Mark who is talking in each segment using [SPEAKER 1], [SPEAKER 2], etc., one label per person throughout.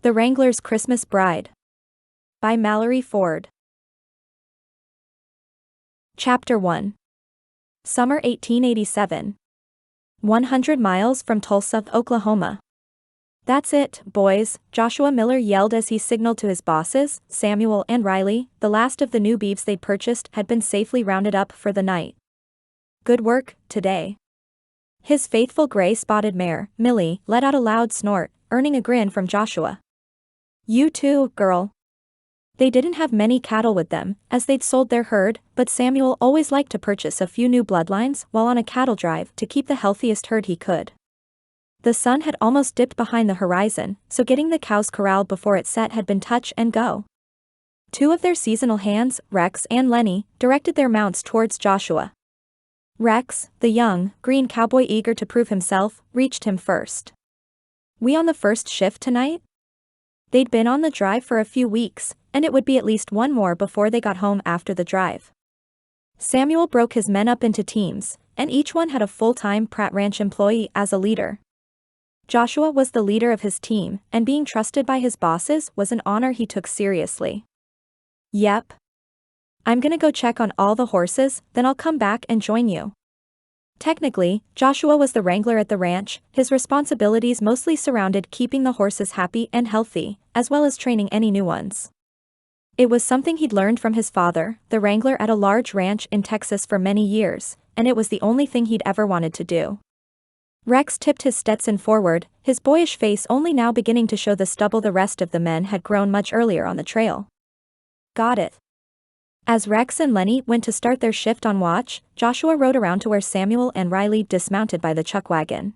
[SPEAKER 1] The Wrangler's Christmas Bride by Mallory Ford. Chapter 1. Summer 1887. 100 miles from Tulsa, Oklahoma. "That's it, boys," Joshua Miller yelled as he signaled to his bosses. Samuel and Riley, the last of the new beeves they'd purchased, had been safely rounded up for the night. "Good work, today." His faithful gray-spotted mare, Millie, let out a loud snort, earning a grin from Joshua. "You too, girl." They didn't have many cattle with them, as they'd sold their herd, but Samuel always liked to purchase a few new bloodlines while on a cattle drive to keep the healthiest herd he could. The sun had almost dipped behind the horizon, so getting the cows corralled before it set had been touch and go. Two of their seasonal hands, Rex and Lenny, directed their mounts towards Joshua. Rex, the young, green cowboy eager to prove himself, reached him first. "We on the first shift tonight?" They'd been on the drive for a few weeks, and it would be at least one more before they got home after the drive. Samuel broke his men up into teams, and each one had a full-time Pratt Ranch employee as a leader. Joshua was the leader of his team, and being trusted by his bosses was an honor he took seriously. "Yep. I'm gonna go check on all the horses, then I'll come back and join you." Technically, Joshua was the wrangler at the ranch. His responsibilities mostly surrounded keeping the horses happy and healthy, as well as training any new ones. It was something he'd learned from his father, the wrangler at a large ranch in Texas for many years, and it was the only thing he'd ever wanted to do. Rex tipped his Stetson forward, his boyish face only now beginning to show the stubble the rest of the men had grown much earlier on the trail. "Got it." As Rex and Lenny went to start their shift on watch, Joshua rode around to where Samuel and Riley dismounted by the chuckwagon.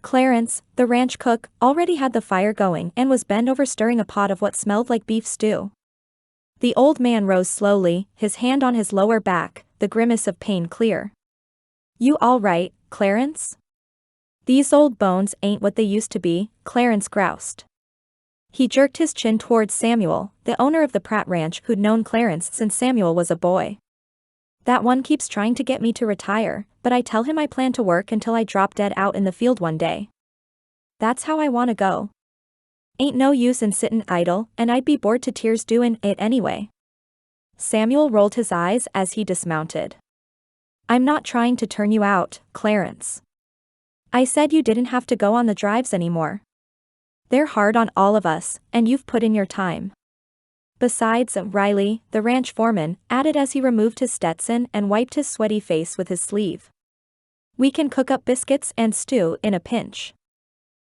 [SPEAKER 1] Clarence, the ranch cook, already had the fire going and was bent over stirring a pot of what smelled like beef stew. The old man rose slowly, his hand on his lower back, the grimace of pain clear. "You all right, Clarence?" "These old bones ain't what they used to be," Clarence groused. He jerked his chin towards Samuel, the owner of the Pratt Ranch who'd known Clarence since Samuel was a boy. "That one keeps trying to get me to retire, but I tell him I plan to work until I drop dead out in the field one day. That's how I wanna go. Ain't no use in sittin' idle, and I'd be bored to tears doin' it anyway." Samuel rolled his eyes as he dismounted. "I'm not trying to turn you out, Clarence. I said you didn't have to go on the drives anymore. They're hard on all of us, and you've put in your time." Besides, Riley, the ranch foreman, added as he removed his Stetson and wiped his sweaty face with his sleeve. "We can cook up biscuits and stew in a pinch.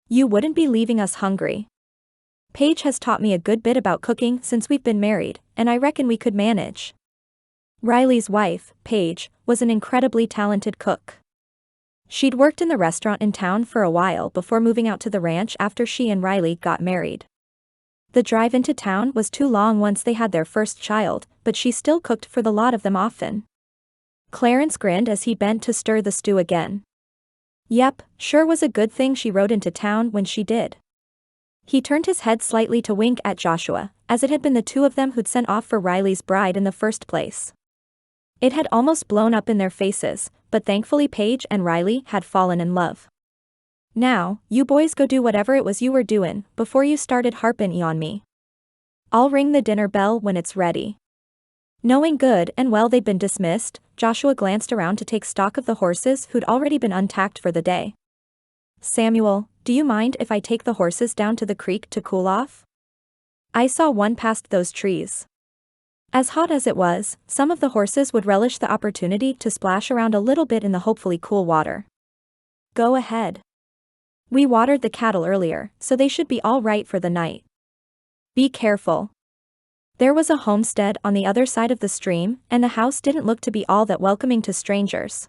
[SPEAKER 1] You wouldn't be leaving us hungry. Paige has taught me a good bit about cooking since we've been married, and I reckon we could manage." Riley's wife, Paige, was an incredibly talented cook. She'd worked in the restaurant in town for a while before moving out to the ranch after she and Riley got married. The drive into town was too long once they had their first child, but she still cooked for the lot of them often. Clarence grinned as he bent to stir the stew again. "Yep, sure was a good thing she rode into town when she did." He turned his head slightly to wink at Joshua, as it had been the two of them who'd sent off for Riley's bride in the first place. It had almost blown up in their faces, but thankfully Paige and Riley had fallen in love. "Now, you boys go do whatever it was you were doin' before you started harpin' on me. I'll ring the dinner bell when it's ready." Knowing good and well they'd been dismissed, Joshua glanced around to take stock of the horses who'd already been untacked for the day. "Samuel, do you mind if I take the horses down to the creek to cool off? I saw one past those trees." As hot as it was, some of the horses would relish the opportunity to splash around a little bit in the hopefully cool water. "Go ahead. We watered the cattle earlier, so they should be all right for the night. Be careful." There was a homestead on the other side of the stream, and the house didn't look to be all that welcoming to strangers.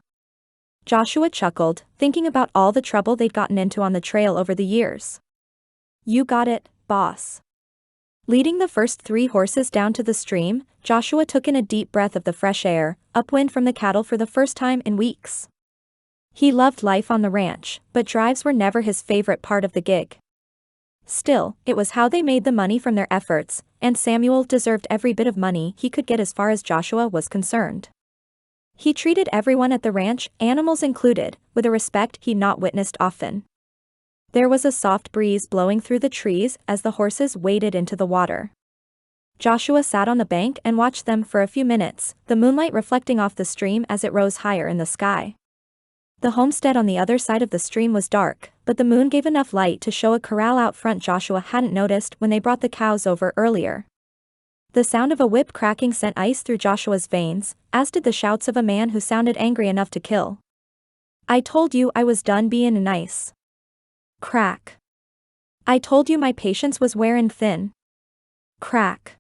[SPEAKER 1] Joshua chuckled, thinking about all the trouble they'd gotten into on the trail over the years. "You got it, boss." Leading the first 3 horses down to the stream, Joshua took in a deep breath of the fresh air, upwind from the cattle for the first time in weeks. He loved life on the ranch, but drives were never his favorite part of the gig. Still, it was how they made the money from their efforts, and Samuel deserved every bit of money he could get as far as Joshua was concerned. He treated everyone at the ranch, animals included, with a respect he'd not witnessed often. There was a soft breeze blowing through the trees as the horses waded into the water. Joshua sat on the bank and watched them for a few minutes, the moonlight reflecting off the stream as it rose higher in the sky. The homestead on the other side of the stream was dark, but the moon gave enough light to show a corral out front Joshua hadn't noticed when they brought the cows over earlier. The sound of a whip cracking sent ice through Joshua's veins, as did the shouts of a man who sounded angry enough to kill. "I told you I was done bein' nice." Crack. "I told you my patience was wearin' thin." Crack.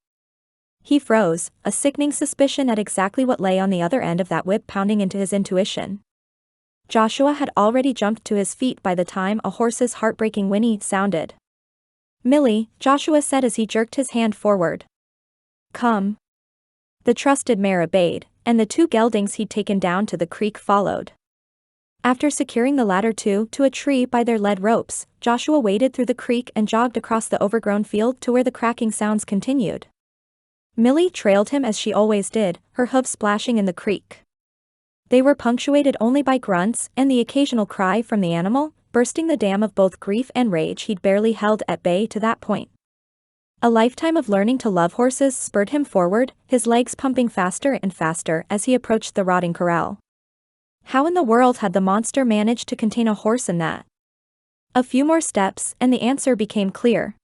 [SPEAKER 1] He froze, a sickening suspicion at exactly what lay on the other end of that whip pounding into his intuition. Joshua had already jumped to his feet by the time a horse's heartbreaking whinny sounded. "Millie," Joshua said as he jerked his hand forward. "Come." The trusted mare obeyed, and the two geldings he'd taken down to the creek followed. After securing the latter two to a tree by their lead ropes, Joshua waded through the creek and jogged across the overgrown field to where the cracking sounds continued. Millie trailed him as she always did, her hooves splashing in the creek. They were punctuated only by grunts and the occasional cry from the animal, bursting the dam of both grief and rage he'd barely held at bay to that point. A lifetime of learning to love horses spurred him forward, his legs pumping faster and faster as he approached the rotting corral. How in the world had the monster managed to contain a horse in that? A few more steps, and the answer became clear.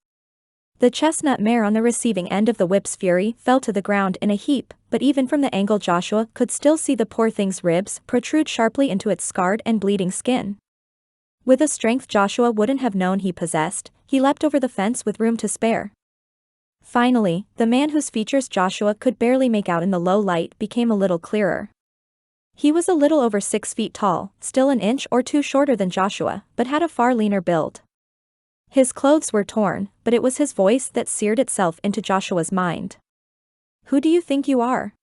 [SPEAKER 1] The chestnut mare on the receiving end of the whip's fury fell to the ground in a heap, but even from the angle Joshua could still see the poor thing's ribs protrude sharply into its scarred and bleeding skin. With a strength Joshua wouldn't have known he possessed, he leapt over the fence with room to spare. Finally, the man whose features Joshua could barely make out in the low light became a little clearer. He was a little over 6 feet tall, still an inch or two shorter than Joshua, but had a far leaner build. His clothes were torn, but it was his voice that seared itself into Joshua's mind. "Who do you think you are?"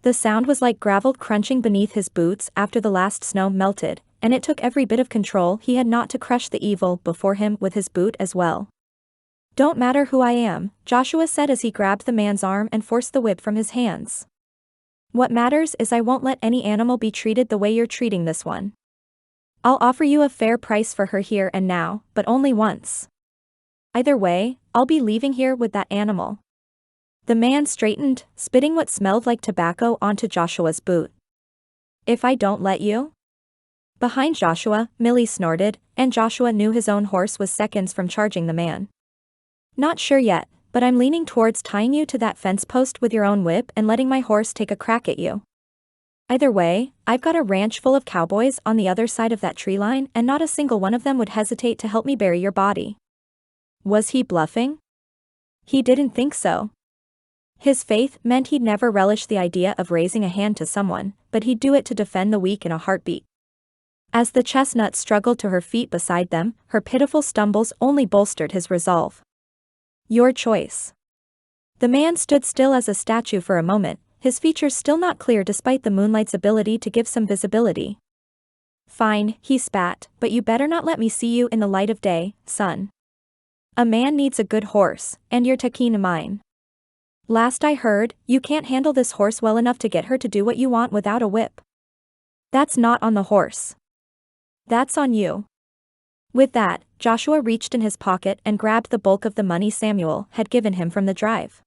[SPEAKER 1] The sound was like gravel crunching beneath his boots after the last snow melted, and it took every bit of control he had not to crush the evil before him with his boot as well. "Don't matter who I am," Joshua said as he grabbed the man's arm and forced the whip from his hands. "What matters is I won't let any animal be treated the way you're treating this one. I'll offer you a fair price for her here and now, but only once. Either way, I'll be leaving here with that animal." The man straightened, spitting what smelled like tobacco onto Joshua's boot. "If I don't let you?" Behind Joshua, Millie snorted, and Joshua knew his own horse was seconds from charging the man. "Not sure yet, but I'm leaning towards tying you to that fence post with your own whip and letting my horse take a crack at you. Either way, I've got a ranch full of cowboys on the other side of that tree line and not a single one of them would hesitate to help me bury your body." Was he bluffing? He didn't think so. His faith meant he'd never relish the idea of raising a hand to someone, but he'd do it to defend the weak in a heartbeat. As the chestnut struggled to her feet beside them, her pitiful stumbles only bolstered his resolve. "Your choice." The man stood still as a statue for a moment, his features still not clear despite the moonlight's ability to give some visibility. "Fine," he spat, "but you better not let me see you in the light of day, son. A man needs a good horse, and you're taking mine. Last I heard, you can't handle this horse well enough to get her to do what you want without a whip. That's not on the horse. That's on you." With that, Joshua reached in his pocket and grabbed the bulk of the money Samuel had given him from the drive.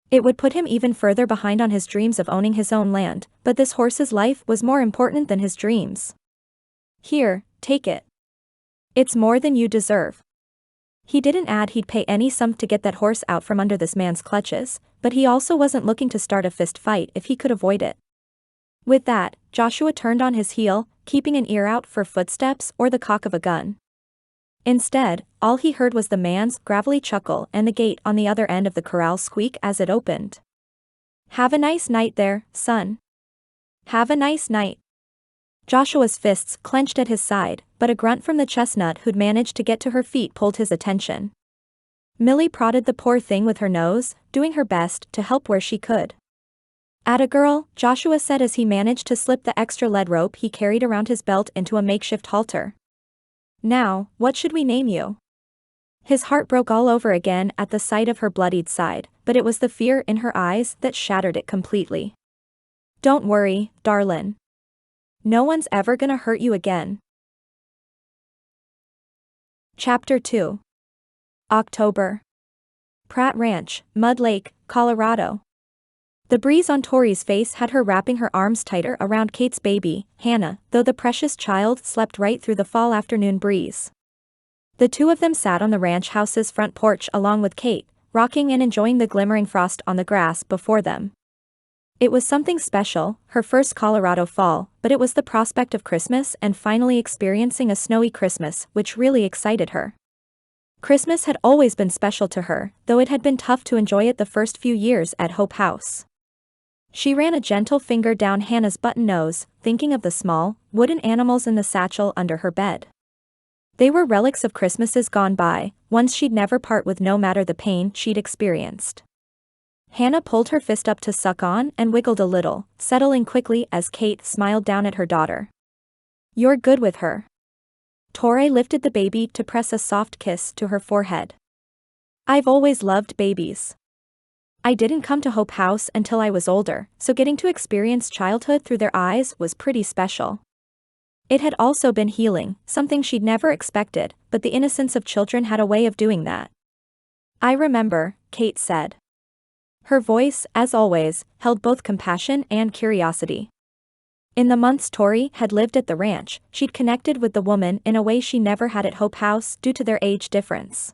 [SPEAKER 1] It would put him even further behind on his dreams of owning his own land, but this horse's life was more important than his dreams. "Here, take it. It's more than you deserve." He didn't add he'd pay any sum to get that horse out from under this man's clutches, but he also wasn't looking to start a fist fight if he could avoid it. With that, Joshua turned on his heel, keeping an ear out for footsteps or the cock of a gun. Instead, all he heard was the man's gravelly chuckle and the gate on the other end of the corral squeak as it opened. "Have a nice night there, son. Have a nice night." Joshua's fists clenched at his side, but a grunt from the chestnut who'd managed to get to her feet pulled his attention. Millie prodded the poor thing with her nose, doing her best to help where she could. "Atta girl," Joshua said as he managed to slip the extra lead rope he carried around his belt into a makeshift halter. "Now, what should we name you?" His heart broke all over again at the sight of her bloodied side, but it was the fear in her eyes that shattered it completely. "Don't worry, darlin'. No one's ever gonna hurt you again." Chapter 2. October. Pratt Ranch, Mud Lake, Colorado. The breeze on Tori's face had her wrapping her arms tighter around Kate's baby, Hannah, though the precious child slept right through the fall afternoon breeze. The two of them sat on the ranch house's front porch along with Kate, rocking and enjoying the glimmering frost on the grass before them. It was something special, her first Colorado fall, but it was the prospect of Christmas and finally experiencing a snowy Christmas which really excited her. Christmas had always been special to her, though it had been tough to enjoy it the first few years at Hope House. She ran a gentle finger down Hannah's button nose, thinking of the small, wooden animals in the satchel under her bed. They were relics of Christmases gone by, ones she'd never part with no matter the pain she'd experienced. Hannah pulled her fist up to suck on and wiggled a little, settling quickly as Kate smiled down at her daughter. "You're good with her." Tori lifted the baby to press a soft kiss to her forehead. "I've always loved babies. I didn't come to Hope House until I was older, so getting to experience childhood through their eyes was pretty special. It had also been healing, something she'd never expected, but the innocence of children had a way of doing that." "I remember," Kate said. Her voice, as always, held both compassion and curiosity. In the months Tori had lived at the ranch, she'd connected with the woman in a way she never had at Hope House due to their age difference.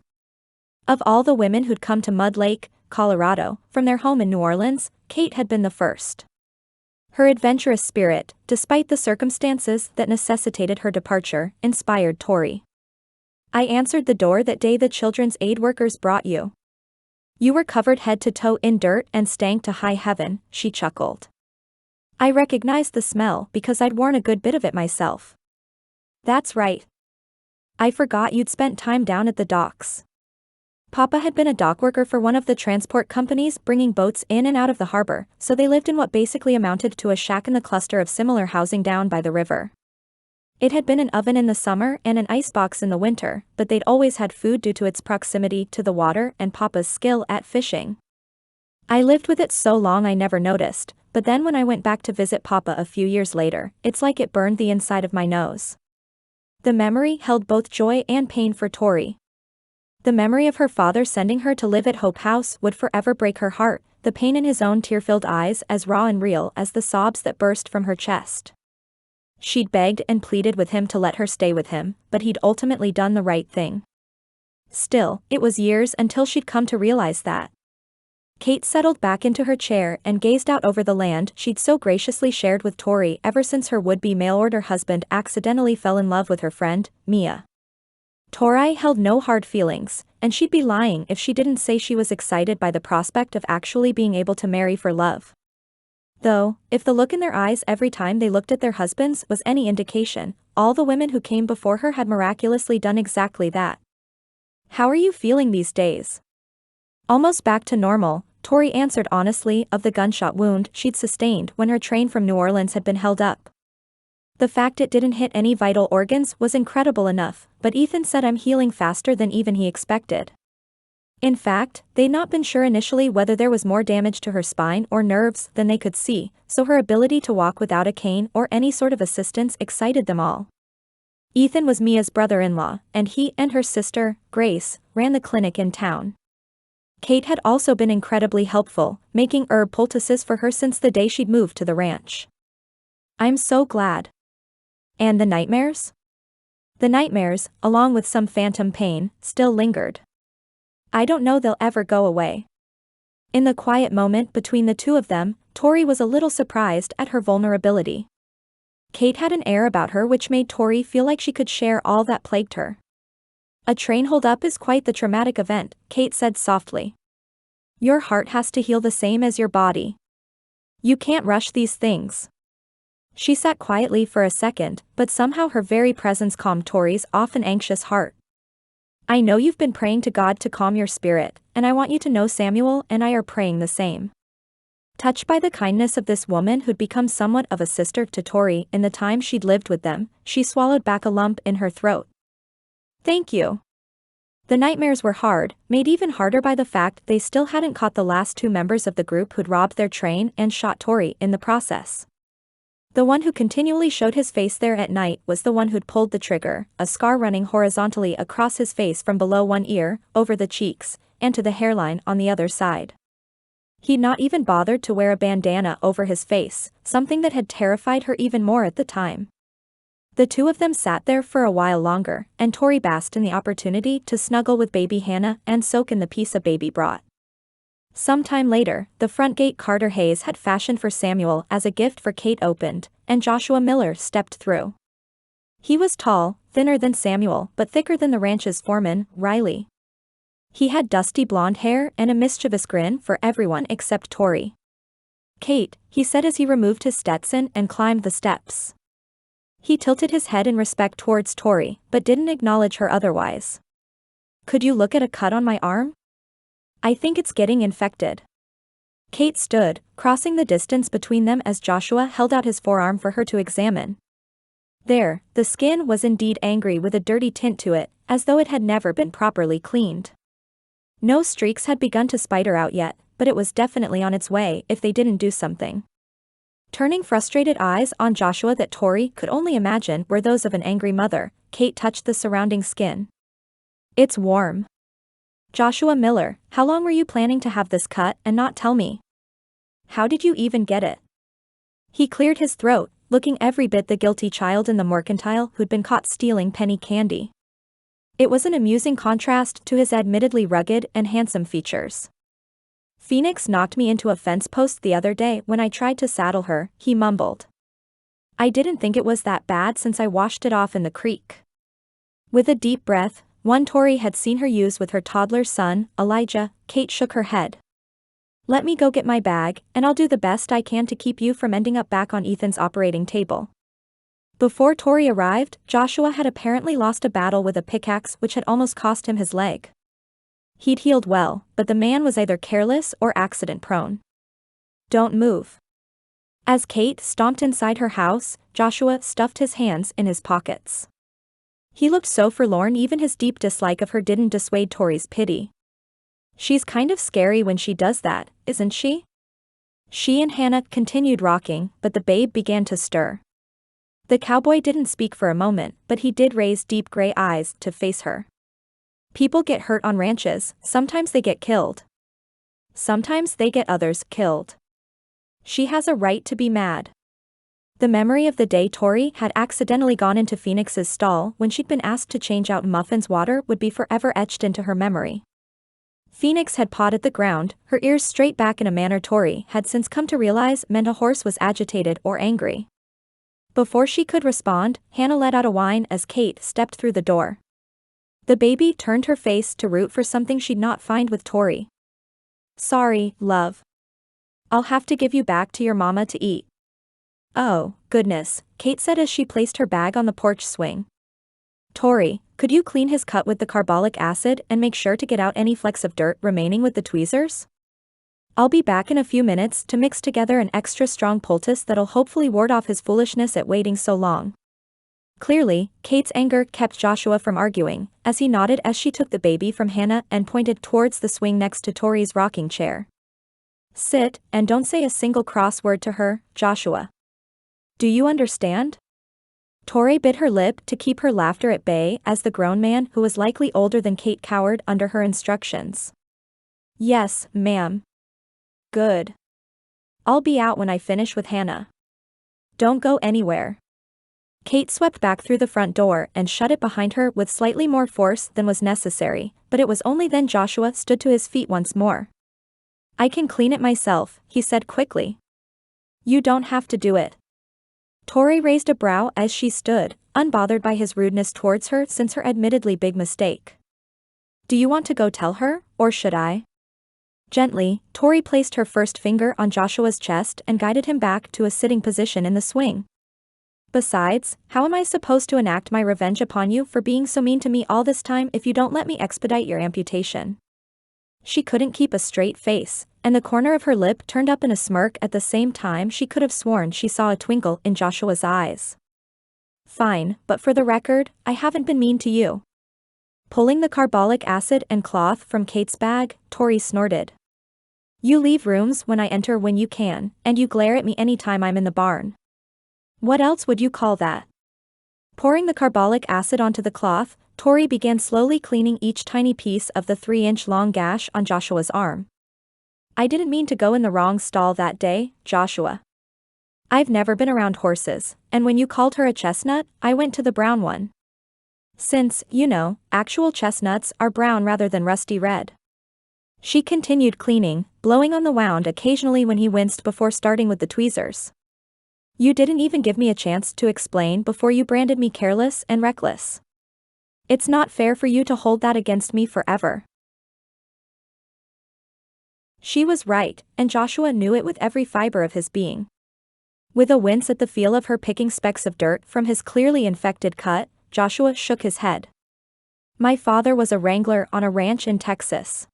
[SPEAKER 1] Of all the women who'd come to Mud Lake, Colorado, from their home in New Orleans, Kate had been the first. Her adventurous spirit, despite the circumstances that necessitated her departure, inspired Tori. "I answered the door that day the children's aid workers brought you. You were covered head to toe in dirt and stank to high heaven," she chuckled. "I recognized the smell because I'd worn a good bit of it myself." "That's right. I forgot you'd spent time down at the docks." Papa had been a dock worker for one of the transport companies bringing boats in and out of the harbor, so they lived in what basically amounted to a shack in the cluster of similar housing down by the river. It had been an oven in the summer and an icebox in the winter, but they'd always had food due to its proximity to the water and Papa's skill at fishing. "I lived with it so long I never noticed, but then when I went back to visit Papa a few years later, it's like it burned the inside of my nose." The memory held both joy and pain for Tori. The memory of her father sending her to live at Hope House would forever break her heart, the pain in his own tear-filled eyes as raw and real as the sobs that burst from her chest. She'd begged and pleaded with him to let her stay with him, but he'd ultimately done the right thing. Still, it was years until she'd come to realize that. Kate settled back into her chair and gazed out over the land she'd so graciously shared with Tori ever since her would-be mail-order husband accidentally fell in love with her friend, Mia. Tori held no hard feelings, and she'd be lying if she didn't say she was excited by the prospect of actually being able to marry for love. Though, if the look in their eyes every time they looked at their husbands was any indication, all the women who came before her had miraculously done exactly that. "How are you feeling these days?" "Almost back to normal," Tori answered honestly of the gunshot wound she'd sustained when her train from New Orleans had been held up. The fact it didn't hit any vital organs was incredible enough, but Ethan said I'm healing faster than even he expected. In fact, they'd not been sure initially whether there was more damage to her spine or nerves than they could see, so her ability to walk without a cane or any sort of assistance excited them all. Ethan was Mia's brother-in-law, and he and her sister, Grace, ran the clinic in town. Kate had also been incredibly helpful, making herb poultices for her since the day she'd moved to the ranch. "I'm so glad." "And the nightmares?" "The nightmares, along with some phantom pain, still lingered. I don't know they'll ever go away." In the quiet moment between the two of them, Tori was a little surprised at her vulnerability. Kate had an air about her which made Tori feel like she could share all that plagued her. "A train hold-up is quite the traumatic event," Kate said softly. "Your heart has to heal the same as your body. You can't rush these things." She sat quietly for a second, but somehow her very presence calmed Tori's often anxious heart. "I know you've been praying to God to calm your spirit, and I want you to know Samuel and I are praying the same." Touched by the kindness of this woman who'd become somewhat of a sister to Tori in the time she'd lived with them, she swallowed back a lump in her throat. "Thank you." The nightmares were hard, made even harder by the fact they still hadn't caught the last two members of the group who'd robbed their train and shot Tori in the process. The one who continually showed his face there at night was the one who'd pulled the trigger, a scar running horizontally across his face from below one ear, over the cheeks, and to the hairline on the other side. He'd not even bothered to wear a bandana over his face, something that had terrified her even more at the time. The two of them sat there for a while longer, and Tori basked in the opportunity to snuggle with baby Hannah and soak in the pizza baby brought. Sometime later, the front gate Carter Hayes had fashioned for Samuel as a gift for Kate opened, and Joshua Miller stepped through. He was tall, thinner than Samuel but thicker than the ranch's foreman, Riley. He had dusty blonde hair and a mischievous grin for everyone except Tori. "Kate," he said as he removed his Stetson and climbed the steps. He tilted his head in respect towards Tori, but didn't acknowledge her otherwise. "Could you look at a cut on my arm? I think it's getting infected." Kate stood, crossing the distance between them as Joshua held out his forearm for her to examine. There, the skin was indeed angry with a dirty tint to it, as though it had never been properly cleaned. No streaks had begun to spider out yet, but it was definitely on its way if they didn't do something. Turning frustrated eyes on Joshua that Tori could only imagine were those of an angry mother, Kate touched the surrounding skin. "It's warm." "Joshua Miller, how long were you planning to have this cut and not tell me? How did you even get it?" He cleared his throat, looking every bit the guilty child in the mercantile who'd been caught stealing penny candy. It was an amusing contrast to his admittedly rugged and handsome features. "Phoenix knocked me into a fence post the other day when I tried to saddle her," he mumbled. "I didn't think it was that bad since I washed it off in the creek." With a deep breath, one Tori had seen her use with her toddler son, Elijah, Kate shook her head. "Let me go get my bag, and I'll do the best I can to keep you from ending up back on Ethan's operating table." Before Tori arrived, Joshua had apparently lost a battle with a pickaxe which had almost cost him his leg. He'd healed well, but the man was either careless or accident-prone. "Don't move." As Kate stomped inside her house, Joshua stuffed his hands in his pockets. He looked so forlorn even his deep dislike of her didn't dissuade Tori's pity. "She's kind of scary when she does that, isn't she?" She and Hannah continued rocking, but the babe began to stir. The cowboy didn't speak for a moment, but he did raise deep gray eyes to face her. "People get hurt on ranches, sometimes they get killed. Sometimes they get others killed. She has a right to be mad." The memory of the day Tori had accidentally gone into Phoenix's stall when she'd been asked to change out Muffin's water would be forever etched into her memory. Phoenix had pawed at the ground, her ears straight back in a manner Tori had since come to realize meant a horse was agitated or angry. Before she could respond, Hannah let out a whine as Kate stepped through the door. The baby turned her face to root for something she'd not find with Tori. "Sorry, love. I'll have to give you back to your mama to eat." "Oh, goodness," Kate said as she placed her bag on the porch swing. "Tori, could you clean his cut with the carbolic acid and make sure to get out any flecks of dirt remaining with the tweezers? I'll be back in a few minutes to mix together an extra strong poultice that'll hopefully ward off his foolishness at waiting so long." Clearly, Kate's anger kept Joshua from arguing, as he nodded as she took the baby from Hannah and pointed towards the swing next to Tori's rocking chair. "Sit, and don't say a single cross word to her, Joshua. Do you understand?" Tori bit her lip to keep her laughter at bay as the grown man who was likely older than Kate cowered under her instructions. "Yes, ma'am." "Good. I'll be out when I finish with Hannah. Don't go anywhere." Kate swept back through the front door and shut it behind her with slightly more force than was necessary, but it was only then Joshua stood to his feet once more. "I can clean it myself," he said quickly. "You don't have to do it." Tori raised a brow as she stood, unbothered by his rudeness towards her since her admittedly big mistake. "Do you want to go tell her, or should I?" Gently, Tori placed her first finger on Joshua's chest and guided him back to a sitting position in the swing. "Besides, how am I supposed to enact my revenge upon you for being so mean to me all this time if you don't let me expedite your amputation?" She couldn't keep a straight face, and the corner of her lip turned up in a smirk at the same time she could have sworn she saw a twinkle in Joshua's eyes. "Fine, but for the record, I haven't been mean to you." Pulling the carbolic acid and cloth from Kate's bag, Tori snorted. "You leave rooms when I enter when you can, and you glare at me any time I'm in the barn. What else would you call that? Pouring the carbolic acid onto the cloth, Tori began slowly cleaning each tiny piece of the 3-inch-long gash on Joshua's arm. I didn't mean to go in the wrong stall that day, Joshua. I've never been around horses, and when you called her a chestnut, I went to the brown one. Since, actual chestnuts are brown rather than rusty red. She continued cleaning, blowing on the wound occasionally when he winced before starting with the tweezers. You didn't even give me a chance to explain before you branded me careless and reckless. It's not fair for you to hold that against me forever. She was right, and Joshua knew it with every fiber of his being. With a wince at the feel of her picking specks of dirt from his clearly infected cut, Joshua shook his head. My father was a wrangler on a ranch in Texas.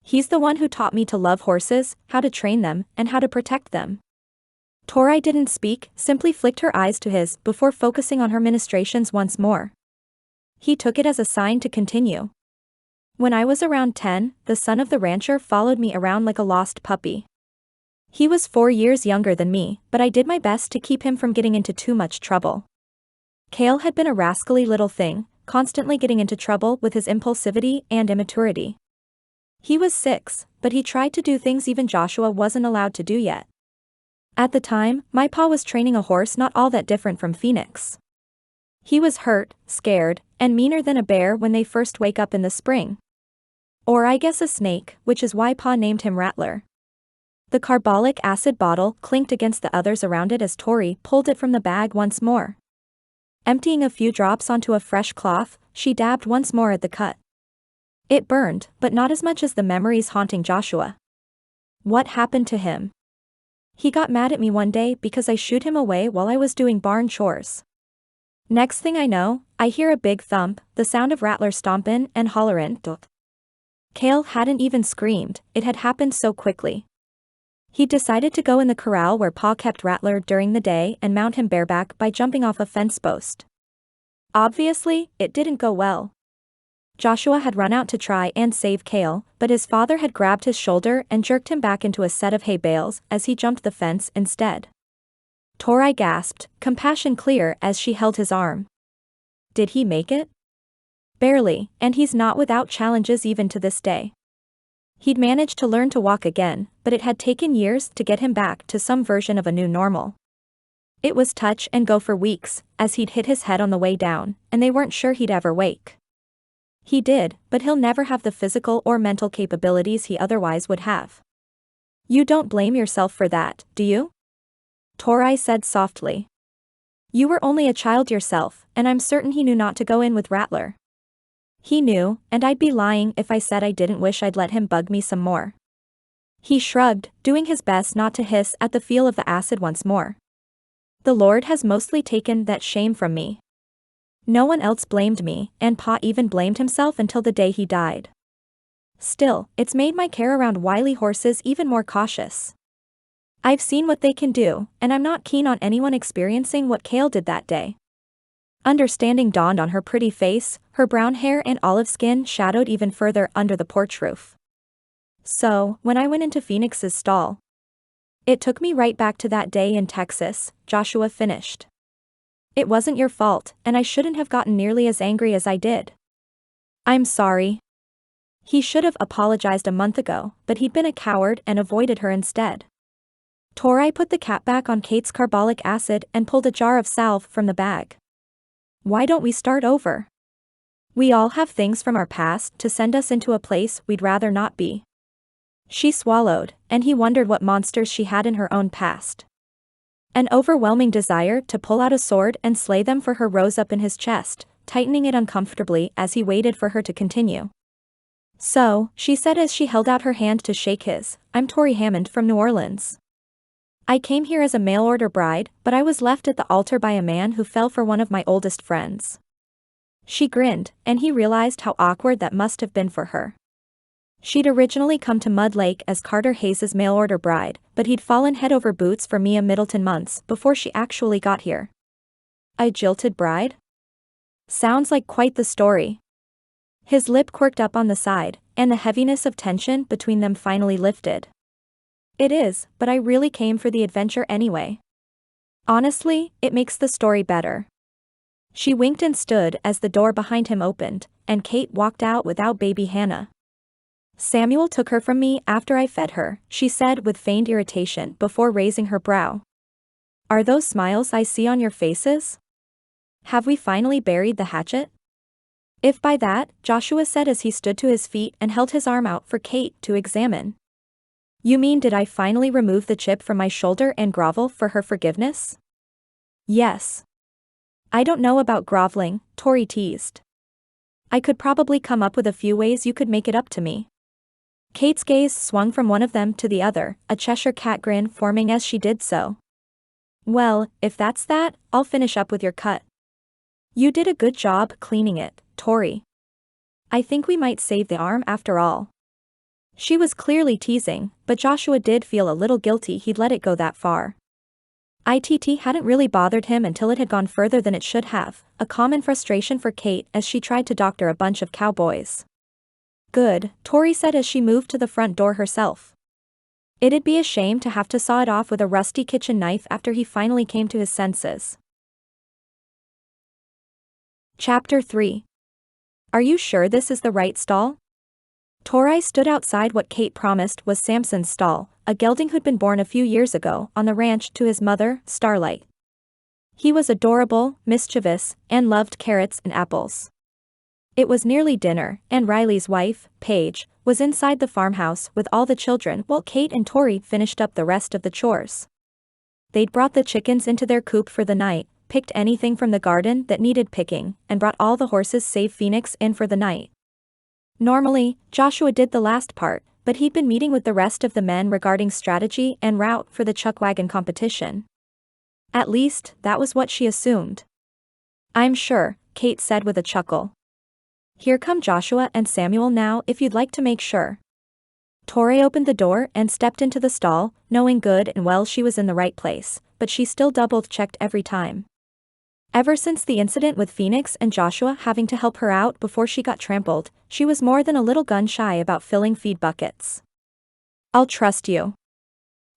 [SPEAKER 1] He's the one who taught me to love horses, how to train them, and how to protect them. Tori didn't speak, simply flicked her eyes to his before focusing on her ministrations once more. He took it as a sign to continue. When I was around 10, the son of the rancher followed me around like a lost puppy. He was 4 years younger than me, but I did my best to keep him from getting into too much trouble. Cale had been a rascally little thing, constantly getting into trouble with his impulsivity and immaturity. He was 6, but he tried to do things even Joshua wasn't allowed to do yet. At the time, my pa was training a horse not all that different from Phoenix. He was hurt, scared, and meaner than a bear when they first wake up in the spring. Or I guess a snake, which is why pa named him Rattler. The carbolic acid bottle clinked against the others around it as Tori pulled it from the bag once more. Emptying a few drops onto a fresh cloth, she dabbed once more at the cut. It burned, but not as much as the memories haunting Joshua. What happened to him? He got mad at me one day because I shooed him away while I was doing barn chores. Next thing I know, I hear a big thump, the sound of Rattler stompin' and hollerin'. Cale hadn't even screamed, it had happened so quickly. He decided to go in the corral where Pa kept Rattler during the day and mount him bareback by jumping off a fence post. Obviously, it didn't go well. Joshua had run out to try and save Cale, but his father had grabbed his shoulder and jerked him back into a set of hay bales as he jumped the fence instead. Tori gasped, compassion clear as she held his arm. Did he make it? Barely, and he's not without challenges even to this day. He'd managed to learn to walk again, but it had taken years to get him back to some version of a new normal. It was touch and go for weeks, as he'd hit his head on the way down, and they weren't sure he'd ever wake. He did, but he'll never have the physical or mental capabilities he otherwise would have. You don't blame yourself for that, do you? Tori said softly. You were only a child yourself, and I'm certain he knew not to go in with Rattler. He knew, and I'd be lying if I said I didn't wish I'd let him bug me some more. He shrugged, doing his best not to hiss at the feel of the acid once more. The Lord has mostly taken that shame from me. No one else blamed me, and Pa even blamed himself until the day he died. Still, it's made my care around wily horses even more cautious. I've seen what they can do, and I'm not keen on anyone experiencing what Cale did that day. Understanding dawned on her pretty face, her brown hair and olive skin shadowed even further under the porch roof. So, when I went into Phoenix's stall, it took me right back to that day in Texas, Joshua finished. It wasn't your fault, and I shouldn't have gotten nearly as angry as I did. I'm sorry. He should have apologized a month ago, but he'd been a coward and avoided her instead. Tori put the cap back on Kate's carbolic acid and pulled a jar of salve from the bag. Why don't we start over? We all have things from our past to send us into a place we'd rather not be. She swallowed, and he wondered what monsters she had in her own past. An overwhelming desire to pull out a sword and slay them for her rose up in his chest, tightening it uncomfortably as he waited for her to continue. So, she said as she held out her hand to shake his, I'm Tori Hammond from New Orleans. I came here as a mail-order bride, but I was left at the altar by a man who fell for one of my oldest friends. She grinned, and he realized how awkward that must have been for her. She'd originally come to Mud Lake as Carter Hayes's mail-order bride, but he'd fallen head over boots for Mia Middleton months before she actually got here. A jilted bride? Sounds like quite the story. His lip quirked up on the side, and the heaviness of tension between them finally lifted. It is, but I really came for the adventure anyway. Honestly, it makes the story better. She winked and stood as the door behind him opened, and Kate walked out without baby Hannah. Samuel took her from me after I fed her, she said with feigned irritation before raising her brow. Are those smiles I see on your faces? Have we finally buried the hatchet? If by that, Joshua said as he stood to his feet and held his arm out for Kate to examine. You mean did I finally remove the chip from my shoulder and grovel for her forgiveness? Yes. I don't know about groveling, Tori teased. I could probably come up with a few ways you could make it up to me. Kate's gaze swung from one of them to the other, a Cheshire cat grin forming as she did so. Well, if that's that, I'll finish up with your cut. You did a good job cleaning it, Tori. I think we might save the arm after all. She was clearly teasing, but Joshua did feel a little guilty he'd let it go that far. ITT hadn't really bothered him until it had gone further than it should have, a common frustration for Kate as she tried to doctor a bunch of cowboys. Good, Tori said as she moved to the front door herself. It'd be a shame to have to saw it off with a rusty kitchen knife after he finally came to his senses. Chapter 3. Are you sure this is the right stall? Tori stood outside what Kate promised was Samson's stall, a gelding who'd been born a few years ago on the ranch to his mother, Starlight. He was adorable, mischievous, and loved carrots and apples. It was nearly dinner, and Riley's wife, Paige, was inside the farmhouse with all the children while Kate and Tori finished up the rest of the chores. They'd brought the chickens into their coop for the night, picked anything from the garden that needed picking, and brought all the horses save Phoenix in for the night. Normally, Joshua did the last part, but he'd been meeting with the rest of the men regarding strategy and route for the chuckwagon competition. At least, that was what she assumed. I'm sure, Kate said with a chuckle. Here come Joshua and Samuel now if you'd like to make sure. Tori opened the door and stepped into the stall, knowing good and well she was in the right place, but she still double-checked every time. Ever since the incident with Phoenix and Joshua having to help her out before she got trampled, she was more than a little gun-shy about filling feed buckets. I'll trust you.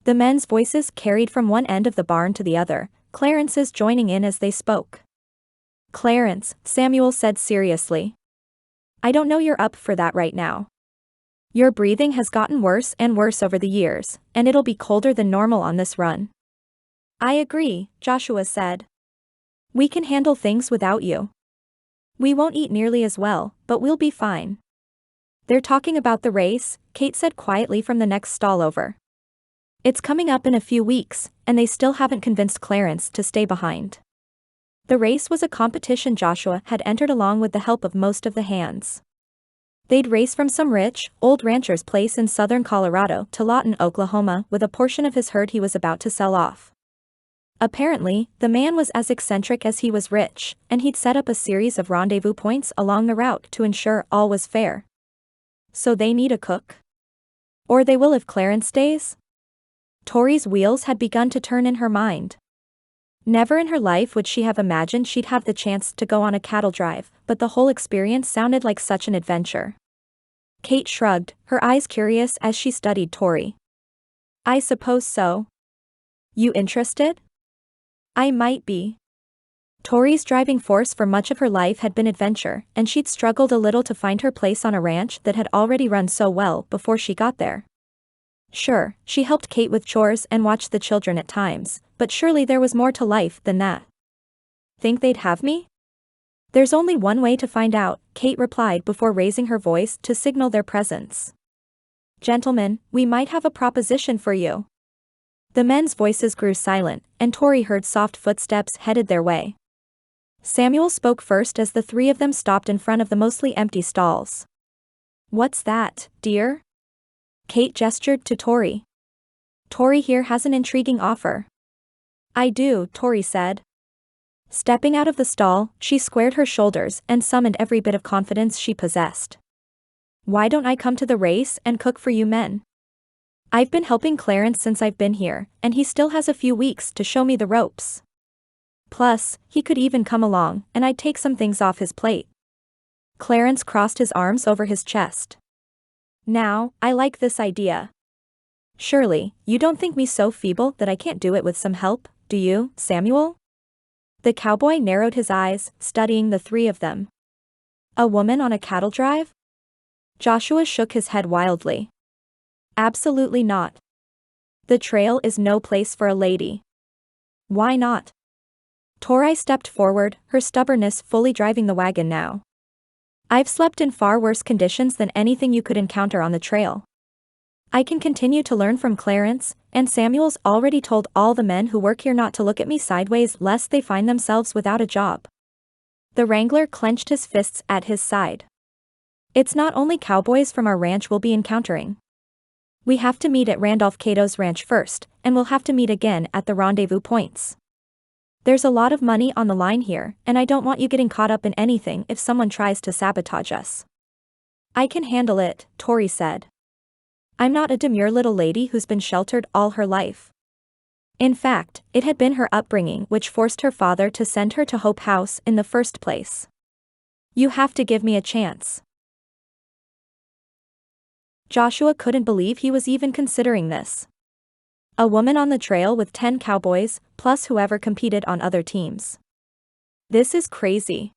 [SPEAKER 1] The men's voices carried from one end of the barn to the other, Clarence's joining in as they spoke. Clarence, Samuel said seriously. I don't know you're up for that right now. Your breathing has gotten worse and worse over the years, and it'll be colder than normal on this run. I agree, Joshua said. We can handle things without you. We won't eat nearly as well, but we'll be fine. They're talking about the race, Kate said quietly from the next stall over. It's coming up in a few weeks, and they still haven't convinced Clarence to stay behind. The race was a competition Joshua had entered along with the help of most of the hands. They'd race from some rich, old rancher's place in southern Colorado to Lawton, Oklahoma with a portion of his herd he was about to sell off. Apparently, the man was as eccentric as he was rich, and he'd set up a series of rendezvous points along the route to ensure all was fair. So they need a cook? Or they will if Clarence stays? Tori's wheels had begun to turn in her mind. Never in her life would she have imagined she'd have the chance to go on a cattle drive, but the whole experience sounded like such an adventure. Kate shrugged, her eyes curious as she studied Tori. I suppose so. You interested? I might be. Tori's driving force for much of her life had been adventure, and she'd struggled a little to find her place on a ranch that had already run so well before she got there. Sure, she helped Kate with chores and watched the children at times, but surely there was more to life than that. Think they'd have me? There's only one way to find out, Kate replied before raising her voice to signal their presence. Gentlemen, we might have a proposition for you. The men's voices grew silent, and Tori heard soft footsteps headed their way. Samuel spoke first as the three of them stopped in front of the mostly empty stalls. What's that, dear? Kate gestured to Tori. Tori here has an intriguing offer. I do, Tori said. Stepping out of the stall, she squared her shoulders and summoned every bit of confidence she possessed. Why don't I come to the race and cook for you men? I've been helping Clarence since I've been here, and he still has a few weeks to show me the ropes. Plus, he could even come along, and I'd take some things off his plate. Clarence crossed his arms over his chest. Now, I like this idea. Surely, you don't think me so feeble that I can't do it with some help, Do you, Samuel? The cowboy narrowed his eyes, studying the three of them. A woman on a cattle drive? Joshua shook his head wildly. Absolutely not. The trail is no place for a lady. Why not? Tori stepped forward, her stubbornness fully driving the wagon now. I've slept in far worse conditions than anything you could encounter on the trail. I can continue to learn from Clarence, and Samuel's already told all the men who work here not to look at me sideways lest they find themselves without a job. The Wrangler clenched his fists at his side. It's not only cowboys from our ranch we'll be encountering. We have to meet at Randolph Cato's ranch first, and we'll have to meet again at the rendezvous points. There's a lot of money on the line here, and I don't want you getting caught up in anything if someone tries to sabotage us. I can handle it, Tori said. I'm not a demure little lady who's been sheltered all her life. In fact, it had been her upbringing which forced her father to send her to Hope House in the first place. You have to give me a chance. Joshua couldn't believe he was even considering this. A woman on the trail with 10 cowboys, plus whoever competed on other teams. This is crazy.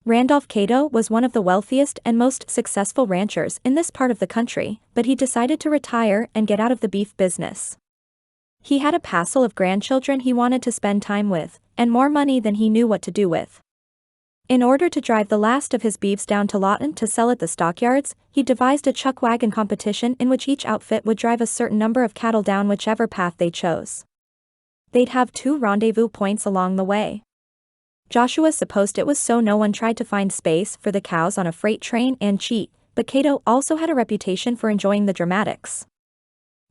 [SPEAKER 1] Randolph Cato was one of the wealthiest and most successful ranchers in this part of the country, but he decided to retire and get out of the beef business. He had a passel of grandchildren he wanted to spend time with, and more money than he knew what to do with. In order to drive the last of his beeves down to Lawton to sell at the stockyards, he devised a chuckwagon competition in which each outfit would drive a certain number of cattle down whichever path they chose. They'd have 2 rendezvous points along the way. Joshua supposed it was so no one tried to find space for the cows on a freight train and cheat, but Cato also had a reputation for enjoying the dramatics.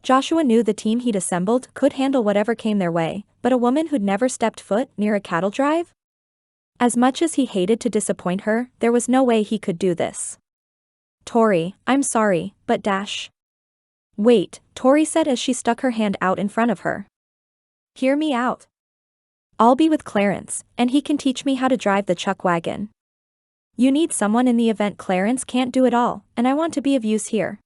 [SPEAKER 1] Joshua knew the team he'd assembled could handle whatever came their way, but a woman who'd never stepped foot near a cattle drive? As much as he hated to disappoint her, there was no way he could do this. Tori, I'm sorry, but dash. Wait, Tori said as she stuck her hand out in front of her. Hear me out. I'll be with Clarence, and he can teach me how to drive the chuckwagon. You need someone in the event Clarence can't do it all, and I want to be of use here.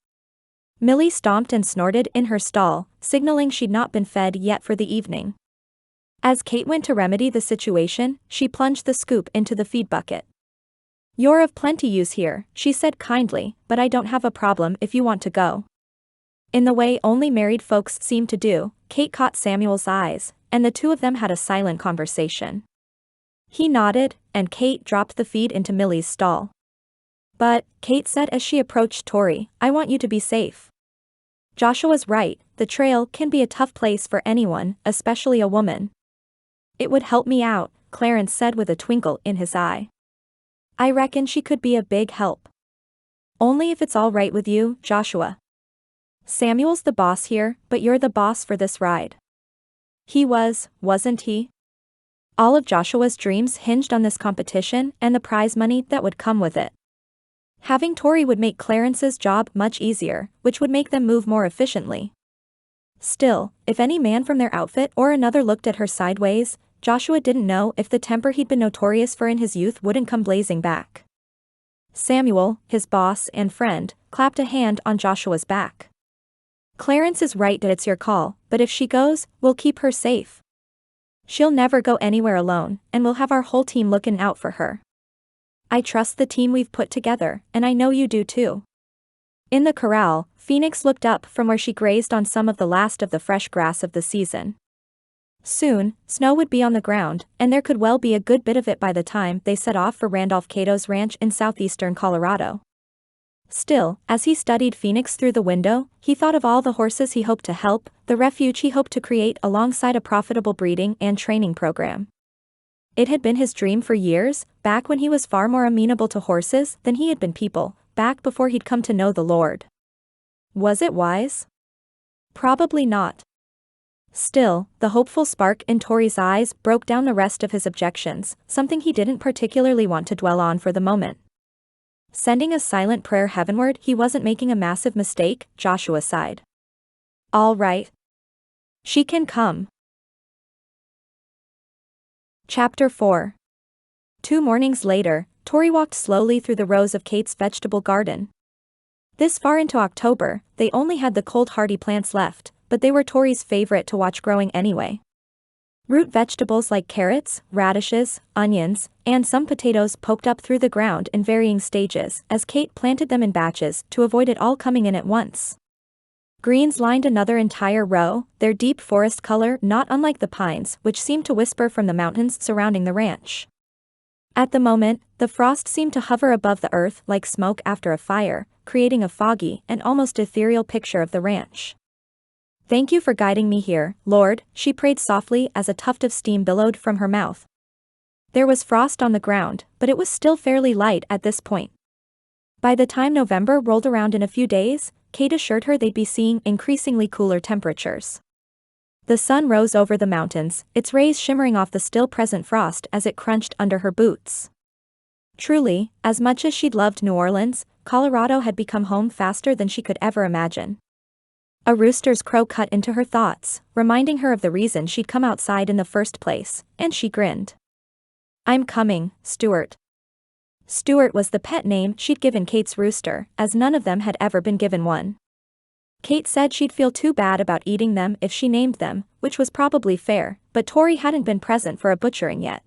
[SPEAKER 1] Millie stomped and snorted in her stall, signaling she'd not been fed yet for the evening. As Kate went to remedy the situation, she plunged the scoop into the feed bucket. You're of plenty use here, she said kindly, but I don't have a problem if you want to go. In the way only married folks seem to do, Kate caught Samuel's eyes, and the two of them had a silent conversation. He nodded, and Kate dropped the feed into Millie's stall. But, Kate said as she approached Tori, I want you to be safe. Joshua's right, the trail can be a tough place for anyone, especially a woman. It would help me out, Clarence said with a twinkle in his eye. I reckon she could be a big help. Only if it's all right with you, Joshua. Samuel's the boss here, but you're the boss for this ride. He was, wasn't he? All of Joshua's dreams hinged on this competition and the prize money that would come with it. Having Tori would make Clarence's job much easier, which would make them move more efficiently. Still, if any man from their outfit or another looked at her sideways, Joshua didn't know if the temper he'd been notorious for in his youth wouldn't come blazing back. Samuel, his boss and friend, clapped a hand on Joshua's back. Clarence is right that it's your call, but if she goes, we'll keep her safe. She'll never go anywhere alone, and we'll have our whole team looking out for her. I trust the team we've put together, and I know you do too. In the corral, Phoenix looked up from where she grazed on some of the last of the fresh grass of the season. Soon, snow would be on the ground, and there could well be a good bit of it by the time they set off for Randolph Cato's ranch in southeastern Colorado. Still, as he studied Phoenix through the window, he thought of all the horses he hoped to help, the refuge he hoped to create alongside a profitable breeding and training program. It had been his dream for years, back when he was far more amenable to horses than he had been people, back before he'd come to know the Lord. Was it wise? Probably not. Still, the hopeful spark in Tori's eyes broke down the rest of his objections, something he didn't particularly want to dwell on for the moment. Sending a silent prayer heavenward he wasn't making a massive mistake, Joshua sighed. All right. She can come. Chapter 4. 2 mornings later, Tori walked slowly through the rows of Kate's vegetable garden. This far into October, they only had the cold hardy plants left, but they were Tori's favorite to watch growing anyway. Root vegetables like carrots, radishes, onions, and some potatoes poked up through the ground in varying stages as Kate planted them in batches to avoid it all coming in at once. Greens lined another entire row, their deep forest color not unlike the pines which seemed to whisper from the mountains surrounding the ranch. At the moment, the frost seemed to hover above the earth like smoke after a fire, creating a foggy and almost ethereal picture of the ranch. "Thank you for guiding me here, Lord," she prayed softly as a tuft of steam billowed from her mouth. There was frost on the ground, but it was still fairly light at this point. By the time November rolled around in a few days, Kate assured her they'd be seeing increasingly cooler temperatures. The sun rose over the mountains, its rays shimmering off the still present frost as it crunched under her boots. Truly, as much as she'd loved New Orleans, Colorado had become home faster than she could ever imagine. A rooster's crow cut into her thoughts, reminding her of the reason she'd come outside in the first place, and she grinned. "I'm coming, Stuart." Stuart was the pet name she'd given Kate's rooster, as none of them had ever been given one. Kate said she'd feel too bad about eating them if she named them, which was probably fair, but Tori hadn't been present for a butchering yet.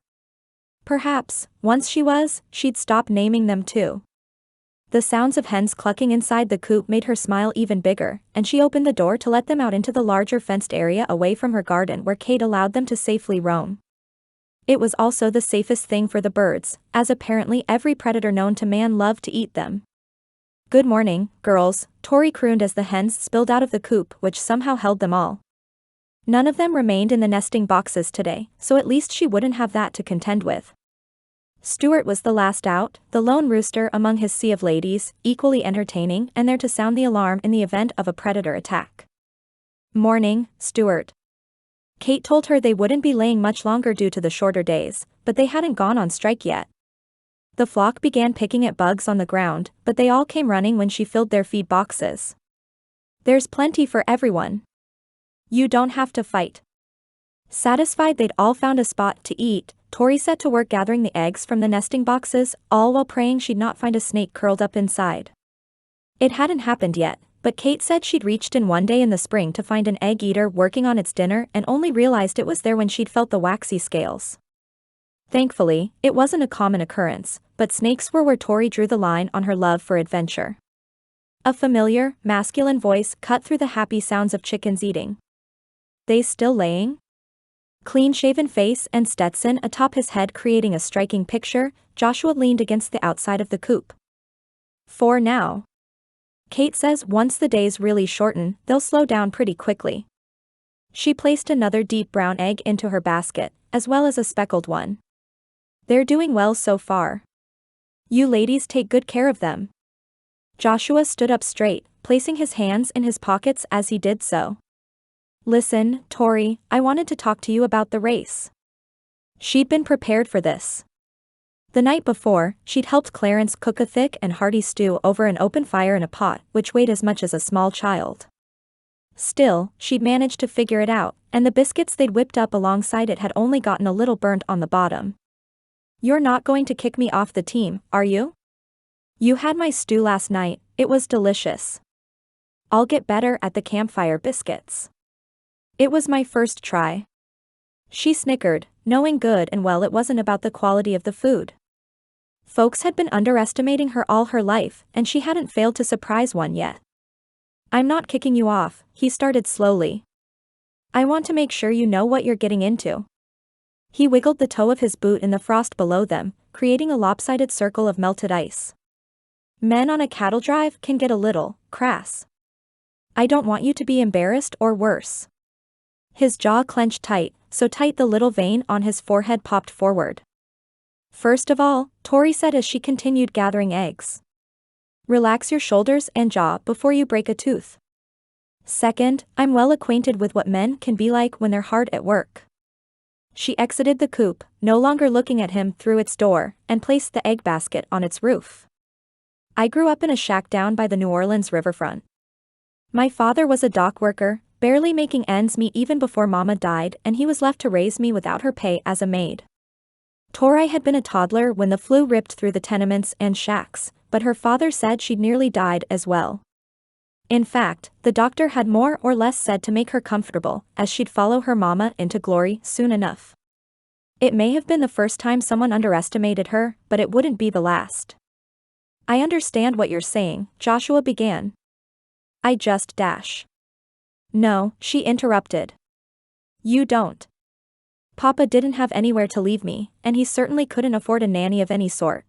[SPEAKER 1] Perhaps, once she was, she'd stop naming them too. The sounds of hens clucking inside the coop made her smile even bigger, and she opened the door to let them out into the larger fenced area away from her garden where Kate allowed them to safely roam. It was also the safest thing for the birds, as apparently every predator known to man loved to eat them. "Good morning, girls," Tori crooned as the hens spilled out of the coop which somehow held them all. None of them remained in the nesting boxes today, so at least she wouldn't have that to contend with. Stuart was the last out, the lone rooster among his sea of ladies, equally entertaining and there to sound the alarm in the event of a predator attack. "Morning, Stuart." Kate told her they wouldn't be laying much longer due to the shorter days, but they hadn't gone on strike yet. The flock began picking at bugs on the ground, but they all came running when she filled their feed boxes. "There's plenty for everyone. You don't have to fight." Satisfied they'd all found a spot to eat, Tori set to work gathering the eggs from the nesting boxes, all while praying she'd not find a snake curled up inside. It hadn't happened yet, but Kate said she'd reached in one day in the spring to find an egg-eater working on its dinner and only realized it was there when she'd felt the waxy scales. Thankfully, it wasn't a common occurrence, but snakes were where Tori drew the line on her love for adventure. A familiar, masculine voice cut through the happy sounds of chickens eating. "They still laying?" Clean-shaven face and Stetson atop his head creating a striking picture, Joshua leaned against the outside of the coop. "For now. Kate says once the days really shorten, they'll slow down pretty quickly." She placed another deep brown egg into her basket, as well as a speckled one. "They're doing well so far. You ladies take good care of them." Joshua stood up straight, placing his hands in his pockets as he did so. "Listen, Tori, I wanted to talk to you about the race." She'd been prepared for this. The night before, she'd helped Clarence cook a thick and hearty stew over an open fire in a pot which weighed as much as a small child. Still, she'd managed to figure it out, and the biscuits they'd whipped up alongside it had only gotten a little burnt on the bottom. "You're not going to kick me off the team, are you? You had my stew last night, it was delicious. I'll get better at the campfire biscuits." "It was my first try." She snickered, knowing good and well it wasn't about the quality of the food. Folks had been underestimating her all her life, and she hadn't failed to surprise one yet. "I'm not kicking you off," he started slowly. "I want to make sure you know what you're getting into." He wiggled the toe of his boot in the frost below them, creating a lopsided circle of melted ice. "Men on a cattle drive can get a little crass. I don't want you to be embarrassed or worse." His jaw clenched tight, so tight the little vein on his forehead popped forward. "First of all," Tori said as she continued gathering eggs, "relax your shoulders and jaw before you break a tooth. Second, I'm well acquainted with what men can be like when they're hard at work." She exited the coop, no longer looking at him through its door, and placed the egg basket on its roof. "I grew up in a shack down by the New Orleans riverfront. My father was a dock worker, barely making ends meet even before Mama died, and he was left to raise me without her pay as a maid. Tori had been a toddler when the flu ripped through the tenements and shacks, but her father said she'd nearly died as well. In fact, the doctor had more or less said to make her comfortable, as she'd follow her mama into glory soon enough. It may have been the first time someone underestimated her, but it wouldn't be the last. I understand what you're saying, Joshua began. I just dash. No, she interrupted. You don't. Papa didn't have anywhere to leave me, and he certainly couldn't afford a nanny of any sort.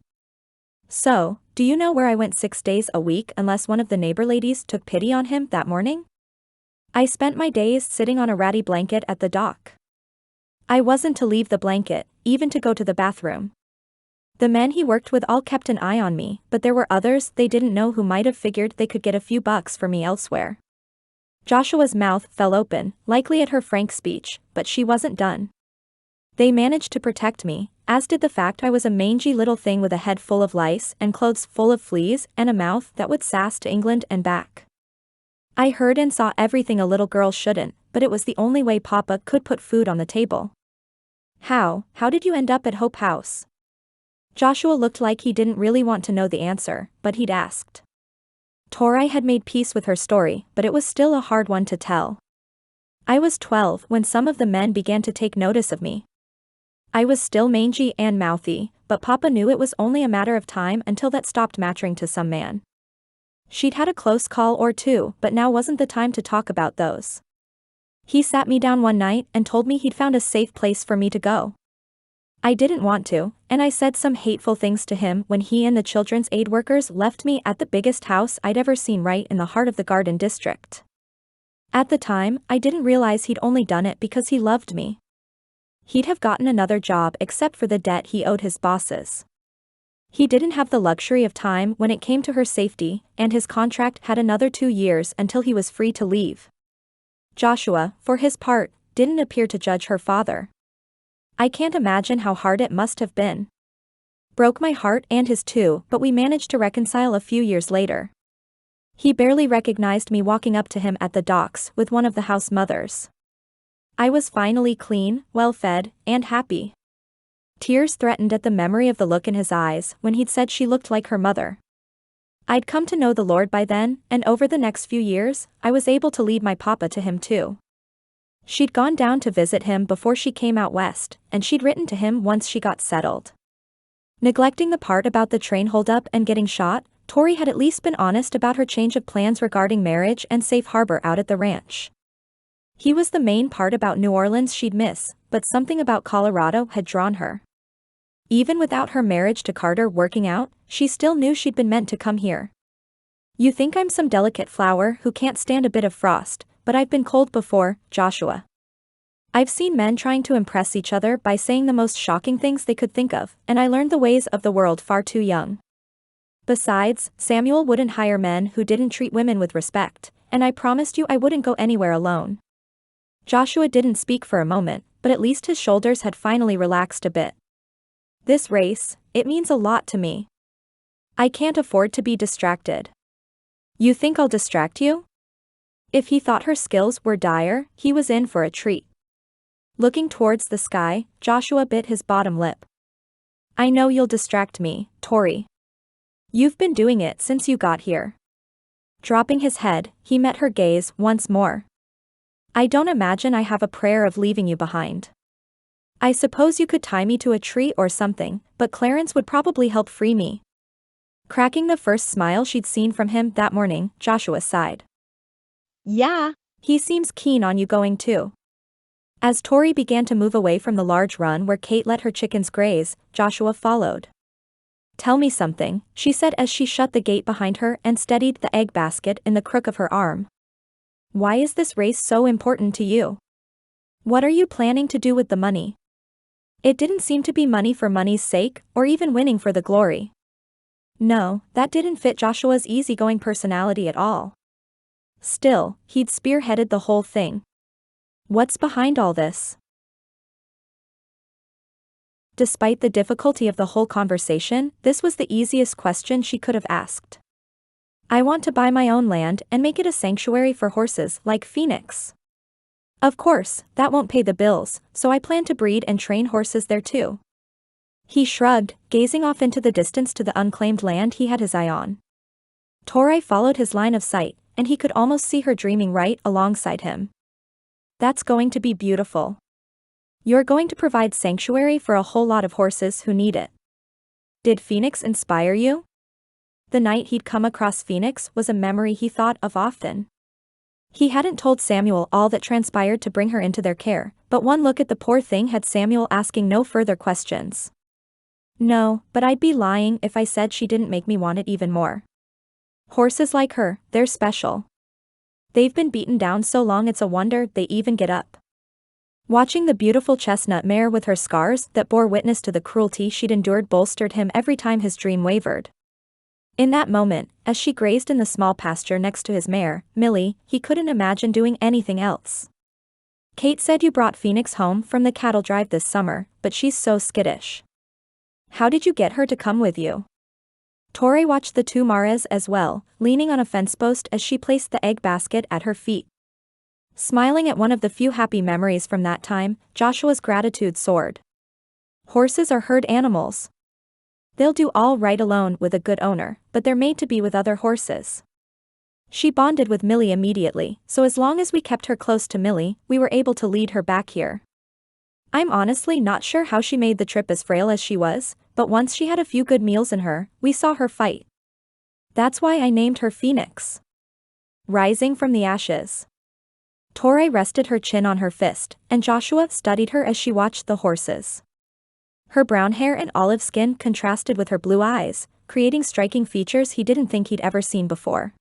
[SPEAKER 1] So, do you know where I went 6 days a week unless one of the neighbor ladies took pity on him that morning? I spent my days sitting on a ratty blanket at the dock. I wasn't to leave the blanket, even to go to the bathroom. The men he worked with all kept an eye on me, but there were others they didn't know who might have figured they could get a few bucks for me elsewhere. Joshua's mouth fell open, likely at her frank speech, but she wasn't done. They managed to protect me, as did the fact I was a mangy little thing with a head full of lice and clothes full of fleas and a mouth that would sass to England and back. I heard and saw everything a little girl shouldn't, but it was the only way Papa could put food on the table. How did you end up at Hope House? Joshua looked like he didn't really want to know the answer, but he'd asked. Tori had made peace with her story, but it was still a hard one to tell. I was 12 when some of the men began to take notice of me. I was still mangy and mouthy, but Papa knew it was only a matter of time until that stopped mattering to some man. She'd had a close call or two, but now wasn't the time to talk about those. He sat me down one night and told me he'd found a safe place for me to go. I didn't want to, and I said some hateful things to him when he and the children's aid workers left me at the biggest house I'd ever seen right in the heart of the Garden District. At the time, I didn't realize he'd only done it because he loved me. He'd have gotten another job except for the debt he owed his bosses. He didn't have the luxury of time when it came to her safety, and his contract had another 2 years until he was free to leave. Joshua, for his part, didn't appear to judge her father. I can't imagine how hard it must have been. Broke my heart and his too, but we managed to reconcile a few years later. He barely recognized me walking up to him at the docks with one of the house mothers. I was finally clean, well-fed, and happy. Tears threatened at the memory of the look in his eyes when he'd said she looked like her mother. I'd come to know the Lord by then, and over the next few years, I was able to lead my Papa to him too. She'd gone down to visit him before she came out west, and she'd written to him once she got settled. Neglecting the part about the train holdup and getting shot, Tori had at least been honest about her change of plans regarding marriage and safe harbor out at the ranch. He was the main part about New Orleans she'd miss, but something about Colorado had drawn her. Even without her marriage to Carter working out, she still knew she'd been meant to come here. You think I'm some delicate flower who can't stand a bit of frost, but I've been cold before, Joshua. I've seen men trying to impress each other by saying the most shocking things they could think of, and I learned the ways of the world far too young. Besides, Samuel wouldn't hire men who didn't treat women with respect, and I promised you I wouldn't go anywhere alone. Joshua didn't speak for a moment, but at least his shoulders had finally relaxed a bit. This race, it means a lot to me. I can't afford to be distracted. You think I'll distract you? If he thought her skills were dire, he was in for a treat. Looking towards the sky, Joshua bit his bottom lip. I know you'll distract me, Tori. You've been doing it since you got here. Dropping his head, he met her gaze once more. I don't imagine I have a prayer of leaving you behind. I suppose you could tie me to a tree or something, but Clarence would probably help free me. Cracking the first smile she'd seen from him that morning, Joshua sighed. Yeah, he seems keen on you going too. As Tori began to move away from the large run where Kate let her chickens graze, Joshua followed. Tell me something, she said as she shut the gate behind her and steadied the egg basket in the crook of her arm. Why is this race so important to you? What are you planning to do with the money? It didn't seem to be money for money's sake, or even winning for the glory. No, that didn't fit Joshua's easygoing personality at all. Still, he'd spearheaded the whole thing. What's behind all this? Despite the difficulty of the whole conversation, this was the easiest question she could have asked. I want to buy my own land and make it a sanctuary for horses like Phoenix. Of course, that won't pay the bills, so I plan to breed and train horses there too. He shrugged, gazing off into the distance to the unclaimed land he had his eye on. Tori followed his line of sight, and he could almost see her dreaming right alongside him. That's going to be beautiful. You're going to provide sanctuary for a whole lot of horses who need it. Did Phoenix inspire you? The night he'd come across Phoenix was a memory he thought of often. He hadn't told Samuel all that transpired to bring her into their care, but one look at the poor thing had Samuel asking no further questions. No, but I'd be lying if I said she didn't make me want it even more. Horses like her, they're special. They've been beaten down so long it's a wonder they even get up. Watching the beautiful chestnut mare with her scars that bore witness to the cruelty she'd endured bolstered him every time his dream wavered. In that moment, as she grazed in the small pasture next to his mare, Millie, he couldn't imagine doing anything else. Kate said you brought Phoenix home from the cattle drive this summer, but she's so skittish. How did you get her to come with you? Tori watched the two mares as well, leaning on a fence post as she placed the egg basket at her feet. Smiling at one of the few happy memories from that time, Joshua's gratitude soared. Horses are herd animals. They'll do all right alone with a good owner, but they're made to be with other horses. She bonded with Millie immediately, so as long as we kept her close to Millie, we were able to lead her back here. I'm honestly not sure how she made the trip as frail as she was, but once she had a few good meals in her, we saw her fight. That's why I named her Phoenix. Rising from the ashes. Tori rested her chin on her fist, and Joshua studied her as she watched the horses. Her brown hair and olive skin contrasted with her blue eyes, creating striking features he didn't think he'd ever seen before.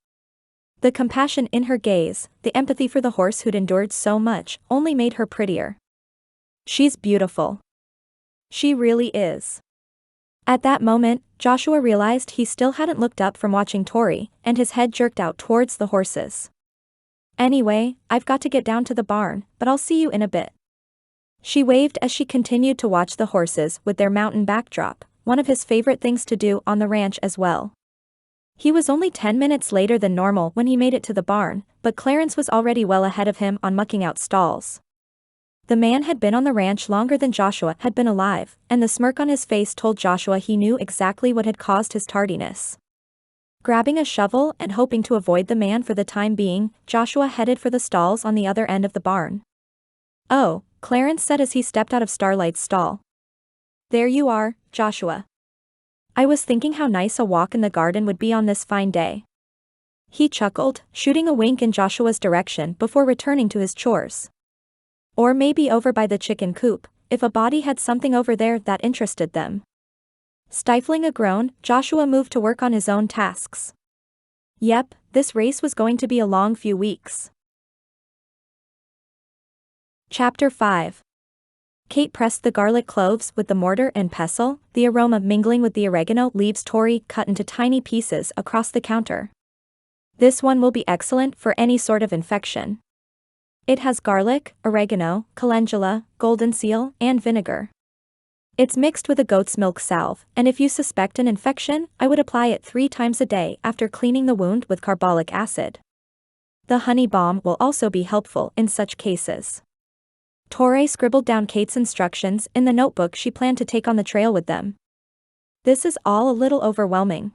[SPEAKER 1] The compassion in her gaze, the empathy for the horse who'd endured so much, only made her prettier. She's beautiful. She really is. At that moment, Joshua realized he still hadn't looked up from watching Tori, and his head jerked out towards the horses. Anyway, I've got to get down to the barn, but I'll see you in a bit. She waved as she continued to watch the horses with their mountain backdrop, one of his favorite things to do on the ranch as well. He was only 10 minutes later than normal when he made it to the barn, but Clarence was already well ahead of him on mucking out stalls. The man had been on the ranch longer than Joshua had been alive, and the smirk on his face told Joshua he knew exactly what had caused his tardiness. Grabbing a shovel and hoping to avoid the man for the time being, Joshua headed for the stalls on the other end of the barn. Oh, Clarence said as he stepped out of Starlight's stall. There you are, Joshua. I was thinking how nice a walk in the garden would be on this fine day. He chuckled, shooting a wink in Joshua's direction before returning to his chores. Or maybe over by the chicken coop, if a body had something over there that interested them. Stifling a groan, Joshua moved to work on his own tasks. Yep, this race was going to be a long few weeks. Chapter 5. Kate pressed the garlic cloves with the mortar and pestle, the aroma mingling with the oregano leaves Tori cut into tiny pieces across the counter. This one will be excellent for any sort of infection. It has garlic, oregano, calendula, golden seal, and vinegar. It's mixed with a goat's milk salve, and if you suspect an infection, I would apply it 3 times a day after cleaning the wound with carbolic acid. The honey balm will also be helpful in such cases. Tori scribbled down Kate's instructions in the notebook she planned to take on the trail with them. This is all a little overwhelming.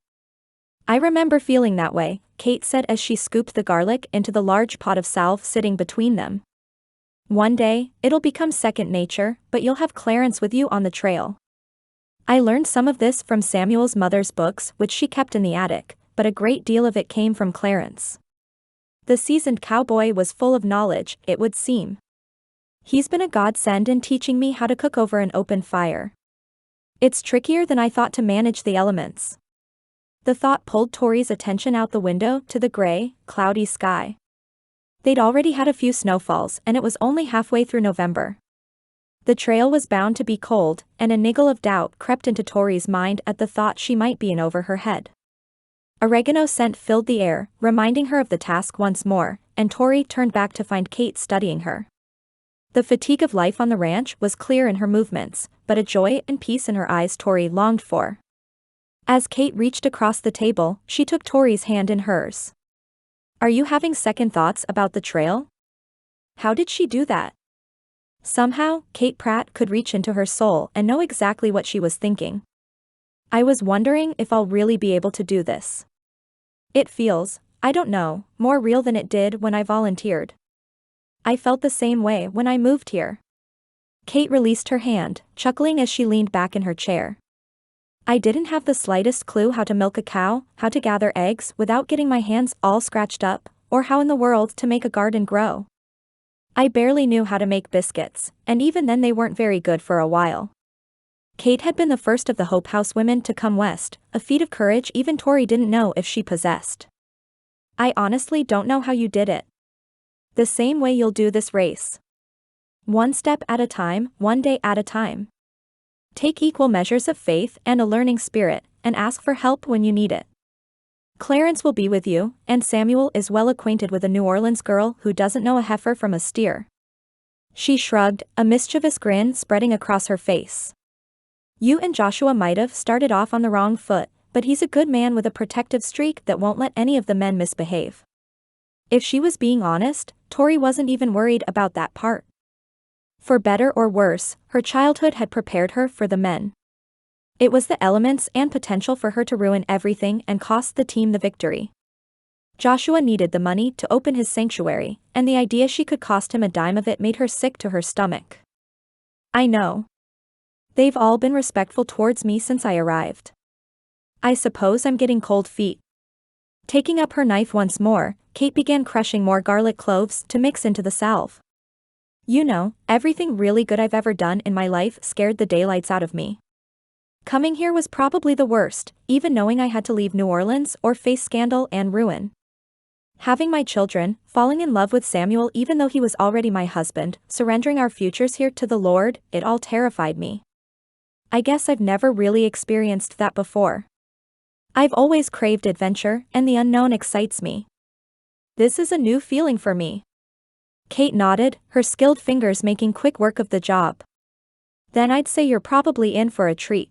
[SPEAKER 1] I remember feeling that way, Kate said as she scooped the garlic into the large pot of salve sitting between them. One day, it'll become second nature, but you'll have Clarence with you on the trail. I learned some of this from Samuel's mother's books which she kept in the attic, but a great deal of it came from Clarence. The seasoned cowboy was full of knowledge, it would seem. He's been a godsend in teaching me how to cook over an open fire. It's trickier than I thought to manage the elements. The thought pulled Tori's attention out the window to the gray, cloudy sky. They'd already had a few snowfalls and it was only halfway through November. The trail was bound to be cold, and a niggle of doubt crept into Tori's mind at the thought she might be in over her head. Oregano scent filled the air, reminding her of the task once more, and Tori turned back to find Kate studying her. The fatigue of life on the ranch was clear in her movements, but a joy and peace in her eyes Tori longed for. As Kate reached across the table, she took Tori's hand in hers. Are you having second thoughts about the trail? How did she do that? Somehow, Kate Pratt could reach into her soul and know exactly what she was thinking. I was wondering if I'll really be able to do this. It feels I don't know, more real than it did when I volunteered. I felt the same way when I moved here. Kate released her hand, chuckling as she leaned back in her chair. I didn't have the slightest clue how to milk a cow, how to gather eggs without getting my hands all scratched up, or how in the world to make a garden grow. I barely knew how to make biscuits, and even then they weren't very good for a while. Kate had been the first of the Hope House women to come west, a feat of courage even Tori didn't know if she possessed. I honestly don't know how you did it. The same way you'll do this race. One step at a time, one day at a time. Take equal measures of faith and a learning spirit, and ask for help when you need it. Clarence will be with you, and Samuel is well acquainted with a New Orleans girl who doesn't know a heifer from a steer. She shrugged, a mischievous grin spreading across her face. You and Joshua might have started off on the wrong foot, but he's a good man with a protective streak that won't let any of the men misbehave. If she was being honest, Tori wasn't even worried about that part. For better or worse, her childhood had prepared her for the men. It was the elements and potential for her to ruin everything and cost the team the victory. Joshua needed the money to open his sanctuary, and the idea she could cost him a dime of it made her sick to her stomach. I know. They've all been respectful towards me since I arrived. I suppose I'm getting cold feet. Taking up her knife once more, Kate began crushing more garlic cloves to mix into the salve. You know, everything really good I've ever done in my life scared the daylights out of me. Coming here was probably the worst, even knowing I had to leave New Orleans or face scandal and ruin. Having my children, falling in love with Samuel even though he was already my husband, surrendering our futures here to the Lord, it all terrified me. I guess I've never really experienced that before. I've always craved adventure, and the unknown excites me. This is a new feeling for me. Kate nodded, her skilled fingers making quick work of the job. Then I'd say you're probably in for a treat.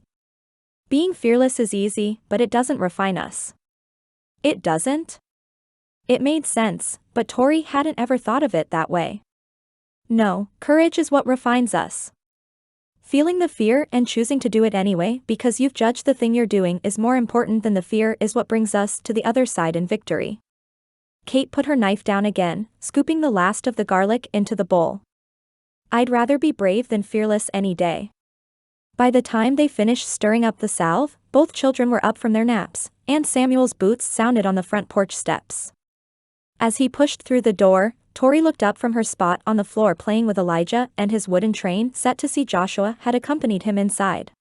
[SPEAKER 1] Being fearless is easy, but it doesn't refine us. It doesn't? It made sense, but Tori hadn't ever thought of it that way. No, courage is what refines us. Feeling the fear and choosing to do it anyway because you've judged the thing you're doing is more important than the fear is what brings us to the other side in victory. Kate put her knife down again, scooping the last of the garlic into the bowl. I'd rather be brave than fearless any day. By the time they finished stirring up the salve, both children were up from their naps, and Samuel's boots sounded on the front porch steps. As he pushed through the door, Tori looked up from her spot on the floor playing with Elijah and his wooden train set to see Joshua had accompanied him inside.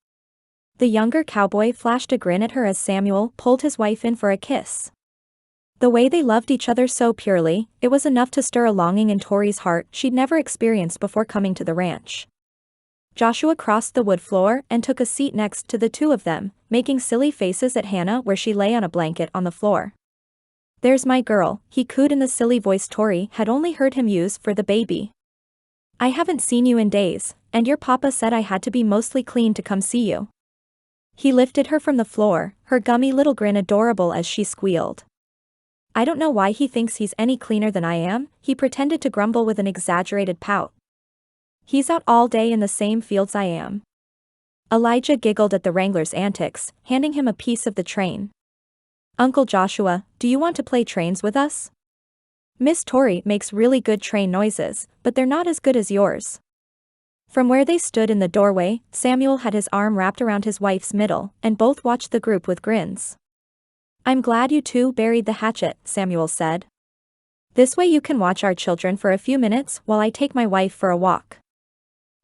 [SPEAKER 1] The younger cowboy flashed a grin at her as Samuel pulled his wife in for a kiss. The way they loved each other so purely, it was enough to stir a longing in Tori's heart she'd never experienced before coming to the ranch. Joshua crossed the wood floor and took a seat next to the two of them, making silly faces at Hannah where she lay on a blanket on the floor. There's my girl, he cooed in the silly voice Tori had only heard him use for the baby. I haven't seen you in days, and your papa said I had to be mostly clean to come see you. He lifted her from the floor, her gummy little grin adorable as she squealed. I don't know why he thinks he's any cleaner than I am, he pretended to grumble with an exaggerated pout. He's out all day in the same fields I am. Elijah giggled at the Wrangler's antics, handing him a piece of the train. Uncle Joshua, do you want to play trains with us? Miss Tori makes really good train noises, but they're not as good as yours. From where they stood in the doorway, Samuel had his arm wrapped around his wife's middle, and both watched the group with grins. I'm glad you two buried the hatchet, Samuel said. This way you can watch our children for a few minutes while I take my wife for a walk.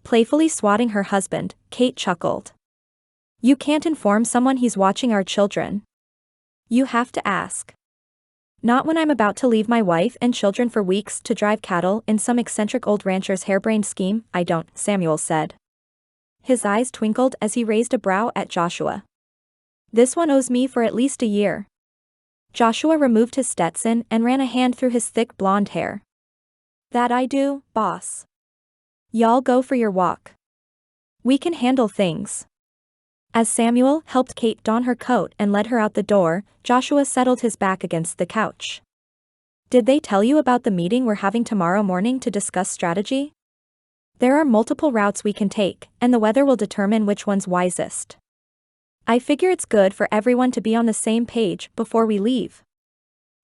[SPEAKER 1] Playfully swatting her husband, Kate chuckled. You can't inform someone he's watching our children. You have to ask. Not when I'm about to leave my wife and children for weeks to drive cattle in some eccentric old rancher's harebrained scheme, I don't, Samuel said. His eyes twinkled as he raised a brow at Joshua. This one owes me for at least a year. Joshua removed his Stetson and ran a hand through his thick blonde hair. That I do, boss. Y'all go for your walk. We can handle things. As Samuel helped Kate don her coat and led her out the door, Joshua settled his back against the couch. Did they tell you about the meeting we're having tomorrow morning to discuss strategy? There are multiple routes we can take, and the weather will determine which one's wisest. I figure it's good for everyone to be on the same page before we leave.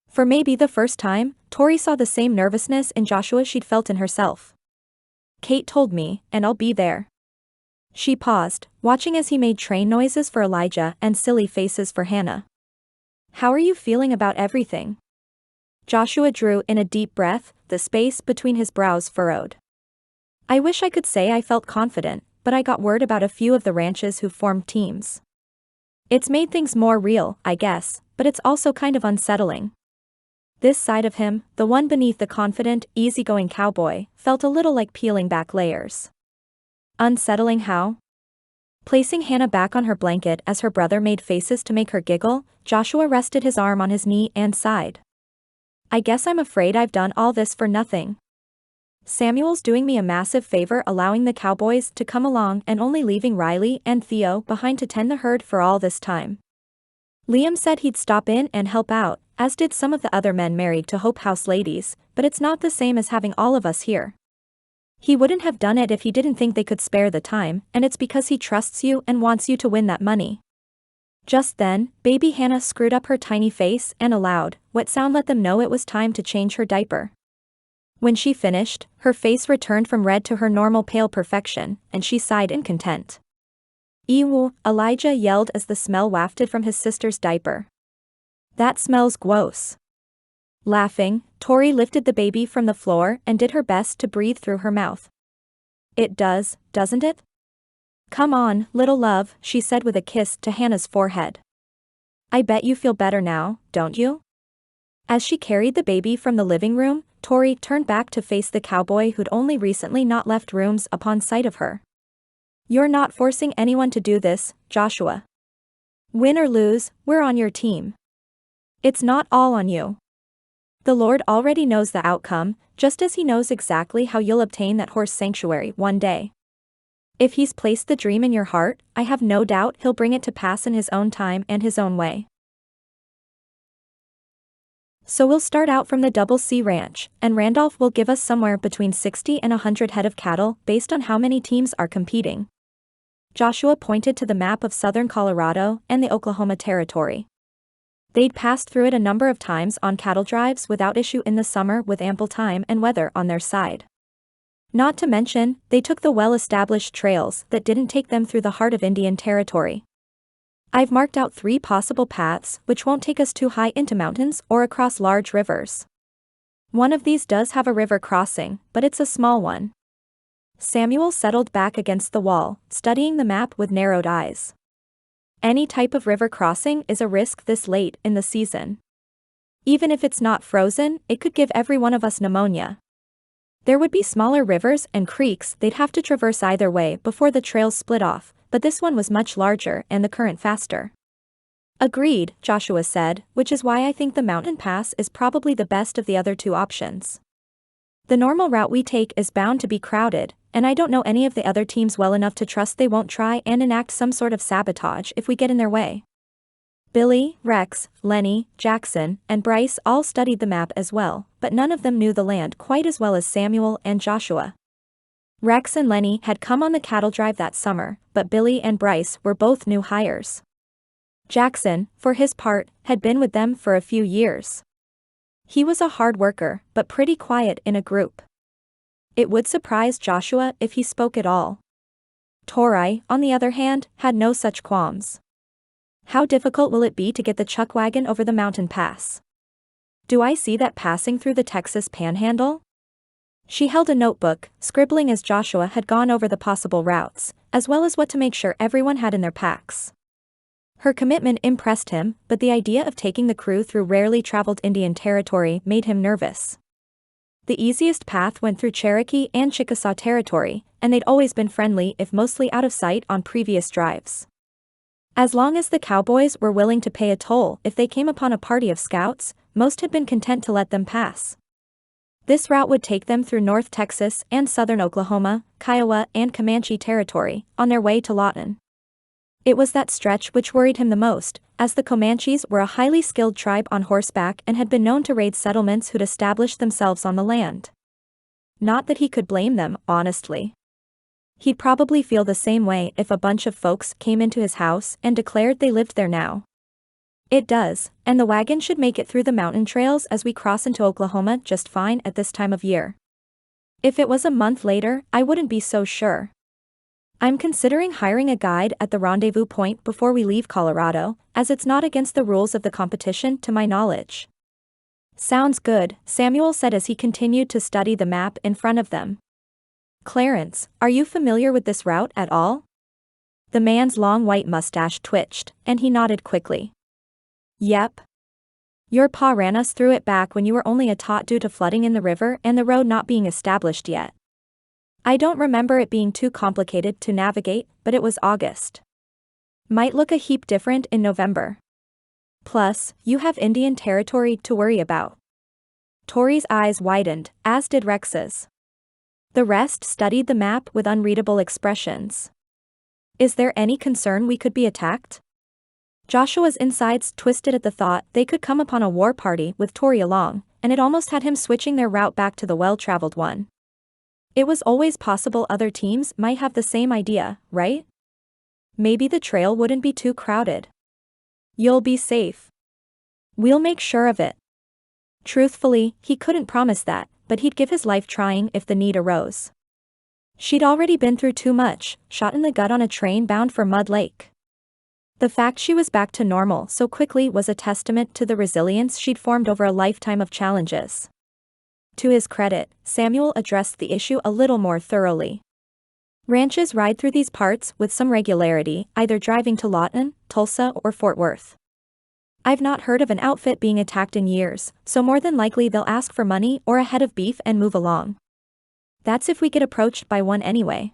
[SPEAKER 1] For maybe the first time, Tori saw the same nervousness in Joshua she'd felt in herself. Kate told me, and I'll be there. She paused, watching as he made train noises for Elijah and silly faces for Hannah. How are you feeling about everything? Joshua drew in a deep breath, the space between his brows furrowed. I wish I could say I felt confident, but I got word about a few of the ranches who formed teams. It's made things more real, I guess, but it's also kind of unsettling. This side of him, the one beneath the confident, easygoing cowboy, felt a little like peeling back layers. Unsettling how? Placing Hannah back on her blanket as her brother made faces to make her giggle, Joshua rested his arm on his knee and sighed. I guess I'm afraid I've done all this for nothing. Samuel's doing me a massive favor allowing the cowboys to come along and only leaving Riley and Theo behind to tend the herd for all this time. Liam said he'd stop in and help out, as did some of the other men married to Hope House ladies, but it's not the same as having all of us here. He wouldn't have done it if he didn't think they could spare the time, and it's because he trusts you and wants you to win that money. Just then, baby Hannah screwed up her tiny face and a loud, wet sound let them know it was time to change her diaper. When she finished, her face returned from red to her normal pale perfection, and she sighed in content. Ew, Elijah yelled as the smell wafted from his sister's diaper. That smells gross. Laughing, Tori lifted the baby from the floor and did her best to breathe through her mouth. It does, doesn't it? Come on, little love, she said with a kiss to Hannah's forehead. I bet you feel better now, don't you? As she carried the baby from the living room, Tori turned back to face the cowboy who'd only recently not left rooms upon sight of her. You're not forcing anyone to do this, Joshua. Win or lose, we're on your team. It's not all on you. The Lord already knows the outcome, just as he knows exactly how you'll obtain that horse sanctuary one day. If he's placed the dream in your heart, I have no doubt he'll bring it to pass in his own time and his own way. So we'll start out from the Double C Ranch, and Randolph will give us somewhere between 60 and 100 head of cattle based on how many teams are competing. Joshua pointed to the map of southern Colorado and the Oklahoma Territory. They'd passed through it a number of times on cattle drives without issue in the summer with ample time and weather on their side. Not to mention, they took the well-established trails that didn't take them through the heart of Indian Territory. I've marked out 3 possible paths which won't take us too high into mountains or across large rivers. One of these does have a river crossing, but it's a small one. Samuel settled back against the wall, studying the map with narrowed eyes. Any type of river crossing is a risk this late in the season. Even if it's not frozen, it could give every one of us pneumonia. There would be smaller rivers and creeks they'd have to traverse either way before the trails split off, but this one was much larger and the current faster. Agreed, Joshua said, which is why I think the mountain pass is probably the best of the other 2 options. The normal route we take is bound to be crowded, and I don't know any of the other teams well enough to trust they won't try and enact some sort of sabotage if we get in their way. Billy, Rex, Lenny, Jackson, and Bryce all studied the map as well, but none of them knew the land quite as well as Samuel and Joshua. Rex and Lenny had come on the cattle drive that summer, but Billy and Bryce were both new hires. Jackson, for his part, had been with them for a few years. He was a hard worker, but pretty quiet in a group. It would surprise Joshua if he spoke at all. Tori, on the other hand, had no such qualms. How difficult will it be to get the chuckwagon over the mountain pass? Do I see that passing through the Texas Panhandle? She held a notebook, scribbling as Joshua had gone over the possible routes, as well as what to make sure everyone had in their packs. Her commitment impressed him, but the idea of taking the crew through rarely traveled Indian Territory made him nervous. The easiest path went through Cherokee and Chickasaw Territory, and they'd always been friendly if mostly out of sight on previous drives. As long as the cowboys were willing to pay a toll if they came upon a party of scouts, most had been content to let them pass. This route would take them through North Texas and southern Oklahoma, Kiowa and Comanche Territory, on their way to Lawton. It was that stretch which worried him the most, as the Comanches were a highly skilled tribe on horseback and had been known to raid settlements who'd established themselves on the land. Not that he could blame them, honestly. He'd probably feel the same way if a bunch of folks came into his house and declared they lived there now. It does, and the wagon should make it through the mountain trails as we cross into Oklahoma just fine at this time of year. If it was a month later, I wouldn't be so sure. I'm considering hiring a guide at the rendezvous point before we leave Colorado, as it's not against the rules of the competition to my knowledge. Sounds good, Samuel said as he continued to study the map in front of them. Clarence, are you familiar with this route at all? The man's long white mustache twitched, and he nodded quickly. Yep. Your pa ran us through it back when you were only a tot due to flooding in the river and the road not being established yet. I don't remember it being too complicated to navigate, but it was August. Might look a heap different in November. Plus, you have Indian territory to worry about. Tori's eyes widened, as did Rex's. The rest studied the map with unreadable expressions. Is there any concern we could be attacked? Joshua's insides twisted at the thought they could come upon a war party with Tori along, and it almost had him switching their route back to the well-traveled one. It was always possible other teams might have the same idea, right? Maybe the trail wouldn't be too crowded. You'll be safe. We'll make sure of it. Truthfully, he couldn't promise that, but he'd give his life trying if the need arose. She'd already been through too much, shot in the gut on a train bound for Mud Lake. The fact she was back to normal so quickly was a testament to the resilience she'd formed over a lifetime of challenges. To his credit, Samuel addressed the issue a little more thoroughly. Ranches ride through these parts with some regularity, either driving to Lawton, Tulsa, or Fort Worth. I've not heard of an outfit being attacked in years, so more than likely they'll ask for money or a head of beef and move along. That's if we get approached by one anyway.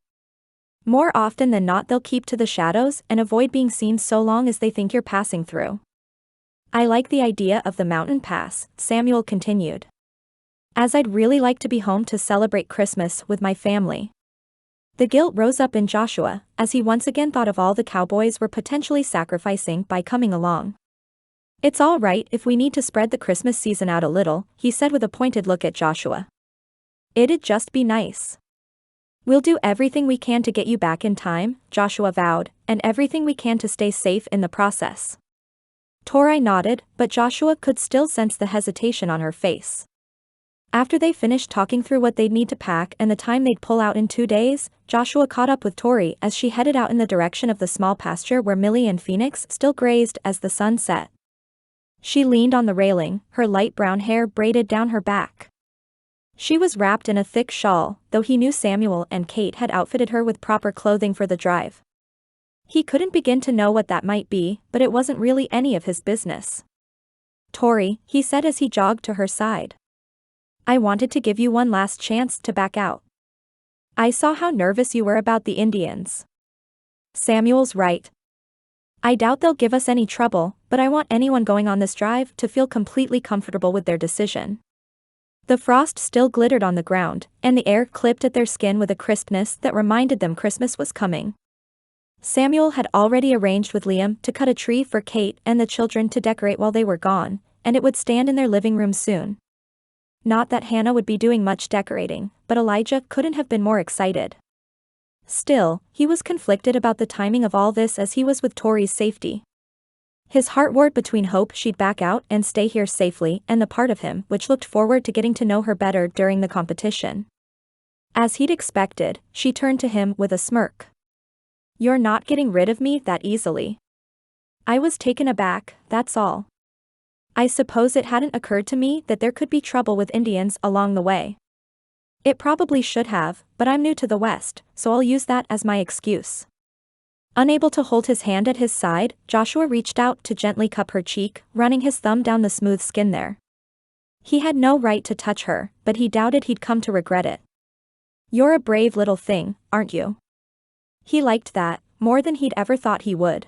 [SPEAKER 1] More often than not they'll keep to the shadows and avoid being seen so long as they think you're passing through. I like the idea of the mountain pass, Samuel continued. As I'd really like to be home to celebrate Christmas with my family. The guilt rose up in Joshua, as he once again thought of all the cowboys were potentially sacrificing by coming along. It's all right if we need to spread the Christmas season out a little, he said with a pointed look at Joshua. It'd just be nice. We'll do everything we can to get you back in time, Joshua vowed, and everything we can to stay safe in the process. Tori nodded, but Joshua could still sense the hesitation on her face. After they finished talking through what they'd need to pack and the time they'd pull out in 2 days, Joshua caught up with Tori as she headed out in the direction of the small pasture where Millie and Phoenix still grazed as the sun set. She leaned on the railing, her light brown hair braided down her back. She was wrapped in a thick shawl, though he knew Samuel and Kate had outfitted her with proper clothing for the drive. He couldn't begin to know what that might be, but it wasn't really any of his business. Tori, he said as he jogged to her side. I wanted to give you one last chance to back out. I saw how nervous you were about the Indians. Samuel's right. I doubt they'll give us any trouble, but I want anyone going on this drive to feel completely comfortable with their decision. The frost still glittered on the ground, and the air clipped at their skin with a crispness that reminded them Christmas was coming. Samuel had already arranged with Liam to cut a tree for Kate and the children to decorate while they were gone, and it would stand in their living room soon. Not that Hannah would be doing much decorating, but Elijah couldn't have been more excited. Still, he was conflicted about the timing of all this as he was with Tori's safety. His heart warred between hope she'd back out and stay here safely and the part of him which looked forward to getting to know her better during the competition. As he'd expected, she turned to him with a smirk. You're not getting rid of me that easily. I was taken aback, that's all. I suppose it hadn't occurred to me that there could be trouble with Indians along the way. It probably should have, but I'm new to the West, so I'll use that as my excuse. Unable to hold his hand at his side, Joshua reached out to gently cup her cheek, running his thumb down the smooth skin there. He had no right to touch her, but he doubted he'd come to regret it. You're a brave little thing, aren't you? He liked that, more than he'd ever thought he would.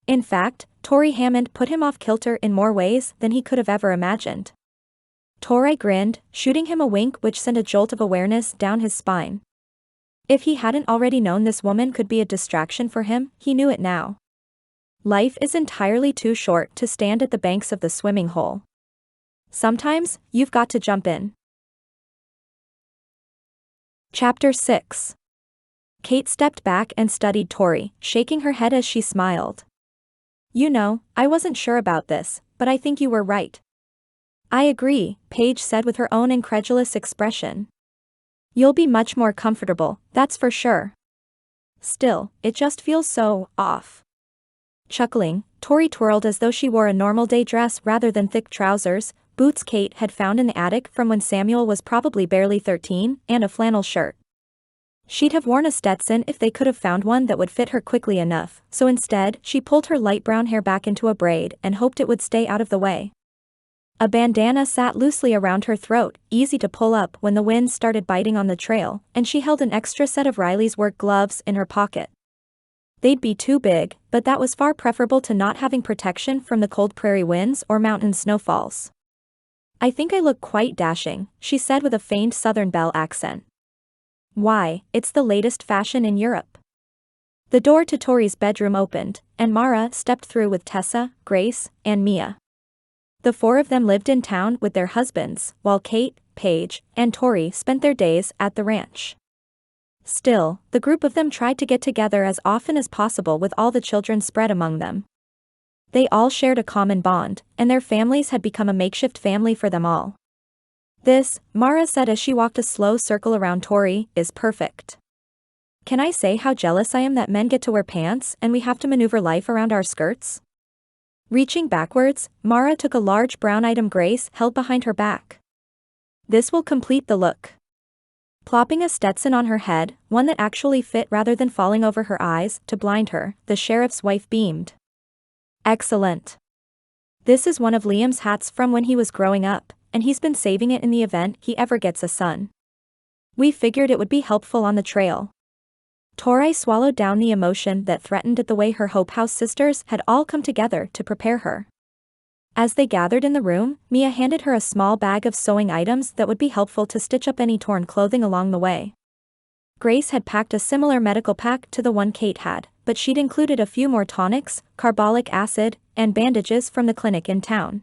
[SPEAKER 1] In fact, Tori Hammond put him off kilter in more ways than he could have ever imagined. Tori grinned, shooting him a wink which sent a jolt of awareness down his spine. If he hadn't already known this woman could be a distraction for him, he knew it now. Life is entirely too short to stand at the banks of the swimming hole. Sometimes, you've got to jump in. Chapter 6. Kate stepped back and studied Tori, shaking her head as she smiled. You know, I wasn't sure about this, but I think you were right. I agree, Paige said with her own incredulous expression. You'll be much more comfortable, that's for sure. Still, it just feels so off. Chuckling, Tori twirled as though she wore a normal day dress rather than thick trousers, boots Kate had found in the attic from when Samuel was probably barely 13, and a flannel shirt. She'd have worn a Stetson if they could have found one that would fit her quickly enough, so instead, she pulled her light brown hair back into a braid and hoped it would stay out of the way. A bandana sat loosely around her throat, easy to pull up when the wind started biting on the trail, and she held an extra set of Riley's work gloves in her pocket. They'd be too big, but that was far preferable to not having protection from the cold prairie winds or mountain snowfalls. I think I look quite dashing, she said with a feigned Southern belle accent. Why, it's the latest fashion in Europe. The door to Tori's bedroom opened, and Mara stepped through with Tessa, Grace, and Mia. The four of them lived in town with their husbands, while Kate, Paige, and Tori spent their days at the ranch. Still, the group of them tried to get together as often as possible with all the children spread among them. They all shared a common bond, and their families had become a makeshift family for them all. This, Mara said as she walked a slow circle around Tori, is perfect. Can I say how jealous I am that men get to wear pants and we have to maneuver life around our skirts? Reaching backwards, Mara took a large brown item Grace held behind her back. This will complete the look. Plopping a Stetson on her head, one that actually fit rather than falling over her eyes to blind her, the sheriff's wife beamed. Excellent. This is one of Liam's hats from when he was growing up, and he's been saving it in the event he ever gets a son. We figured it would be helpful on the trail. Tori swallowed down the emotion that threatened at the way her Hope House sisters had all come together to prepare her. As they gathered in the room, Mia handed her a small bag of sewing items that would be helpful to stitch up any torn clothing along the way. Grace had packed a similar medical pack to the one Kate had, but she'd included a few more tonics, carbolic acid, and bandages from the clinic in town.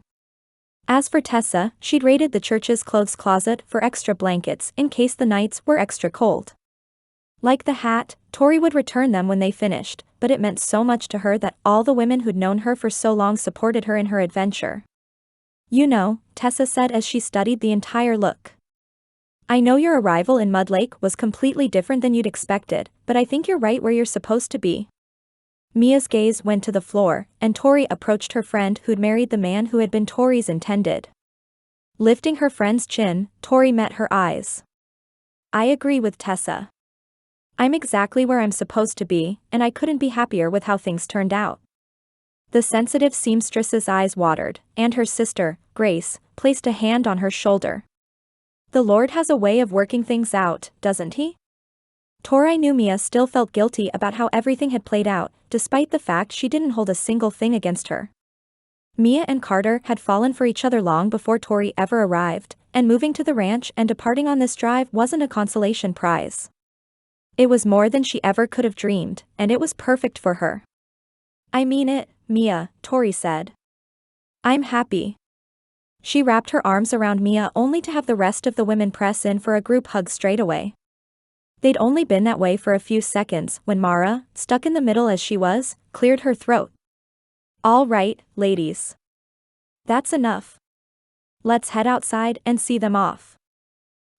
[SPEAKER 1] As for Tessa, she'd raided the church's clothes closet for extra blankets in case the nights were extra cold. Like the hat, Tori would return them when they finished, but it meant so much to her that all the women who'd known her for so long supported her in her adventure. You know, Tessa said as she studied the entire look. I know your arrival in Mud Lake was completely different than you'd expected, but I think you're right where you're supposed to be. Mia's gaze went to the floor, and Tori approached her friend who'd married the man who had been Tori's intended. Lifting her friend's chin, Tori met her eyes. I agree with Tessa. I'm exactly where I'm supposed to be, and I couldn't be happier with how things turned out. The sensitive seamstress's eyes watered, and her sister, Grace, placed a hand on her shoulder. The Lord has a way of working things out, doesn't he? Tori knew Mia still felt guilty about how everything had played out, despite the fact she didn't hold a single thing against her. Mia and Carter had fallen for each other long before Tori ever arrived, and moving to the ranch and departing on this drive wasn't a consolation prize. It was more than she ever could have dreamed, and it was perfect for her. I mean it, Mia, Tori said. I'm happy. She wrapped her arms around Mia only to have the rest of the women press in for a group hug straight away. They'd only been that way for a few seconds when Mara, stuck in the middle as she was, cleared her throat. All right, ladies. That's enough. Let's head outside and see them off.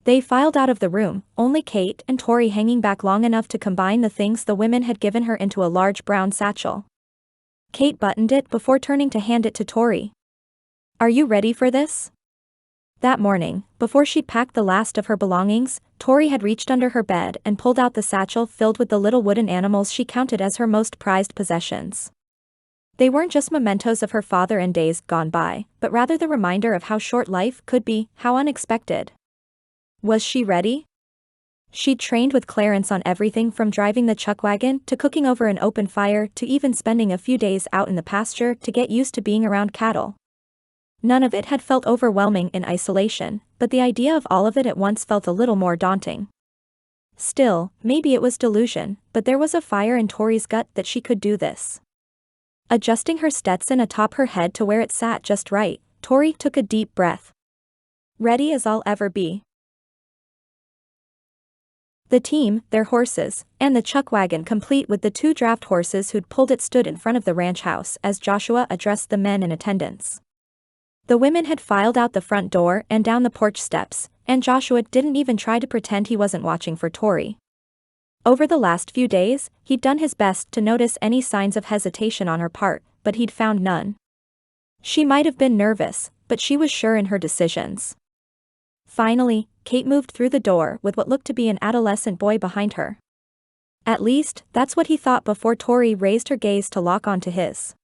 [SPEAKER 1] They filed out of the room, only Kate and Tori hanging back long enough to combine the things the women had given her into a large brown satchel. Kate buttoned it before turning to hand it to Tori. Are you ready for this? That morning, before she'd packed the last of her belongings, Tori had reached under her bed and pulled out the satchel filled with the little wooden animals she counted as her most prized possessions. They weren't just mementos of her father and days gone by, but rather the reminder of how short life could be, how unexpected. Was she ready? She'd trained with Clarence on everything from driving the chuckwagon to cooking over an open fire to even spending a few days out in the pasture to get used to being around cattle. None of it had felt overwhelming in isolation, but the idea of all of it at once felt a little more daunting. Still, maybe it was delusion, but there was a fire in Tori's gut that she could do this. Adjusting her Stetson atop her head to where it sat just right, Tori took a deep breath. Ready as I'll ever be. The team, their horses, and the chuckwagon complete with the 2 draft horses who'd pulled it stood in front of the ranch house as Joshua addressed the men in attendance. The women had filed out the front door and down the porch steps, and Joshua didn't even try to pretend he wasn't watching for Tori. Over the last few days, he'd done his best to notice any signs of hesitation on her part, but he'd found none. She might have been nervous, but she was sure in her decisions. Finally, Kate moved through the door with what looked to be an adolescent boy behind her. At least, that's what he thought before Tori raised her gaze to lock onto his.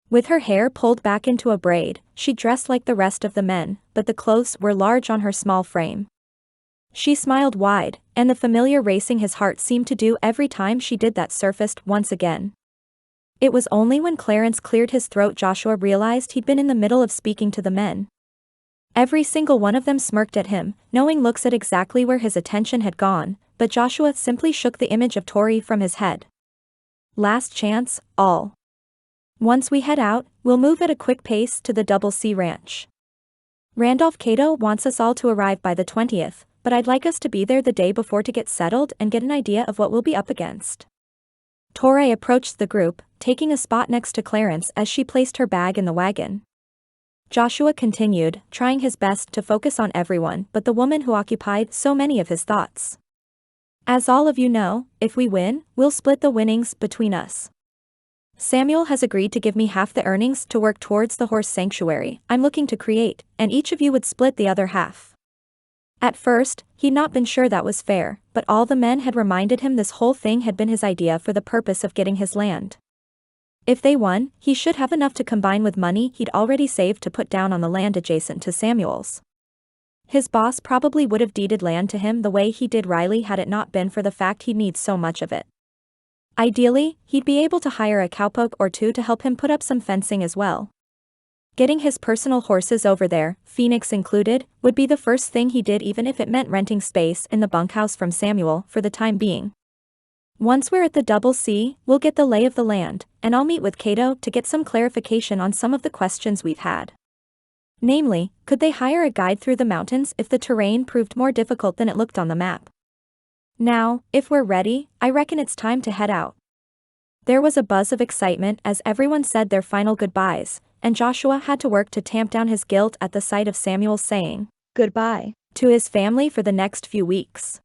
[SPEAKER 1] With her hair pulled back into a braid, she dressed like the rest of the men, but the clothes were large on her small frame. She smiled wide, and the familiar racing his heart seemed to do every time she did that surfaced once again. It was only when Clarence cleared his throat Joshua realized he'd been in the middle of speaking to the men. Every single one of them smirked at him, knowing looks at exactly where his attention had gone, but Joshua simply shook the image of Tori from his head. Last chance, all. Once we head out, we'll move at a quick pace to the Double C Ranch. Randolph Cato wants us all to arrive by the 20th, but I'd like us to be there the day before to get settled and get an idea of what we'll be up against. Tori approached the group, taking a spot next to Clarence as she placed her bag in the wagon. Joshua continued, trying his best to focus on everyone but the woman who occupied so many of his thoughts. As all of you know, if we win, we'll split the winnings between us. Samuel has agreed to give me half the earnings to work towards the horse sanctuary I'm looking to create, and each of you would split the other half. At first, he'd not been sure that was fair, but all the men had reminded him this whole thing had been his idea for the purpose of getting his land. If they won, he should have enough to combine with money he'd already saved to put down on the land adjacent to Samuel's. His boss probably would have deeded land to him the way he did Riley had it not been for the fact he needs so much of it. Ideally, he'd be able to hire a cowpoke or 2 to help him put up some fencing as well. Getting his personal horses over there, Phoenix included, would be the first thing he did even if it meant renting space in the bunkhouse from Samuel for the time being. Once we're at the Double C, we'll get the lay of the land, and I'll meet with Cato to get some clarification on some of the questions we've had. Namely, could they hire a guide through the mountains if the terrain proved more difficult than it looked on the map? Now, if we're ready, I reckon it's time to head out. There was a buzz of excitement as everyone said their final goodbyes, and Joshua had to work to tamp down his guilt at the sight of Samuel saying goodbye to his family for the next few weeks.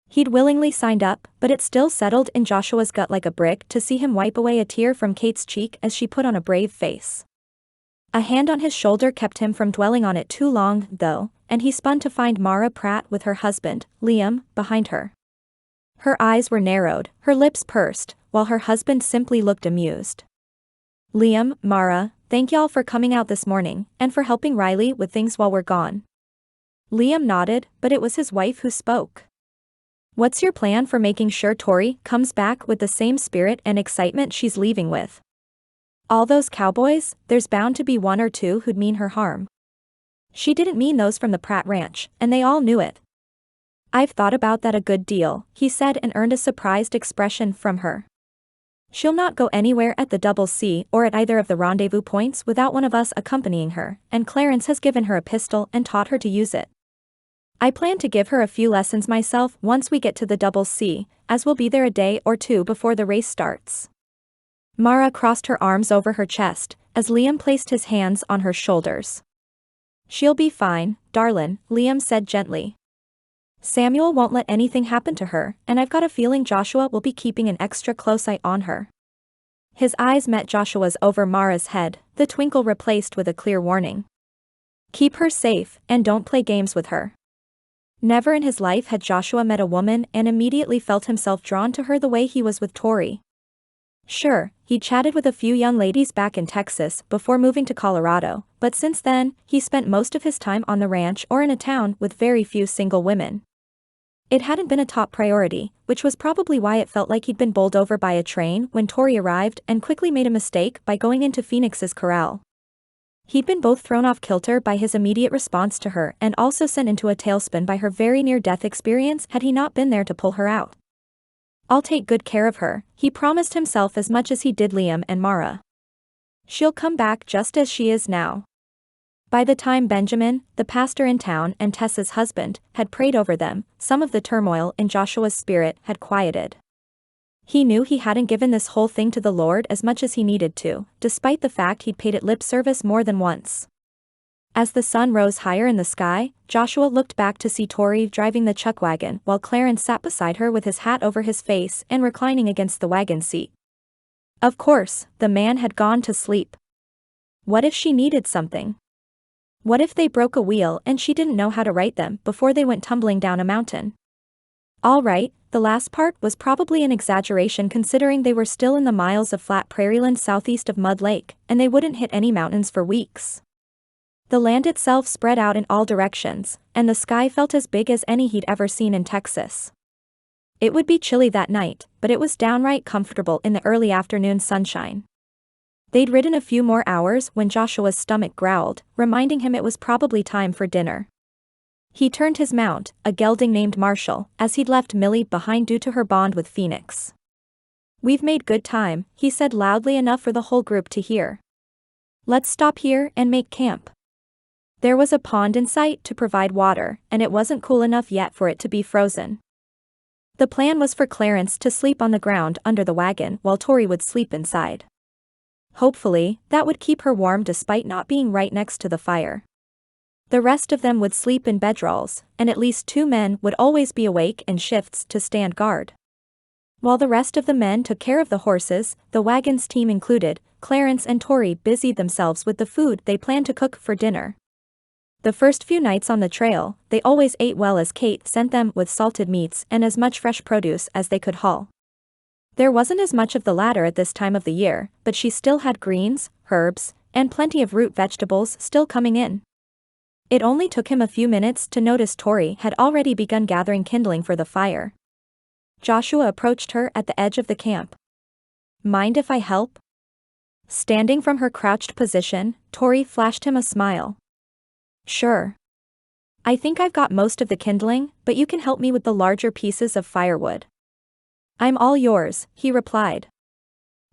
[SPEAKER 1] He'd willingly signed up, but it still settled in Joshua's gut like a brick to see him wipe away a tear from Kate's cheek as she put on a brave face. A hand on his shoulder kept him from dwelling on it too long, though, and he spun to find Mara Pratt with her husband, Liam, behind her. Her eyes were narrowed, her lips pursed, while her husband simply looked amused. Liam, Mara, thank y'all for coming out this morning, and for helping Riley with things while we're gone. Liam nodded, but it was his wife who spoke. What's your plan for making sure Tori comes back with the same spirit and excitement she's leaving with? All those cowboys, there's bound to be 1 or 2 who'd mean her harm. She didn't mean those from the Pratt Ranch, and they all knew it. I've thought about that a good deal, he said and earned a surprised expression from her. She'll not go anywhere at the Double C or at either of the rendezvous points without one of us accompanying her, and Clarence has given her a pistol and taught her to use it. I plan to give her a few lessons myself once we get to the Double C, as we'll be there a day or 2 before the race starts. Mara crossed her arms over her chest, as Liam placed his hands on her shoulders. She'll be fine, darlin', Liam said gently. Samuel won't let anything happen to her, and I've got a feeling Joshua will be keeping an extra close eye on her. His eyes met Joshua's over Mara's head, the twinkle replaced with a clear warning. Keep her safe, and don't play games with her. Never in his life had Joshua met a woman and immediately felt himself drawn to her the way he was with Tori. Sure, he chatted with a few young ladies back in Texas before moving to Colorado, but since then, he spent most of his time on the ranch or in a town with very few single women. It hadn't been a top priority, which was probably why it felt like he'd been bowled over by a train when Tori arrived and quickly made a mistake by going into Phoenix's corral. He'd been both thrown off kilter by his immediate response to her and also sent into a tailspin by her very near-death experience had he not been there to pull her out. I'll take good care of her, he promised himself as much as he did Liam and Mara. She'll come back just as she is now. By the time Benjamin, the pastor in town, and Tessa's husband had prayed over them, some of the turmoil in Joshua's spirit had quieted. He knew he hadn't given this whole thing to the Lord as much as he needed to, despite the fact he'd paid it lip service more than once. As the sun rose higher in the sky, Joshua looked back to see Tori driving the chuckwagon while Clarence sat beside her with his hat over his face and reclining against the wagon seat. Of course, the man had gone to sleep. What if she needed something? What if they broke a wheel and she didn't know how to right them before they went tumbling down a mountain? All right, the last part was probably an exaggeration considering they were still in the miles of flat prairieland southeast of Mud Lake, and they wouldn't hit any mountains for weeks. The land itself spread out in all directions, and the sky felt as big as any he'd ever seen in Texas. It would be chilly that night, but it was downright comfortable in the early afternoon sunshine. They'd ridden a few more hours when Joshua's stomach growled, reminding him it was probably time for dinner. He turned his mount, a gelding named Marshall, as he'd left Millie behind due to her bond with Phoenix. "We've made good time," he said loudly enough for the whole group to hear. "Let's stop here and make camp." There was a pond in sight to provide water, and it wasn't cool enough yet for it to be frozen. The plan was for Clarence to sleep on the ground under the wagon while Tori would sleep inside. Hopefully, that would keep her warm despite not being right next to the fire. The rest of them would sleep in bedrolls, and at least 2 men would always be awake in shifts to stand guard. While the rest of the men took care of the horses, the wagon's team included, Clarence and Tori busied themselves with the food they planned to cook for dinner. The first few nights on the trail, they always ate well as Kate sent them with salted meats and as much fresh produce as they could haul. There wasn't as much of the latter at this time of the year, but she still had greens, herbs, and plenty of root vegetables still coming in. It only took him a few minutes to notice Tori had already begun gathering kindling for the fire. Joshua approached her at the edge of the camp. "Mind if I help?" Standing from her crouched position, Tori flashed him a smile. "Sure. I think I've got most of the kindling, but you can help me with the larger pieces of firewood." "I'm all yours," he replied.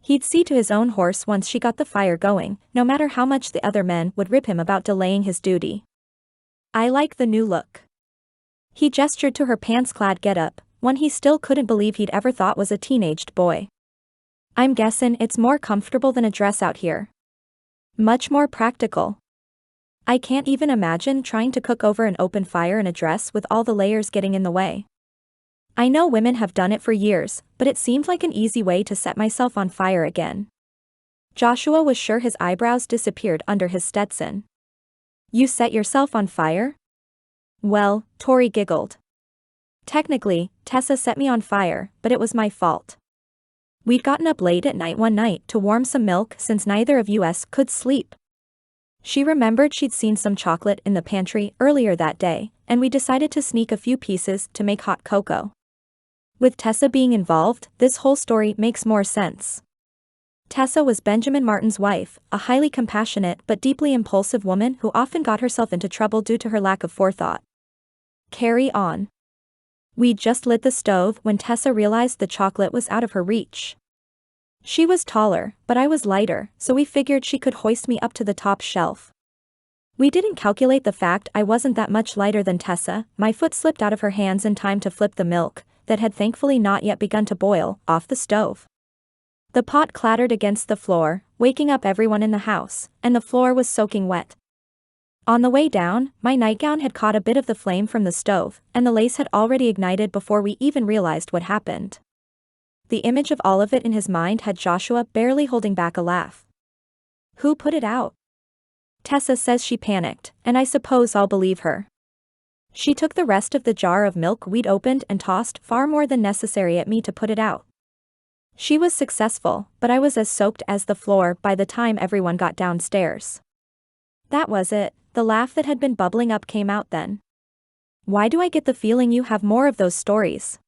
[SPEAKER 1] He'd see to his own horse once she got the fire going, no matter how much the other men would rip him about delaying his duty. "I like the new look." He gestured to her pants-clad getup, one he still couldn't believe he'd ever thought was a teenaged boy. "I'm guessing it's more comfortable than a dress out here." "Much more practical. I can't even imagine trying to cook over an open fire in a dress with all the layers getting in the way. I know women have done it for years, but it seemed like an easy way to set myself on fire again." Joshua was sure his eyebrows disappeared under his Stetson. "You set yourself on fire?" "Well," Tori giggled. "Technically, Tessa set me on fire, but it was my fault. We'd gotten up late at night one night to warm some milk since neither of us could sleep. She remembered she'd seen some chocolate in the pantry earlier that day, and we decided to sneak a few pieces to make hot cocoa. With Tessa being involved, this whole story makes more sense. Tessa was Benjamin Martin's wife, a highly compassionate but deeply impulsive woman who often got herself into trouble due to her lack of forethought. Carry on. We'd just lit the stove when Tessa realized the chocolate was out of her reach. She was taller, but I was lighter, so we figured she could hoist me up to the top shelf. We didn't calculate the fact I wasn't that much lighter than Tessa. My foot slipped out of her hands in time to flip the milk, that had thankfully not yet begun to boil, off the stove. The pot clattered against the floor, waking up everyone in the house, and the floor was soaking wet. On the way down, my nightgown had caught a bit of the flame from the stove, and the lace had already ignited before we even realized what happened. The image of all of it in his mind had Joshua barely holding back a laugh. "Who put it out?" "Tessa says she panicked, and I suppose I'll believe her. She took the rest of the jar of milk we'd opened and tossed far more than necessary at me to put it out. She was successful, but I was as soaked as the floor by the time everyone got downstairs." That was it, the laugh that had been bubbling up came out then. "Why do I get the feeling you have more of those stories?"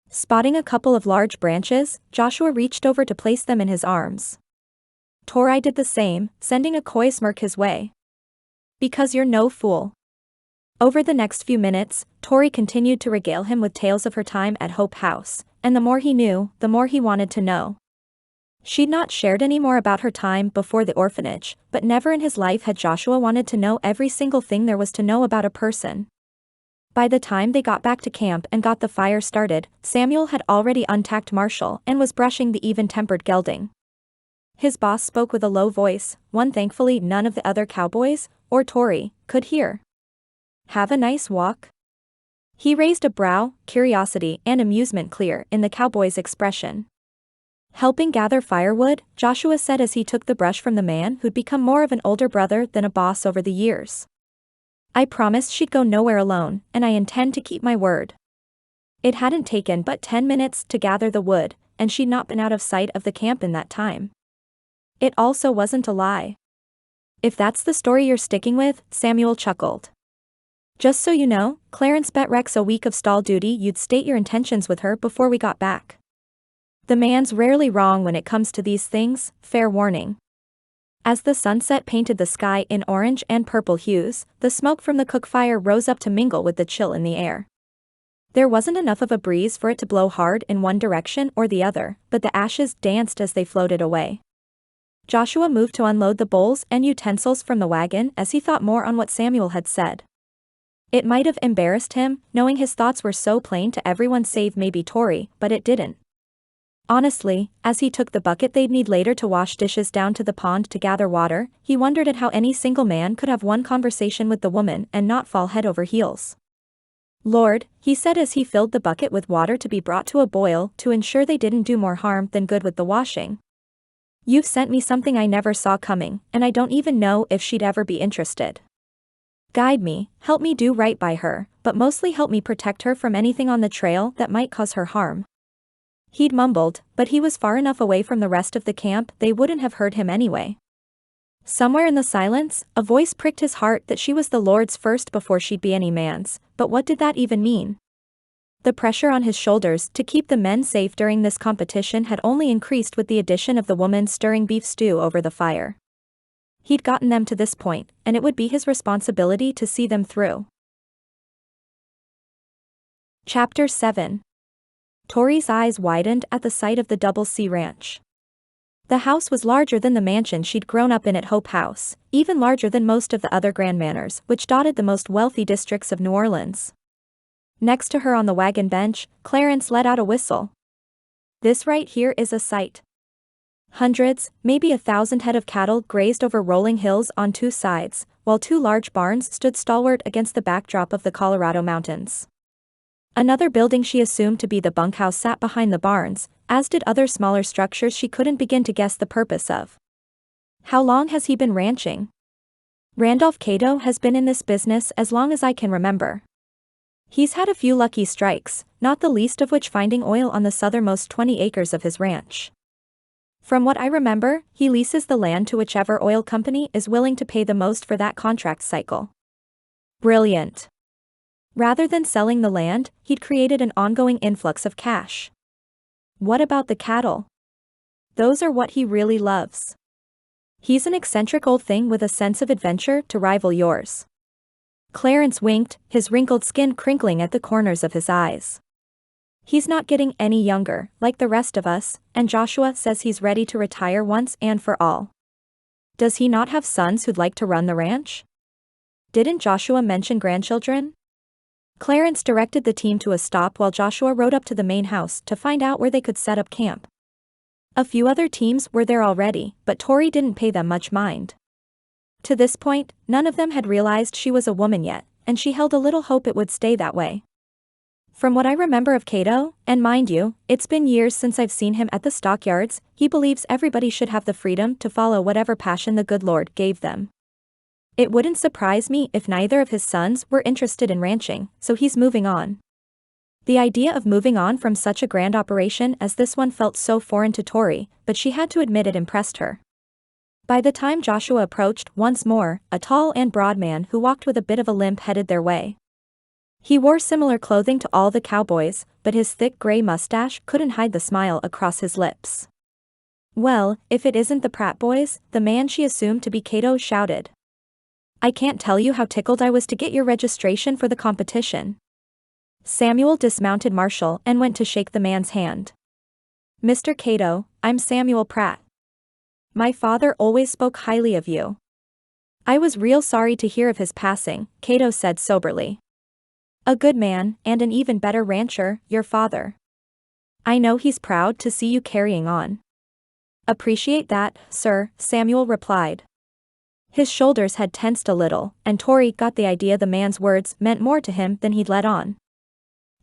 [SPEAKER 1] Spotting a couple of large branches, Joshua reached over to place them in his arms. Tori did the same, sending a coy smirk his way. "Because you're no fool." Over the next few minutes, Tori continued to regale him with tales of her time at Hope House, and the more he knew, the more he wanted to know. She'd not shared any more about her time before the orphanage, but never in his life had Joshua wanted to know every single thing there was to know about a person. By the time they got back to camp and got the fire started, Samuel had already untacked Marshall and was brushing the even-tempered gelding. His boss spoke with a low voice, one thankfully none of the other cowboys, or Tori, could hear. "Have a nice walk?" He raised a brow, curiosity and amusement clear in the cowboy's expression. Helping gather firewood, Joshua said as he took the brush from the man who'd become more of an older brother than a boss over the years. "I promised she'd go nowhere alone, and I intend to keep my word." It hadn't taken but 10 minutes to gather the wood, and she'd not been out of sight of the camp in that time. It also wasn't a lie. "If that's the story you're sticking with," Samuel chuckled. "Just so you know, Clarence bet Rex a week of stall duty you'd state your intentions with her before we got back. The man's rarely wrong when it comes to these things, fair warning." As the sunset painted the sky in orange and purple hues, the smoke from the cook fire rose up to mingle with the chill in the air. There wasn't enough of a breeze for it to blow hard in one direction or the other, but the ashes danced as they floated away. Joshua moved to unload the bowls and utensils from the wagon as he thought more on what Samuel had said. It might have embarrassed him, knowing his thoughts were so plain to everyone save maybe Tori, but it didn't. Honestly, as he took the bucket they'd need later to wash dishes down to the pond to gather water, he wondered at how any single man could have one conversation with the woman and not fall head over heels. "Lord," he said as he filled the bucket with water to be brought to a boil to ensure they didn't do more harm than good with the washing. "You've sent me something I never saw coming, and I don't even know if she'd ever be interested. Guide me, help me do right by her, but mostly help me protect her from anything on the trail that might cause her harm." He'd mumbled, but he was far enough away from the rest of the camp they wouldn't have heard him anyway. Somewhere in the silence, a voice pricked his heart that she was the Lord's first before she'd be any man's, but what did that even mean? The pressure on his shoulders to keep the men safe during this competition had only increased with the addition of the woman stirring beef stew over the fire. He'd gotten them to this point, and it would be his responsibility to see them through. Chapter 7. Tori's eyes widened at the sight of the Double C Ranch. The house was larger than the mansion she'd grown up in at Hope House, even larger than most of the other grand manors which dotted the most wealthy districts of New Orleans. Next to her on the wagon bench, Clarence let out a whistle. "This right here is a sight." Hundreds, maybe 1,000 head of cattle grazed over rolling hills on two sides, while two large barns stood stalwart against the backdrop of the Colorado mountains. Another building she assumed to be the bunkhouse sat behind the barns, as did other smaller structures she couldn't begin to guess the purpose of. "How long has he been ranching?" "Randolph Cato has been in this business as long as I can remember. He's had a few lucky strikes, not the least of which finding oil on the southernmost 20 acres of his ranch. From what I remember, he leases the land to whichever oil company is willing to pay the most for that contract cycle." Brilliant. Rather than selling the land, he'd created an ongoing influx of cash. What about the cattle? Those are what he really loves. He's an eccentric old thing with a sense of adventure to rival yours. Clarence winked, his wrinkled skin crinkling at the corners of his eyes. "He's not getting any younger, like the rest of us, and Joshua says he's ready to retire once and for all. Does he not have sons who'd like to run the ranch? Didn't Joshua mention grandchildren?" Clarence directed the team to a stop while Joshua rode up to the main house to find out where they could set up camp. A few other teams were there already, but Tori didn't pay them much mind. To this point, none of them had realized she was a woman yet, and she held a little hope it would stay that way. "From what I remember of Cato, and mind you, it's been years since I've seen him at the stockyards, he believes everybody should have the freedom to follow whatever passion the good Lord gave them. It wouldn't surprise me if neither of his sons were interested in ranching, so he's moving on." The idea of moving on from such a grand operation as this one felt so foreign to Tori, but she had to admit it impressed her. By the time Joshua approached once more, a tall and broad man who walked with a bit of a limp headed their way. He wore similar clothing to all the cowboys, but his thick gray mustache couldn't hide the smile across his lips. "Well, if it isn't the Pratt boys," the man she assumed to be Cato shouted. "I can't tell you how tickled I was to get your registration for the competition." Samuel dismounted Marshall and went to shake the man's hand. Mr. Cato, I'm Samuel Pratt. My father always spoke highly of you. I was real sorry to hear of his passing, Cato said soberly. A good man, and an even better rancher, your father. I know he's proud to see you carrying on. Appreciate that, sir, Samuel replied. His shoulders had tensed a little, and Tori got the idea the man's words meant more to him than he'd let on.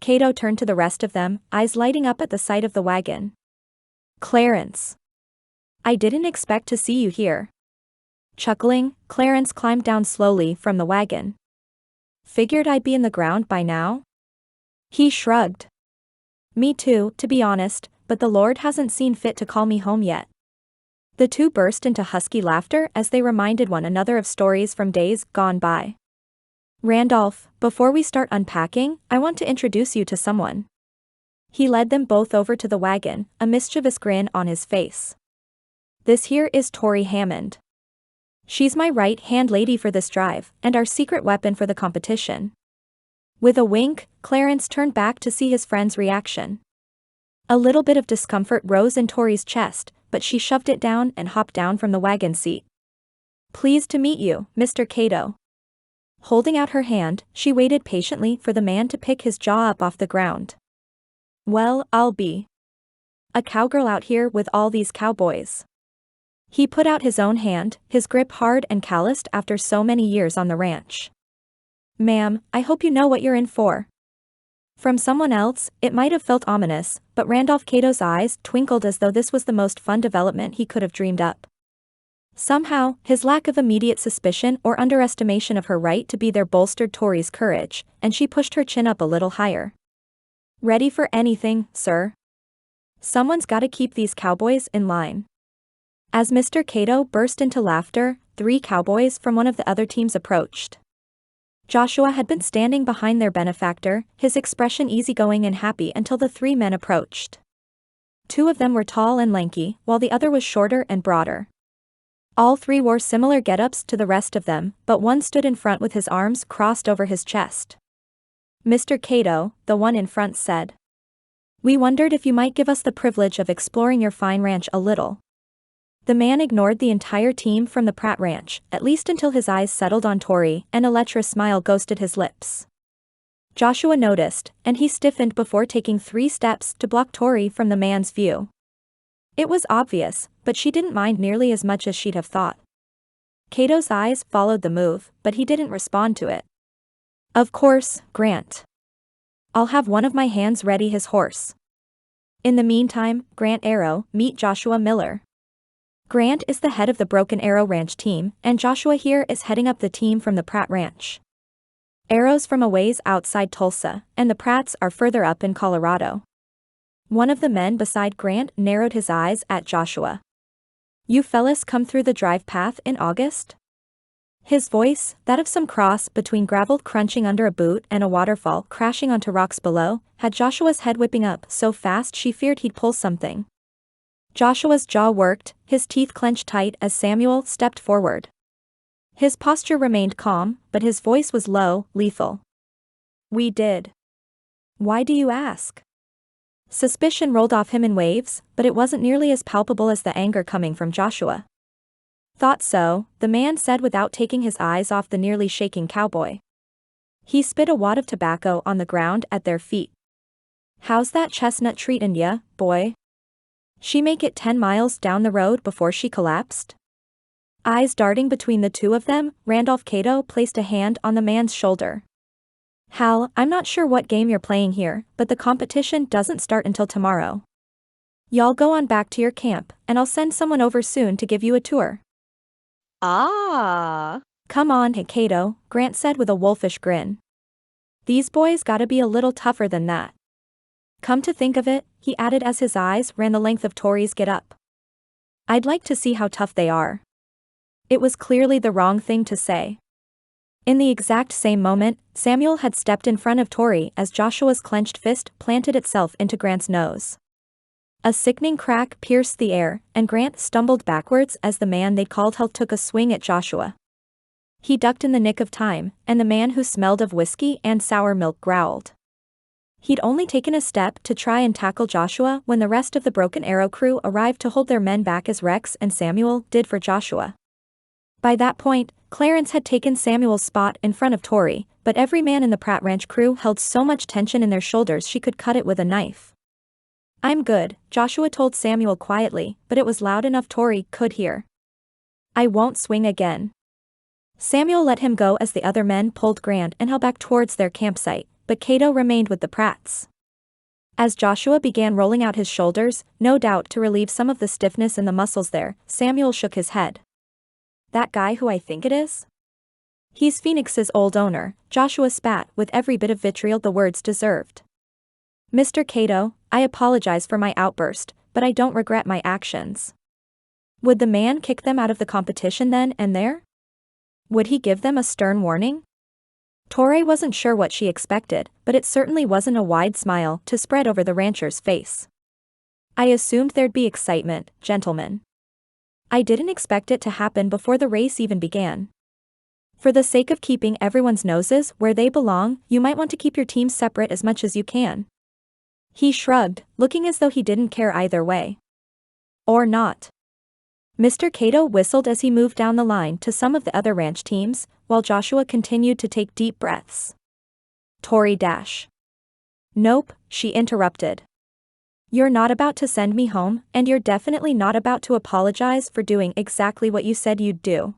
[SPEAKER 1] Cato turned to the rest of them, eyes lighting up at the sight of the wagon. Clarence. I didn't expect to see you here. Chuckling, Clarence climbed down slowly from the wagon. Figured I'd be in the ground by now? He shrugged. Me too, to be honest, but the Lord hasn't seen fit to call me home yet. The two burst into husky laughter as they reminded one another of stories from days gone by. Randolph, before we start unpacking, I want to introduce you to someone. He led them both over to the wagon, a mischievous grin on his face. This here is Tori Hammond. She's my right-hand lady for this drive, and our secret weapon for the competition. With a wink, Clarence turned back to see his friend's reaction. A little bit of discomfort rose in Tori's chest, but she shoved it down and hopped down from the wagon seat. Pleased to meet you, Mr. Cato. Holding out her hand, she waited patiently for the man to pick his jaw up off the ground. Well, I'll be a cowgirl out here with all these cowboys. He put out his own hand, his grip hard and calloused after so many years on the ranch. Ma'am, I hope you know what you're in for. From someone else, it might have felt ominous, but Randolph Cato's eyes twinkled as though this was the most fun development he could have dreamed up. Somehow, his lack of immediate suspicion or underestimation of her right to be there bolstered Tori's courage, and she pushed her chin up a little higher. Ready for anything, sir? Someone's gotta keep these cowboys in line. As Mr. Cato burst into laughter, 3 cowboys from one of the other teams approached. Joshua had been standing behind their benefactor, his expression easygoing and happy until the 3 men approached. 2 of them were tall and lanky, while the other was shorter and broader. All 3 wore similar get-ups to the rest of them, but one stood in front with his arms crossed over his chest. Mr. Cato, the one in front said. We wondered if you might give us the privilege of exploring your fine ranch a little. The man ignored the entire team from the Pratt Ranch, at least until his eyes settled on Tori, and a lecherous smile ghosted his lips. Joshua noticed, and he stiffened before taking 3 steps to block Tori from the man's view. It was obvious, but she didn't mind nearly as much as she'd have thought. Cato's eyes followed the move, but he didn't respond to it. Of course, Grant. I'll have one of my hands ready his horse. In the meantime, Grant Arrow, meet Joshua Miller. Grant is the head of the Broken Arrow Ranch team, and Joshua here is heading up the team from the Pratt Ranch. Arrow's from a ways outside Tulsa, and the Pratts are further up in Colorado. One of the men beside Grant narrowed his eyes at Joshua. You fellas come through the drive path in August? His voice, that of some cross between gravel crunching under a boot and a waterfall crashing onto rocks below, had Joshua's head whipping up so fast she feared he'd pull something. Joshua's jaw worked, his teeth clenched tight as Samuel stepped forward. His posture remained calm, but his voice was low, lethal. We did. Why do you ask? Suspicion rolled off him in waves, but it wasn't nearly as palpable as the anger coming from Joshua. Thought so, the man said without taking his eyes off the nearly shaking cowboy. He spit a wad of tobacco on the ground at their feet. How's that chestnut treatin' ya, boy? She make it 10 miles down the road before she collapsed? Eyes darting between the two of them, Randolph Cato placed a hand on the man's shoulder. Hal, I'm not sure what game you're playing here, but the competition doesn't start until tomorrow. Y'all go on back to your camp, and I'll send someone over soon to give you a tour.
[SPEAKER 2] Ah.
[SPEAKER 1] Come on, Cato, Grant said with a wolfish grin. These boys gotta be a little tougher than that. Come to think of it, he added as his eyes ran the length of Tori's get-up. I'd like to see how tough they are. It was clearly the wrong thing to say. In the exact same moment, Samuel had stepped in front of Tori as Joshua's clenched fist planted itself into Grant's nose. A sickening crack pierced the air, and Grant stumbled backwards as the man they'd called Hal took a swing at Joshua. He ducked in the nick of time, and the man who smelled of whiskey and sour milk growled. He'd only taken a step to try and tackle Joshua when the rest of the Broken Arrow crew arrived to hold their men back as Rex and Samuel did for Joshua. By that point, Clarence had taken Samuel's spot in front of Tori, but every man in the Pratt Ranch crew held so much tension in their shoulders she could cut it with a knife. "I'm good," Joshua told Samuel quietly, but it was loud enough Tori could hear. "I won't swing again." Samuel let him go as the other men pulled Grant and held back towards their campsite, but Cato remained with the Pratts. As Joshua began rolling out his shoulders, no doubt to relieve some of the stiffness in the muscles there, Samuel shook his head. "That guy who I think it is? He's Phoenix's old owner," Joshua spat with every bit of vitriol the words deserved. "Mr. Cato, I apologize for my outburst, but I don't regret my actions." Would the man kick them out of the competition then and there? Would he give them a stern warning? Tori wasn't sure what she expected, but it certainly wasn't a wide smile to spread over the rancher's face. "I assumed there'd be excitement, gentlemen. I didn't expect it to happen before the race even began. For the sake of keeping everyone's noses where they belong, you might want to keep your teams separate as much as you can." He shrugged, looking as though he didn't care either way. "Or not." Mr. Cato whistled as he moved down the line to some of the other ranch teams, while Joshua continued to take deep breaths. Tori dash. "Nope," she interrupted. "You're not about to send me home, and you're definitely not about to apologize for doing exactly what you said you'd do."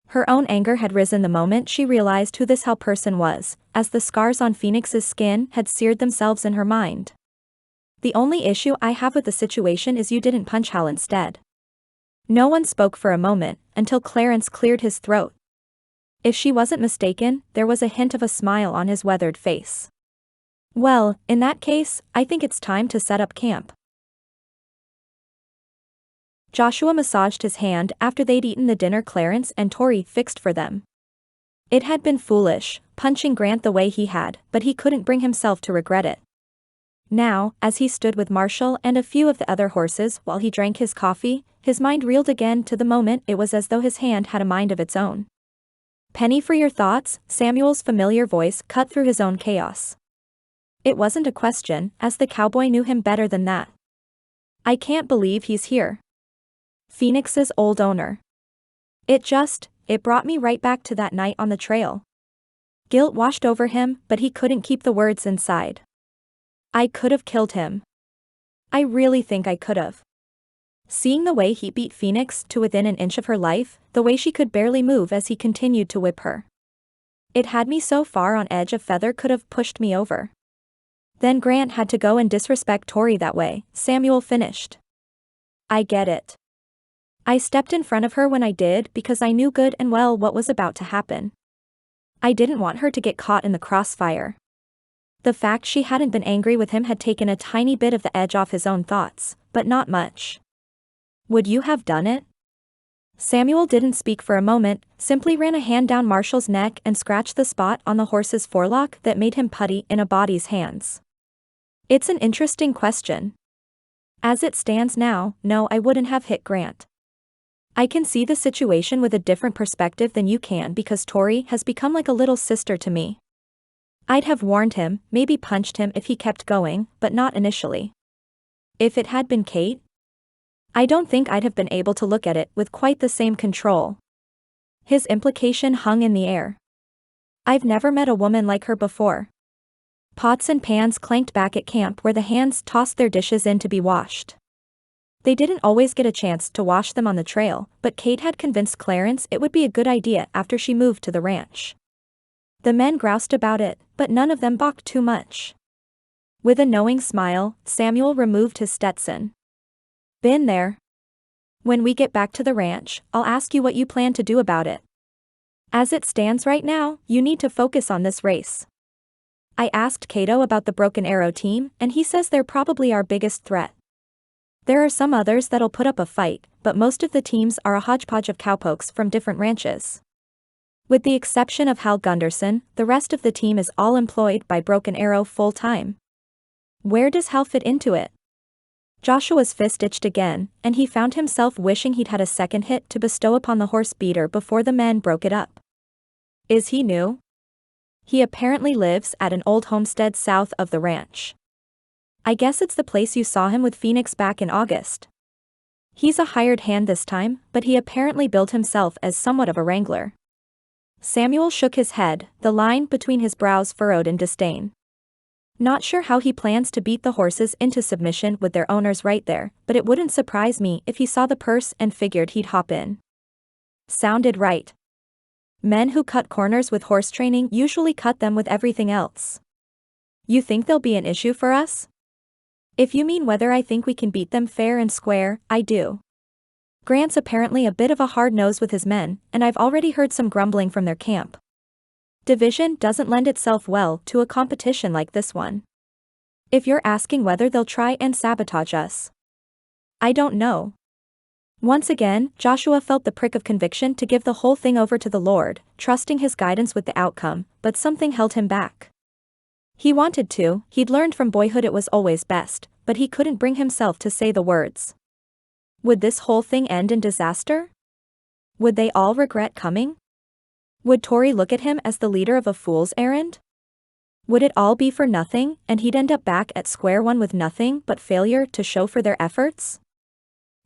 [SPEAKER 1] Her own anger had risen the moment she realized who this hell person was, as the scars on Phoenix's skin had seared themselves in her mind. "The only issue I have with the situation is you didn't punch Hal instead." No one spoke for a moment, until Clarence cleared his throat. If she wasn't mistaken, there was a hint of a smile on his weathered face. "Well, in that case, I think it's time to set up camp." Joshua massaged his hand after they'd eaten the dinner Clarence and Tori fixed for them. It had been foolish, punching Grant the way he had, but he couldn't bring himself to regret it. Now, as he stood with Marshall and a few of the other horses while he drank his coffee, his mind reeled again to the moment. It was as though his hand had a mind of its own. "Penny for your thoughts," Samuel's familiar voice cut through his own chaos. It wasn't a question, as the cowboy knew him better than that. "I can't believe he's here. Phoenix's old owner. It brought me right back to that night on the trail." Guilt washed over him, but he couldn't keep the words inside. "I could have killed him. I really think I could have." Seeing the way he beat Phoenix to within an inch of her life, the way she could barely move as he continued to whip her. "It had me so far on edge a feather could have pushed me over." Then Grant had to go and disrespect Tori that way, Samuel finished. "I get it. I stepped in front of her when I did because I knew good and well what was about to happen. I didn't want her to get caught in the crossfire." The fact she hadn't been angry with him had taken a tiny bit of the edge off his own thoughts, but not much. "Would you have done it?" Samuel didn't speak for a moment, simply ran a hand down Marshall's neck and scratched the spot on the horse's forelock that made him putty in a body's hands. "It's an interesting question. As it stands now, no, I wouldn't have hit Grant. I can see the situation with a different perspective than you can because Tori has become like a little sister to me. I'd have warned him, maybe punched him if he kept going, but not initially. If it had been Kate, I don't think I'd have been able to look at it with quite the same control." His implication hung in the air. "I've never met a woman like her before." Pots and pans clanked back at camp where the hands tossed their dishes in to be washed. They didn't always get a chance to wash them on the trail, but Kate had convinced Clarence it would be a good idea after she moved to the ranch. The men groused about it, but none of them balked too much. With a knowing smile, Samuel removed his Stetson. "Been there. When we get back to the ranch, I'll ask you what you plan to do about it. As it stands right now, you need to focus on this race. I asked Cato about the Broken Arrow team, and he says they're probably our biggest threat. There are some others that'll put up a fight, but most of the teams are a hodgepodge of cowpokes from different ranches. With the exception of Hal Gunderson, the rest of the team is all employed by Broken Arrow full-time. Where does Hal fit into it?" Joshua's fist itched again, and he found himself wishing he'd had a second hit to bestow upon the horse beater before the men broke it up. "Is he new?" He apparently lives at an old homestead south of the ranch. I guess it's the place you saw him with Phoenix back in August. He's a hired hand this time, but he apparently billed himself as somewhat of a wrangler. Samuel shook his head, the line between his brows furrowed in disdain. Not sure how he plans to beat the horses into submission with their owners right there, but it wouldn't surprise me if he saw the purse and figured he'd hop in. Sounded right. Men who cut corners with horse training usually cut them with everything else. You think they'll be an issue for us? If you mean whether I think we can beat them fair and square, I do. Grant's apparently a bit of a hard nose with his men, and I've already heard some grumbling from their camp. Division doesn't lend itself well to a competition like this one. If you're asking whether they'll try and sabotage us, I don't know. Once again, Joshua felt the prick of conviction to give the whole thing over to the Lord, trusting his guidance with the outcome, but something held him back. He wanted to, he'd learned from boyhood it was always best, but he couldn't bring himself to say the words. Would this whole thing end in disaster? Would they all regret coming? Would Tori look at him as the leader of a fool's errand? Would it all be for nothing, and he'd end up back at square one with nothing but failure to show for their efforts?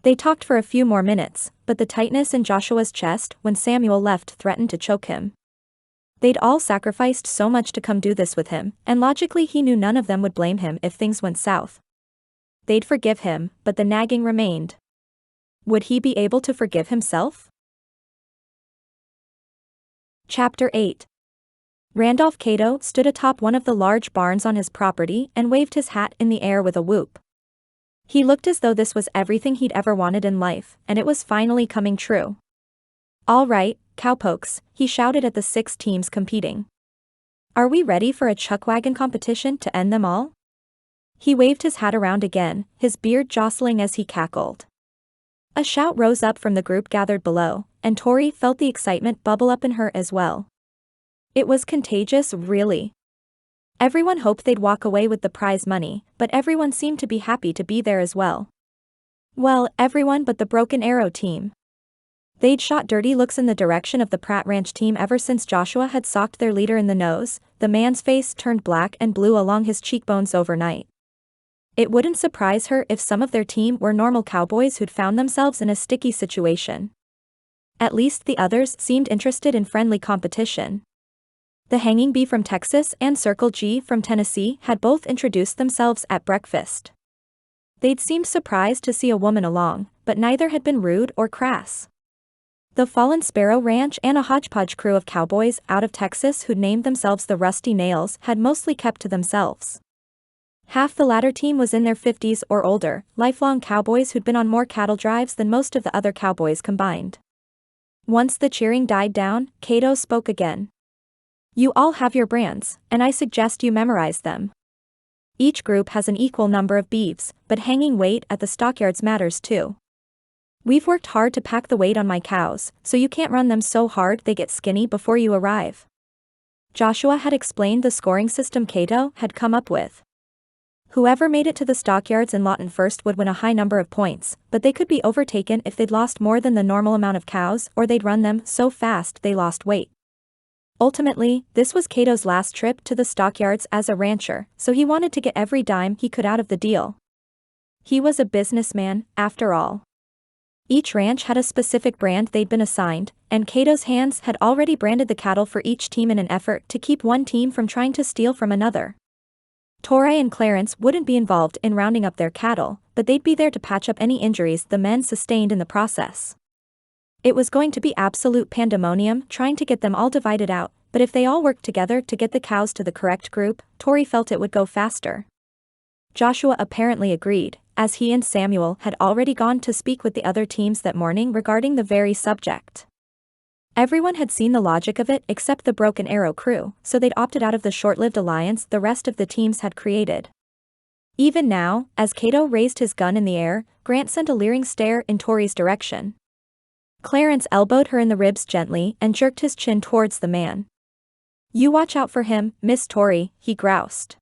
[SPEAKER 1] They talked for a few more minutes, but the tightness in Joshua's chest when Samuel left threatened to choke him. They'd all sacrificed so much to come do this with him, and logically he knew none of them would blame him if things went south. They'd forgive him, but the nagging remained. Would he be able to forgive himself? Chapter 8. Randolph Cato stood atop one of the large barns on his property and waved his hat in the air with a whoop. He looked as though this was everything he'd ever wanted in life, and it was finally coming true. All right, cowpokes, he shouted at the 6 teams competing. Are we ready for a chuckwagon competition to end them all? He waved his hat around again, his beard jostling as he cackled. A shout rose up from the group gathered below, and Tori felt the excitement bubble up in her as well. It was contagious, really. Everyone hoped they'd walk away with the prize money, but everyone seemed to be happy to be there as well. Well, everyone but the Broken Arrow team. They'd shot dirty looks in the direction of the Pratt Ranch team ever since Joshua had socked their leader in the nose. The man's face turned black and blue along his cheekbones overnight. It wouldn't surprise her if some of their team were normal cowboys who'd found themselves in a sticky situation. At least the others seemed interested in friendly competition. The Hanging Bee from Texas and Circle G from Tennessee had both introduced themselves at breakfast. They'd seemed surprised to see a woman along, but neither had been rude or crass. The Fallen Sparrow Ranch and a hodgepodge crew of cowboys out of Texas who'd named themselves the Rusty Nails had mostly kept to themselves. Half the latter team was in their 50s or older, lifelong cowboys who'd been on more cattle drives than most of the other cowboys combined. Once the cheering died down, Cato spoke again. You all have your brands, and I suggest you memorize them. Each group has an equal number of beeves, but hanging weight at the stockyards matters too. We've worked hard to pack the weight on my cows, so you can't run them so hard they get skinny before you arrive. Joshua had explained the scoring system Cato had come up with. Whoever made it to the stockyards in Lawton first would win a high number of points, but they could be overtaken if they'd lost more than the normal amount of cows or they'd run them so fast they lost weight. Ultimately, this was Cato's last trip to the stockyards as a rancher, so he wanted to get every dime he could out of the deal. He was a businessman, after all. Each ranch had a specific brand they'd been assigned, and Cato's hands had already branded the cattle for each team in an effort to keep one team from trying to steal from another. Tori and Clarence wouldn't be involved in rounding up their cattle, but they'd be there to patch up any injuries the men sustained in the process. It was going to be absolute pandemonium trying to get them all divided out, but if they all worked together to get the cows to the correct group, Tori felt it would go faster. Joshua apparently agreed, as he and Samuel had already gone to speak with the other teams that morning regarding the very subject. Everyone had seen the logic of it except the Broken Arrow crew, so they'd opted out of the short-lived alliance the rest of the teams had created. Even now, as Cato raised his gun in the air, Grant sent a leering stare in Tori's direction. Clarence elbowed her in the ribs gently and jerked his chin towards the man. You watch out for him, Miss Tori, he groused.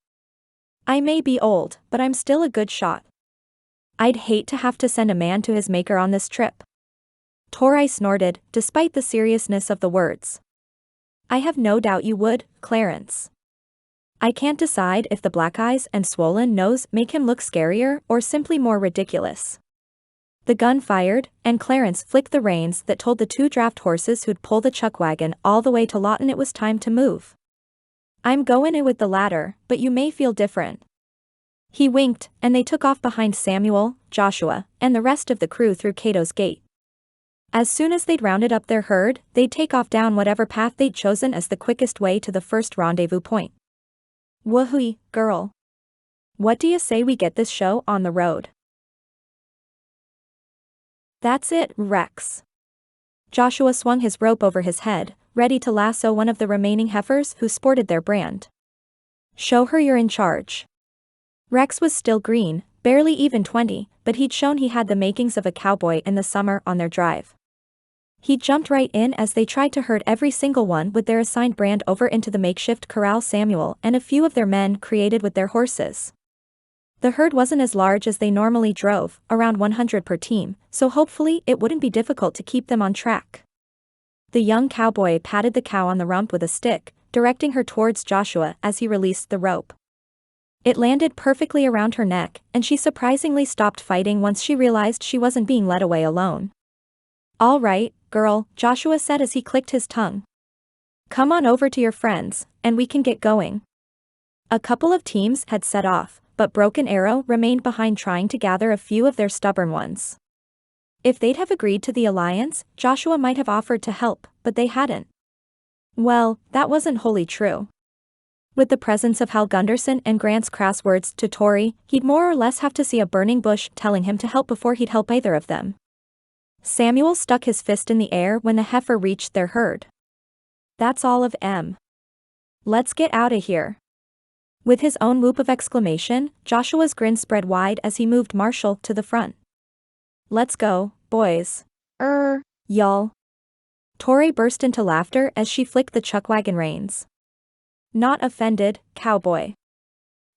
[SPEAKER 1] I may be old, but I'm still a good shot. I'd hate to have to send a man to his maker on this trip. Tori snorted, despite the seriousness of the words. I have no doubt you would, Clarence. I can't decide if the black eyes and swollen nose make him look scarier or simply more ridiculous. The gun fired, and Clarence flicked the reins that told the two draft horses who'd pull the chuckwagon all the way to Lawton it was time to move. I'm going in with the latter, but you may feel different. He winked, and they took off behind Samuel, Joshua, and the rest of the crew through Cato's gate. As soon as they'd rounded up their herd, they'd take off down whatever path they'd chosen as the quickest way to the first rendezvous point. Woohoo, girl. What do you say we get this show on the road? That's it, Rex. Joshua swung his rope over his head, ready to lasso one of the remaining heifers who sported their brand. Show her you're in charge. Rex was still green, barely even 20, but he'd shown he had the makings of a cowboy in the summer on their drive. He jumped right in as they tried to herd every single one with their assigned brand over into the makeshift corral Samuel and a few of their men created with their horses. The herd wasn't as large as they normally drove, around 100 per team, so hopefully it wouldn't be difficult to keep them on track. The young cowboy patted the cow on the rump with a stick, directing her towards Joshua as he released the rope. It landed perfectly around her neck, and she surprisingly stopped fighting once she realized she wasn't being led away alone. All right, girl, Joshua said as he clicked his tongue. Come on over to your friends, and we can get going. A couple of teams had set off, but Broken Arrow remained behind trying to gather a few of their stubborn ones. If they'd have agreed to the alliance, Joshua might have offered to help, but they hadn't. Well, that wasn't wholly true. With the presence of Hal Gunderson and Grant's crass words to Tori, he'd more or less have to see a burning bush telling him to help before he'd help either of them. Samuel stuck his fist in the air when the heifer reached their herd. That's all of them. Let's get out of here. With his own whoop of exclamation, Joshua's grin spread wide as he moved Marshall to the front. Let's go, boys. Y'all. Tori burst into laughter as she flicked the chuckwagon reins. Not offended, cowboy.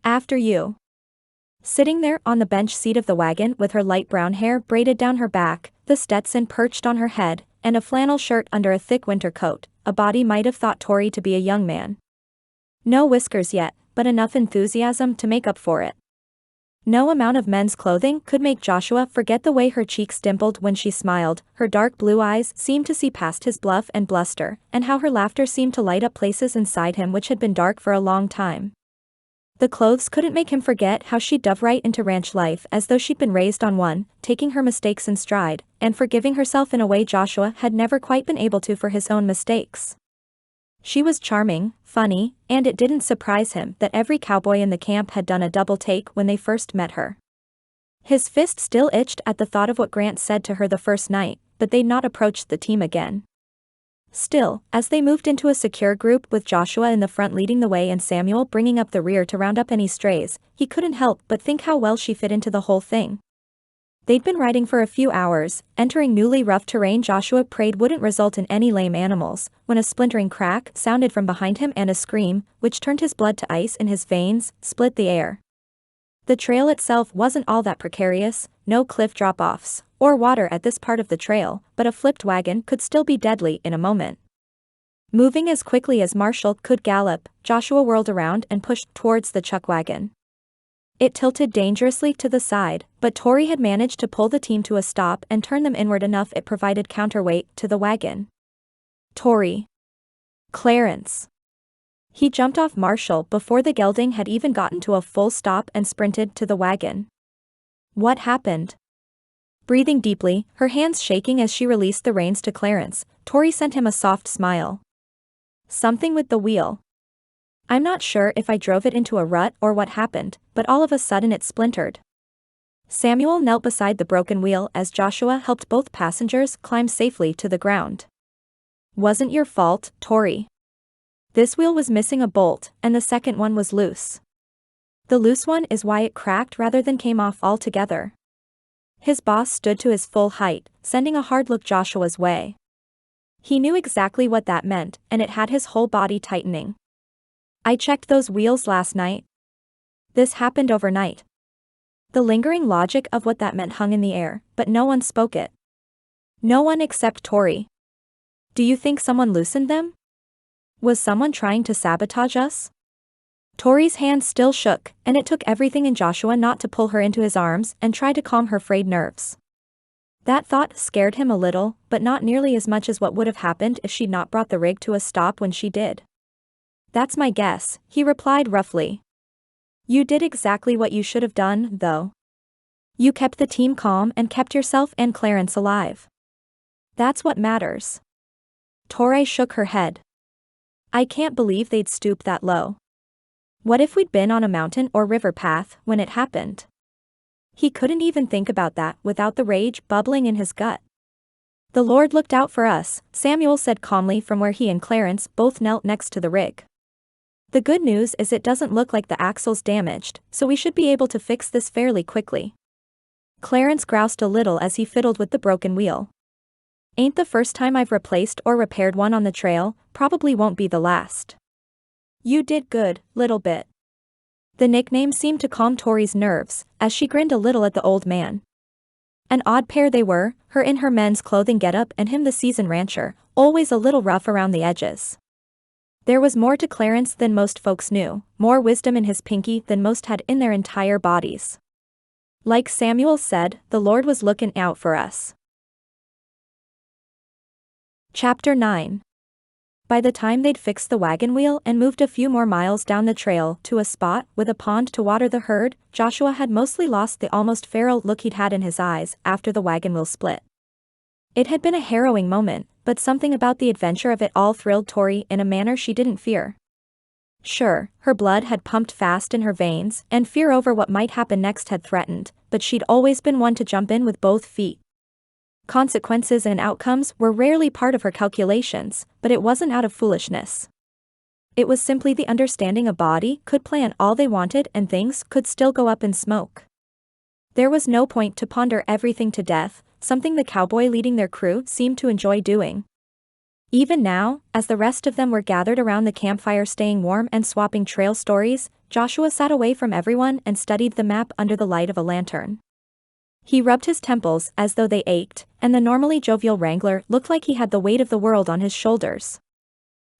[SPEAKER 1] After you. Sitting there on the bench seat of the wagon with her light brown hair braided down her back, the Stetson perched on her head, and a flannel shirt under a thick winter coat, a body might have thought Tori to be a young man. No whiskers yet, but enough enthusiasm to make up for it. No amount of men's clothing could make Joshua forget the way her cheeks dimpled when she smiled, her dark blue eyes seemed to see past his bluff and bluster, and how her laughter seemed to light up places inside him which had been dark for a long time. The clothes couldn't make him forget how she'd dove right into ranch life as though she'd been raised on one, taking her mistakes in stride, and forgiving herself in a way Joshua had never quite been able to for his own mistakes. She was charming, funny, and it didn't surprise him that every cowboy in the camp had done a double take when they first met her. His fist still itched at the thought of what Grant said to her the first night, but they'd not approached the team again. Still, as they moved into a secure group with Joshua in the front leading the way and Samuel bringing up the rear to round up any strays, he couldn't help but think how well she fit into the whole thing. They'd been riding for a few hours, entering newly rough terrain Joshua prayed wouldn't result in any lame animals, when a splintering crack sounded from behind him and a scream, which turned his blood to ice in his veins, split the air. The trail itself wasn't all that precarious, no cliff drop-offs, or water at this part of the trail, but a flipped wagon could still be deadly in a moment. Moving as quickly as Marshall could gallop, Joshua whirled around and pushed towards the chuckwagon. It tilted dangerously to the side, but Tori had managed to pull the team to a stop and turn them inward enough it provided counterweight to the wagon. Tori. Clarence. He jumped off Marshall before the gelding had even gotten to a full stop and sprinted to the wagon. What happened? Breathing deeply, her hands shaking as she released the reins to Clarence, Tori sent him a soft smile. Something with the wheel. I'm not sure if I drove it into a rut or what happened, but all of a sudden it splintered. Samuel knelt beside the broken wheel as Joshua helped both passengers climb safely to the ground. Wasn't your fault, Tori. This wheel was missing a bolt, and the second one was loose. The loose one is why it cracked rather than came off altogether. His boss stood to his full height, sending a hard look Joshua's way. He knew exactly what that meant, and it had his whole body tightening. I checked those wheels last night. This happened overnight. The lingering logic of what that meant hung in the air, but no one spoke it. No one except Tori. Do you think someone loosened them? Was someone trying to sabotage us? Tori's hand still shook, and it took everything in Joshua not to pull her into his arms and try to calm her frayed nerves. That thought scared him a little, but not nearly as much as what would have happened if she'd not brought the rig to a stop when she did. That's my guess, he replied roughly. You did exactly what you should have done, though. You kept the team calm and kept yourself and Clarence alive. That's what matters. Tori shook her head. I can't believe they'd stoop that low. What if we'd been on a mountain or river path when it happened? He couldn't even think about that without the rage bubbling in his gut. The Lord looked out for us, Samuel said calmly from where he and Clarence both knelt next to the rig. The good news is it doesn't look like the axle's damaged, so we should be able to fix this fairly quickly. Clarence groused a little as he fiddled with the broken wheel. Ain't the first time I've replaced or repaired one on the trail, probably won't be the last. You did good, little bit. The nickname seemed to calm Tori's nerves, as she grinned a little at the old man. An odd pair they were, her in her men's clothing getup and him the seasoned rancher, always a little rough around the edges. There was more to Clarence than most folks knew, more wisdom in his pinky than most had in their entire bodies. Like Samuel said, the Lord was looking out for us. Chapter 9. By the time they'd fixed the wagon wheel and moved a few more miles down the trail to a spot with a pond to water the herd, Joshua had mostly lost the almost feral look he'd had in his eyes after the wagon wheel split. It had been a harrowing moment, but something about the adventure of it all thrilled Tori in a manner she didn't fear. Sure, her blood had pumped fast in her veins, and fear over what might happen next had threatened, but she'd always been one to jump in with both feet. Consequences and outcomes were rarely part of her calculations, but it wasn't out of foolishness. It was simply the understanding a body could plan all they wanted and things could still go up in smoke. There was no point to ponder everything to death, something the cowboy leading their crew seemed to enjoy doing. Even now, as the rest of them were gathered around the campfire staying warm and swapping trail stories, Joshua sat away from everyone and studied the map under the light of a lantern. He rubbed his temples as though they ached, and the normally jovial Wrangler looked like he had the weight of the world on his shoulders.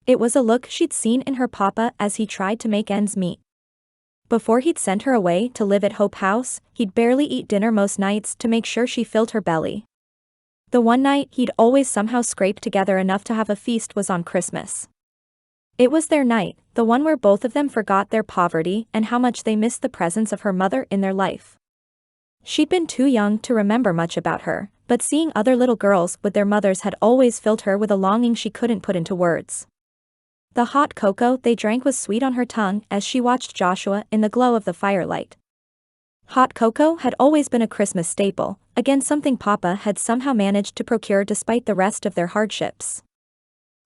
[SPEAKER 1] It was a look she'd seen in her papa as he tried to make ends meet. Before he'd sent her away to live at Hope House, he'd barely eat dinner most nights to make sure she filled her belly. The one night he'd always somehow scraped together enough to have a feast was on Christmas. It was their night, the one where both of them forgot their poverty and how much they missed the presence of her mother in their life. She'd been too young to remember much about her, but seeing other little girls with their mothers had always filled her with a longing she couldn't put into words. The hot cocoa they drank was sweet on her tongue as she watched Joshua in the glow of the firelight. Hot cocoa had always been a Christmas staple, again something Papa had somehow managed to procure despite the rest of their hardships.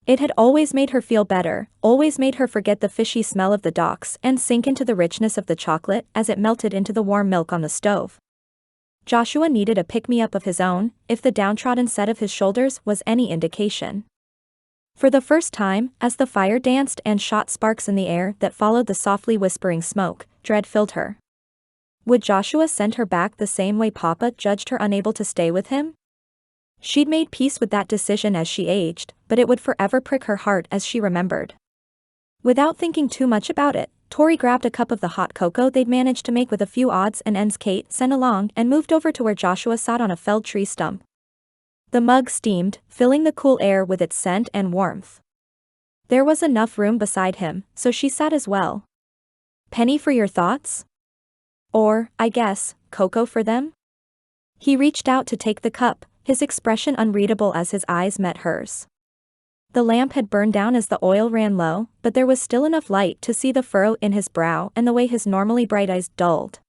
[SPEAKER 1] It had always made her feel better, always made her forget the fishy smell of the docks and sink into the richness of the chocolate as it melted into the warm milk on the stove. Joshua needed a pick-me-up of his own, if the downtrodden set of his shoulders was any indication. For the first time, as the fire danced and shot sparks in the air that followed the softly whispering smoke, dread filled her. Would Joshua send her back the same way Papa judged her unable to stay with him? She'd made peace with that decision as she aged, but it would forever prick her heart as she remembered. Without thinking too much about it, Tori grabbed a cup of the hot cocoa they'd managed to make with a few odds and ends Kate sent along and moved over to where Joshua sat on a felled tree stump. The mug steamed, filling the cool air with its scent and warmth. There was enough room beside him, so she sat as well. Penny for your thoughts? Or, I guess, cocoa for them? He reached out to take the cup, his expression unreadable as his eyes met hers. The lamp had burned down as the oil ran low, but there was still enough light to see the furrow in his brow and the way his normally bright eyes dulled.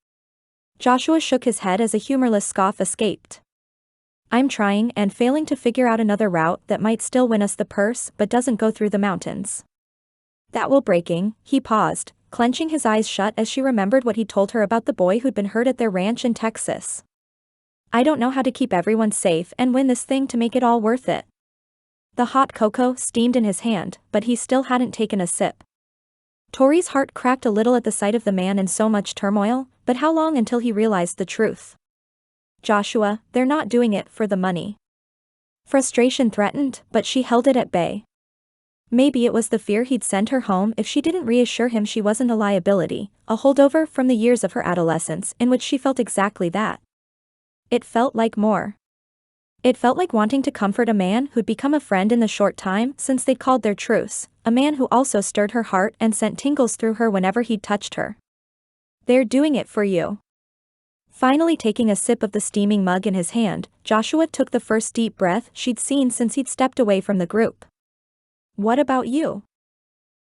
[SPEAKER 1] Joshua shook his head as a humorless scoff escaped. I'm trying and failing to figure out another route that might still win us the purse but doesn't go through the mountains. That will breaking, he paused, clenching his eyes shut as she remembered what he'd told her about the boy who'd been hurt at their ranch in Texas. I don't know how to keep everyone safe and win this thing to make it all worth it. The hot cocoa steamed in his hand, but he still hadn't taken a sip. Tori's heart cracked a little at the sight of the man in so much turmoil, but how long until he realized the truth? Joshua, they're not doing it for the money. Frustration threatened, but she held it at bay. Maybe it was the fear he'd send her home if she didn't reassure him she wasn't a liability, a holdover from the years of her adolescence in which she felt exactly that. It felt like more. It felt like wanting to comfort a man who'd become a friend in the short time since they'd called their truce, a man who also stirred her heart and sent tingles through her whenever he'd touched her. "They're doing it for you." Finally taking a sip of the steaming mug in his hand, Joshua took the first deep breath she'd seen since he'd stepped away from the group. "What about you?"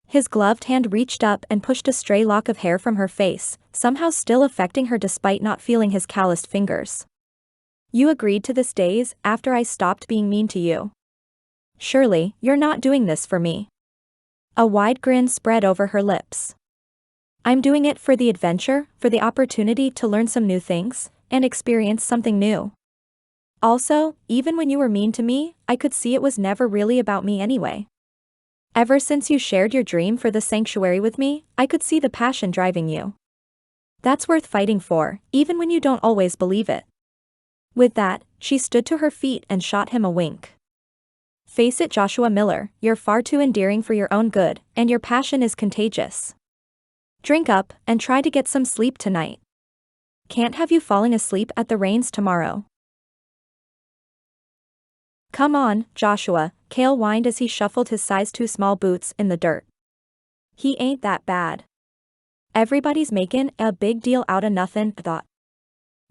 [SPEAKER 1] His gloved hand reached up and pushed a stray lock of hair from her face, somehow still affecting her despite not feeling his calloused fingers. "You agreed to this days after I stopped being mean to you. Surely, you're not doing this for me." A wide grin spread over her lips. "I'm doing it for the adventure, for the opportunity to learn some new things, and experience something new. Also, even when you were mean to me, I could see it was never really about me anyway. Ever since you shared your dream for the sanctuary with me, I could see the passion driving you. That's worth fighting for, even when you don't always believe it." With that, she stood to her feet and shot him a wink. "Face it, Joshua Miller, you're far too endearing for your own good, and your passion is contagious. Drink up, and try to get some sleep tonight. Can't have you falling asleep at the reins tomorrow." "Come on, Joshua," Cale whined as he shuffled his size-too-small boots in the dirt. "He ain't that bad. Everybody's making a big deal out of nothing," thought.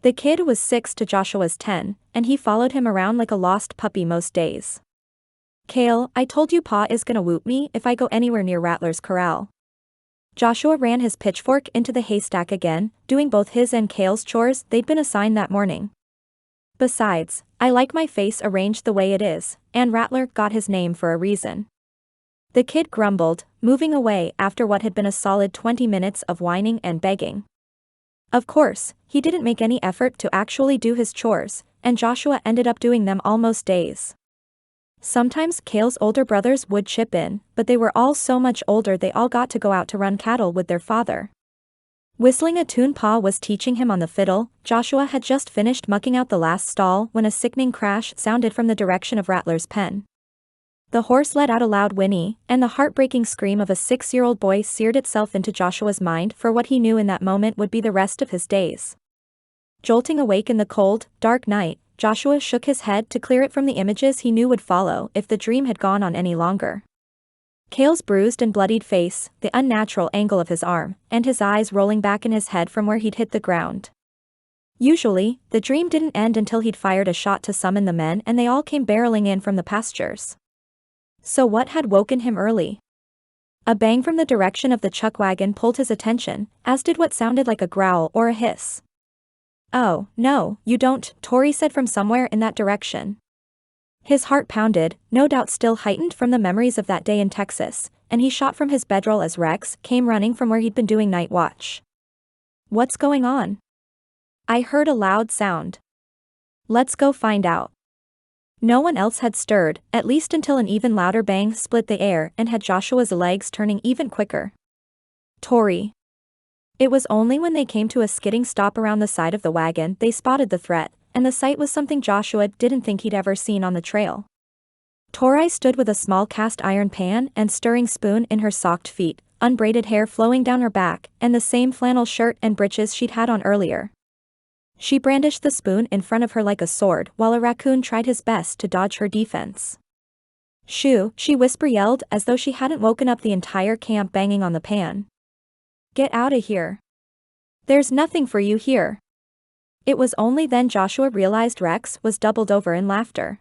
[SPEAKER 1] The kid was 6 to Joshua's 10, and he followed him around like a lost puppy most days. "Cale, I told you Pa is gonna whoop me if I go anywhere near Rattler's corral." Joshua ran his pitchfork into the haystack again, doing both his and Cale's chores they'd been assigned that morning. "Besides, I like my face arranged the way it is, and Rattler got his name for a reason." The kid grumbled, moving away after what had been a solid 20 minutes of whining and begging. Of course, he didn't make any effort to actually do his chores, and Joshua ended up doing them all most days. Sometimes Cale's older brothers would chip in, but they were all so much older they all got to go out to run cattle with their father. Whistling a tune Pa was teaching him on the fiddle, Joshua had just finished mucking out the last stall when a sickening crash sounded from the direction of Rattler's pen. The horse let out a loud whinny, and the heartbreaking scream of a 6-year-old boy seared itself into Joshua's mind for what he knew in that moment would be the rest of his days. Jolting awake in the cold, dark night, Joshua shook his head to clear it from the images he knew would follow if the dream had gone on any longer. Cale's bruised and bloodied face, the unnatural angle of his arm, and his eyes rolling back in his head from where he'd hit the ground. Usually, the dream didn't end until he'd fired a shot to summon the men and they all came barreling in from the pastures. So what had woken him early? A bang from the direction of the chuckwagon pulled his attention, as did what sounded like a growl or a hiss. "Oh, no, you don't," Tori said from somewhere in that direction. His heart pounded, no doubt still heightened from the memories of that day in Texas, and he shot from his bedroll as Rex came running from where he'd been doing night watch. "What's going on?" "I heard a loud sound." "Let's go find out." No one else had stirred, at least until an even louder bang split the air and had Joshua's legs turning even quicker. "Tori." It was only when they came to a skidding stop around the side of the wagon they spotted the threat, and the sight was something Joshua didn't think he'd ever seen on the trail. Tori stood with a small cast iron pan and stirring spoon in her socked feet, unbraided hair flowing down her back, and the same flannel shirt and breeches she'd had on earlier. She brandished the spoon in front of her like a sword while a raccoon tried his best to dodge her defense. "Shoo," she whisper-yelled as though she hadn't woken up the entire camp banging on the pan. "Get out of here. There's nothing for you here." It was only then Joshua realized Rex was doubled over in laughter.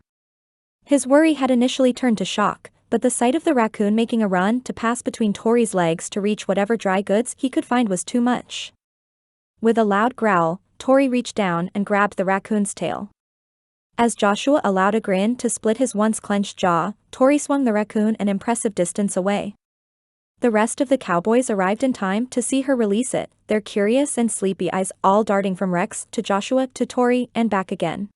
[SPEAKER 1] His worry had initially turned to shock, but the sight of the raccoon making a run to pass between Tori's legs to reach whatever dry goods he could find was too much. With a loud growl, Tori reached down and grabbed the raccoon's tail. As Joshua allowed a grin to split his once clenched jaw, Tori swung the raccoon an impressive distance away. The rest of the cowboys arrived in time to see her release it, their curious and sleepy eyes all darting from Rex to Joshua to Tori and back again.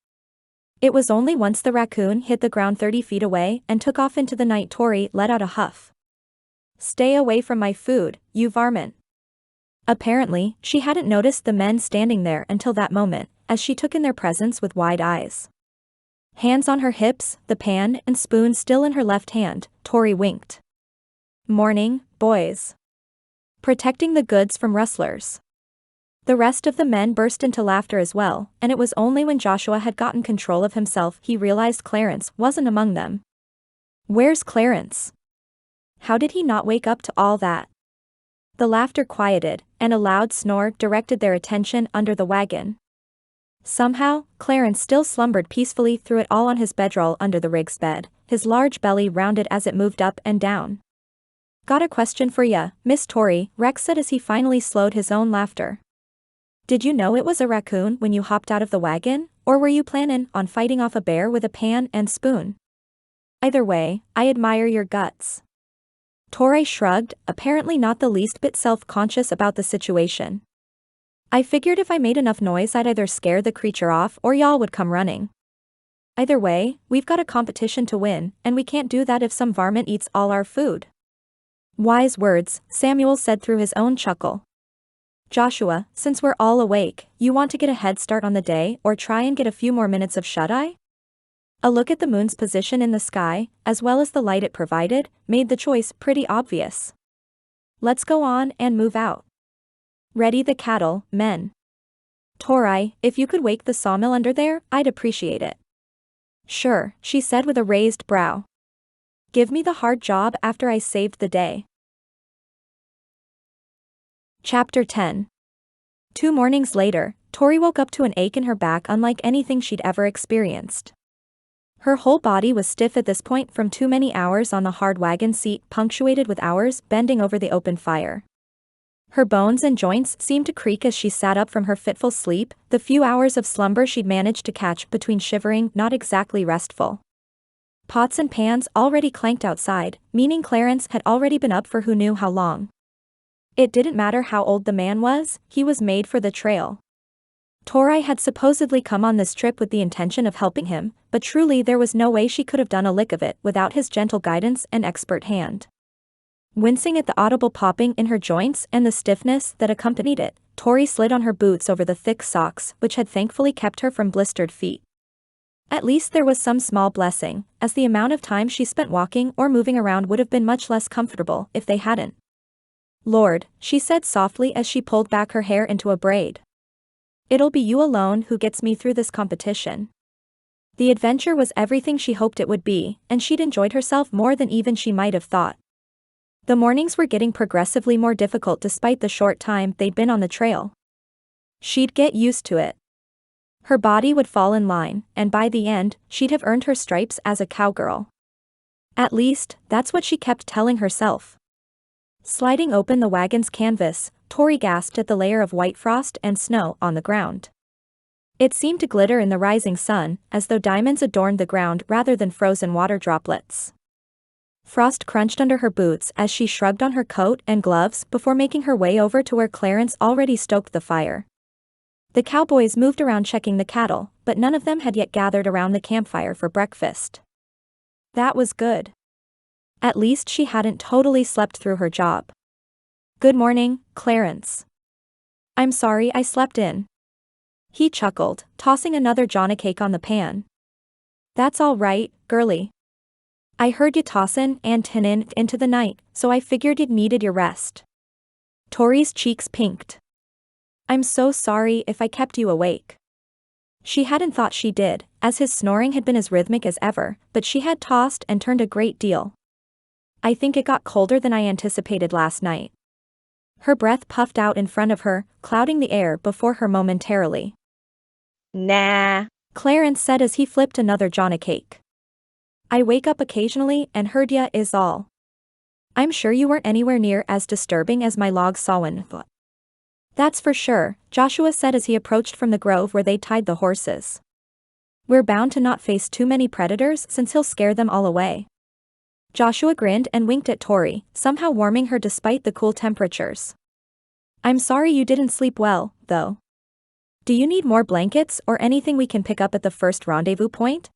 [SPEAKER 1] It was only once the raccoon hit the ground 30 feet away and took off into the night Tori let out a huff. "Stay away from my food, you varmint." Apparently, she hadn't noticed the men standing there until that moment, as she took in their presence with wide eyes. Hands on her hips, the pan and spoon still in her left hand, Tori winked. Morning, boys. Protecting the goods from rustlers. The rest of the men burst into laughter as well, and it was only when Joshua had gotten control of himself he realized Clarence wasn't among them. Where's Clarence? How did he not wake up to all that? The laughter quieted, and a loud snore directed their attention under the wagon. Somehow, Clarence still slumbered peacefully through it all on his bedroll under the rig's bed, his large belly rounded as it moved up and down. Got a question for ya, Miss Tori, Rex said as he finally slowed his own laughter. Did you know it was a raccoon when you hopped out of the wagon, or were you plannin' on fighting off a bear with a pan and spoon? Either way, I admire your guts. Tori shrugged, apparently not the least bit self-conscious about the situation. I figured if I made enough noise I'd either scare the creature off or y'all would come running. Either way, we've got a competition to win, and we can't do that if some varmint eats all our food. Wise words, Samuel said through his own chuckle. Joshua, since we're all awake, you want to get a head start on the day or try and get a few more minutes of shut-eye? A look at the moon's position in the sky, as well as the light it provided, made the choice pretty obvious. Let's go on and move out. Ready the cattle, men. Tori, if you could wake the sawmill under there, I'd appreciate it. Sure, she said with a raised brow. Give me the hard job after I saved the day. Chapter 10. 2 mornings later, Tori woke up to an ache in her back unlike anything she'd ever experienced. Her whole body was stiff at this point from too many hours on the hard wagon seat punctuated with hours bending over the open fire. Her bones and joints seemed to creak as she sat up from her fitful sleep, the few hours of slumber she'd managed to catch between shivering not exactly restful. Pots and pans already clanked outside, meaning Clarence had already been up for who knew how long. It didn't matter how old the man was, he was made for the trail. Tori had supposedly come on this trip with the intention of helping him, but truly there was no way she could have done a lick of it without his gentle guidance and expert hand. Wincing at the audible popping in her joints and the stiffness that accompanied it, Tori slid on her boots over the thick socks which had thankfully kept her from blistered feet. At least there was some small blessing, as the amount of time she spent walking or moving around would have been much less comfortable if they hadn't. Lord, she said softly as she pulled back her hair into a braid. It'll be you alone who gets me through this competition. The adventure was everything she hoped it would be, and she'd enjoyed herself more than even she might have thought. The mornings were getting progressively more difficult despite the short time they'd been on the trail. She'd get used to it. Her body would fall in line, and by the end, she'd have earned her stripes as a cowgirl. At least, that's what she kept telling herself. Sliding open the wagon's canvas, Tori gasped at the layer of white frost and snow on the ground. It seemed to glitter in the rising sun, as though diamonds adorned the ground rather than frozen water droplets. Frost crunched under her boots as she shrugged on her coat and gloves before making her way over to where Clarence already stoked the fire. The cowboys moved around checking the cattle, but none of them had yet gathered around the campfire for breakfast. That was good. At least she hadn't totally slept through her job. Good morning, Clarence. I'm sorry I slept in. He chuckled, tossing another johnny cake on the pan. That's all right, girlie. I heard you tossin' and tinnin' into the night, so I figured you'd needed your rest. Tori's cheeks pinked. I'm so sorry if I kept you awake. She hadn't thought she did, as his snoring had been as rhythmic as ever, but she had tossed and turned a great deal. I think it got colder than I anticipated last night. Her breath puffed out in front of her, clouding the air before her momentarily. Nah, Clarence said as he flipped another johnny cake. I wake up occasionally and heard ya is all. I'm sure you weren't anywhere near as disturbing as my log sawin'. That's for sure, Joshua said as he approached from the grove where they tied the horses. We're bound to not face too many predators since he'll scare them all away. Joshua grinned and winked at Tori, somehow warming her despite the cool temperatures. I'm sorry you didn't sleep well, though. Do you need more blankets or anything we can pick up at the first rendezvous point?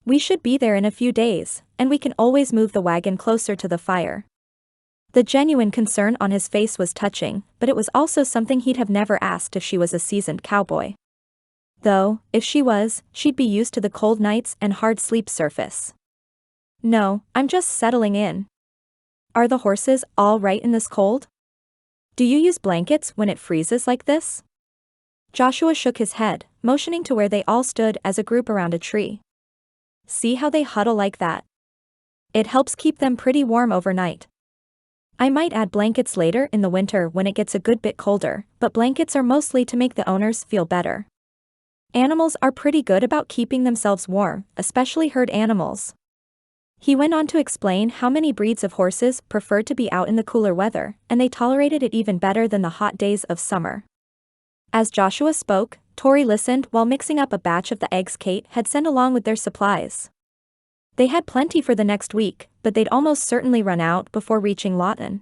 [SPEAKER 1] We should be there in a few days, and we can always move the wagon closer to the fire. The genuine concern on his face was touching, but it was also something he'd have never asked if she was a seasoned cowboy. Though, if she was, she'd be used to the cold nights and hard sleep surface. No, I'm just settling in. Are the horses all right in this cold? Do you use blankets when it freezes like this? Joshua shook his head, motioning to where they all stood as a group around a tree. See how they huddle like that? It helps keep them pretty warm overnight. I might add blankets later in the winter when it gets a good bit colder, but blankets are mostly to make the owners feel better. Animals are pretty good about keeping themselves warm, especially herd animals. He went on to explain how many breeds of horses preferred to be out in the cooler weather, and they tolerated it even better than the hot days of summer. As Joshua spoke, Tori listened while mixing up a batch of the eggs Kate had sent along with their supplies. They had plenty for the next week, but they'd almost certainly run out before reaching Lawton.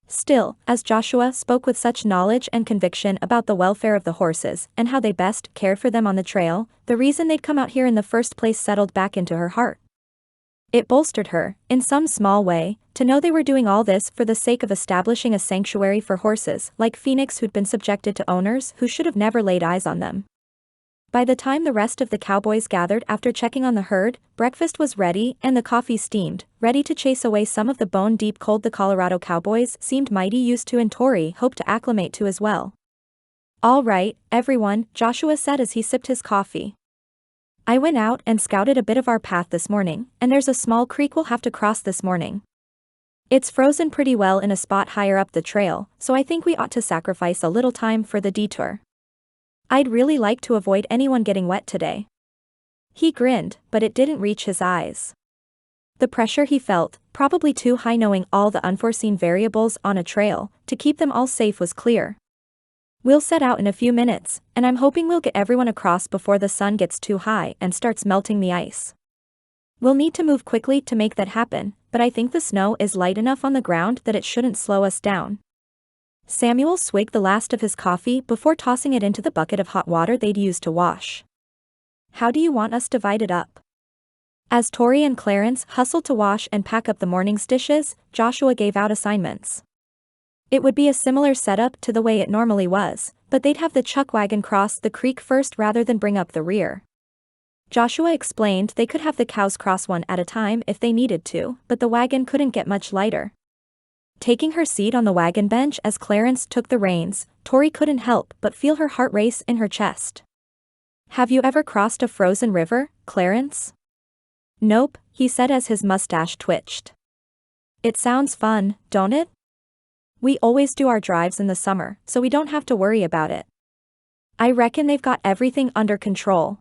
[SPEAKER 1] Still, as Joshua spoke with such knowledge and conviction about the welfare of the horses and how they best cared for them on the trail, the reason they'd come out here in the first place settled back into her heart. It bolstered her, in some small way, to know they were doing all this for the sake of establishing a sanctuary for horses like Phoenix who'd been subjected to owners who should have never laid eyes on them. By the time the rest of the cowboys gathered after checking on the herd, breakfast was ready and the coffee steamed, ready to chase away some of the bone-deep cold the Colorado cowboys seemed mighty used to and Tori hoped to acclimate to as well. All right, everyone, Joshua said as he sipped his coffee. I went out and scouted a bit of our path this morning, and there's a small creek we'll have to cross this morning. It's frozen pretty well in a spot higher up the trail, so I think we ought to sacrifice a little time for the detour. I'd really like to avoid anyone getting wet today. He grinned, but it didn't reach his eyes. The pressure he felt, probably too high knowing all the unforeseen variables on a trail, to keep them all safe was clear. We'll set out in a few minutes, and I'm hoping we'll get everyone across before the sun gets too high and starts melting the ice. We'll need to move quickly to make that happen, but I think the snow is light enough on the ground that it shouldn't slow us down. Samuel swigged the last of his coffee before tossing it into the bucket of hot water they'd used to wash. How do you want us divided up? As Tori and Clarence hustled to wash and pack up the morning's dishes, Joshua gave out assignments. It would be a similar setup to the way it normally was, but they'd have the chuckwagon cross the creek first rather than bring up the rear. Joshua explained they could have the cows cross one at a time if they needed to, but the wagon couldn't get much lighter. Taking her seat on the wagon bench as Clarence took the reins, Tori couldn't help but feel her heart race in her chest. Have you ever crossed a frozen river, Clarence? Nope, he said as his mustache twitched. It sounds fun, don't it? We always do our drives in the summer, so we don't have to worry about it. I reckon they've got everything under control.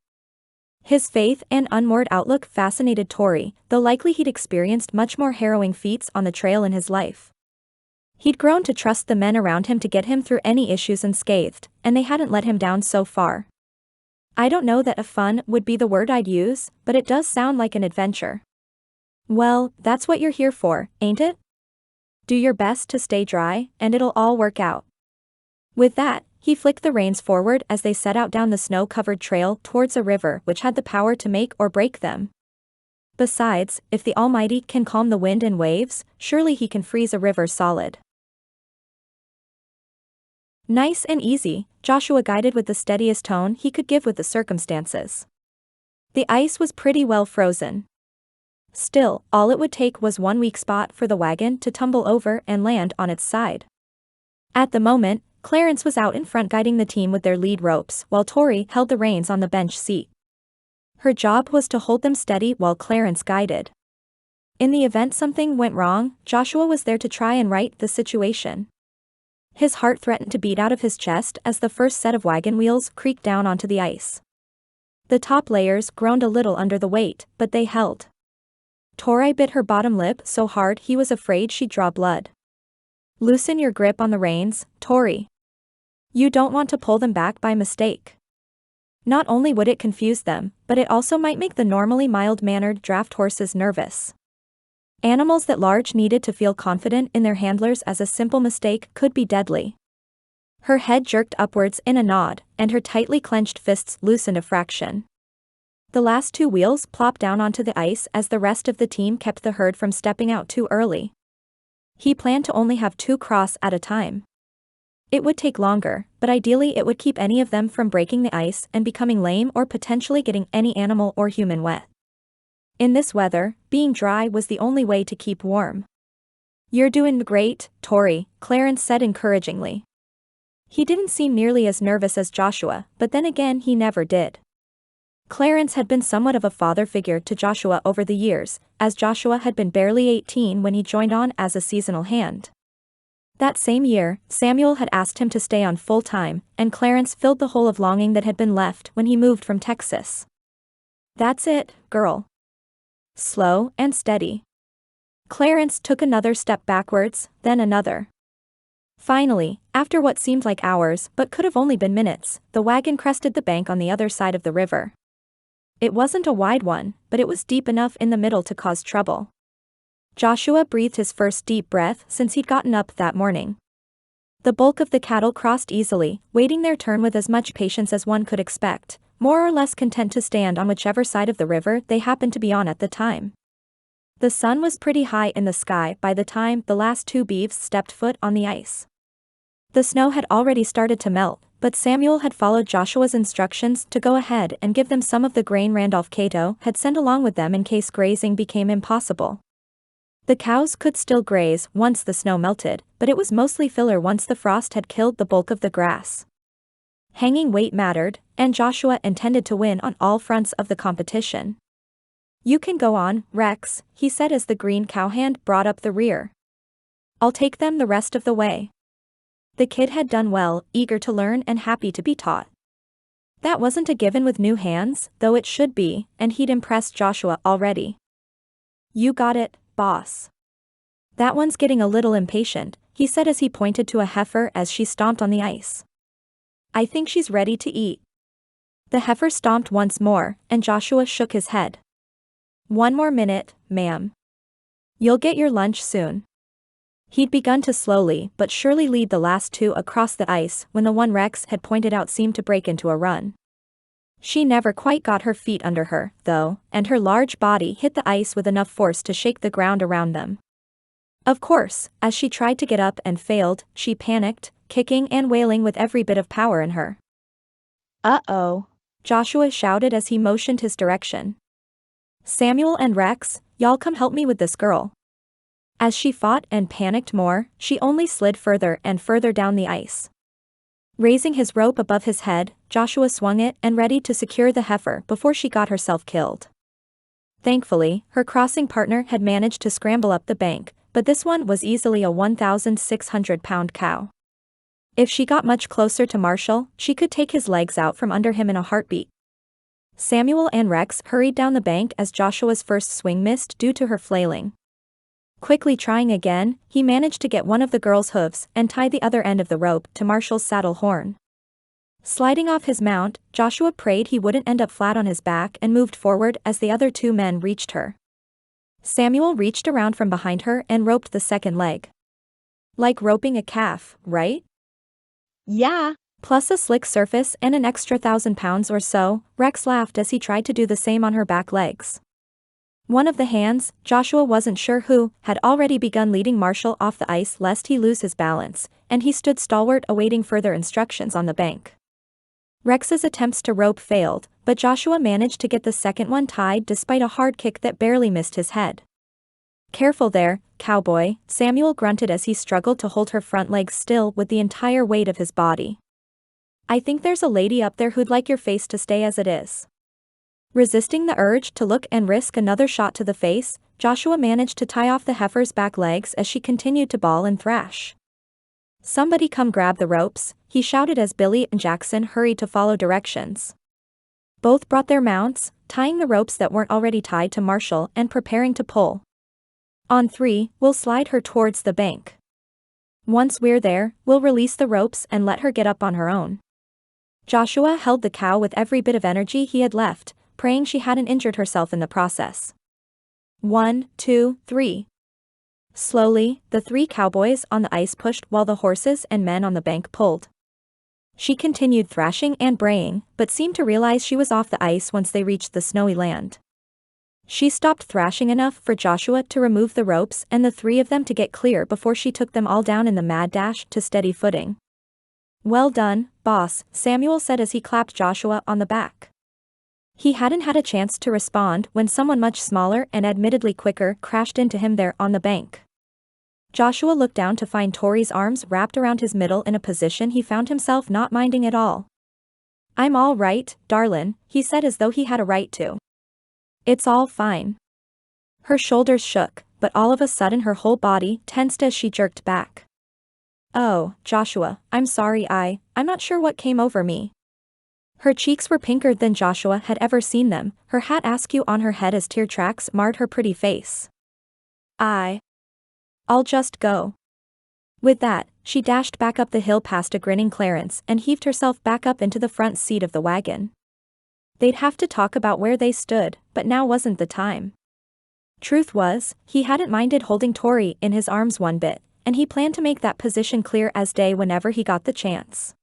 [SPEAKER 1] His faith and unmoored outlook fascinated Tori, though likely he'd experienced much more harrowing feats on the trail in his life. He'd grown to trust the men around him to get him through any issues unscathed, and they hadn't let him down so far. I don't know that fun would be the word I'd use, but it does sound like an adventure. Well, that's what you're here for, ain't it? Do your best to stay dry, and it'll all work out. With that, he flicked the reins forward as they set out down the snow-covered trail towards a river which had the power to make or break them. Besides, if the Almighty can calm the wind and waves, surely he can freeze a river solid. Nice and easy, Joshua guided with the steadiest tone he could give with the circumstances. The ice was pretty well frozen. Still, all it would take was one weak spot for the wagon to tumble over and land on its side. At the moment, Clarence was out in front guiding the team with their lead ropes while Tori held the reins on the bench seat. Her job was to hold them steady while Clarence guided. In the event something went wrong, Joshua was there to try and right the situation. His heart threatened to beat out of his chest as the first set of wagon wheels creaked down onto the ice. The top layers groaned a little under the weight, but they held. Tori bit her bottom lip so hard he was afraid she'd draw blood. Loosen your grip on the reins, Tori. You don't want to pull them back by mistake. Not only would it confuse them, but it also might make the normally mild-mannered draft horses nervous. Animals that large needed to feel confident in their handlers as a simple mistake could be deadly. Her head jerked upwards in a nod, and her tightly clenched fists loosened a fraction. The last two wheels plopped down onto the ice as the rest of the team kept the herd from stepping out too early. He planned to only have two cross at a time. It would take longer, but ideally it would keep any of them from breaking the ice and becoming lame or potentially getting any animal or human wet. In this weather, being dry was the only way to keep warm. "You're doing great, Tori," Clarence said encouragingly. He didn't seem nearly as nervous as Joshua, but then again he never did. Clarence had been somewhat of a father figure to Joshua over the years, as Joshua had been barely 18 when he joined on as a seasonal hand. That same year, Samuel had asked him to stay on full-time, and Clarence filled the hole of longing that had been left when he moved from Texas. "That's it, girl. Slow and steady." Clarence took another step backwards, then another. Finally, after what seemed like hours but could have only been minutes, the wagon crested the bank on the other side of the river. It wasn't a wide one, but it was deep enough in the middle to cause trouble. Joshua breathed his first deep breath since he'd gotten up that morning. The bulk of the cattle crossed easily, waiting their turn with as much patience as one could expect, more or less content to stand on whichever side of the river they happened to be on at the time. The sun was pretty high in the sky by the time the last two beeves stepped foot on the ice. The snow had already started to melt, but Samuel had followed Joshua's instructions to go ahead and give them some of the grain Randolph Cato had sent along with them in case grazing became impossible. The cows could still graze once the snow melted, but it was mostly filler once the frost had killed the bulk of the grass. Hanging weight mattered, and Joshua intended to win on all fronts of the competition. "You can go on, Rex," he said as the green cowhand brought up the rear. "I'll take them the rest of the way." The kid had done well, eager to learn and happy to be taught. That wasn't a given with new hands, though it should be, and he'd impressed Joshua already. "You got it, boss." "That one's getting a little impatient," he said as he pointed to a heifer as she stomped on the ice. "I think she's ready to eat." The heifer stomped once more, and Joshua shook his head. "One more minute, ma'am. You'll get your lunch soon." He'd begun to slowly but surely lead the last two across the ice when the one Rex had pointed out seemed to break into a run. She never quite got her feet under her, though, and her large body hit the ice with enough force to shake the ground around them. Of course, as she tried to get up and failed, she panicked, kicking and wailing with every bit of power in her. "Uh-oh," Joshua shouted as he motioned his direction. "Samuel and Rex, y'all come help me with this girl." As she fought and panicked more, she only slid further and further down the ice. Raising his rope above his head, Joshua swung it and ready to secure the heifer before she got herself killed. Thankfully, her crossing partner had managed to scramble up the bank, but this one was easily a 1,600-pound cow. If she got much closer to Marshall, she could take his legs out from under him in a heartbeat. Samuel and Rex hurried down the bank as Joshua's first swing missed due to her flailing. Quickly trying again, he managed to get one of the girl's hooves and tie the other end of the rope to Marshall's saddle horn. Sliding off his mount, Joshua prayed he wouldn't end up flat on his back and moved forward as the other two men reached her. Samuel reached around from behind her and roped the second leg. "Like roping a calf, right?"
[SPEAKER 2] "Yeah."
[SPEAKER 1] Plus a slick surface and an extra 1,000 pounds or so, Rex laughed as he tried to do the same on her back legs. One of the hands, Joshua wasn't sure who, had already begun leading Marshall off the ice lest he lose his balance, and he stood stalwart awaiting further instructions on the bank. Rex's attempts to rope failed, but Joshua managed to get the second one tied despite a hard kick that barely missed his head. "Careful there, cowboy," Samuel grunted as he struggled to hold her front legs still with the entire weight of his body. "I think there's a lady up there who'd like your face to stay as it is." Resisting the urge to look and risk another shot to the face, Joshua managed to tie off the heifer's back legs as she continued to bawl and thrash. "Somebody come grab the ropes," he shouted as Billy and Jackson hurried to follow directions. Both brought their mounts, tying the ropes that weren't already tied to Marshall and preparing to pull. "On 3, we'll slide her towards the bank. Once we're there, we'll release the ropes and let her get up on her own." Joshua held the cow with every bit of energy he had left, praying she hadn't injured herself in the process. 1, 2, 3. Slowly, the 3 cowboys on the ice pushed while the horses and men on the bank pulled. She continued thrashing and braying, but seemed to realize she was off the ice once they reached the snowy land. She stopped thrashing enough for Joshua to remove the ropes and the 3 of them to get clear before she took them all down in the mad dash to steady footing. "Well done, boss," Samuel said as he clapped Joshua on the back. He hadn't had a chance to respond when someone much smaller and admittedly quicker crashed into him there on the bank. Joshua looked down to find Tori's arms wrapped around his middle in a position he found himself not minding at all. "I'm all right, darlin'," he said as though he had a right to. "It's all fine." Her shoulders shook, but all of a sudden her whole body tensed as she jerked back. "Oh, Joshua, I'm sorry I'm not sure what came over me." Her cheeks were pinker than Joshua had ever seen them, her hat askew on her head as tear tracks marred her pretty face. I'll just go." With that, she dashed back up the hill past a grinning Clarence and heaved herself back up into the front seat of the wagon. They'd have to talk about where they stood, but now wasn't the time. Truth was, he hadn't minded holding Tori in his arms one bit, and he planned to make that position clear as day whenever he got the chance.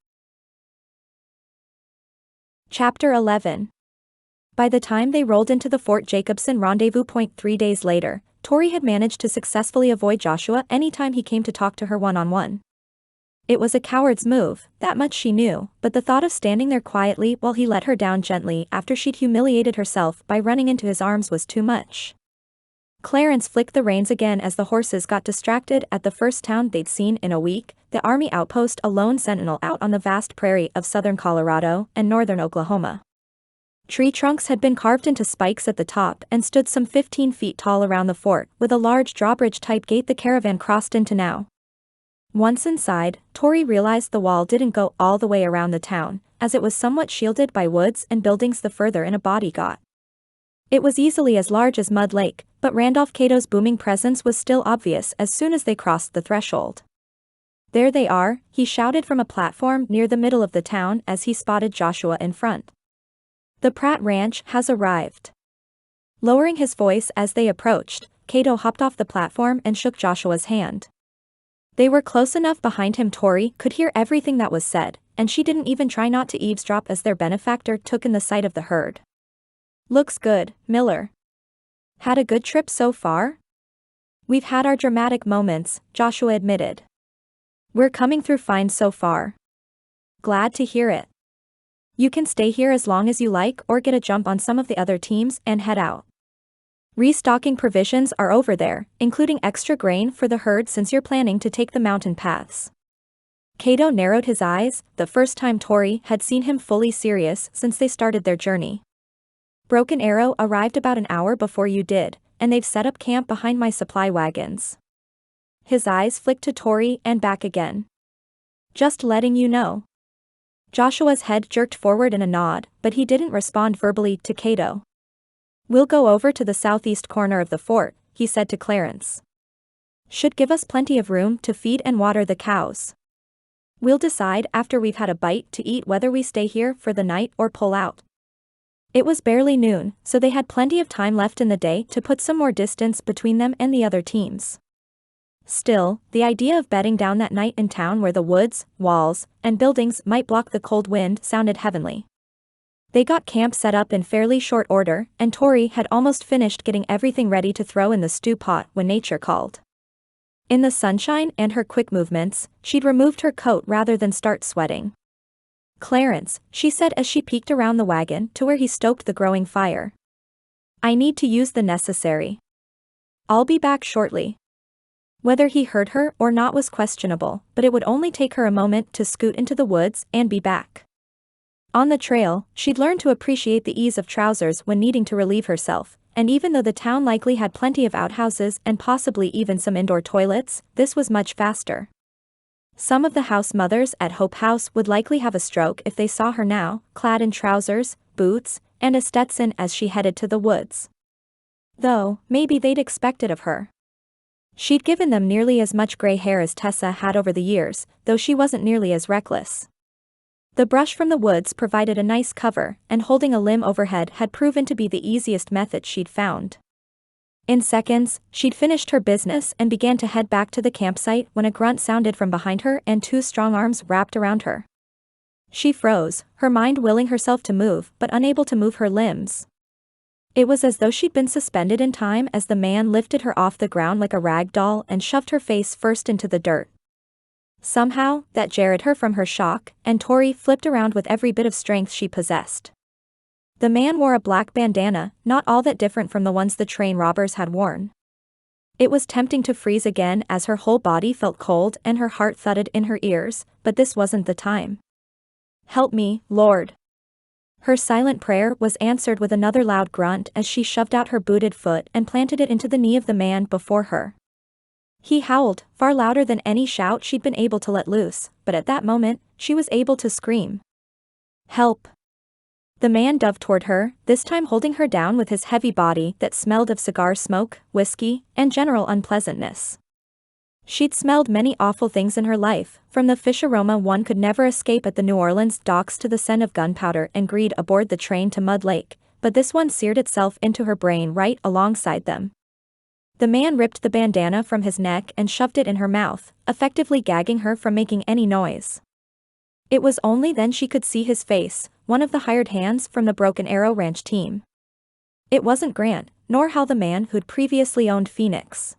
[SPEAKER 1] Chapter 11. By the time they rolled into the Fort Jacobson rendezvous point 3 days later, Tori had managed to successfully avoid Joshua anytime he came to talk to her one-on-one. It was a coward's move, that much she knew, but the thought of standing there quietly while he let her down gently after she'd humiliated herself by running into his arms was too much. Clarence flicked the reins again as the horses got distracted at the first town they'd seen in a week, the Army outpost, a lone sentinel out on the vast prairie of southern Colorado and northern Oklahoma. Tree trunks had been carved into spikes at the top and stood some 15 feet tall around the fort, with a large drawbridge-type gate the caravan crossed into now. Once inside, Tori realized the wall didn't go all the way around the town, as it was somewhat shielded by woods and buildings the further in a body got. It was easily as large as Mud Lake, but Randolph Cato's booming presence was still obvious as soon as they crossed the threshold. "There they are," he shouted from a platform near the middle of the town as he spotted Joshua in front. "The Pratt Ranch has arrived." Lowering his voice as they approached, Cato hopped off the platform and shook Joshua's hand. They were close enough behind him Tori could hear everything that was said, and she didn't even try not to eavesdrop as their benefactor took in the sight of the herd. "Looks good, Miller. Had a good trip so far?" "We've had our dramatic moments," Joshua admitted. "We're coming through fine so far." "Glad to hear it. You can stay here as long as you like or get a jump on some of the other teams and head out. Restocking provisions are over there, including extra grain for the herd since you're planning to take the mountain paths." Cato narrowed his eyes, the first time Tori had seen him fully serious since they started their journey. "Broken Arrow arrived about an hour before you did, and they've set up camp behind my supply wagons." His eyes flicked to Tori and back again. "Just letting you know." Joshua's head jerked forward in a nod, but he didn't respond verbally to Cato. "We'll go over to the southeast corner of the fort," he said to Clarence. "Should give us plenty of room to feed and water the cows. We'll decide after we've had a bite to eat whether we stay here for the night or pull out." It was barely noon, so they had plenty of time left in the day to put some more distance between them and the other teams. Still, the idea of bedding down that night in town where the woods, walls, and buildings might block the cold wind sounded heavenly. They got camp set up in fairly short order, and Tori had almost finished getting everything ready to throw in the stew pot when nature called. In the sunshine and her quick movements, she'd removed her coat rather than start sweating. "Clarence," she said as she peeked around the wagon to where he stoked the growing fire. "I need to use the necessary. I'll be back shortly." Whether he heard her or not was questionable, but it would only take her a moment to scoot into the woods and be back. On the trail, she'd learned to appreciate the ease of trousers when needing to relieve herself, and even though the town likely had plenty of outhouses and possibly even some indoor toilets, this was much faster. Some of the house mothers at Hope House would likely have a stroke if they saw her now, clad in trousers, boots, and a Stetson as she headed to the woods. Though, maybe they'd expect it of her. She'd given them nearly as much gray hair as Tessa had over the years, though she wasn't nearly as reckless. The brush from the woods provided a nice cover, and holding a limb overhead had proven to be the easiest method she'd found. In seconds, she'd finished her business and began to head back to the campsite when a grunt sounded from behind her and two strong arms wrapped around her. She froze, her mind willing herself to move but unable to move her limbs. It was as though she'd been suspended in time as the man lifted her off the ground like a rag doll and shoved her face first into the dirt. Somehow, that jarred her from her shock, and Tori flipped around with every bit of strength she possessed. The man wore a black bandana, not all that different from the ones the train robbers had worn. It was tempting to freeze again as her whole body felt cold and her heart thudded in her ears, but this wasn't the time. "Help me, Lord." Her silent prayer was answered with another loud grunt as she shoved out her booted foot and planted it into the knee of the man before her. He howled, far louder than any shout she'd been able to let loose, but at that moment, she was able to scream. "Help." The man dove toward her, this time holding her down with his heavy body that smelled of cigar smoke, whiskey, and general unpleasantness. She'd smelled many awful things in her life, from the fish aroma one could never escape at the New Orleans docks to the scent of gunpowder and greed aboard the train to Mud Lake, but this one seared itself into her brain right alongside them. The man ripped the bandana from his neck and shoved it in her mouth, effectively gagging her from making any noise. It was only then she could see his face, one of the hired hands from the Broken Arrow Ranch team. It wasn't Grant, nor Hal, the man who'd previously owned Phoenix.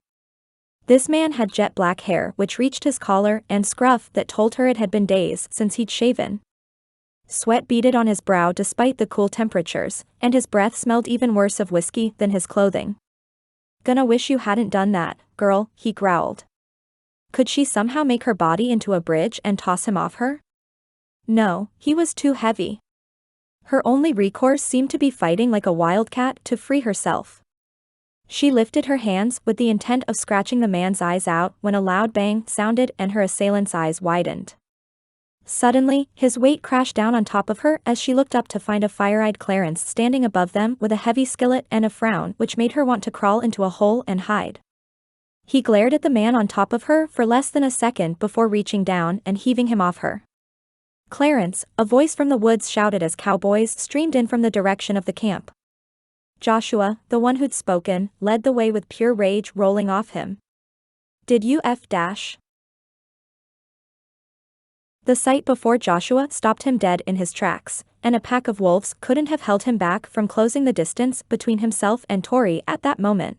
[SPEAKER 1] This man had jet black hair which reached his collar and scruff that told her it had been days since he'd shaven. Sweat beaded on his brow despite the cool temperatures, and his breath smelled even worse of whiskey than his clothing. "Gonna wish you hadn't done that, girl," he growled. Could she somehow make her body into a bridge and toss him off her? No, he was too heavy. Her only recourse seemed to be fighting like a wildcat to free herself. She lifted her hands with the intent of scratching the man's eyes out when a loud bang sounded and her assailant's eyes widened. Suddenly, his weight crashed down on top of her as she looked up to find a fire-eyed Clarence standing above them with a heavy skillet and a frown which made her want to crawl into a hole and hide. He glared at the man on top of her for less than a second before reaching down and heaving him off her. "Clarence," a voice from the woods shouted as cowboys streamed in from the direction of the camp. Joshua, the one who'd spoken, led the way with pure rage rolling off him. "Did you f-dash?" The sight before Joshua stopped him dead in his tracks, and a pack of wolves couldn't have held him back from closing the distance between himself and Tori at that moment.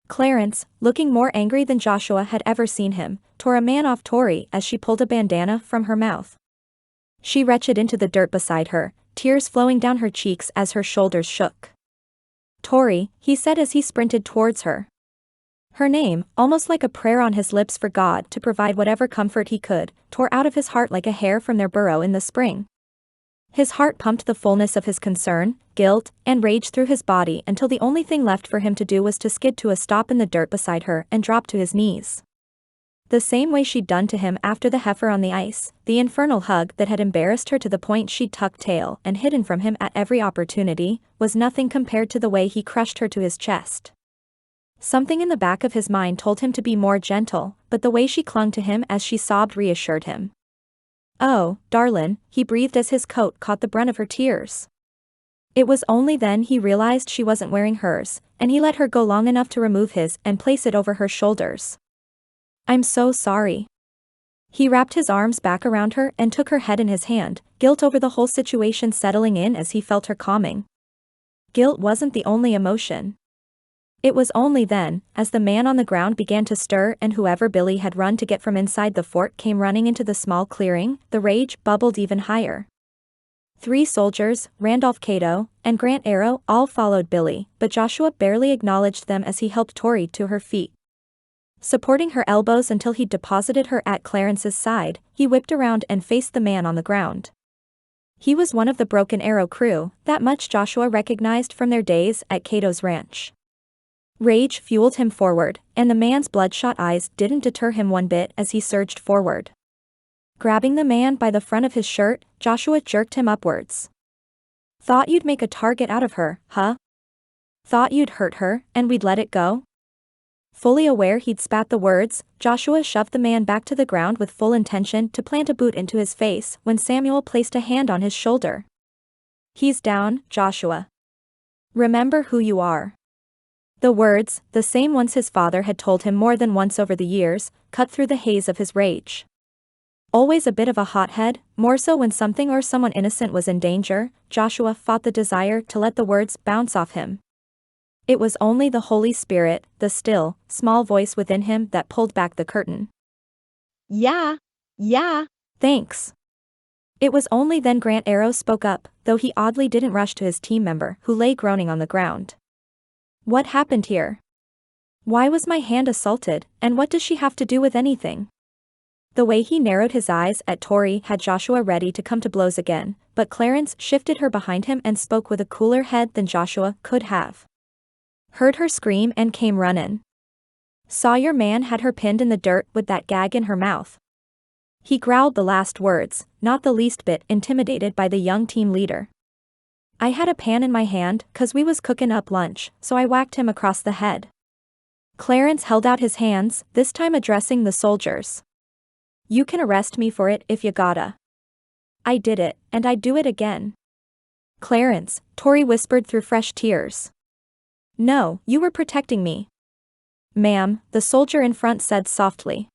[SPEAKER 1] Clarence, looking more angry than Joshua had ever seen him, tore a man off Tori as she pulled a bandana from her mouth. She retched into the dirt beside her, tears flowing down her cheeks as her shoulders shook. "Tori," he said as he sprinted towards her. Her name, almost like a prayer on his lips for God to provide whatever comfort he could, tore out of his heart like a hare from their burrow in the spring. His heart pumped the fullness of his concern, guilt, and rage through his body until the only thing left for him to do was to skid to a stop in the dirt beside her and drop to his knees. The same way she'd done to him after the heifer on the ice, the infernal hug that had embarrassed her to the point she'd tucked tail and hidden from him at every opportunity, was nothing compared to the way he crushed her to his chest. Something in the back of his mind told him to be more gentle, but the way she clung to him as she sobbed reassured him. "Oh, darlin'," he breathed as his coat caught the brunt of her tears. It was only then he realized she wasn't wearing hers, and he let her go long enough to remove his and place it over her shoulders. "I'm so sorry." He wrapped his arms back around her and took her head in his hand, guilt over the whole situation settling in as he felt her calming. Guilt wasn't the only emotion. It was only then, as the man on the ground began to stir and whoever Billy had run to get from inside the fort came running into the small clearing, the rage bubbled even higher. 3 soldiers, Randolph Cato, and Grant Arrow all followed Billy, but Joshua barely acknowledged them as he helped Tori to her feet. Supporting her elbows until he'd deposited her at Clarence's side, he whipped around and faced the man on the ground. He was one of the Broken Arrow crew, that much Joshua recognized from their days at Cato's ranch. Rage fueled him forward, and the man's bloodshot eyes didn't deter him one bit as he surged forward. Grabbing the man by the front of his shirt, Joshua jerked him upwards. "Thought you'd make a target out of her, huh? Thought you'd hurt her, and we'd let it go?" Fully aware he'd spat the words, Joshua shoved the man back to the ground with full intention to plant a boot into his face when Samuel placed a hand on his shoulder. "He's down, Joshua. Remember who you are." The words, the same ones his father had told him more than once over the years, cut through the haze of his rage. Always a bit of a hothead, more so when something or someone innocent was in danger, Joshua fought the desire to let the words bounce off him. It was only the Holy Spirit, the still, small voice within him that pulled back the curtain.
[SPEAKER 2] Yeah.
[SPEAKER 1] "Thanks." It was only then Grant Arrow spoke up, though he oddly didn't rush to his team member who lay groaning on the ground. "What happened here?" Why was my hand assaulted, and what does she have to do with anything? The way he narrowed his eyes at Tori had Joshua ready to come to blows again, but Clarence shifted her behind him and spoke with a cooler head than Joshua could have. Heard her scream and came runnin'. Saw your man had her pinned in the dirt with that gag in her mouth. He growled the last words, not the least bit intimidated by the young team leader. I had a pan in my hand 'cause we was cookin' up lunch, so I whacked him across the head. Clarence held out his hands, this time addressing the soldiers. You can arrest me for it if you gotta. I did it, and I'd do it again. Clarence, Tori whispered through fresh tears. No, you were protecting me. Ma'am, the soldier in front said softly.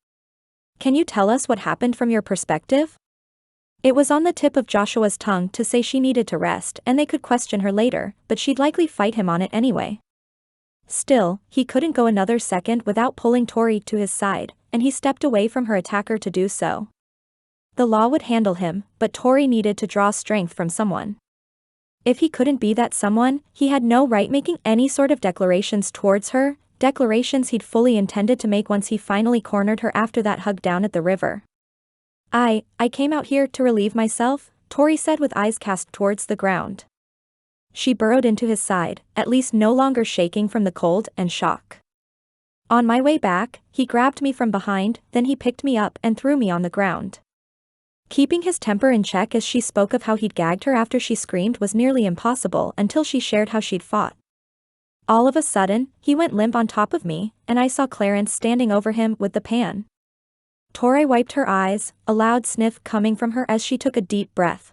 [SPEAKER 1] Can you tell us what happened from your perspective? It was on the tip of Joshua's tongue to say she needed to rest and they could question her later, but she'd likely fight him on it anyway. Still, he couldn't go another second without pulling Tori to his side, and he stepped away from her attacker to do so. The law would handle him, but Tori needed to draw strength from someone. If he couldn't be that someone, he had no right making any sort of declarations towards her, declarations he'd fully intended to make once he finally cornered her after that hug down at the river. I came out here to relieve myself, Tori said with eyes cast towards the ground. She burrowed into his side, at least no longer shaking from the cold and shock. On my way back, he grabbed me from behind, then he picked me up and threw me on the ground. Keeping his temper in check as she spoke of how he'd gagged her after she screamed was nearly impossible until she shared how she'd fought. All of a sudden, he went limp on top of me, and I saw Clarence standing over him with the pan. Tori wiped her eyes, a loud sniff coming from her as she took a deep breath.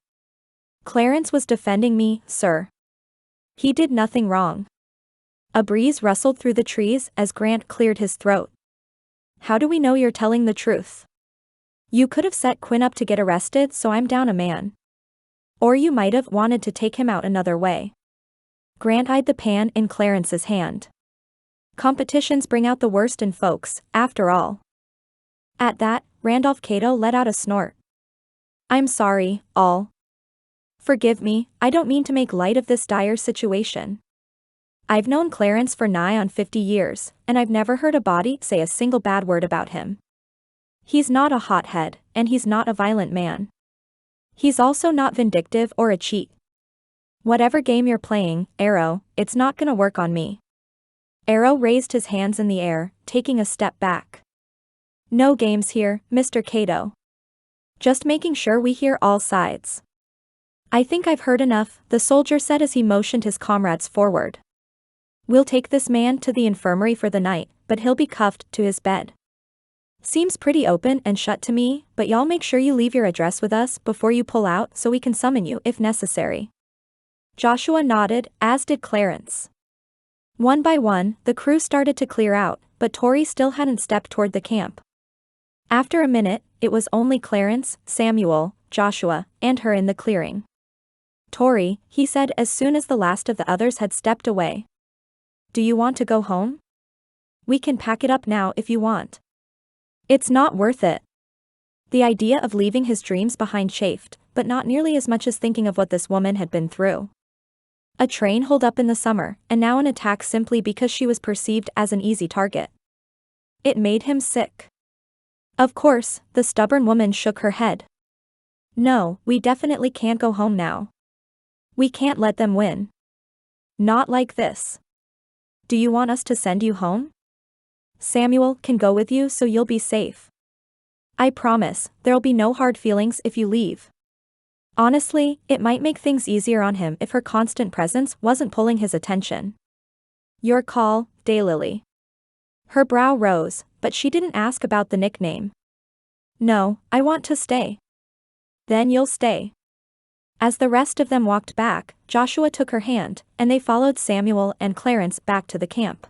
[SPEAKER 1] Clarence was defending me, sir. He did nothing wrong. A breeze rustled through the trees as Grant cleared his throat. How do we know you're telling the truth? You could have set Quinn up to get arrested, so I'm down a man. Or you might have wanted to take him out another way. Grant eyed the pan in Clarence's hand. Competitions bring out the worst in folks, after all. At that, Randolph Cato let out a snort. I'm sorry, all. Forgive me, I don't mean to make light of this dire situation. I've known Clarence for nigh on 50 years, and I've never heard a body say a single bad word about him. He's not a hothead, and he's not a violent man. He's also not vindictive or a cheat. Whatever game you're playing, Arrow, it's not gonna work on me. Arrow raised his hands in the air, taking a step back. No games here, Mr. Cato. Just making sure we hear all sides. I think I've heard enough, the soldier said as he motioned his comrades forward. We'll take this man to the infirmary for the night, but he'll be cuffed to his bed. Seems pretty open and shut to me, but y'all make sure you leave your address with us before you pull out so we can summon you if necessary. Joshua nodded, as did Clarence. One by one, the crew started to clear out, but Tori still hadn't stepped toward the camp. After a minute, it was only Clarence, Samuel, Joshua, and her in the clearing. Tori, he said as soon as the last of the others had stepped away. Do you want to go home? We can pack it up now if you want. It's not worth it. The idea of leaving his dreams behind chafed, but not nearly as much as thinking of what this woman had been through. A train holed up in the summer, and now an attack simply because she was perceived as an easy target. It made him sick. Of course, the stubborn woman shook her head. No, we definitely can't go home now. We can't let them win. Not like this. Do you want us to send you home? Samuel can go with you so you'll be safe. I promise, there'll be no hard feelings if you leave. Honestly, it might make things easier on him if her constant presence wasn't pulling his attention. Your call, Daylily. Her brow rose, but she didn't ask about the nickname. No, I want to stay. Then you'll stay. As the rest of them walked back, Joshua took her hand, and they followed Samuel and Clarence back to the camp.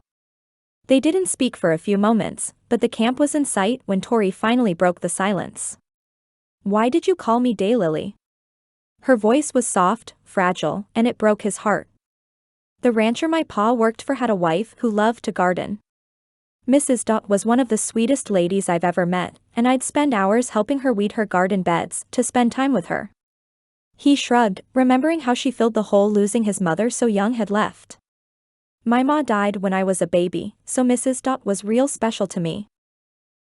[SPEAKER 1] They didn't speak for a few moments, but the camp was in sight when Tori finally broke the silence. Why did you call me Daylily? Her voice was soft, fragile, and it broke his heart. The rancher my pa worked for had a wife who loved to garden. Mrs. Dot was one of the sweetest ladies I've ever met, and I'd spend hours helping her weed her garden beds to spend time with her. He shrugged, remembering how she filled the hole losing his mother so young had left. My ma died when I was a baby, so Mrs. Dot was real special to me.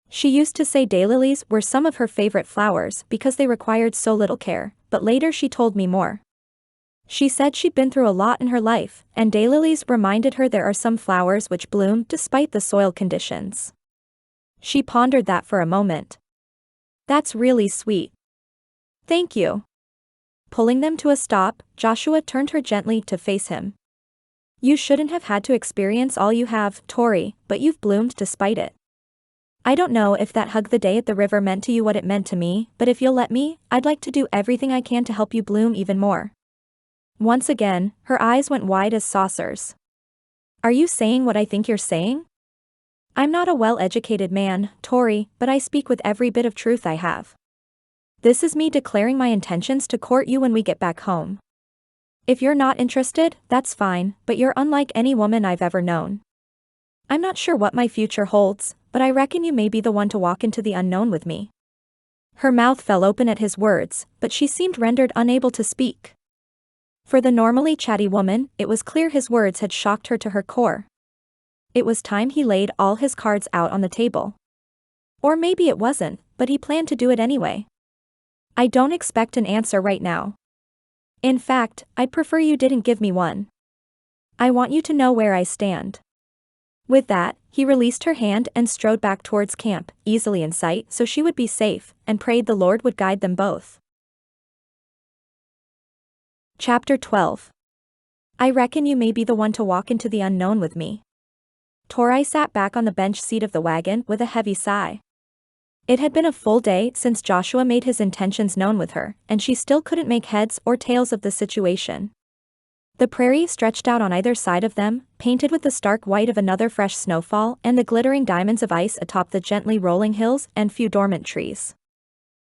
[SPEAKER 1] She used to say daylilies were some of her favorite flowers because they required so little care, but later she told me more. She said she'd been through a lot in her life, and daylilies reminded her there are some flowers which bloom despite the soil conditions. She pondered that for a moment. That's really sweet. Thank you. Pulling them to a stop, Joshua turned her gently to face him. You shouldn't have had to experience all you have, Tori, but you've bloomed despite it. I don't know if that hug the day at the river meant to you what it meant to me, but if you'll let me, I'd like to do everything I can to help you bloom even more. Once again, her eyes went wide as saucers. Are you saying what I think you're saying? I'm not a well-educated man, Tori, but I speak with every bit of truth I have. This is me declaring my intentions to court you when we get back home. If you're not interested, that's fine, but you're unlike any woman I've ever known. I'm not sure what my future holds, but I reckon you may be the one to walk into the unknown with me. Her mouth fell open at his words, but she seemed rendered unable to speak. For the normally chatty woman, it was clear his words had shocked her to her core. It was time he laid all his cards out on the table. Or maybe it wasn't, but he planned to do it anyway. I don't expect an answer right now. In fact, I'd prefer you didn't give me one. I want you to know where I stand. With that, he released her hand and strode back towards camp, easily in sight so she would be safe, and prayed the Lord would guide them both. Chapter 12. I reckon you may be the one to walk into the unknown with me. Tori sat back on the bench seat of the wagon with a heavy sigh. It had been a full day since Joshua made his intentions known with her, and she still couldn't make heads or tails of the situation. The prairie stretched out on either side of them, painted with the stark white of another fresh snowfall and the glittering diamonds of ice atop the gently rolling hills and few dormant trees.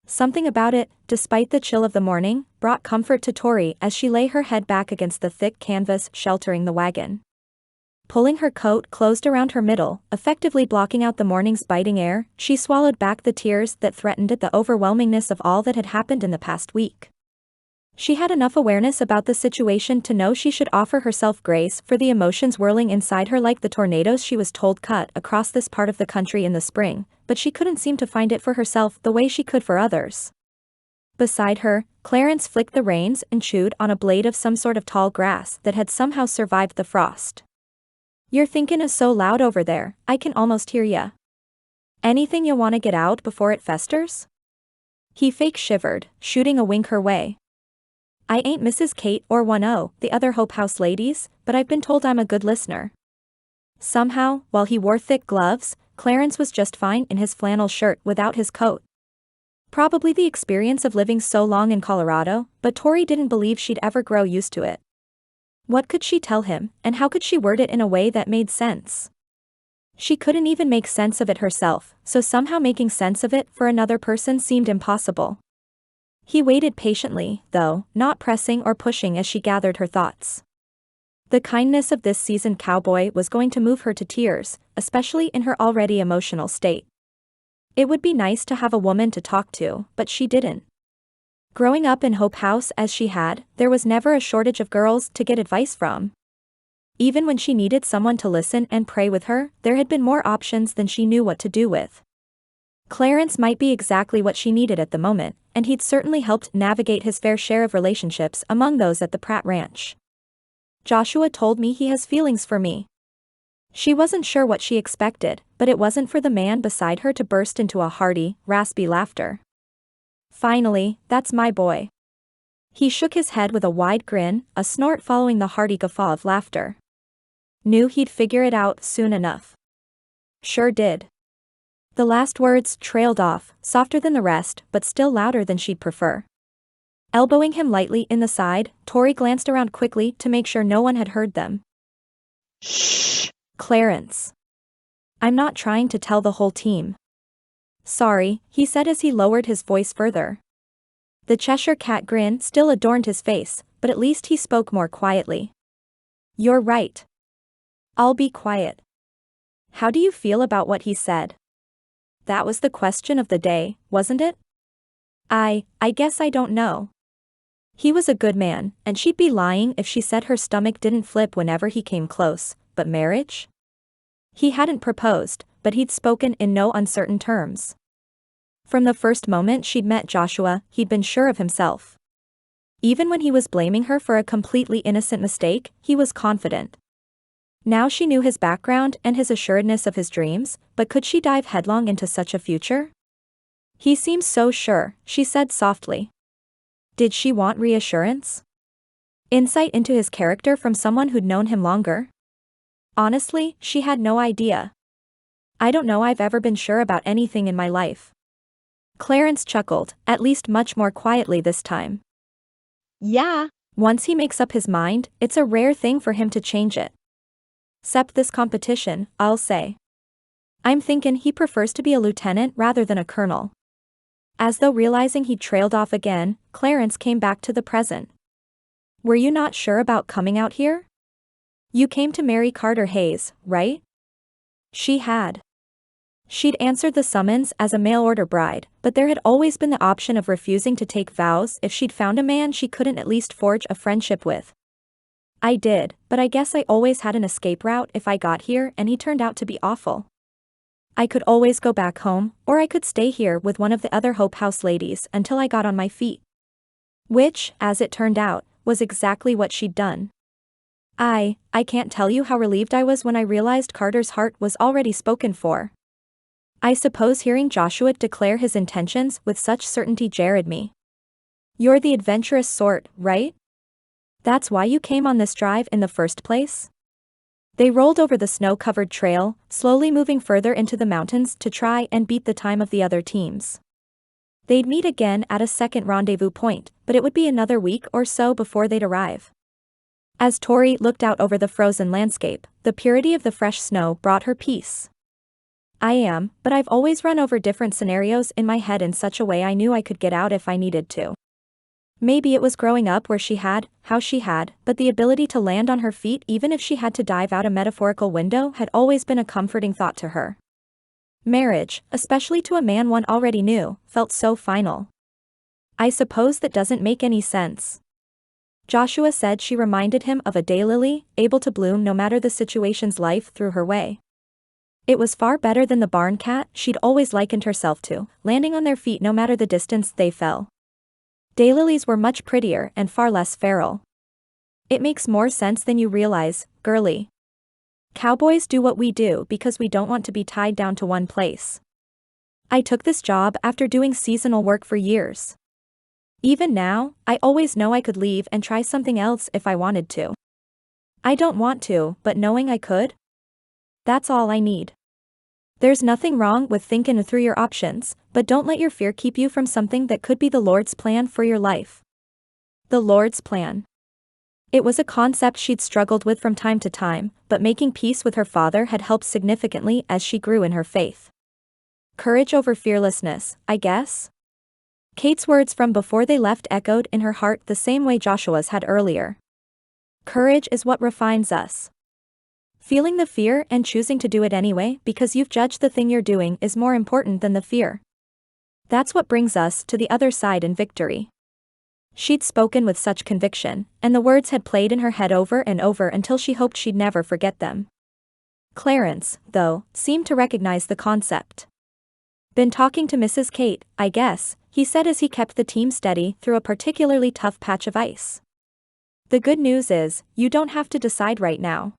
[SPEAKER 1] Something about it, despite the chill of the morning, brought comfort to Tori as she lay her head back against the thick canvas sheltering the wagon. Pulling her coat closed around her middle, effectively blocking out the morning's biting air, she swallowed back the tears that threatened at the overwhelmingness of all that had happened in the past week. She had enough awareness about the situation to know she should offer herself grace for the emotions whirling inside her like the tornadoes she was told cut across this part of the country in the spring, but she couldn't seem to find it for herself the way she could for others. Beside her, Clarence flicked the reins and chewed on a blade of some sort of tall grass that had somehow survived the frost. Your thinkin' is so loud over there, I can almost hear ya. Anything you wanna get out before it festers? He fake shivered, shooting a wink her way. I ain't Mrs. Kate or 1-0, the other Hope House ladies, but I've been told I'm a good listener. Somehow, while he wore thick gloves, Clarence was just fine in his flannel shirt without his coat. Probably the experience of living so long in Colorado, but Tori didn't believe she'd ever grow used to it. What could she tell him, and how could she word it in a way that made sense? She couldn't even make sense of it herself, so somehow making sense of it for another person seemed impossible. He waited patiently, though, not pressing or pushing as she gathered her thoughts. The kindness of this seasoned cowboy was going to move her to tears, especially in her already emotional state. It would be nice to have a woman to talk to, but she didn't. Growing up in Hope House as she had, there was never a shortage of girls to get advice from. Even when she needed someone to listen and pray with her, there had been more options than she knew what to do with. Clarence might be exactly what she needed at the moment, and he'd certainly helped navigate his fair share of relationships among those at the Pratt Ranch. Joshua told me he has feelings for me. She wasn't sure what she expected, but it wasn't for the man beside her to burst into a hearty, raspy laughter. Finally, that's my boy. He shook his head with a wide grin, a snort following the hearty guffaw of laughter. Knew he'd figure it out soon enough. Sure did. The last words trailed off, softer than the rest, but still louder than she'd prefer. Elbowing him lightly in the side, Tori glanced around quickly to make sure no one had heard them. Shh, Clarence. I'm not trying to tell the whole team. Sorry, he said as he lowered his voice further. The Cheshire Cat grin still adorned his face, but at least he spoke more quietly. You're right. I'll be quiet. How do you feel about what he said? That was the question of the day, wasn't it? I guess I don't know. He was a good man, and she'd be lying if she said her stomach didn't flip whenever he came close, but marriage? He hadn't proposed, but he'd spoken in no uncertain terms. From the first moment she'd met Joshua, he'd been sure of himself. Even when he was blaming her for a completely innocent mistake, he was confident. Now she knew his background and his assuredness of his dreams, but could she dive headlong into such a future? He seems so sure, she said softly. Did she want reassurance? Insight into his character from someone who'd known him longer? Honestly, she had no idea. I don't know I've ever been sure about anything in my life. Clarence chuckled, at least much more quietly this time.
[SPEAKER 2] Yeah.
[SPEAKER 1] Once he makes up his mind, it's a rare thing for him to change it. Except this competition, I'll say. I'm thinking he prefers to be a lieutenant rather than a colonel. As though realizing he'd trailed off again, Clarence came back to the present. Were you not sure about coming out here? You came to marry Carter Hayes, right? She had. She'd answered the summons as a mail-order bride, but there had always been the option of refusing to take vows if she'd found a man she couldn't at least forge a friendship with. I did, but I guess I always had an escape route if I got here and he turned out to be awful. I could always go back home, or I could stay here with one of the other Hope House ladies until I got on my feet. Which, as it turned out, was exactly what she'd done. I can't tell you how relieved I was when I realized Carter's heart was already spoken for. I suppose hearing Joshua declare his intentions with such certainty jarred me. You're the adventurous sort, right? That's why you came on this drive in the first place? They rolled over the snow-covered trail, slowly moving further into the mountains to try and beat the time of the other teams. They'd meet again at a second rendezvous point, but it would be another week or so before they'd arrive. As Tori looked out over the frozen landscape, the purity of the fresh snow brought her peace. But I've always run over different scenarios in my head in such a way I knew I could get out if I needed to. Maybe it was growing up where how she had, but the ability to land on her feet even if she had to dive out a metaphorical window had always been a comforting thought to her. Marriage, especially to a man one already knew, felt so final. I suppose that doesn't make any sense. Joshua said she reminded him of a daylily, able to bloom no matter the situation's life threw her way. It was far better than the barn cat she'd always likened herself to, landing on their feet no matter the distance they fell. Daylilies were much prettier and far less feral. It makes more sense than you realize, girly. Cowboys do what we do because we don't want to be tied down to one place. I took this job after doing seasonal work for years. Even now, I always know I could leave and try something else if I wanted to. I don't want to, but knowing I could? That's all I need. There's nothing wrong with thinking through your options, but don't let your fear keep you from something that could be the Lord's plan for your life. The Lord's plan. It was a concept she'd struggled with from time to time, but making peace with her father had helped significantly as she grew in her faith. Courage over fearlessness, I guess? Kate's words from before they left echoed in her heart the same way Joshua's had earlier. Courage is what refines us. Feeling the fear and choosing to do it anyway because you've judged the thing you're doing is more important than the fear. That's what brings us to the other side in victory. She'd spoken with such conviction, and the words had played in her head over and over until she hoped she'd never forget them. Clarence, though, seemed to recognize the concept. Been talking to Mrs. Kate, I guess, he said as he kept the team steady through a particularly tough patch of ice. The good news is, you don't have to decide right now.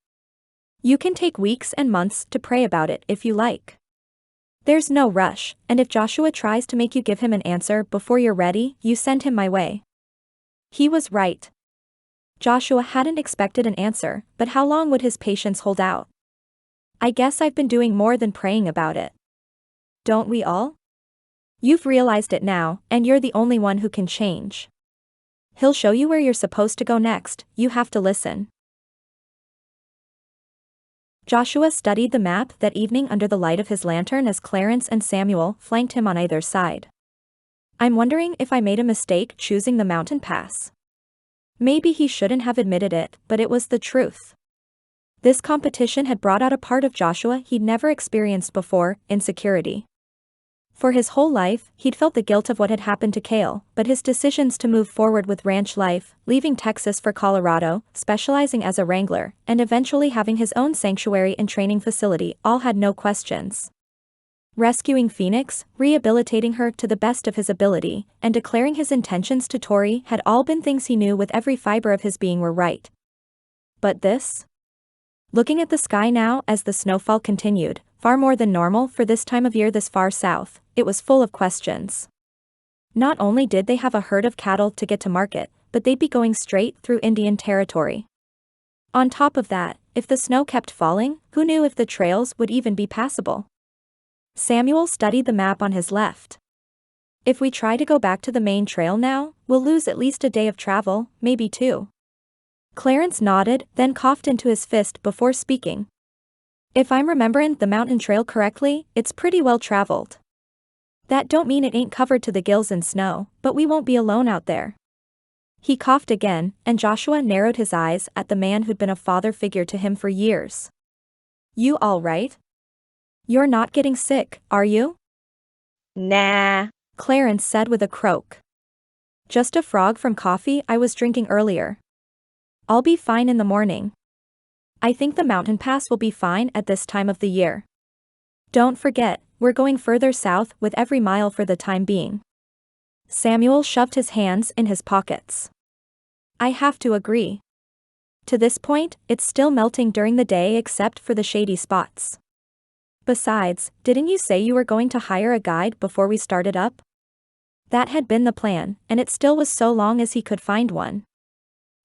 [SPEAKER 1] You can take weeks and months to pray about it if you like. There's no rush, and if Joshua tries to make you give him an answer before you're ready, you send him my way. He was right. Joshua hadn't expected an answer, but how long would his patience hold out? I guess I've been doing more than praying about it. Don't we all? You've realized it now, and you're the only one who can change. He'll show you where you're supposed to go next, you have to listen. Joshua studied the map that evening under the light of his lantern as Clarence and Samuel flanked him on either side. I'm wondering if I made a mistake choosing the mountain pass. Maybe he shouldn't have admitted it, but it was the truth. This competition had brought out a part of Joshua he'd never experienced before, insecurity. For his whole life, he'd felt the guilt of what had happened to Cale, but his decisions to move forward with ranch life, leaving Texas for Colorado, specializing as a wrangler, and eventually having his own sanctuary and training facility all had no questions. Rescuing Phoenix, rehabilitating her to the best of his ability, and declaring his intentions to Tori had all been things he knew with every fiber of his being were right. But this? Looking at the sky now as the snowfall continued, far more than normal for this time of year this far south, it was full of questions. Not only did they have a herd of cattle to get to market, but they'd be going straight through Indian territory. On top of that, if the snow kept falling, who knew if the trails would even be passable? Samuel studied the map on his left. If we try to go back to the main trail now, we'll lose at least a day of travel, maybe two. Clarence nodded, then coughed into his fist before speaking. If I'm remembering the mountain trail correctly, it's pretty well traveled. That don't mean it ain't covered to the gills in snow, but we won't be alone out there. He coughed again, and Joshua narrowed his eyes at the man who'd been a father figure to him for years. You all right? You're not getting sick, are you?
[SPEAKER 2] Nah,
[SPEAKER 1] Clarence said with a croak. Just a frog from coffee I was drinking earlier. I'll be fine in the morning. I think the mountain pass will be fine at this time of the year. Don't forget, we're going further south with every mile for the time being. Samuel shoved his hands in his pockets. I have to agree. To this point, it's still melting during the day except for the shady spots. Besides, didn't you say you were going to hire a guide before we started up? That had been the plan, and it still was so long as he could find one.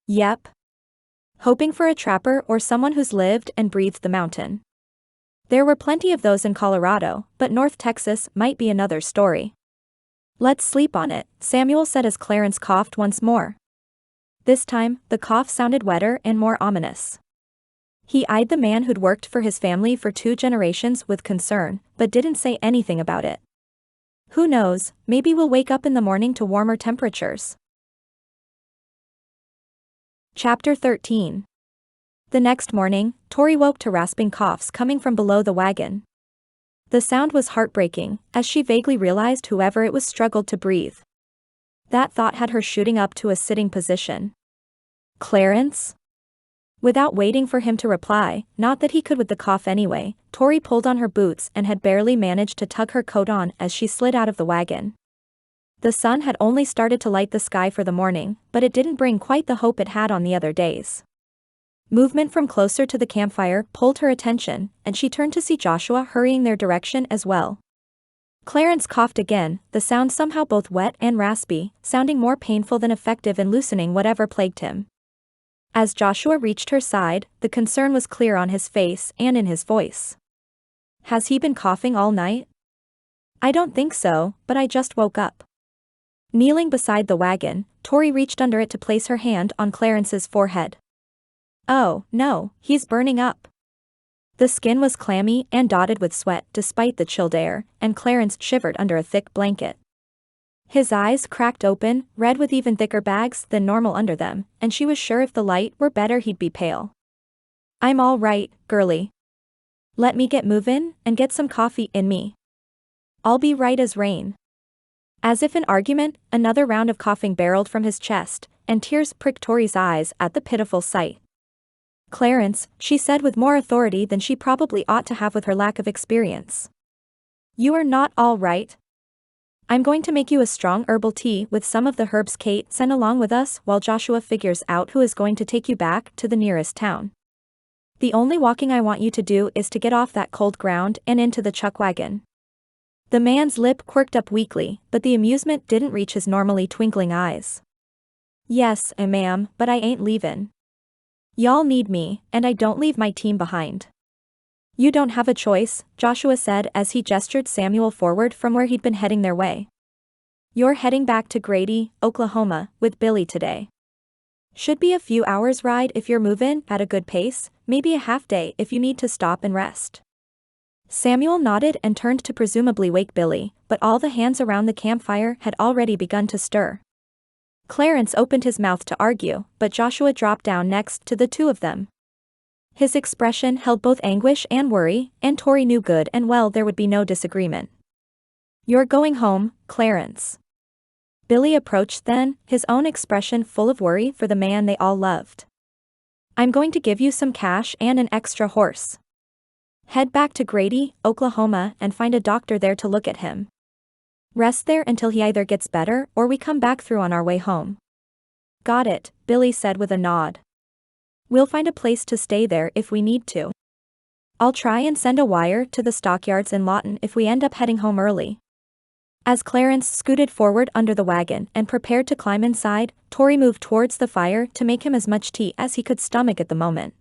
[SPEAKER 1] Yep. Hoping for a trapper or someone who's lived and breathed the mountain. There were plenty of those in Colorado, but North Texas might be another story. Let's sleep on it, Samuel said as Clarence coughed once more. This time, the cough sounded wetter and more ominous. He eyed the man who'd worked for his family for 2 generations with concern, but didn't say anything about it. Who knows, maybe we'll wake up in the morning to warmer temperatures. Chapter 13. The next morning, Tori woke to rasping coughs coming from below the wagon. The sound was heartbreaking, as she vaguely realized whoever it was struggled to breathe. That thought had her shooting up to a sitting position. Clarence? Without waiting for him to reply, not that he could with the cough anyway, Tori pulled on her boots and had barely managed to tug her coat on as she slid out of the wagon. The sun had only started to light the sky for the morning, but it didn't bring quite the hope it had on the other days. Movement from closer to the campfire pulled her attention, and she turned to see Joshua hurrying their direction as well. Clarence coughed again, the sound somehow both wet and raspy, sounding more painful than effective in loosening whatever plagued him. As Joshua reached her side, the concern was clear on his face and in his voice. Has he been coughing all night? I don't think so, but I just woke up. Kneeling beside the wagon, Tori reached under it to place her hand on Clarence's forehead. Oh, no, he's burning up. The skin was clammy and dotted with sweat despite the chilled air, and Clarence shivered under a thick blanket. His eyes cracked open, red with even thicker bags than normal under them, and she was sure if the light were better he'd be pale. I'm all right, girlie. Let me get movin' and get some coffee in me. I'll be right as rain. As if in argument, another round of coughing barreled from his chest, and tears pricked Tori's eyes at the pitiful sight. Clarence, she said with more authority than she probably ought to have with her lack of experience. You are not all right. I'm going to make you a strong herbal tea with some of the herbs Kate sent along with us while Joshua figures out who is going to take you back to the nearest town. The only walking I want you to do is to get off that cold ground and into the chuckwagon. The man's lip quirked up weakly, but the amusement didn't reach his normally twinkling eyes. Yes, ma'am, but I ain't leavin'. Y'all need me, and I don't leave my team behind. You don't have a choice, Joshua said as he gestured Samuel forward from where he'd been heading their way. You're heading back to Grady, Oklahoma, with Billy today. Should be a few hours ride if you're movin' at a good pace, maybe a half day if you need to stop and rest. Samuel nodded and turned to presumably wake Billy, but all the hands around the campfire had already begun to stir. Clarence opened his mouth to argue, but Joshua dropped down next to the two of them. His expression held both anguish and worry, and Tori knew good and well there would be no disagreement. You're going home, Clarence. Billy approached then, his own expression full of worry for the man they all loved. I'm going to give you some cash and an extra horse. Head back to Grady, Oklahoma, and find a doctor there to look at him. Rest there until he either gets better or we come back through on our way home. Got it, Billy said with a nod. We'll find a place to stay there if we need to. I'll try and send a wire to the stockyards in Lawton if we end up heading home early. As Clarence scooted forward under the wagon and prepared to climb inside, Tori moved towards the fire to make him as much tea as he could stomach at the moment.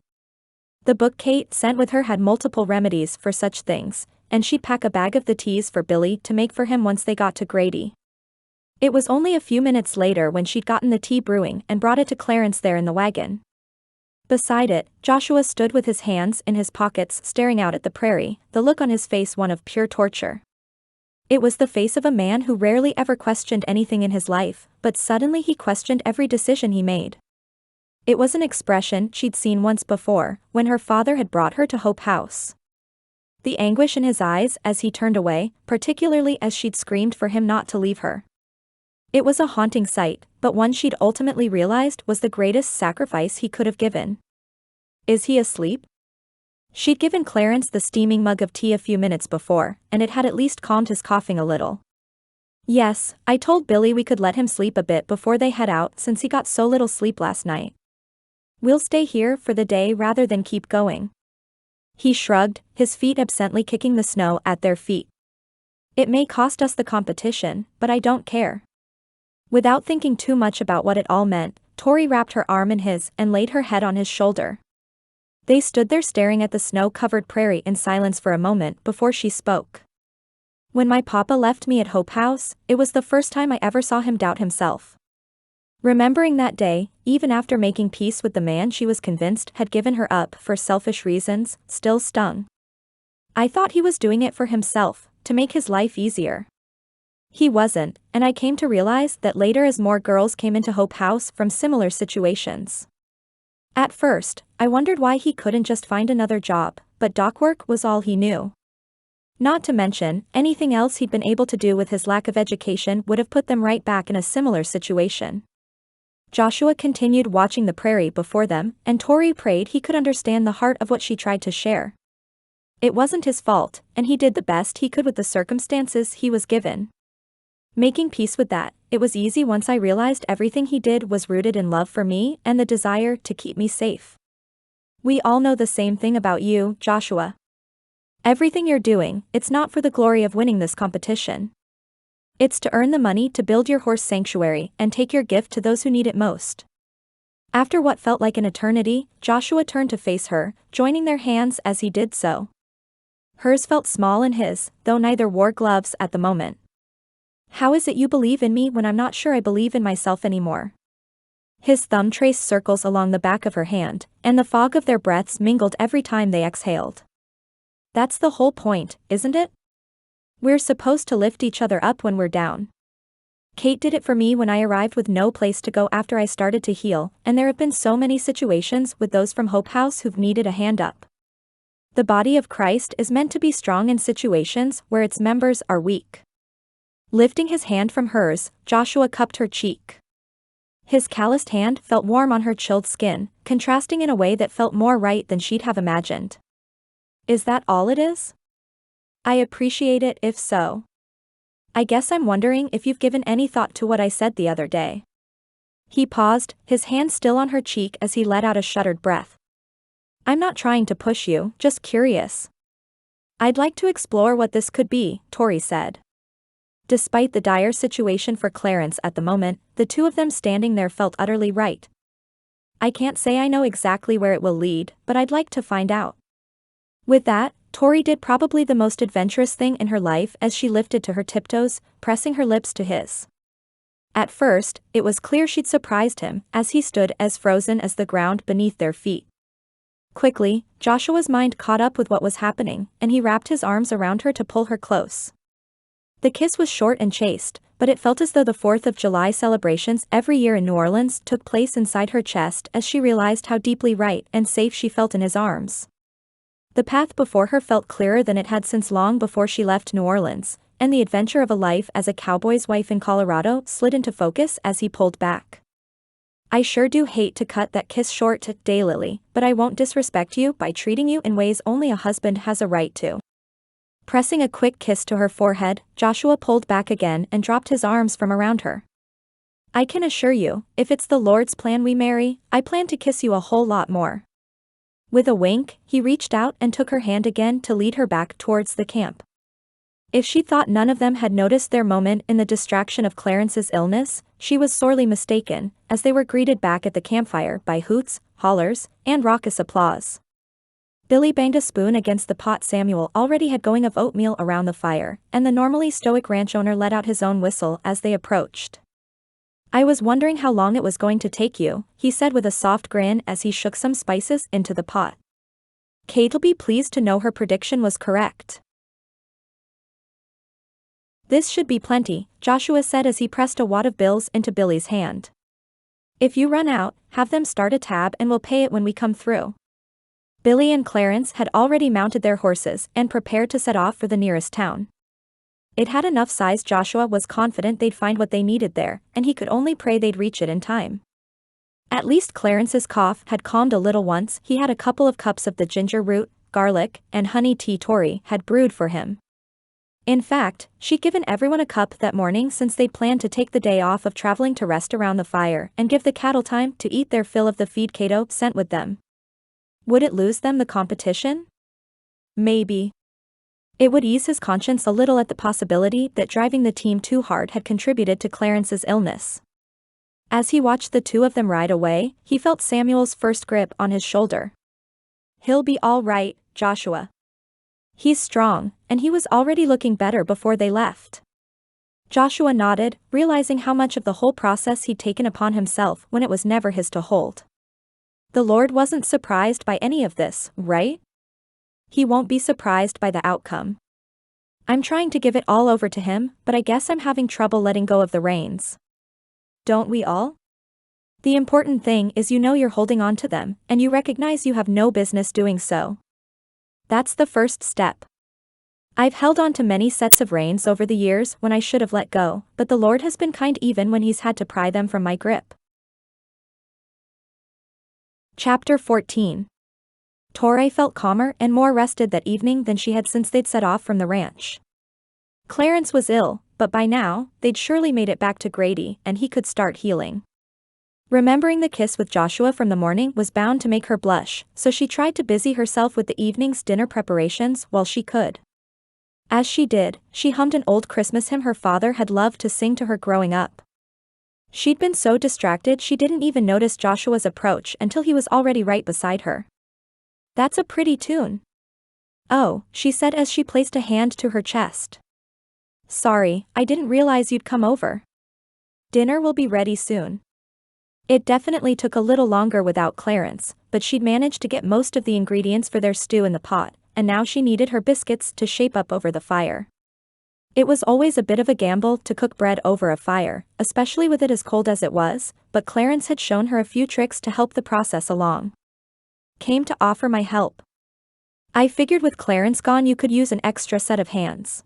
[SPEAKER 1] The book Kate sent with her had multiple remedies for such things, and she'd pack a bag of the teas for Billy to make for him once they got to Grady. It was only a few minutes later when she'd gotten the tea brewing and brought it to Clarence there in the wagon. Beside it, Joshua stood with his hands in his pockets staring out at the prairie, the look on his face one of pure torture. It was the face of a man who rarely ever questioned anything in his life, but suddenly he questioned every decision he made. It was an expression she'd seen once before, when her father had brought her to Hope House. The anguish in his eyes as he turned away, particularly as she'd screamed for him not to leave her. It was a haunting sight, but one she'd ultimately realized was the greatest sacrifice he could have given. Is he asleep? She'd given Clarence the steaming mug of tea a few minutes before, and it had at least calmed his coughing a little. Yes, I told Billy we could let him sleep a bit before they head out since he got so little sleep last night. We'll stay here for the day rather than keep going. He shrugged, his feet absently kicking the snow at their feet. It may cost us the competition, but I don't care. Without thinking too much about what it all meant, Tori wrapped her arm in his and laid her head on his shoulder. They stood there staring at the snow-covered prairie in silence for a moment before she spoke. When my papa left me at Hope House, it was the first time I ever saw him doubt himself. Remembering that day, even after making peace with the man she was convinced had given her up for selfish reasons, still stung. I thought he was doing it for himself, to make his life easier. He wasn't, and I came to realize that later as more girls came into Hope House from similar situations. At first, I wondered why he couldn't just find another job, but dock work was all he knew. Not to mention, anything else he'd been able to do with his lack of education would have put them right back in a similar situation. Joshua continued watching the prairie before them, and Tori prayed he could understand the heart of what she tried to share. It wasn't his fault, and he did the best he could with the circumstances he was given. Making peace with that, it was easy once I realized everything he did was rooted in love for me and the desire to keep me safe. We all know the same thing about you, Joshua. Everything you're doing, it's not for the glory of winning this competition. It's to earn the money to build your horse sanctuary and take your gift to those who need it most. After what felt like an eternity, Joshua turned to face her, joining their hands as he did so. Hers felt small in his, though neither wore gloves at the moment. How is it you believe in me when I'm not sure I believe in myself anymore? His thumb traced circles along the back of her hand, and the fog of their breaths mingled every time they exhaled. That's the whole point, isn't it? We're supposed to lift each other up when we're down. Kate did it for me when I arrived with no place to go after I started to heal, and there have been so many situations with those from Hope House who've needed a hand up. The body of Christ is meant to be strong in situations where its members are weak. Lifting his hand from hers, Joshua cupped her cheek. His calloused hand felt warm on her chilled skin, contrasting in a way that felt more right than she'd have imagined. Is that all it is? I appreciate it if so. I guess I'm wondering if you've given any thought to what I said the other day. He paused, his hand still on her cheek as he let out a shuddered breath. I'm not trying to push you, just curious. I'd like to explore what this could be, Tori said. Despite the dire situation for Clarence at the moment, the two of them standing there felt utterly right. I can't say I know exactly where it will lead, but I'd like to find out. With that, Tori did probably the most adventurous thing in her life as she lifted to her tiptoes, pressing her lips to his. At first, it was clear she'd surprised him, as he stood as frozen as the ground beneath their feet. Quickly, Joshua's mind caught up with what was happening, and he wrapped his arms around her to pull her close. The kiss was short and chaste, but it felt as though the 4th of July celebrations every year in New Orleans took place inside her chest as she realized how deeply right and safe she felt in his arms. The path before her felt clearer than it had since long before she left New Orleans, and the adventure of a life as a cowboy's wife in Colorado slid into focus as he pulled back. I sure do hate to cut that kiss short, Daylily, but I won't disrespect you by treating you in ways only a husband has a right to. Pressing a quick kiss to her forehead, Joshua pulled back again and dropped his arms from around her. I can assure you, if it's the Lord's plan we marry, I plan to kiss you a whole lot more. With a wink, he reached out and took her hand again to lead her back towards the camp. If she thought none of them had noticed their moment in the distraction of Clarence's illness, she was sorely mistaken, as they were greeted back at the campfire by hoots, hollers, and raucous applause. Billy banged a spoon against the pot Samuel already had going of oatmeal around the fire, and the normally stoic ranch owner let out his own whistle as they approached. I was wondering how long it was going to take you, he said with a soft grin as he shook some spices into the pot. Kate'll be pleased to know her prediction was correct. This should be plenty, Joshua said as he pressed a wad of bills into Billy's hand. If you run out, have them start a tab and we'll pay it when we come through. Billy and Clarence had already mounted their horses and prepared to set off for the nearest town. It had enough size. Joshua was confident they'd find what they needed there, and he could only pray they'd reach it in time. At least Clarence's cough had calmed a little once he had a couple of cups of the ginger root, garlic, and honey tea Tori had brewed for him. In fact, she'd given everyone a cup that morning since they'd planned to take the day off of traveling to rest around the fire and give the cattle time to eat their fill of the feed Cato sent with them. Would it lose them the competition? Maybe. It would ease his conscience a little at the possibility that driving the team too hard had contributed to Clarence's illness. As he watched the two of them ride away, he felt Samuel's first grip on his shoulder. He'll be all right, Joshua. He's strong, and he was already looking better before they left. Joshua nodded, realizing how much of the whole process he'd taken upon himself when it was never his to hold. The Lord wasn't surprised by any of this, right? He won't be surprised by the outcome. I'm trying to give it all over to him, but I guess I'm having trouble letting go of the reins. Don't we all? The important thing is you know you're holding on to them, and you recognize you have no business doing so. That's the first step. I've held on to many sets of reins over the years when I should have let go, but the Lord has been kind even when He's had to pry them from my grip. Chapter 14. Tori felt calmer and more rested that evening than she had since they'd set off from the ranch. Clarence was ill, but by now, they'd surely made it back to Grady and he could start healing. Remembering the kiss with Joshua from the morning was bound to make her blush, so she tried to busy herself with the evening's dinner preparations while she could. As she did, she hummed an old Christmas hymn her father had loved to sing to her growing up. She'd been so distracted she didn't even notice Joshua's approach until he was already right beside her. That's a pretty tune. Oh, she said as she placed a hand to her chest. Sorry, I didn't realize you'd come over. Dinner will be ready soon. It definitely took a little longer without Clarence, but she'd managed to get most of the ingredients for their stew in the pot, and now she needed her biscuits to shape up over the fire. It was always a bit of a gamble to cook bread over a fire, especially with it as cold as it was, but Clarence had shown her a few tricks to help the process along. Came to offer my help. I figured with Clarence gone you could use an extra set of hands.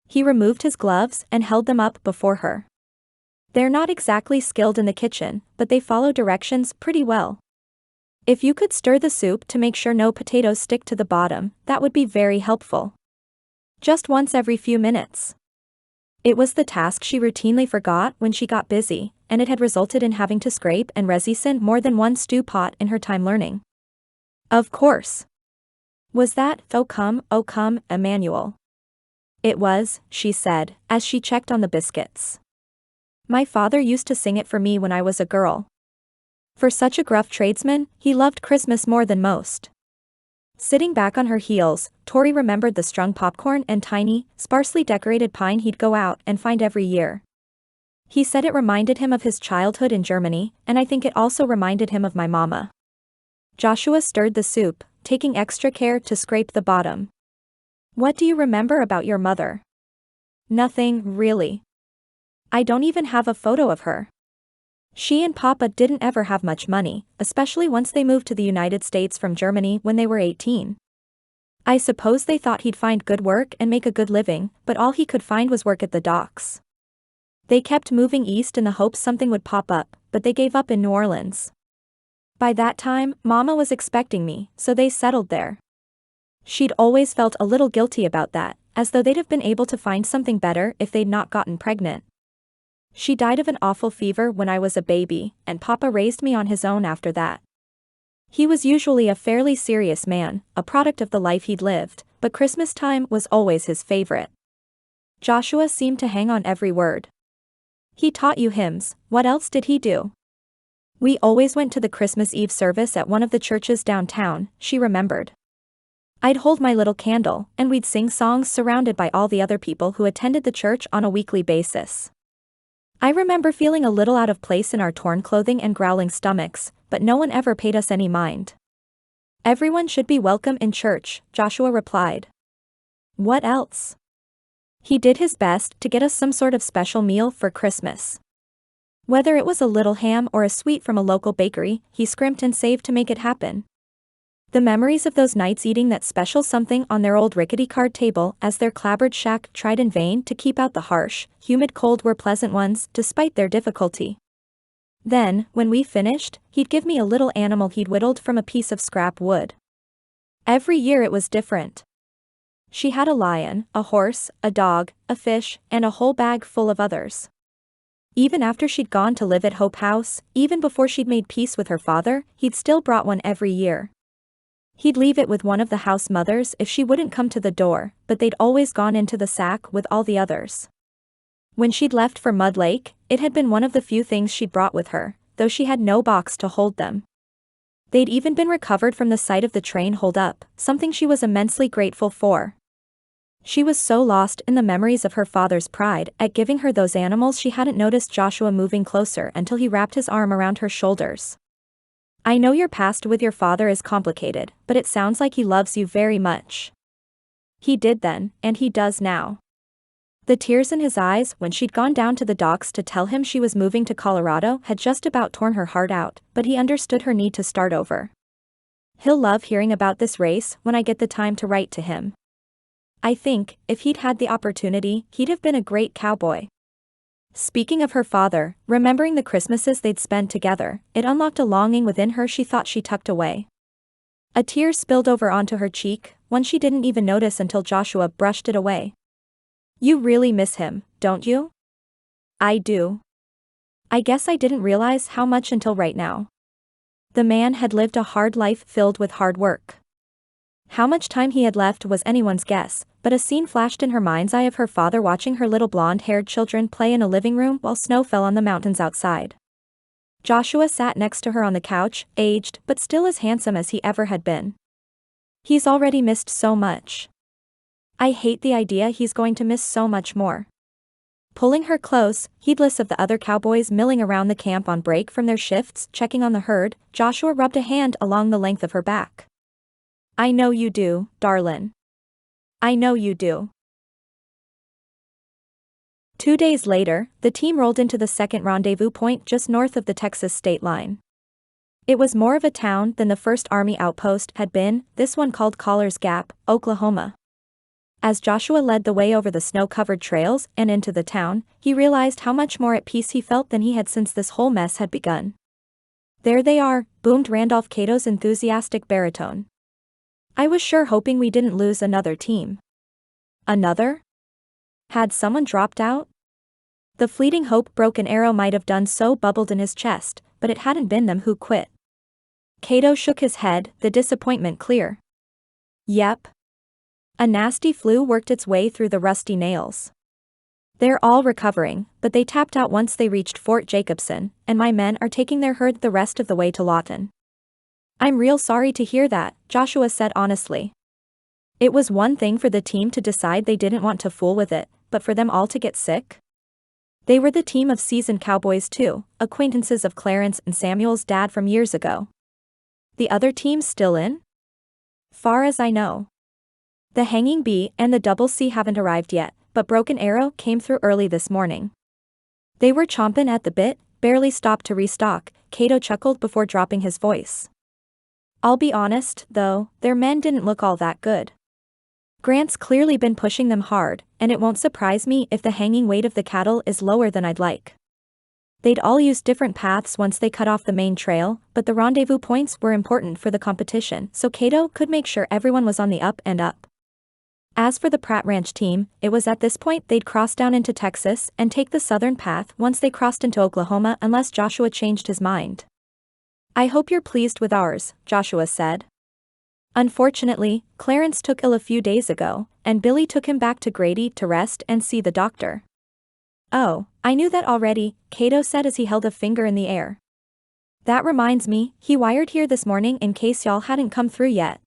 [SPEAKER 1] He removed his gloves and held them up before her. They're not exactly skilled in the kitchen, but they follow directions pretty well. If you could stir the soup to make sure no potatoes stick to the bottom, that would be very helpful. Just once every few minutes. It was the task she routinely forgot when she got busy, and it had resulted in having to scrape and reseason more than one stew pot in her time learning. Of course. Was that, oh come, Emmanuel? It was, she said, as she checked on the biscuits. My father used to sing it for me when I was a girl. For such a gruff tradesman, he loved Christmas more than most. Sitting back on her heels, Tori remembered the strung popcorn and tiny, sparsely decorated pine he'd go out and find every year. He said it reminded him of his childhood in Germany, and I think it also reminded him of my mama. Joshua stirred the soup, taking extra care to scrape the bottom. What do you remember about your mother? Nothing, really. I don't even have a photo of her. She and Papa didn't ever have much money, especially once they moved to the United States from Germany when they were 18. I suppose they thought he'd find good work and make a good living, but all he could find was work at the docks. They kept moving east in the hopes something would pop up, but they gave up in New Orleans. By that time, Mama was expecting me, so they settled there. She'd always felt a little guilty about that, as though they'd have been able to find something better if they'd not gotten pregnant. She died of an awful fever when I was a baby, and Papa raised me on his own after that. He was usually a fairly serious man, a product of the life he'd lived, but Christmas time was always his favorite. Joshua seemed to hang on every word. He taught you hymns, what else did he do? We always went to the Christmas Eve service at one of the churches downtown, she remembered. I'd hold my little candle, and we'd sing songs surrounded by all the other people who attended the church on a weekly basis. I remember feeling a little out of place in our torn clothing and growling stomachs, but no one ever paid us any mind. Everyone should be welcome in church, Joshua replied. What else? He did his best to get us some sort of special meal for Christmas. Whether it was a little ham or a sweet from a local bakery, he scrimped and saved to make it happen. The memories of those nights eating that special something on their old rickety card table as their clapboard shack tried in vain to keep out the harsh, humid cold were pleasant ones despite their difficulty. Then, when we finished, he'd give me a little animal he'd whittled from a piece of scrap wood. Every year it was different. She had a lion, a horse, a dog, a fish, and a whole bag full of others. Even after she'd gone to live at Hope House, even before she'd made peace with her father, he'd still brought one every year. He'd leave it with one of the house mothers if she wouldn't come to the door, but they'd always gone into the sack with all the others. When she'd left for Mud Lake, it had been one of the few things she'd brought with her, though she had no box to hold them. They'd even been recovered from the site of the train holdup, something she was immensely grateful for. She was so lost in the memories of her father's pride at giving her those animals she hadn't noticed Joshua moving closer until he wrapped his arm around her shoulders. I know your past with your father is complicated, but it sounds like he loves you very much. He did then, and he does now. The tears in his eyes when she'd gone down to the docks to tell him she was moving to Colorado had just about torn her heart out, but he understood her need to start over. He'll love hearing about this race when I get the time to write to him. I think, if he'd had the opportunity, he'd have been a great cowboy. Speaking of her father, remembering the Christmases they'd spent together, it unlocked a longing within her she thought she tucked away. A tear spilled over onto her cheek, one she didn't even notice until Joshua brushed it away. You really miss him, don't you? I do. I guess I didn't realize how much until right now. The man had lived a hard life filled with hard work. How much time he had left was anyone's guess, but a scene flashed in her mind's eye of her father watching her little blonde-haired children play in a living room while snow fell on the mountains outside. Joshua sat next to her on the couch, aged but still as handsome as he ever had been. He's already missed so much. I hate the idea he's going to miss so much more. Pulling her close, heedless of the other cowboys milling around the camp on break from their shifts checking on the herd, Joshua rubbed a hand along the length of her back. I know you do, darlin'. I know you do. 2 days later, the team rolled into the second rendezvous point just north of the Texas state line. It was more of a town than the first Army outpost had been, this one called Collars Gap, Oklahoma. As Joshua led the way over the snow-covered trails and into the town, he realized how much more at peace he felt than he had since this whole mess had begun. There they are, boomed Randolph Cato's enthusiastic baritone. I was sure hoping we didn't lose another team. Another? Had someone dropped out? The fleeting hope Broken Arrow might have done so bubbled in his chest, but it hadn't been them who quit. Cato shook his head, the disappointment clear. Yep. A nasty flu worked its way through the rusty nails. They're all recovering, but they tapped out once they reached Fort Jacobson, and my men are taking their herd the rest of the way to Lawton. I'm real sorry to hear that, Joshua said honestly. It was one thing for the team to decide they didn't want to fool with it, but for them all to get sick? They were the team of seasoned cowboys too, acquaintances of Clarence and Samuel's dad from years ago. The other team's still in? Far as I know. The Hanging Bee and the Double C haven't arrived yet, but Broken Arrow came through early this morning. They were chomping at the bit, barely stopped to restock, Cato chuckled before dropping his voice. I'll be honest, though, their men didn't look all that good. Grant's clearly been pushing them hard, and it won't surprise me if the hanging weight of the cattle is lower than I'd like. They'd all use different paths once they cut off the main trail, but the rendezvous points were important for the competition, so Cato could make sure everyone was on the up and up. As for the Pratt Ranch team, it was at this point they'd cross down into Texas and take the southern path once they crossed into Oklahoma unless Joshua changed his mind. "I hope you're pleased with ours," Joshua said. Unfortunately, Clarence took ill a few days ago, and Billy took him back to Grady to rest and see the doctor. "Oh, I knew that already," Cato said as he held a finger in the air. "That reminds me, he wired here this morning in case y'all hadn't come through yet.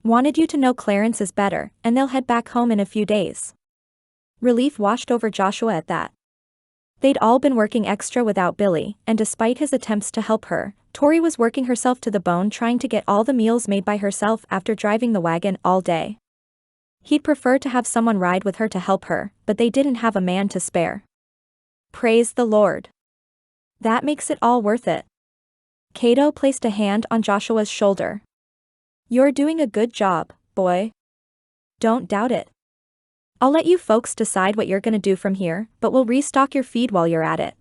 [SPEAKER 1] Wanted you to know Clarence is better, and they'll head back home in a few days." Relief washed over Joshua at that. They'd all been working extra without Billy, and despite his attempts to help her, Tori was working herself to the bone trying to get all the meals made by herself after driving the wagon all day. He'd prefer to have someone ride with her to help her, but they didn't have a man to spare. Praise the Lord. That makes it all worth it. Cato placed a hand on Joshua's shoulder. "You're doing a good job, boy. Don't doubt it. I'll let you folks decide what you're gonna do from here, but we'll restock your feed while you're at it."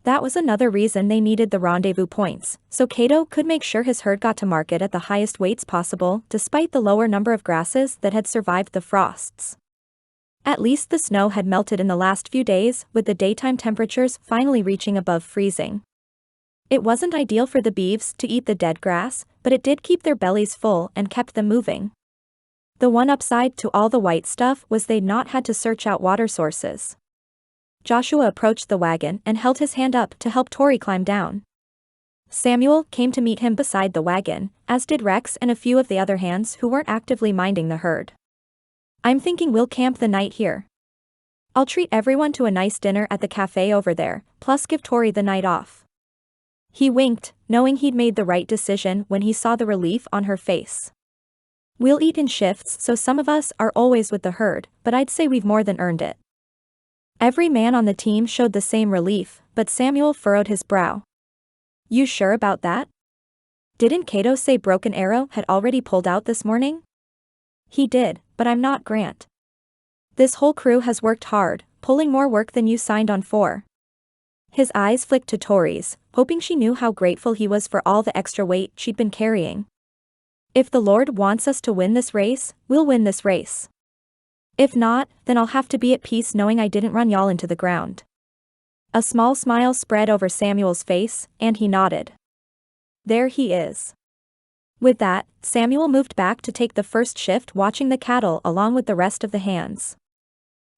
[SPEAKER 1] That was another reason they needed the rendezvous points, so Cato could make sure his herd got to market at the highest weights possible despite the lower number of grasses that had survived the frosts. At least the snow had melted in the last few days, with the daytime temperatures finally reaching above freezing. It wasn't ideal for the beeves to eat the dead grass, but it did keep their bellies full and kept them moving. The one upside to all the white stuff was they'd not had to search out water sources. Joshua approached the wagon and held his hand up to help Tori climb down. Samuel came to meet him beside the wagon, as did Rex and a few of the other hands who weren't actively minding the herd. "I'm thinking we'll camp the night here. I'll treat everyone to a nice dinner at the cafe over there, plus give Tori the night off." He winked, knowing he'd made the right decision when he saw the relief on her face. "We'll eat in shifts so some of us are always with the herd, but I'd say we've more than earned it." Every man on the team showed the same relief, but Samuel furrowed his brow. "You sure about that? Didn't Cato say Broken Arrow had already pulled out this morning?" "He did, but I'm not Grant. This whole crew has worked hard, pulling more work than you signed on for." His eyes flicked to Tori's, hoping she knew how grateful he was for all the extra weight she'd been carrying. "If the Lord wants us to win this race, we'll win this race. If not, then I'll have to be at peace knowing I didn't run y'all into the ground." A small smile spread over Samuel's face, and he nodded. "There he is." With that, Samuel moved back to take the first shift watching the cattle along with the rest of the hands.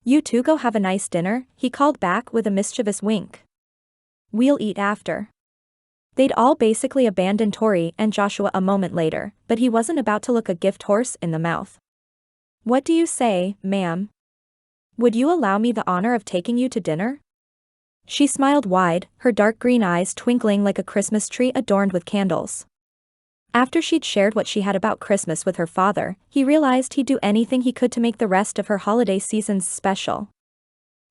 [SPEAKER 1] "You two go have a nice dinner," he called back with a mischievous wink. "We'll eat after." They'd all basically abandoned Tori and Joshua a moment later, but he wasn't about to look a gift horse in the mouth. "What do you say, ma'am? Would you allow me the honor of taking you to dinner?" She smiled wide, her dark green eyes twinkling like a Christmas tree adorned with candles. After she'd shared what she had about Christmas with her father, he realized he'd do anything he could to make the rest of her holiday seasons special.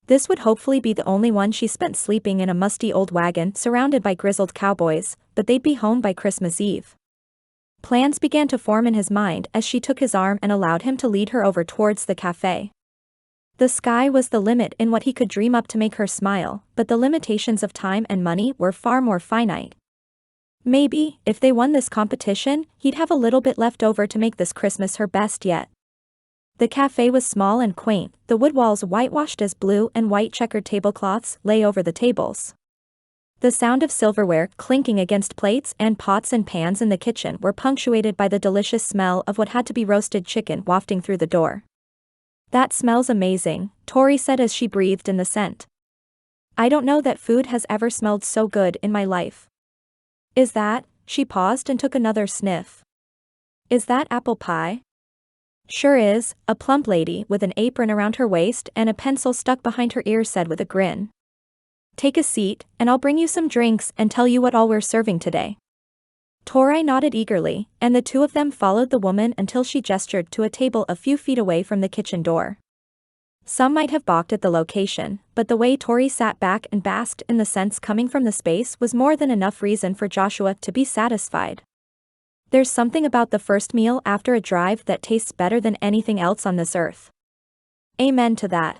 [SPEAKER 1] This would hopefully be the only one she spent sleeping in a musty old wagon surrounded by grizzled cowboys, but they'd be home by Christmas Eve. Plans began to form in his mind as she took his arm and allowed him to lead her over towards the cafe. The sky was the limit in what he could dream up to make her smile, but the limitations of time and money were far more finite. Maybe, if they won this competition, he'd have a little bit left over to make this Christmas her best yet. The cafe was small and quaint, the wood walls whitewashed as blue and white checkered tablecloths lay over the tables. The sound of silverware clinking against plates and pots and pans in the kitchen were punctuated by the delicious smell of what had to be roasted chicken wafting through the door. "That smells amazing," Tori said as she breathed in the scent. "I don't know that food has ever smelled so good in my life." "Is that?" She paused and took another sniff. "Is that apple pie?" "Sure is," a plump lady with an apron around her waist and a pencil stuck behind her ear said with a grin. "Take a seat, and I'll bring you some drinks and tell you what all we're serving today." Tori nodded eagerly, and the two of them followed the woman until she gestured to a table a few feet away from the kitchen door. Some might have balked at the location, but the way Tori sat back and basked in the scents coming from the space was more than enough reason for Joshua to be satisfied. There's something about the first meal after a drive that tastes better than anything else on this earth. Amen to that.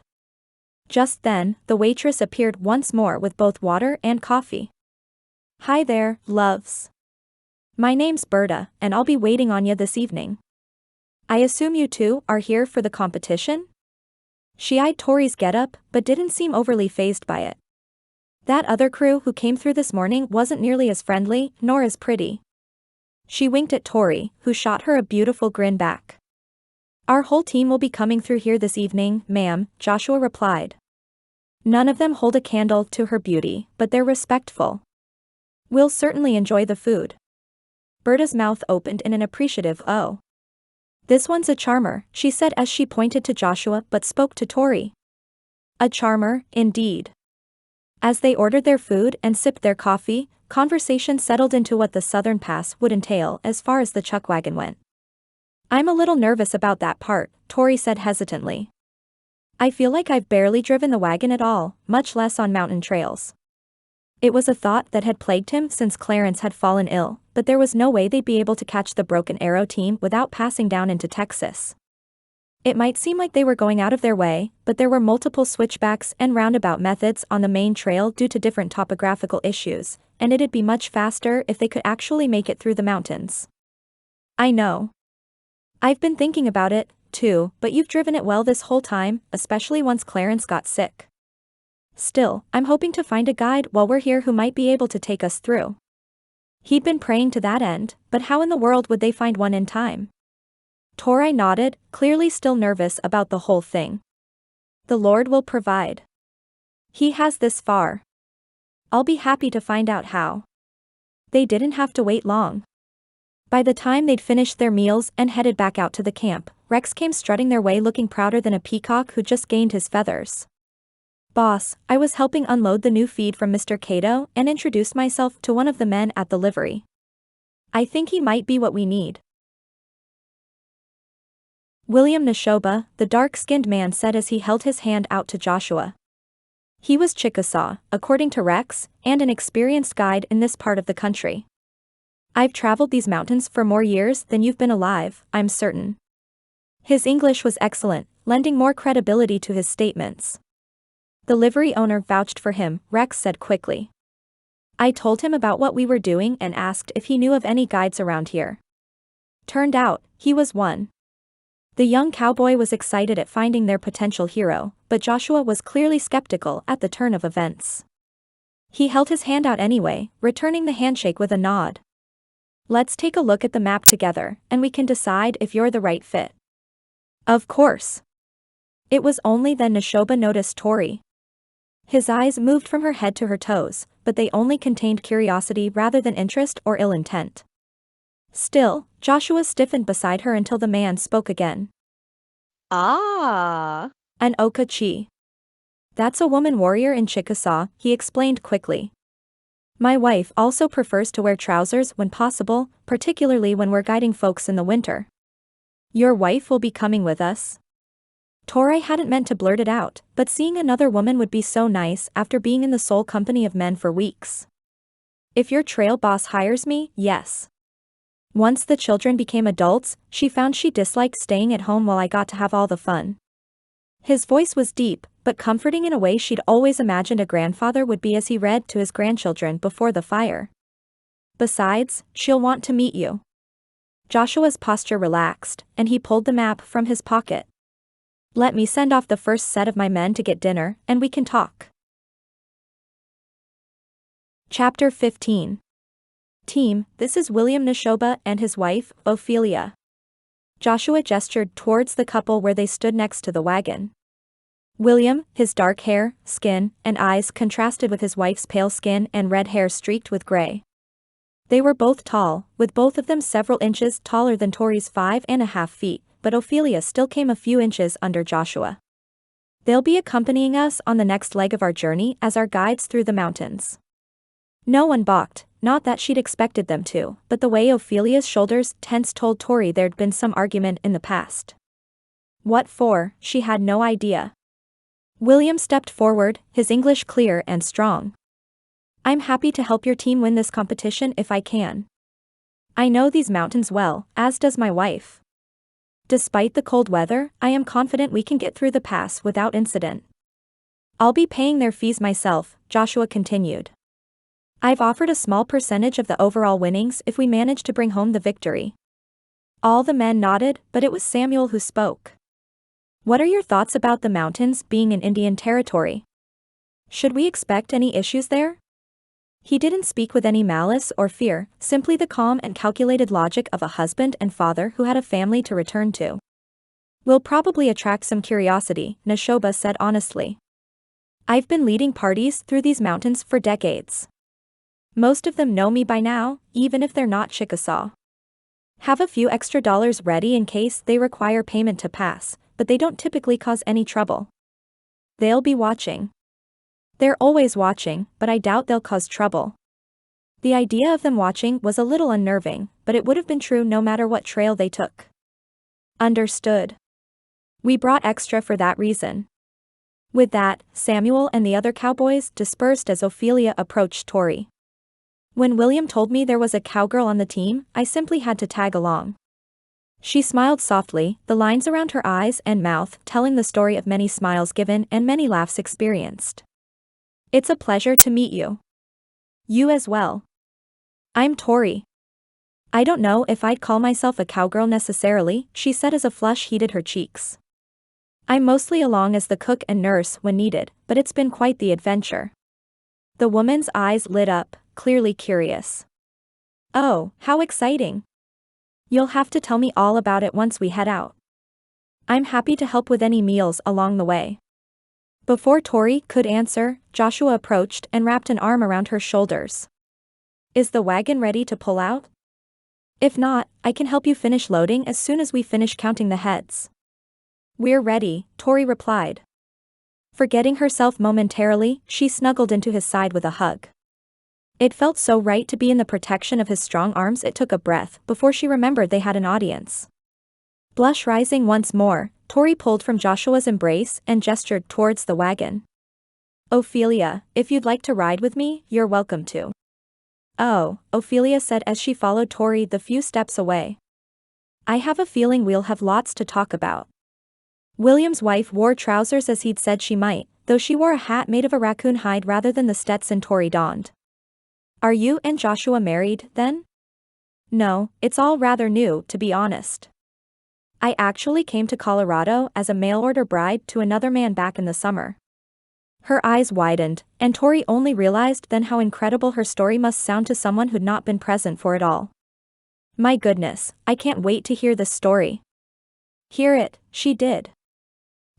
[SPEAKER 1] Just then, the waitress appeared once more with both water and coffee. Hi there, loves. My name's Berta, and I'll be waiting on you this evening. I assume you two are here for the competition? She eyed Tori's getup, but didn't seem overly fazed by it. That other crew who came through this morning wasn't nearly as friendly, nor as pretty. She winked at Tori, who shot her a beautiful grin back. Our whole team will be coming through here this evening, ma'am, Joshua replied. None of them hold a candle to her beauty, but they're respectful. We'll certainly enjoy the food. Berta's mouth opened in an appreciative "oh." This one's a charmer, she said as she pointed to Joshua but spoke to Tori. A charmer, indeed. As they ordered their food and sipped their coffee, conversation settled into what the Southern Pass would entail as far as the chuckwagon went. I'm a little nervous about that part, Tori said hesitantly. I feel like I've barely driven the wagon at all, much less on mountain trails. It was a thought that had plagued him since Clarence had fallen ill, but there was no way they'd be able to catch the Broken Arrow team without passing down into Texas. It might seem like they were going out of their way, but there were multiple switchbacks and roundabout methods on the main trail due to different topographical issues, and it'd be much faster if they could actually make it through the mountains. I know. I've been thinking about it, too, but you've driven it well this whole time, especially once Clarence got sick. Still, I'm hoping to find a guide while we're here who might be able to take us through. He'd been praying to that end, but how in the world would they find one in time? Tori nodded, clearly still nervous about the whole thing. The Lord will provide. He has this far. I'll be happy to find out how. They didn't have to wait long. By the time they'd finished their meals and headed back out to the camp, Rex came strutting their way looking prouder than a peacock who just gained his feathers. Boss, I was helping unload the new feed from Mr. Cato and introduced myself to one of the men at the livery. I think he might be what we need. William Neshoba, the dark-skinned man said as he held his hand out to Joshua. He was Chickasaw, according to Rex, and an experienced guide in this part of the country. I've traveled these mountains for more years than you've been alive, I'm certain. His English was excellent, lending more credibility to his statements. The livery owner vouched for him, Rex said quickly. I told him about what we were doing and asked if he knew of any guides around here. Turned out, he was one. The young cowboy was excited at finding their potential hero, but Joshua was clearly skeptical at the turn of events. He held his hand out anyway, returning the handshake with a nod. Let's take a look at the map together, and we can decide if you're the right fit. Of course. It was only then Neshoba noticed Tori. His eyes moved from her head to her toes, but they only contained curiosity rather than interest or ill intent. Still, Joshua stiffened beside her until the man spoke again.
[SPEAKER 2] Ah.
[SPEAKER 1] An Okachi. That's a woman warrior in Chickasaw, he explained quickly. My wife also prefers to wear trousers when possible, particularly when we're guiding folks in the winter. Your wife will be coming with us? Tori hadn't meant to blurt it out, but seeing another woman would be so nice after being in the sole company of men for weeks. If your trail boss hires me, yes. Once the children became adults, she found she disliked staying at home while I got to have all the fun. His voice was deep, but comforting in a way she'd always imagined a grandfather would be as he read to his grandchildren before the fire. Besides, she'll want to meet you. Joshua's posture relaxed, and he pulled the map from his pocket. Let me send off the first set of my men to get dinner, and we can talk. Chapter 15. Team, this is William Neshoba and his wife, Ophelia. Joshua gestured towards the couple where they stood next to the wagon. William, his dark hair, skin, and eyes contrasted with his wife's pale skin and red hair streaked with gray. They were both tall, with both of them several inches taller than Tori's 5.5 feet, but Ophelia still came a few inches under Joshua. They'll be accompanying us on the next leg of our journey as our guides through the mountains. No one balked, not that she'd expected them to, but the way Ophelia's shoulders tensed told Tori there'd been some argument in the past. What for, she had no idea. William stepped forward, his English clear and strong. I'm happy to help your team win this competition if I can. I know these mountains well, as does my wife. Despite the cold weather, I am confident we can get through the pass without incident. I'll be paying their fees myself, Joshua continued. I've offered a small percentage of the overall winnings if we manage to bring home the victory. All the men nodded, but it was Samuel who spoke. What are your thoughts about the mountains being in Indian territory? Should we expect any issues there? He didn't speak with any malice or fear, simply the calm and calculated logic of a husband and father who had a family to return to. We'll probably attract some curiosity, Neshoba said honestly. I've been leading parties through these mountains for decades. Most of them know me by now, even if they're not Chickasaw. Have a few extra dollars ready in case they require payment to pass, but they don't typically cause any trouble. They'll be watching. They're always watching, but I doubt they'll cause trouble. The idea of them watching was a little unnerving, but it would have been true no matter what trail they took. Understood. We brought extra for that reason. With that, Samuel and the other cowboys dispersed as Ophelia approached Tori. When William told me there was a cowgirl on the team, I simply had to tag along. She smiled softly, the lines around her eyes and mouth telling the story of many smiles given and many laughs experienced. It's a pleasure to meet you. You as well. I'm Tori. I don't know if I'd call myself a cowgirl necessarily, she said as a flush heated her cheeks. I'm mostly along as the cook and nurse when needed, but it's been quite the adventure. The woman's eyes lit up, clearly curious. Oh, how exciting. You'll have to tell me all about it once we head out. I'm happy to help with any meals along the way. Before Tori could answer, Joshua approached and wrapped an arm around her shoulders. Is the wagon ready to pull out? If not, I can help you finish loading as soon as we finish counting the heads. We're ready, Tori replied. Forgetting herself momentarily, she snuggled into his side with a hug. It felt so right to be in the protection of his strong arms it took a breath before she remembered they had an audience. Blush rising once more, Tori pulled from Joshua's embrace and gestured towards the wagon. Ophelia, if you'd like to ride with me, you're welcome to. Oh, Ophelia said as she followed Tori the few steps away. I have a feeling we'll have lots to talk about. William's wife wore trousers as he'd said she might, though she wore a hat made of a raccoon hide rather than the Stetson Tori donned. Are you and Joshua married, then? No, it's all rather new, to be honest. I actually came to Colorado as a mail-order bride to another man back in the summer. Her eyes widened, and Tori only realized then how incredible her story must sound to someone who'd not been present for it all. My goodness, I can't wait to hear this story. Hear it, she did.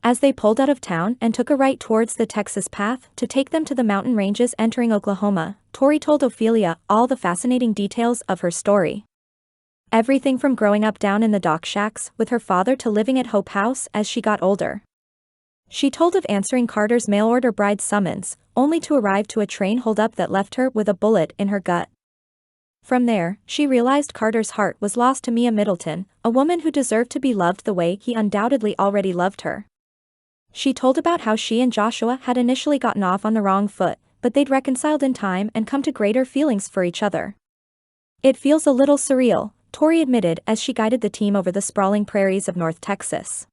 [SPEAKER 1] As they pulled out of town and took a right towards the Texas path to take them to the mountain ranges entering Oklahoma, Tori told Ophelia all the fascinating details of her story. Everything from growing up down in the dock shacks with her father to living at Hope House as she got older. She told of answering Carter's mail-order bride summons, only to arrive to a train holdup that left her with a bullet in her gut. From there, she realized Carter's heart was lost to Mia Middleton, a woman who deserved to be loved the way he undoubtedly already loved her. She told about how she and Joshua had initially gotten off on the wrong foot, but they'd reconciled in time and come to greater feelings for each other. It feels a little surreal, Tori admitted as she guided the team over the sprawling prairies of North Texas.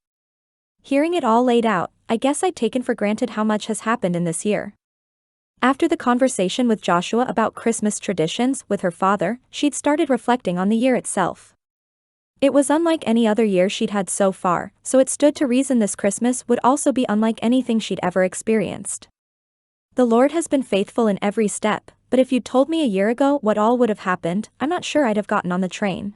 [SPEAKER 1] Hearing it all laid out, I guess I'd taken for granted how much has happened in this year. After the conversation with Joshua about Christmas traditions with her father, she'd started reflecting on the year itself. It was unlike any other year she'd had so far, so it stood to reason this Christmas would also be unlike anything she'd ever experienced. The Lord has been faithful in every step, but if you'd told me a year ago what all would have happened, I'm not sure I'd have gotten on the train.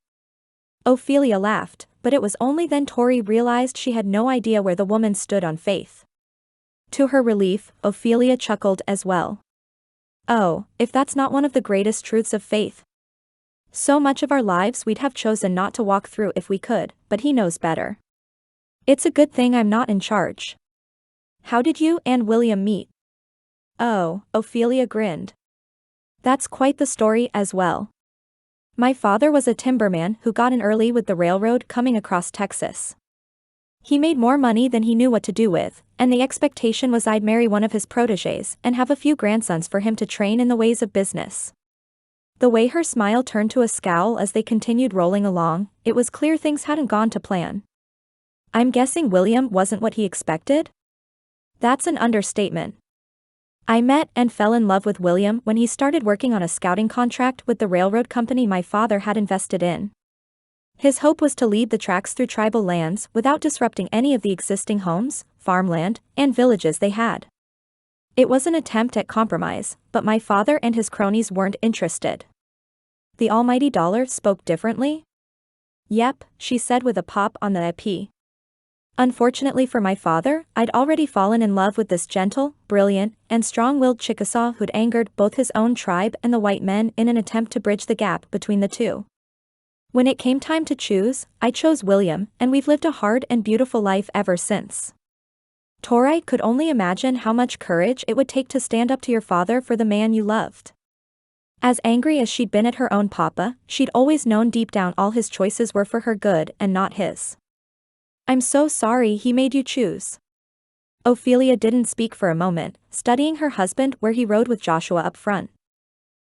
[SPEAKER 1] Ophelia laughed, but it was only then Tori realized she had no idea where the woman stood on faith. To her relief, Ophelia chuckled as well. Oh, if that's not one of the greatest truths of faith. So much of our lives we'd have chosen not to walk through if we could, but he knows better. It's a good thing I'm not in charge. How did you and William meet? Oh, Ophelia grinned. That's quite the story as well. My father was a timberman who got in early with the railroad coming across Texas. He made more money than he knew what to do with, and the expectation was I'd marry one of his protégés and have a few grandsons for him to train in the ways of business. The way her smile turned to a scowl as they continued rolling along, it was clear things hadn't gone to plan. I'm guessing William wasn't what he expected? That's an understatement. I met and fell in love with William when he started working on a scouting contract with the railroad company my father had invested in. His hope was to lead the tracks through tribal lands without disrupting any of the existing homes, farmland, and villages they had. It was an attempt at compromise, but my father and his cronies weren't interested. The almighty dollar spoke differently? Yep, she said with a pop on the IP. Unfortunately for my father, I'd already fallen in love with this gentle, brilliant, and strong-willed Chickasaw who'd angered both his own tribe and the white men in an attempt to bridge the gap between the two. When it came time to choose, I chose William, and we've lived a hard and beautiful life ever since. Tori could only imagine how much courage it would take to stand up to your father for the man you loved. As angry as she'd been at her own papa, she'd always known deep down all his choices were for her good and not his. I'm so sorry he made you choose. Ophelia didn't speak for a moment, studying her husband where he rode with Joshua up front.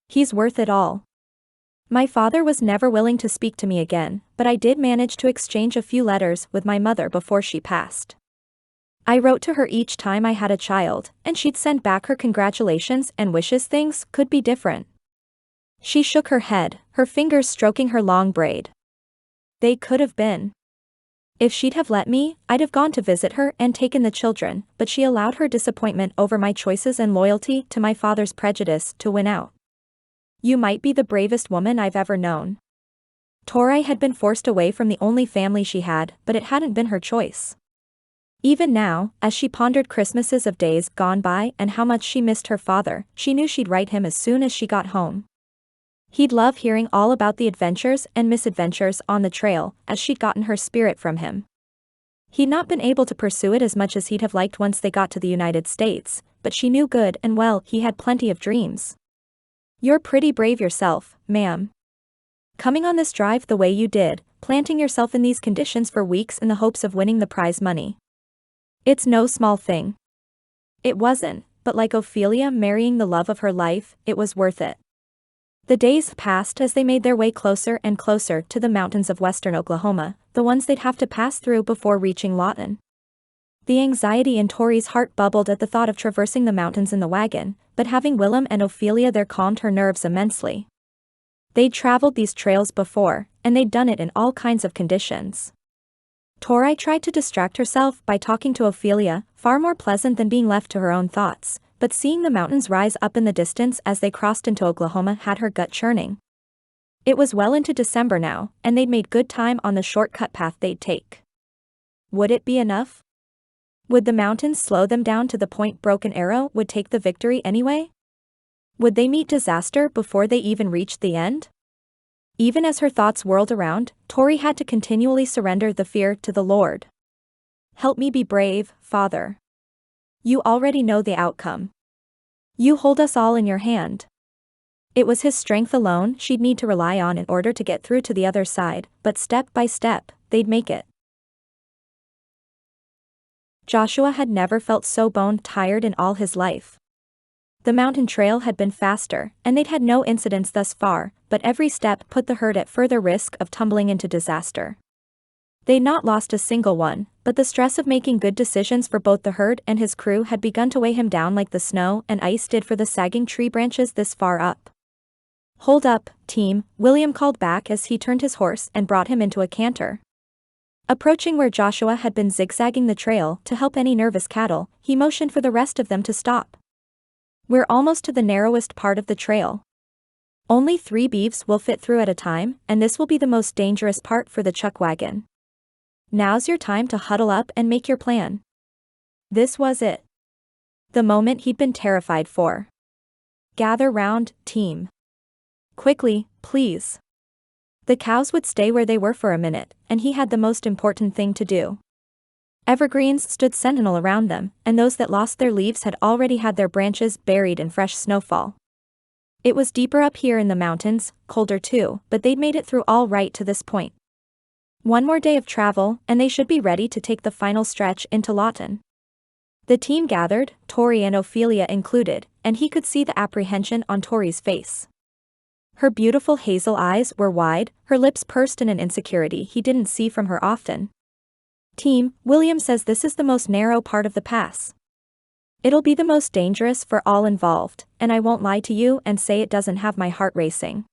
[SPEAKER 1] He's worth it all. My father was never willing to speak to me again, but I did manage to exchange a few letters with my mother before she passed. I wrote to her each time I had a child, and she'd send back her congratulations and wishes things could be different. She shook her head, her fingers stroking her long braid. They could have been. If she'd have let me, I'd have gone to visit her and taken the children, but she allowed her disappointment over my choices and loyalty to my father's prejudice to win out. You might be the bravest woman I've ever known. Tori had been forced away from the only family she had, but it hadn't been her choice. Even now, as she pondered Christmases of days gone by and how much she missed her father, she knew she'd write him as soon as she got home. He'd love hearing all about the adventures and misadventures on the trail, as she'd gotten her spirit from him. He'd not been able to pursue it as much as he'd have liked once they got to the United States, but she knew good and well he had plenty of dreams. You're pretty brave yourself, ma'am. Coming on this drive the way you did, planting yourself in these conditions for weeks in the hopes of winning the prize money. It's no small thing. It wasn't, but like Ophelia marrying the love of her life, it was worth it. The days passed as they made their way closer and closer to the mountains of western Oklahoma, the ones they'd have to pass through before reaching Lawton. The anxiety in Tori's heart bubbled at the thought of traversing the mountains in the wagon, but having Willem and Ophelia there calmed her nerves immensely. They'd traveled these trails before, and they'd done it in all kinds of conditions. Tori tried to distract herself by talking to Ophelia, far more pleasant than being left to her own thoughts, but seeing the mountains rise up in the distance as they crossed into Oklahoma had her gut churning. It was well into December now, and they'd made good time on the shortcut path they'd take. Would it be enough? Would the mountains slow them down to the point Broken Arrow would take the victory anyway? Would they meet disaster before they even reached the end? Even as her thoughts whirled around, Tori had to continually surrender the fear to the Lord. Help me be brave, Father. You already know the outcome. You hold us all in your hand. It was his strength alone she'd need to rely on in order to get through to the other side, but step by step, they'd make it. Joshua had never felt so bone-tired in all his life. The mountain trail had been faster, and they'd had no incidents thus far, but every step put the herd at further risk of tumbling into disaster. They'd not lost a single one, but the stress of making good decisions for both the herd and his crew had begun to weigh him down like the snow and ice did for the sagging tree branches this far up. Hold up, team, William called back as he turned his horse and brought him into a canter. Approaching where Joshua had been zigzagging the trail to help any nervous cattle, he motioned for the rest of them to stop. We're almost to the narrowest part of the trail. Only 3 beeves will fit through at a time, and this will be the most dangerous part for the chuckwagon. Now's your time to huddle up and make your plan. This was it. The moment he'd been terrified for. Gather round, team. Quickly, please. The cows would stay where they were for a minute, and he had the most important thing to do. Evergreens stood sentinel around them, and those that lost their leaves had already had their branches buried in fresh snowfall. It was deeper up here in the mountains, colder too, but they'd made it through all right to this point. One more day of travel, and they should be ready to take the final stretch into Lawton. The team gathered, Tori and Ophelia included, and he could see the apprehension on Tori's face. Her beautiful hazel eyes were wide, her lips pursed in an insecurity he didn't see from her often. Team, William says this is the most narrow part of the pass. It'll be the most dangerous for all involved, and I won't lie to you and say it doesn't have my heart racing.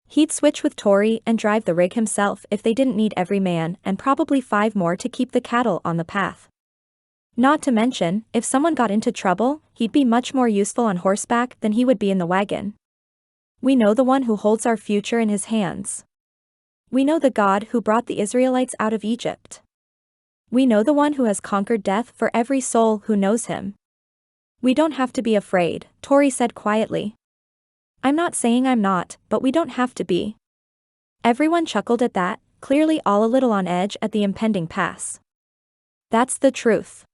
[SPEAKER 1] He'd switch with Tori and drive the rig himself if they didn't need every man and probably 5 more to keep the cattle on the path. Not to mention, if someone got into trouble, he'd be much more useful on horseback than he would be in the wagon. We know the one who holds our future in his hands. We know the God who brought the Israelites out of Egypt. We know the one who has conquered death for every soul who knows him. We don't have to be afraid, Tori said quietly. I'm not saying I'm not, but we don't have to be. Everyone chuckled at that, clearly all a little on edge at the impending pass. That's the truth.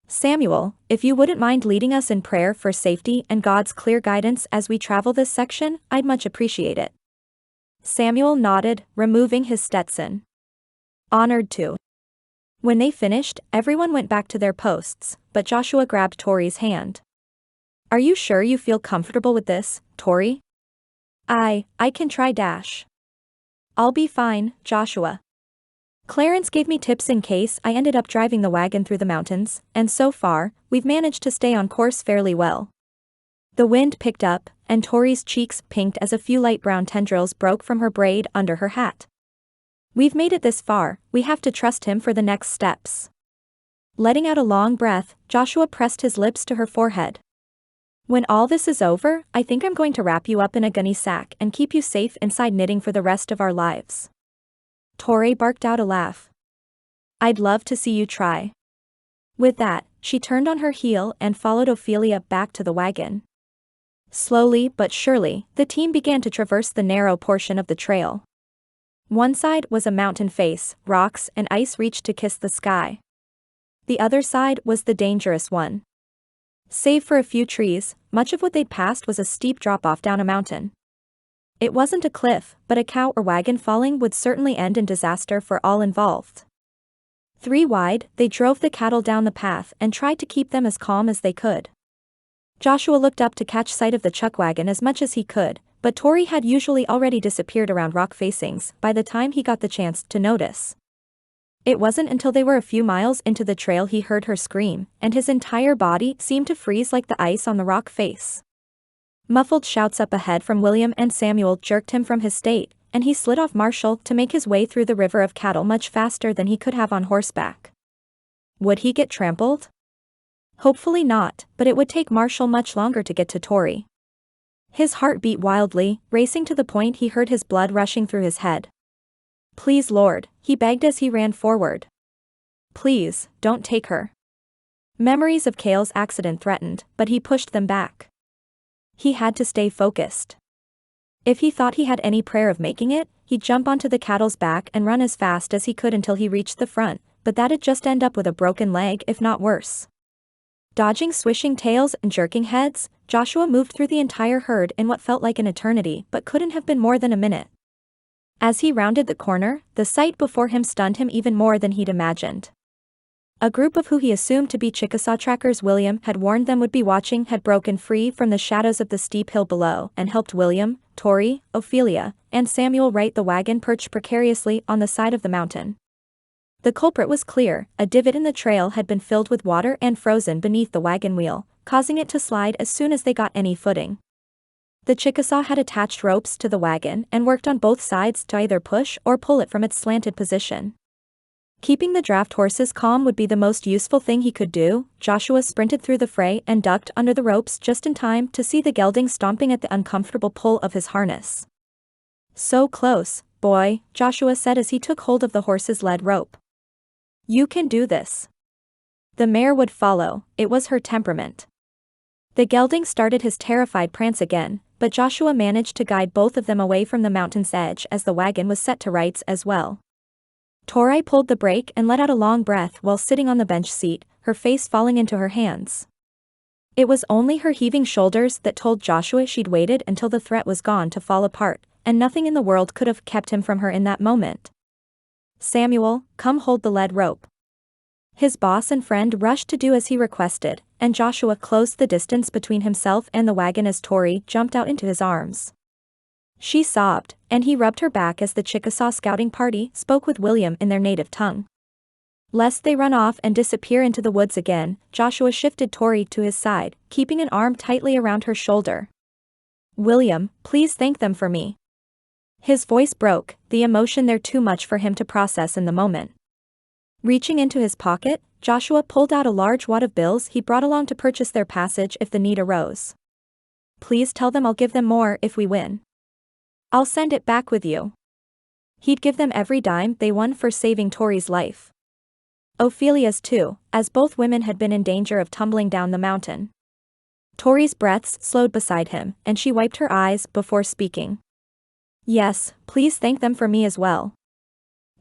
[SPEAKER 1] Samuel, if you wouldn't mind leading us in prayer for safety and God's clear guidance as we travel this section, I'd much appreciate it. Samuel nodded, removing his Stetson. Honored to. When they finished, everyone went back to their posts, but Joshua grabbed Tori's hand. Are you sure you feel comfortable with this, Tori? I can try dash. I'll be fine, Joshua. Clarence gave me tips in case I ended up driving the wagon through the mountains, and so far, we've managed to stay on course fairly well. The wind picked up, and Tori's cheeks pinked as a few light brown tendrils broke from her braid under her hat. We've made it this far, we have to trust him for the next steps. Letting out a long breath, Joshua pressed his lips to her forehead. When all this is over, I think I'm going to wrap you up in a gunny sack and keep you safe inside knitting for the rest of our lives. Tori barked out a laugh. I'd love to see you try. With that, she turned on her heel and followed Ophelia back to the wagon. Slowly but surely, the team began to traverse the narrow portion of the trail. One side was a mountain face, rocks and ice reached to kiss the sky. The other side was the dangerous one. Save for a few trees, much of what they'd passed was a steep drop-off down a mountain. It wasn't a cliff, but a cow or wagon falling would certainly end in disaster for all involved. 3 wide, they drove the cattle down the path and tried to keep them as calm as they could. Joshua looked up to catch sight of the chuckwagon as much as he could, but Tori had usually already disappeared around rock facings by the time he got the chance to notice. It wasn't until they were a few miles into the trail he heard her scream, and his entire body seemed to freeze like the ice on the rock face. Muffled shouts up ahead from William and Samuel jerked him from his state, and he slid off Marshall to make his way through the river of cattle much faster than he could have on horseback. Would he get trampled? Hopefully not, but it would take Marshall much longer to get to Tori. His heart beat wildly, racing to the point he heard his blood rushing through his head. Please Lord, he begged as he ran forward. Please, don't take her. Memories of Cale's accident threatened, but he pushed them back. He had to stay focused. If he thought he had any prayer of making it, he'd jump onto the cattle's back and run as fast as he could until he reached the front, but that'd just end up with a broken leg if not worse. Dodging swishing tails and jerking heads, Joshua moved through the entire herd in what felt like an eternity but couldn't have been more than a minute. As he rounded the corner, the sight before him stunned him even more than he'd imagined. A group of who he assumed to be Chickasaw trackers William had warned them would be watching had broken free from the shadows of the steep hill below and helped William, Tori, Ophelia, and Samuel right the wagon perched precariously on the side of the mountain. The culprit was clear, a divot in the trail had been filled with water and frozen beneath the wagon wheel, causing it to slide as soon as they got any footing. The Chickasaw had attached ropes to the wagon and worked on both sides to either push or pull it from its slanted position. Keeping the draft horses calm would be the most useful thing he could do. Joshua sprinted through the fray and ducked under the ropes just in time to see the gelding stomping at the uncomfortable pull of his harness. So close, boy, Joshua said as he took hold of the horse's lead rope. You can do this. The mare would follow, it was her temperament. The gelding started his terrified prance again, but Joshua managed to guide both of them away from the mountain's edge as the wagon was set to rights as well. Tori pulled the brake and let out a long breath while sitting on the bench seat, her face falling into her hands. It was only her heaving shoulders that told Joshua she'd waited until the threat was gone to fall apart, and nothing in the world could have kept him from her in that moment. Samuel, come hold the lead rope. His boss and friend rushed to do as he requested, and Joshua closed the distance between himself and the wagon as Tori jumped out into his arms. She sobbed, and he rubbed her back as the Chickasaw scouting party spoke with William in their native tongue. Lest they run off and disappear into the woods again, Joshua shifted Tori to his side, keeping an arm tightly around her shoulder. "William, please thank them for me." His voice broke, the emotion there too much for him to process in the moment. Reaching into his pocket, Joshua pulled out a large wad of bills he brought along to purchase their passage if the need arose. "Please tell them I'll give them more if we win. I'll send it back with you." He'd give them every dime they won for saving Tori's life. Ophelia's too, as both women had been in danger of tumbling down the mountain. Tori's breaths slowed beside him, and she wiped her eyes before speaking. "Yes, please thank them for me as well.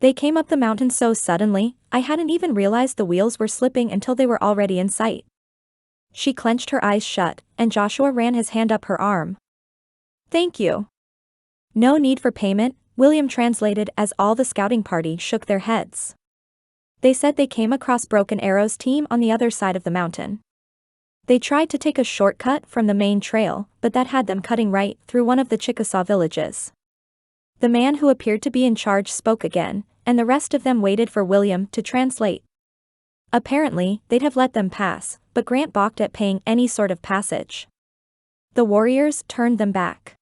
[SPEAKER 1] They came up the mountain so suddenly, I hadn't even realized the wheels were slipping until they were already in sight." She clenched her eyes shut, and Joshua ran his hand up her arm. "Thank you." "No need for payment," William translated as all the scouting party shook their heads. They said they came across Broken Arrow's team on the other side of the mountain. They tried to take a shortcut from the main trail, but that had them cutting right through one of the Chickasaw villages. The man who appeared to be in charge spoke again, and the rest of them waited for William to translate. Apparently, they'd have let them pass, but Grant balked at paying any sort of passage. The warriors turned them back.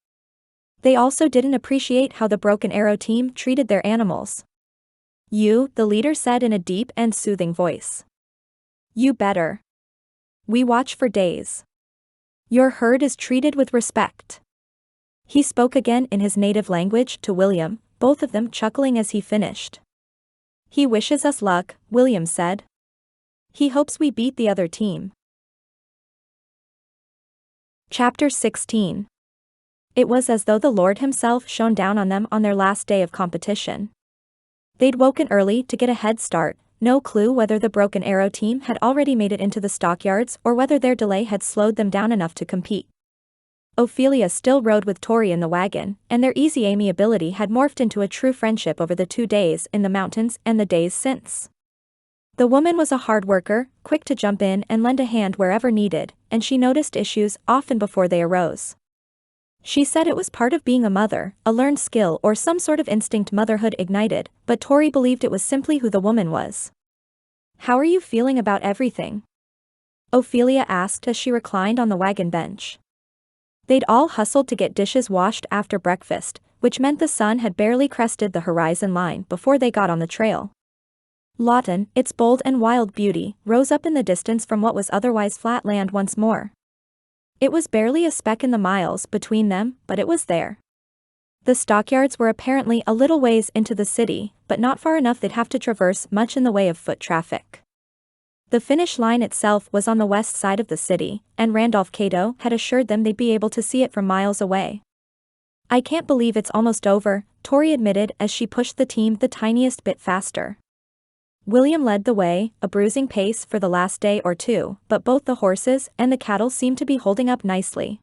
[SPEAKER 1] They also didn't appreciate how the Broken Arrow team treated their animals. "You," the leader said in a deep and soothing voice. "You better. We watch for days. Your herd is treated with respect." He spoke again in his native language to William, both of them chuckling as he finished. "He wishes us luck," William said. "He hopes we beat the other team." Chapter 16. It was as though the Lord himself shone down on them on their last day of competition. They'd woken early to get a head start, no clue whether the Broken Arrow team had already made it into the stockyards or whether their delay had slowed them down enough to compete. Ophelia still rode with Tori in the wagon, and their easy amiability had morphed into a true friendship over the 2 days in the mountains and the days since. The woman was a hard worker, quick to jump in and lend a hand wherever needed, and she noticed issues often before they arose. She said it was part of being a mother, a learned skill or some sort of instinct motherhood ignited, but Tori believed it was simply who the woman was. "How are you feeling about everything?" Ophelia asked as she reclined on the wagon bench. They'd all hustled to get dishes washed after breakfast, which meant the sun had barely crested the horizon line before they got on the trail. Lawton, its bold and wild beauty, rose up in the distance from what was otherwise flat land once more. It was barely a speck in the miles between them, but it was there. The stockyards were apparently a little ways into the city, but not far enough they'd have to traverse much in the way of foot traffic. The finish line itself was on the west side of the city, and Randolph Cato had assured them they'd be able to see it from miles away. "I can't believe it's almost over," Tori admitted as she pushed the team the tiniest bit faster. William led the way, a bruising pace for the last day or two, but both the horses and the cattle seemed to be holding up nicely.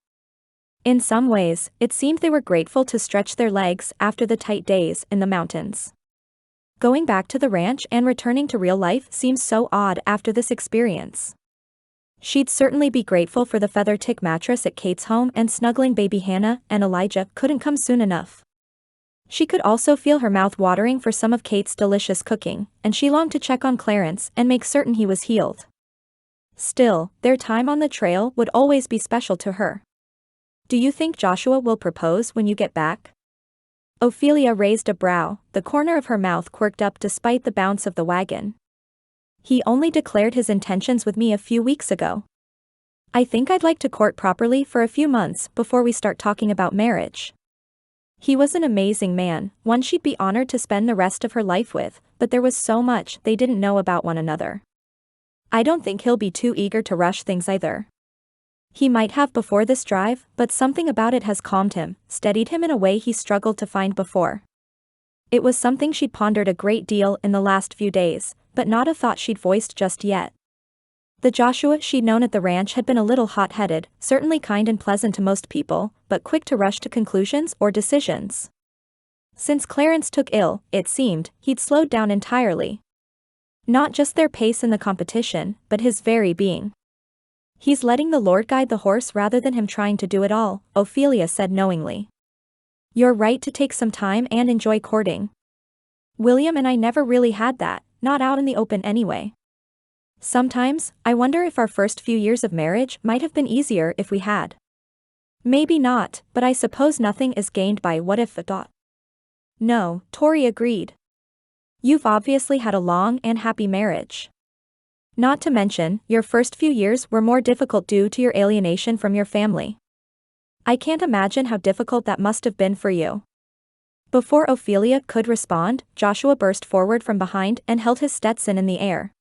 [SPEAKER 1] In some ways, it seemed they were grateful to stretch their legs after the tight days in the mountains. Going back to the ranch and returning to real life seemed so odd after this experience. She'd certainly be grateful for the feather tick mattress at Kate's home, and snuggling baby Hannah and Elijah couldn't come soon enough. She could also feel her mouth watering for some of Kate's delicious cooking, and she longed to check on Clarence and make certain he was healed. Still, their time on the trail would always be special to her. "Do you think Joshua will propose when you get back?" Ophelia raised a brow, the corner of her mouth quirked up despite the bounce of the wagon. "He only declared his intentions with me a few weeks ago. I think I'd like to court properly for a few months before we start talking about marriage." He was an amazing man, one she'd be honored to spend the rest of her life with, but there was so much they didn't know about one another. "I don't think he'll be too eager to rush things either. He might have before this drive, but something about it has calmed him, steadied him in a way he struggled to find before." It was something she'd pondered a great deal in the last few days, but not a thought she'd voiced just yet. The Joshua she'd known at the ranch had been a little hot-headed, certainly kind and pleasant to most people, but quick to rush to conclusions or decisions. Since Clarence took ill, it seemed, he'd slowed down entirely. Not just their pace in the competition, but his very being. "He's letting the Lord guide the horse rather than him trying to do it all," Ophelia said knowingly. You're right to take some time and enjoy courting. William and I never really had that, not out in the open anyway. Sometimes, I wonder if our first few years of marriage might have been easier if we had. Maybe not, but I suppose nothing is gained by what if. No, Tori agreed. You've obviously had a long and happy marriage. Not to mention, your first few years were more difficult due to your alienation from your family. I can't imagine how difficult that must have been for you. Before Ophelia could respond, Joshua burst forward from behind and held his Stetson in the air.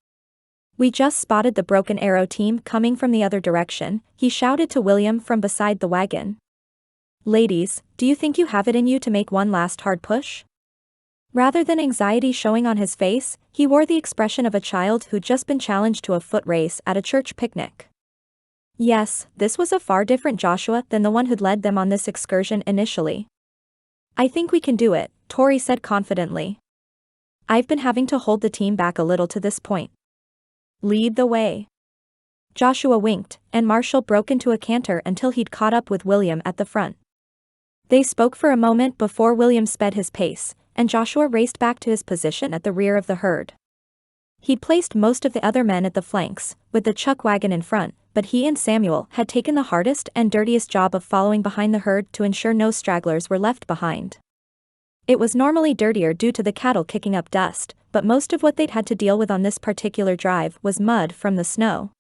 [SPEAKER 1] We just spotted the Broken Arrow team coming from the other direction, he shouted to William from beside the wagon. Ladies, do you think you have it in you to make one last hard push? Rather than anxiety showing on his face, he wore the expression of a child who'd just been challenged to a foot race at a church picnic. Yes, this was a far different Joshua than the one who'd led them on this excursion initially. I think we can do it, Tori said confidently. I've been having to hold the team back a little to this point. Lead the way. Joshua winked, and Marshall broke into a canter until he'd caught up with William at the front. They spoke for a moment before William sped his pace, and Joshua raced back to his position at the rear of the herd. He'd placed most of the other men at the flanks, with the chuckwagon in front, but he and Samuel had taken the hardest and dirtiest job of following behind the herd to ensure no stragglers were left behind. It was normally dirtier due to the cattle kicking up dust, but most of what they'd had to deal with on this particular drive was mud from the snow.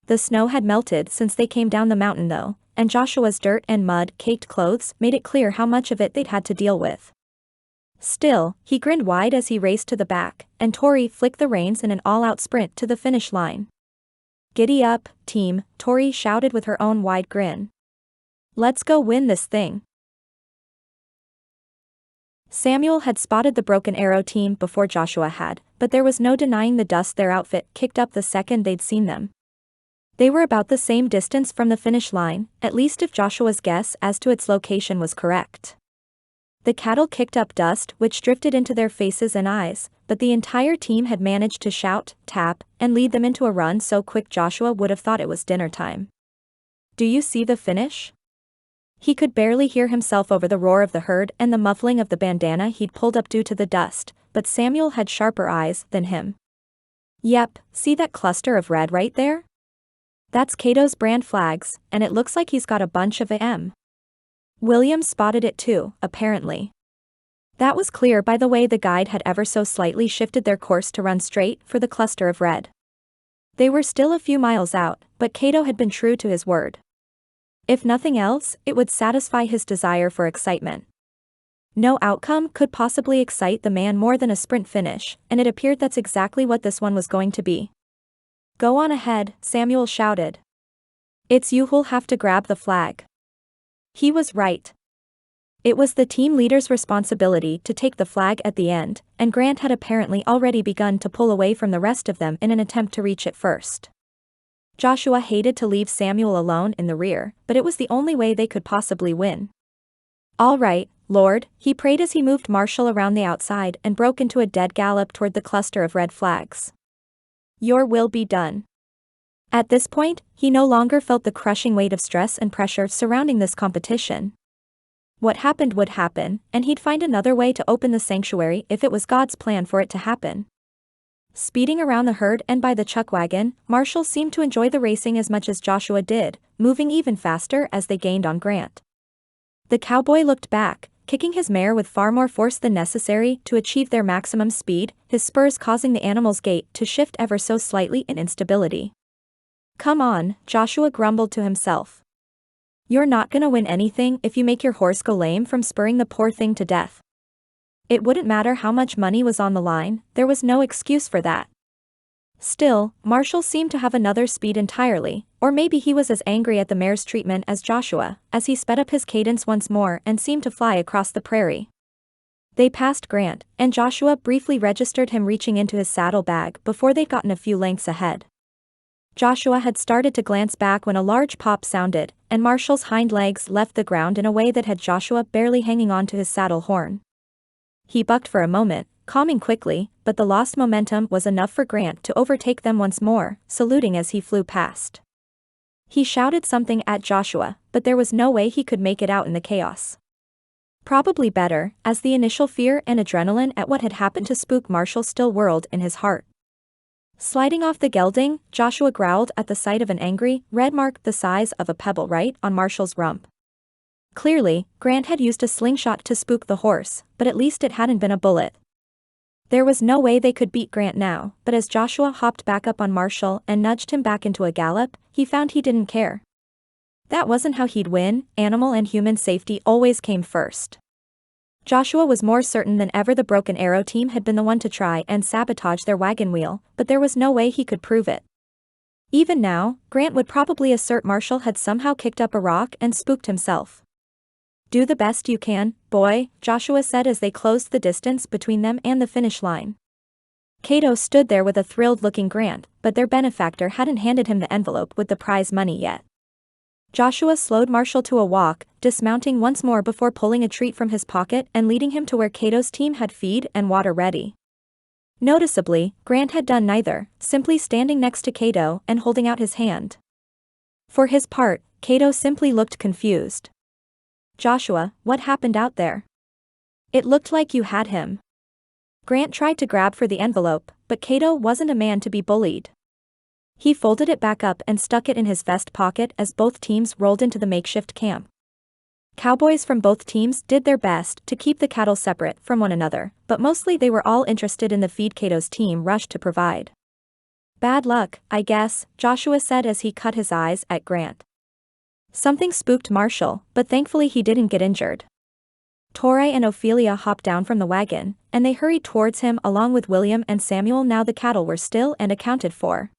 [SPEAKER 1] The snow had melted since they came down the mountain though, and Joshua's dirt and mud-caked clothes made it clear how much of it they'd had to deal with. Still, he grinned wide as he raced to the back, and Tori flicked the reins in an all-out sprint to the finish line. Giddy up, team, Tori shouted with her own wide grin. Let's go win this thing. Samuel had spotted the Broken Arrow team before Joshua had, but there was no denying the dust their outfit kicked up the second they'd seen them. They were about the same distance from the finish line, at least if Joshua's guess as to its location was correct. The cattle kicked up dust which drifted into their faces and eyes, but the entire team had managed to shout, tap, and lead them into a run so quick Joshua would have thought it was dinner time. Do you see the finish? He could barely hear himself over the roar of the herd and the muffling of the bandana he'd pulled up due to the dust, but Samuel had sharper eyes than him. Yep, see that cluster of red right there? That's Cato's brand flags, and it looks like he's got a bunch of them. William spotted it too, apparently. That was clear by the way the guide had ever so slightly shifted their course to run straight for the cluster of red. They were still a few miles out, but Cato had been true to his word. If nothing else, it would satisfy his desire for excitement. No outcome could possibly excite the man more than a sprint finish, and it appeared that's exactly what this one was going to be. Go on ahead, Samuel shouted. It's you who'll have to grab the flag. He was right. It was the team leader's responsibility to take the flag at the end, and Grant had apparently already begun to pull away from the rest of them in an attempt to reach it first. Joshua hated to leave Samuel alone in the rear, but it was the only way they could possibly win. All right, Lord, he prayed as he moved Marshall around the outside and broke into a dead gallop toward the cluster of red flags. Your will be done. At this point, he no longer felt the crushing weight of stress and pressure surrounding this competition. What happened would happen, and he'd find another way to open the sanctuary if it was God's plan for it to happen. Speeding around the herd and by the chuckwagon, Marshall seemed to enjoy the racing as much as Joshua did, moving even faster as they gained on Grant. The cowboy looked back, kicking his mare with far more force than necessary to achieve their maximum speed, his spurs causing the animal's gait to shift ever so slightly in instability. Come on, Joshua grumbled to himself. You're not gonna win anything if you make your horse go lame from spurring the poor thing to death. It wouldn't matter how much money was on the line, there was no excuse for that. Still, Marshall seemed to have another speed entirely, or maybe he was as angry at the mare's treatment as Joshua, as he sped up his cadence once more and seemed to fly across the prairie. They passed Grant, and Joshua briefly registered him reaching into his saddlebag before they'd gotten a few lengths ahead. Joshua had started to glance back when a large pop sounded, and Marshall's hind legs left the ground in a way that had Joshua barely hanging on to his saddle horn. He bucked for a moment, calming quickly, but the lost momentum was enough for Grant to overtake them once more, saluting as he flew past. He shouted something at Joshua, but there was no way he could make it out in the chaos. Probably better, as the initial fear and adrenaline at what had happened to spook Marshall still whirled in his heart. Sliding off the gelding, Joshua growled at the sight of an angry, red mark the size of a pebble right on Marshall's rump. Clearly, Grant had used a slingshot to spook the horse, but at least it hadn't been a bullet. There was no way they could beat Grant now, but as Joshua hopped back up on Marshall and nudged him back into a gallop, he found he didn't care. That wasn't how he'd win. Animal and human safety always came first. Joshua was more certain than ever the Broken Arrow team had been the one to try and sabotage their wagon wheel, but there was no way he could prove it. Even now, Grant would probably assert Marshall had somehow kicked up a rock and spooked himself. "Do the best you can, boy," Joshua said as they closed the distance between them and the finish line. Cato stood there with a thrilled-looking Grant, but their benefactor hadn't handed him the envelope with the prize money yet. Joshua slowed Marshall to a walk, dismounting once more before pulling a treat from his pocket and leading him to where Cato's team had feed and water ready. Noticeably, Grant had done neither, simply standing next to Cato and holding out his hand. For his part, Cato simply looked confused. "Joshua, what happened out there? It looked like you had him." Grant tried to grab for the envelope, but Cato wasn't a man to be bullied. He folded it back up and stuck it in his vest pocket as both teams rolled into the makeshift camp. Cowboys from both teams did their best to keep the cattle separate from one another, but mostly they were all interested in the feed Cato's team rushed to provide. "Bad luck, I guess," Joshua said as he cut his eyes at Grant. Something spooked Marshall, but thankfully he didn't get injured. Tori and Ophelia hopped down from the wagon, and they hurried towards him along with William and Samuel. Now the cattle were still and accounted for.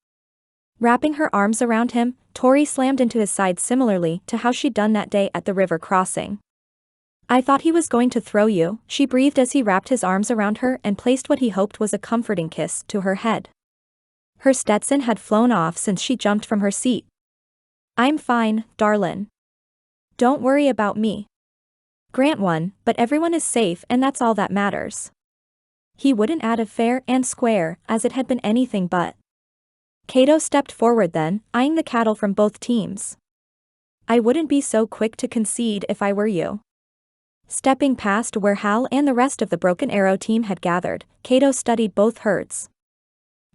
[SPEAKER 1] Wrapping her arms around him, Tori slammed into his side similarly to how she'd done that day at the river crossing. "I thought he was going to throw you," she breathed as he wrapped his arms around her and placed what he hoped was a comforting kiss to her head. Her Stetson had flown off since she jumped from her seat. "I'm fine, darlin'. Don't worry about me. Grant won, but everyone is safe and that's all that matters." He wouldn't add a fair and square, as it had been anything but. Cato stepped forward then, eyeing the cattle from both teams. "I wouldn't be so quick to concede if I were you." Stepping past where Hal and the rest of the Broken Arrow team had gathered, Cato studied both herds.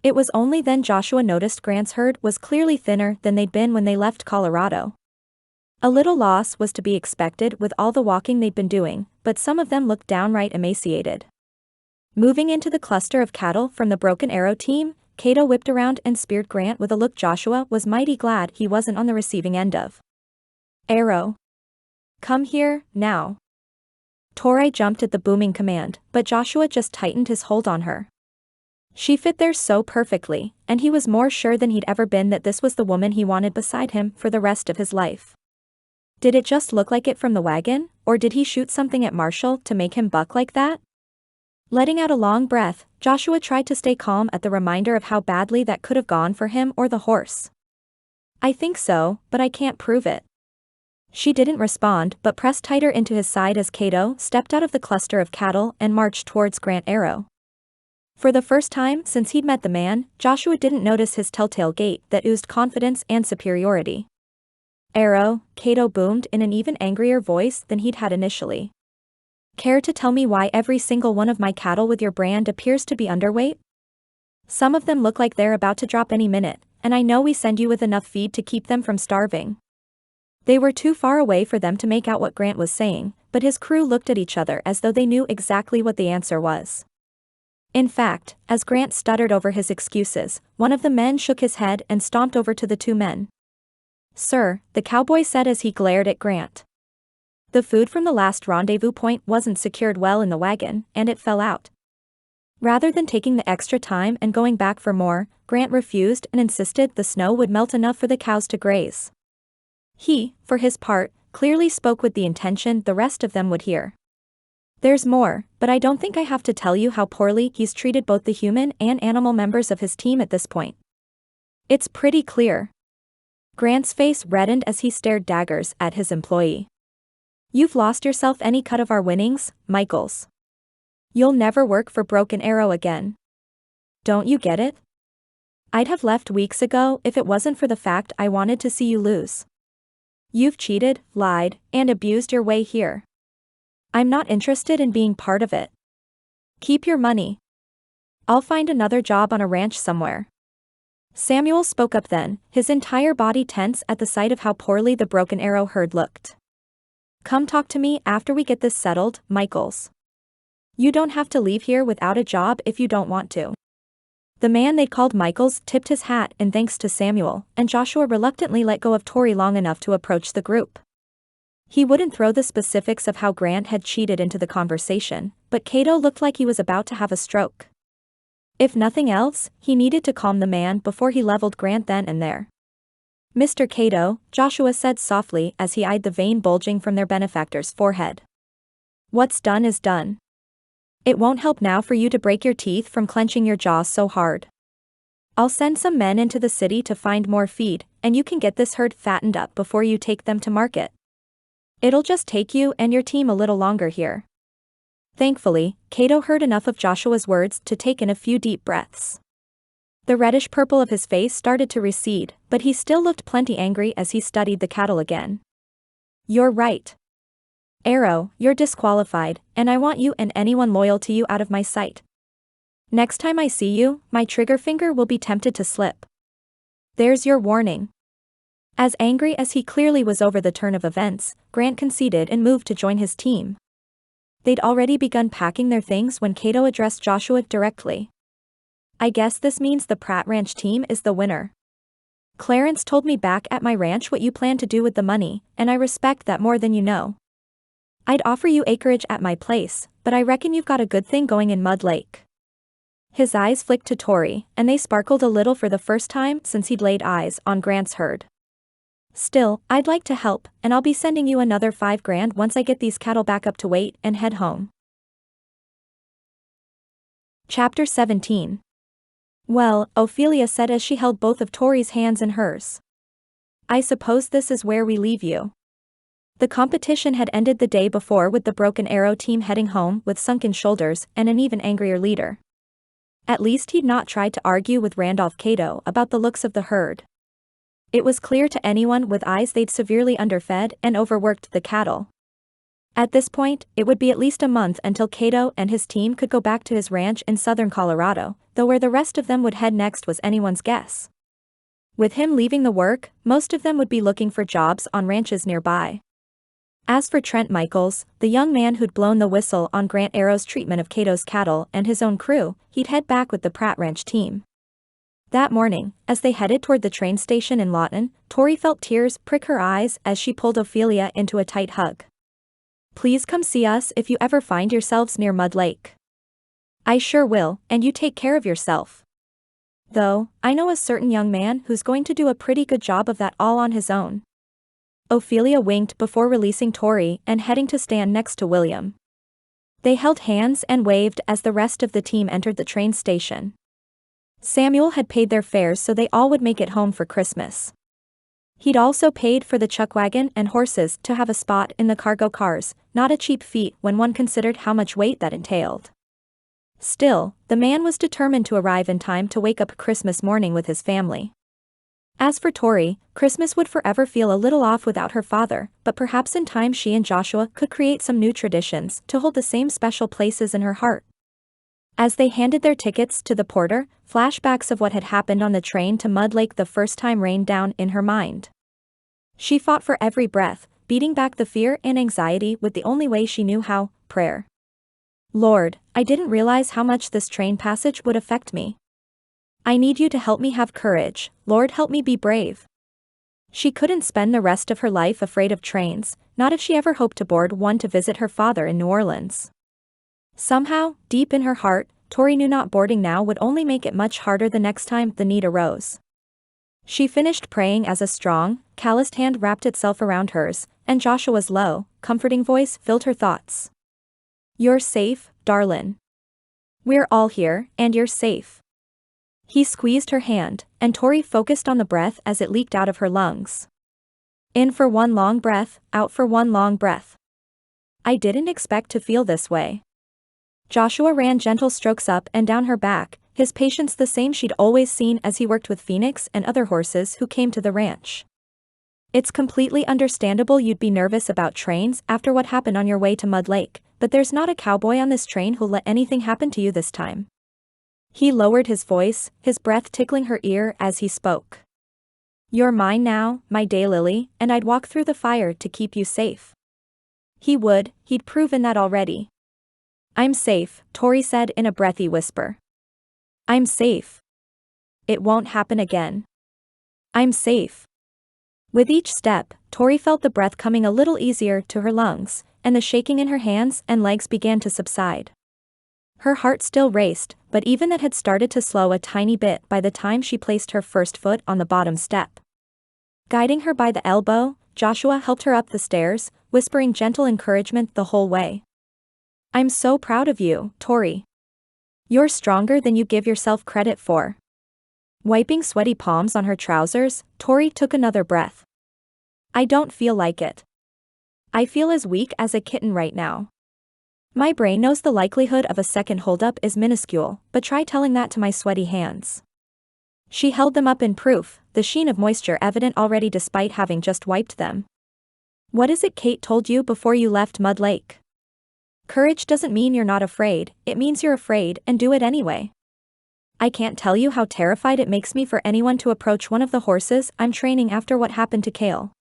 [SPEAKER 1] It was only then Joshua noticed Grant's herd was clearly thinner than they'd been when they left Colorado. A little loss was to be expected with all the walking they'd been doing, but some of them looked downright emaciated. Moving into the cluster of cattle from the Broken Arrow team, Cato whipped around and speared Grant with a look Joshua was mighty glad he wasn't on the receiving end of. "Arrow. Come here, now." Tori jumped at the booming command, but Joshua just tightened his hold on her. She fit there so perfectly, and he was more sure than he'd ever been that this was the woman he wanted beside him for the rest of his life. Did it just look like it from the wagon, or did he shoot something at Marshall to make him buck like that? Letting out a long breath, Joshua tried to stay calm at the reminder of how badly that could have gone for him or the horse. "I think so, but I can't prove it." She didn't respond but pressed tighter into his side as Cato stepped out of the cluster of cattle and marched towards Grant Arrow. For the first time since he'd met the man, Joshua didn't notice his telltale gait that oozed confidence and superiority. "Arrow," Cato boomed in an even angrier voice than he'd had initially. "Care to tell me why every single one of my cattle with your brand appears to be underweight? Some of them look like they're about to drop any minute, and I know we send you with enough feed to keep them from starving." They were too far away for them to make out what Grant was saying, but his crew looked at each other as though they knew exactly what the answer was. In fact, as Grant stuttered over his excuses, one of the men shook his head and stomped over to the two men. "Sir," the cowboy said as he glared at Grant. The food from the last rendezvous point wasn't secured well in the wagon, and it fell out. Rather than taking the extra time and going back for more, Grant refused and insisted the snow would melt enough for the cows to graze. He, for his part, clearly spoke with the intention the rest of them would hear. "There's more, but I don't think I have to tell you how poorly he's treated both the human and animal members of his team at this point. It's pretty clear." Grant's face reddened as he stared daggers at his employee. "You've lost yourself any cut of our winnings, Michaels. You'll never work for Broken Arrow again. Don't you get it? I'd have left weeks ago if it wasn't for the fact I wanted to see you lose. You've cheated, lied, and abused your way here. I'm not interested in being part of it. Keep your money. I'll find another job on a ranch somewhere. Samuel spoke up then, his entire body tense at the sight of how poorly the Broken Arrow herd looked. Come talk to me after we get this settled, Michaels. You don't have to leave here without a job if you don't want to. The man they'd called Michaels tipped his hat in thanks to Samuel, and Joshua reluctantly let go of Tori long enough to approach the group. He wouldn't throw the specifics of how Grant had cheated into the conversation, but Cato looked like he was about to have a stroke. If nothing else, he needed to calm the man before he leveled Grant then and there. Mr. Cato, Joshua said softly as he eyed the vein bulging from their benefactor's forehead. What's done is done. It won't help now for you to break your teeth from clenching your jaws so hard. I'll send some men into the city to find more feed, and you can get this herd fattened up before you take them to market. It'll just take you and your team a little longer here. Thankfully, Cato heard enough of Joshua's words to take in a few deep breaths. The reddish purple of his face started to recede, but he still looked plenty angry as he studied the cattle again. You're right. Arrow, you're disqualified, and I want you and anyone loyal to you out of my sight. Next time I see you, my trigger finger will be tempted to slip. There's your warning. As angry as he clearly was over the turn of events, Grant conceded and moved to join his team. They'd already begun packing their things when Cato addressed Joshua directly. I guess this means the Pratt Ranch team is the winner. Clarence told me back at my ranch what you plan to do with the money, and I respect that more than you know. I'd offer you acreage at my place, but I reckon you've got a good thing going in Mud Lake. His eyes flicked to Tori, and they sparkled a little for the first time since he'd laid eyes on Grant's herd. Still, I'd like to help, and I'll be sending you another $5,000 once I get these cattle back up to weight and head home. Chapter 17. Well, Ophelia said as she held both of Tori's hands in hers. I suppose this is where we leave you. The competition had ended the day before with the Broken Arrow team heading home with sunken shoulders and an even angrier leader. At least he'd not tried to argue with Randolph Cato about the looks of the herd. It was clear to anyone with eyes they'd severely underfed and overworked the cattle. At this point, it would be at least a month until Cato and his team could go back to his ranch in southern Colorado, though where the rest of them would head next was anyone's guess. With him leaving the work, most of them would be looking for jobs on ranches nearby. As for Trent Michaels, the young man who'd blown the whistle on Grant Arrow's treatment of Cato's cattle and his own crew, he'd head back with the Pratt Ranch team. That morning, as they headed toward the train station in Lawton, Tori felt tears prick her eyes as she pulled Ophelia into a tight hug. Please come see us if you ever find yourselves near Mud Lake. I sure will, and you take care of yourself. Though, I know a certain young man who's going to do a pretty good job of that all on his own. Ophelia winked before releasing Tori and heading to stand next to William. They held hands and waved as the rest of the team entered the train station. Samuel had paid their fares so they all would make it home for Christmas. He'd also paid for the chuckwagon and horses to have a spot in the cargo cars, not a cheap feat when one considered how much weight that entailed. Still, the man was determined to arrive in time to wake up Christmas morning with his family. As for Tori, Christmas would forever feel a little off without her father, but perhaps in time she and Joshua could create some new traditions to hold the same special places in her heart. As they handed their tickets to the porter, flashbacks of what had happened on the train to Mud Lake the first time rained down in her mind. She fought for every breath, beating back the fear and anxiety with the only way she knew how, prayer. Lord, I didn't realize how much this train passage would affect me. I need you to help me have courage, Lord, help me be brave. She couldn't spend the rest of her life afraid of trains, not if she ever hoped to board one to visit her father in New Orleans. Somehow, deep in her heart, Tori knew not boarding now would only make it much harder the next time the need arose. She finished praying as a strong, calloused hand wrapped itself around hers, and Joshua's low, comforting voice filled her thoughts. You're safe, darlin'. We're all here, and you're safe. He squeezed her hand, and Tori focused on the breath as it leaked out of her lungs. In for one long breath, out for one long breath. I didn't expect to feel this way. Joshua ran gentle strokes up and down her back, his patience the same she'd always seen as he worked with Phoenix and other horses who came to the ranch. It's completely understandable you'd be nervous about trains after what happened on your way to Mud Lake, but there's not a cowboy on this train who'll let anything happen to you this time. He lowered his voice, his breath tickling her ear as he spoke. You're mine now, my daylily, and I'd walk through the fire to keep you safe. He'd proven that already. I'm safe, Tori said in a breathy whisper. I'm safe. It won't happen again. I'm safe. With each step, Tori felt the breath coming a little easier to her lungs, and the shaking in her hands and legs began to subside. Her heart still raced, but even that had started to slow a tiny bit by the time she placed her first foot on the bottom step. Guiding her by the elbow, Joshua helped her up the stairs, whispering gentle encouragement the whole way. I'm so proud of you, Tori. You're stronger than you give yourself credit for. Wiping sweaty palms on her trousers, Tori took another breath. I don't feel like it. I feel as weak as a kitten right now. My brain knows the likelihood of a second holdup is minuscule, but try telling that to my sweaty hands. She held them up in proof, the sheen of moisture evident already despite having just wiped them. What is it Kate told you before you left Mud Lake? Courage doesn't mean you're not afraid, it means you're afraid and do it anyway. I can't tell you how terrified it makes me for anyone to approach one of the horses I'm training after what happened to Kale.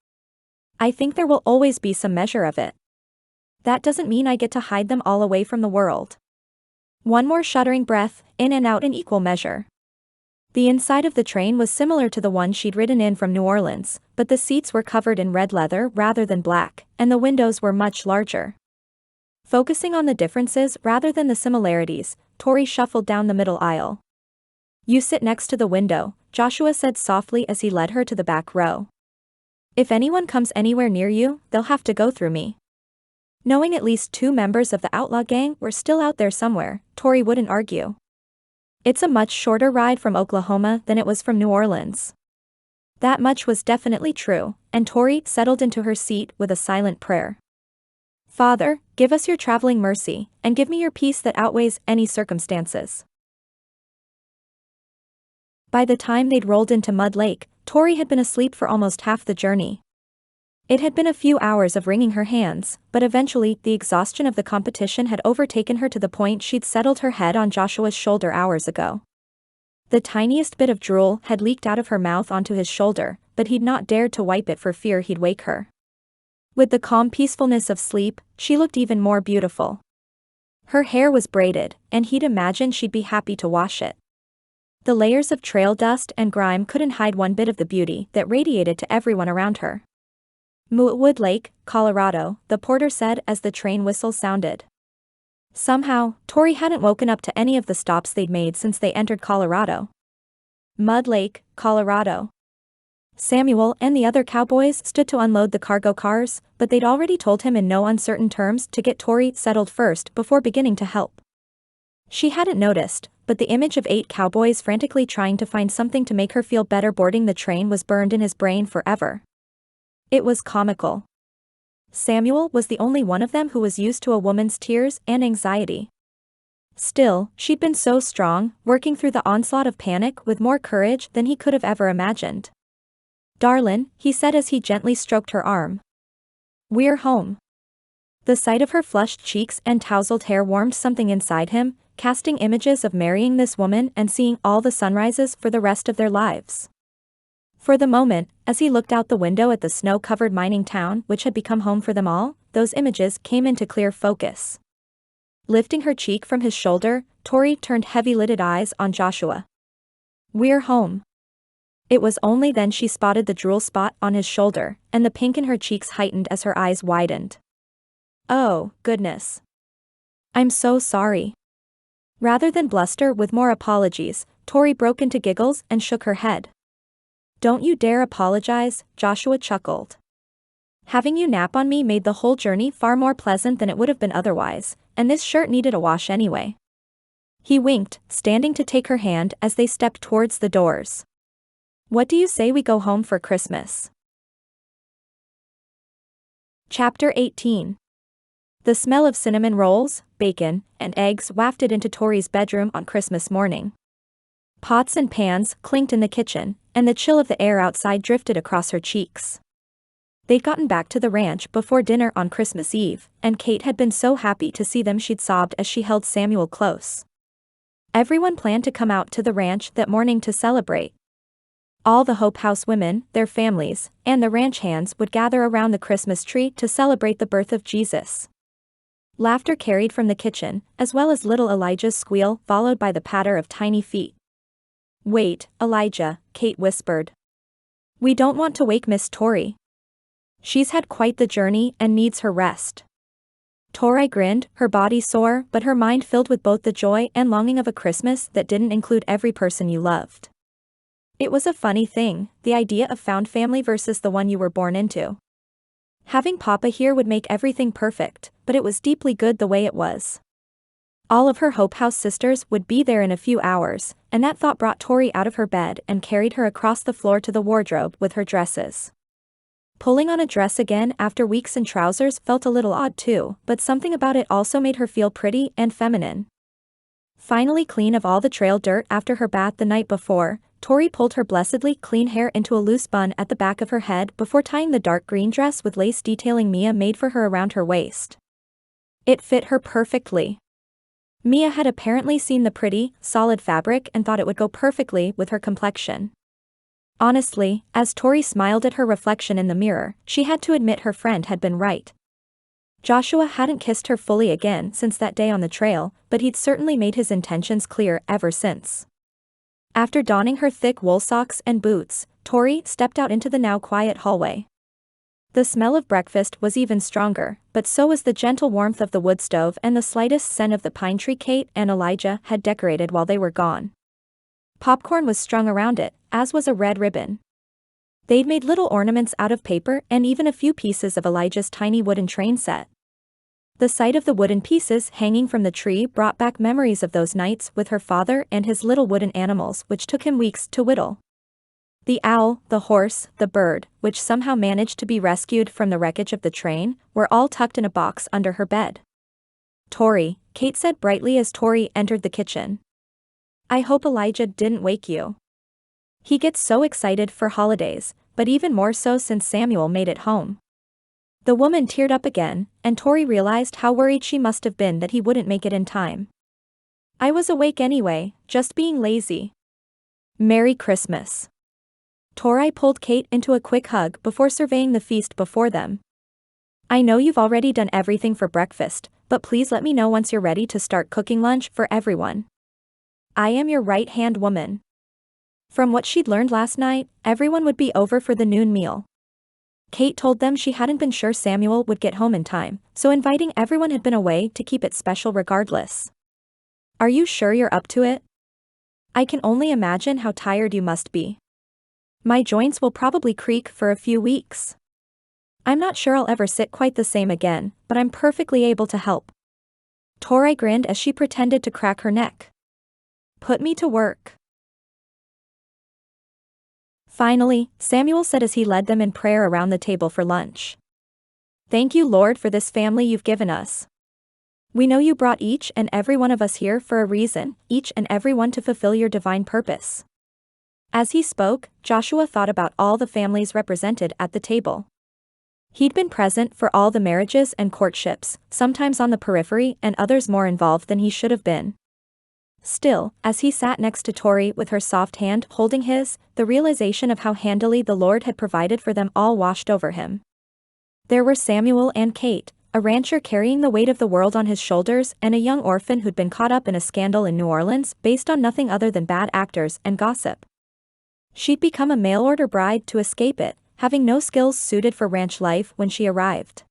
[SPEAKER 1] I think there will always be some measure of it. That doesn't mean I get to hide them all away from the world. One more shuddering breath, in and out in equal measure. The inside of the train was similar to the one she'd ridden in from New Orleans, but the seats were covered in red leather rather than black, and the windows were much larger. Focusing on the differences rather than the similarities, Tori shuffled down the middle aisle. You sit next to the window, Joshua said softly as he led her to the back row. If anyone comes anywhere near you, they'll have to go through me. Knowing at least 2 members of the outlaw gang were still out there somewhere, Tori wouldn't argue. It's a much shorter ride from Oklahoma than it was from New Orleans. That much was definitely true, and Tori settled into her seat with a silent prayer. Father, give us your traveling mercy, and give me your peace that outweighs any circumstances. By the time they'd rolled into Mud Lake, Tori had been asleep for almost half the journey. It had been a few hours of wringing her hands, but eventually the exhaustion of the competition had overtaken her to the point she'd settled her head on Joshua's shoulder hours ago. The tiniest bit of drool had leaked out of her mouth onto his shoulder, but he'd not dared to wipe it for fear he'd wake her. With the calm peacefulness of sleep, she looked even more beautiful. Her hair was braided, and he'd imagined she'd be happy to wash it. The layers of trail dust and grime couldn't hide one bit of the beauty that radiated to everyone around her. Wood Lake, Colorado, the porter said as the train whistle sounded. Somehow, Tori hadn't woken up to any of the stops they'd made since they entered Colorado. Mud Lake, Colorado. Samuel and the other cowboys stood to unload the cargo cars, but they'd already told him in no uncertain terms to get Tori settled first before beginning to help. She hadn't noticed, but the image of 8 cowboys frantically trying to find something to make her feel better boarding the train was burned in his brain forever. It was comical. Samuel was the only one of them who was used to a woman's tears and anxiety. Still, she'd been so strong, working through the onslaught of panic with more courage than he could have ever imagined. Darlin', he said as he gently stroked her arm. We're home. The sight of her flushed cheeks and tousled hair warmed something inside him, casting images of marrying this woman and seeing all the sunrises for the rest of their lives. For the moment, as he looked out the window at the snow-covered mining town which had become home for them all, those images came into clear focus. Lifting her cheek from his shoulder, Tori turned heavy-lidded eyes on Joshua. We're home. It was only then she spotted the drool spot on his shoulder, and the pink in her cheeks heightened as her eyes widened. Oh, goodness. I'm so sorry. Rather than bluster with more apologies, Tori broke into giggles and shook her head. Don't you dare apologize, Joshua chuckled. Having you nap on me made the whole journey far more pleasant than it would have been otherwise, and this shirt needed a wash anyway. He winked, standing to take her hand as they stepped towards the doors. What do you say we go home for Christmas? Chapter 18. The smell of cinnamon rolls, bacon, and eggs wafted into Tori's bedroom on Christmas morning. Pots and pans clinked in the kitchen, and the chill of the air outside drifted across her cheeks. They'd gotten back to the ranch before dinner on Christmas Eve, and Kate had been so happy to see them she'd sobbed as she held Samuel close. Everyone planned to come out to the ranch that morning to celebrate. All the Hope House women, their families, and the ranch hands would gather around the Christmas tree to celebrate the birth of Jesus. Laughter carried from the kitchen, as well as little Elijah's squeal followed by the patter of tiny feet. "Wait, Elijah," Kate whispered. "We don't want to wake Miss Tori. She's had quite the journey and needs her rest." Tori grinned, her body sore but her mind filled with both the joy and longing of a Christmas that didn't include every person you loved. It was a funny thing, the idea of found family versus the one you were born into. Having Papa here would make everything perfect, but it was deeply good the way it was. All of her Hope House sisters would be there in a few hours, and that thought brought Tori out of her bed and carried her across the floor to the wardrobe with her dresses. Pulling on a dress again after weeks in trousers felt a little odd too, but something about it also made her feel pretty and feminine. Finally clean of all the trail dirt after her bath the night before, Tori pulled her blessedly clean hair into a loose bun at the back of her head before tying the dark green dress with lace detailing Mia made for her around her waist. It fit her perfectly. Mia had apparently seen the pretty, solid fabric and thought it would go perfectly with her complexion. Honestly, as Tori smiled at her reflection in the mirror, she had to admit her friend had been right. Joshua hadn't kissed her fully again since that day on the trail, but he'd certainly made his intentions clear ever since. After donning her thick wool socks and boots, Tori stepped out into the now quiet hallway. The smell of breakfast was even stronger, but so was the gentle warmth of the wood stove and the slightest scent of the pine tree Kate and Elijah had decorated while they were gone. Popcorn was strung around it, as was a red ribbon. They'd made little ornaments out of paper and even a few pieces of Elijah's tiny wooden train set. The sight of the wooden pieces hanging from the tree brought back memories of those nights with her father and his little wooden animals which took him weeks to whittle. The owl, the horse, the bird, which somehow managed to be rescued from the wreckage of the train, were all tucked in a box under her bed. "Tori," Kate said brightly as Tori entered the kitchen. "I hope Elijah didn't wake you. He gets so excited for holidays, but even more so since Samuel made it home." The woman teared up again, and Tori realized how worried she must have been that he wouldn't make it in time. "I was awake anyway, just being lazy. Merry Christmas." Tori pulled Kate into a quick hug before surveying the feast before them. "I know you've already done everything for breakfast, but please let me know once you're ready to start cooking lunch for everyone. I am your right-hand woman." From what she'd learned last night, everyone would be over for the noon meal. Kate told them she hadn't been sure Samuel would get home in time, so inviting everyone had been a way to keep it special regardless. "Are you sure you're up to it? I can only imagine how tired you must be. My joints will probably creak for a few weeks. I'm not sure I'll ever sit quite the same again, but I'm perfectly able to help." Tori grinned as she pretended to crack her neck. "Put me to work." Finally, Samuel said as he led them in prayer around the table for lunch. "Thank you, Lord, for this family you've given us. We know you brought each and every one of us here for a reason, each and every one to fulfill your divine purpose." As he spoke, Joshua thought about all the families represented at the table. He'd been present for all the marriages and courtships, sometimes on the periphery and others more involved than he should have been. Still, as he sat next to Tori with her soft hand holding his, the realization of how handily the Lord had provided for them all washed over him. There were Samuel and Kate, a rancher carrying the weight of the world on his shoulders and a young orphan who'd been caught up in a scandal in New Orleans based on nothing other than bad actors and gossip. She'd become a mail-order bride to escape it, having no skills suited for ranch life when she arrived.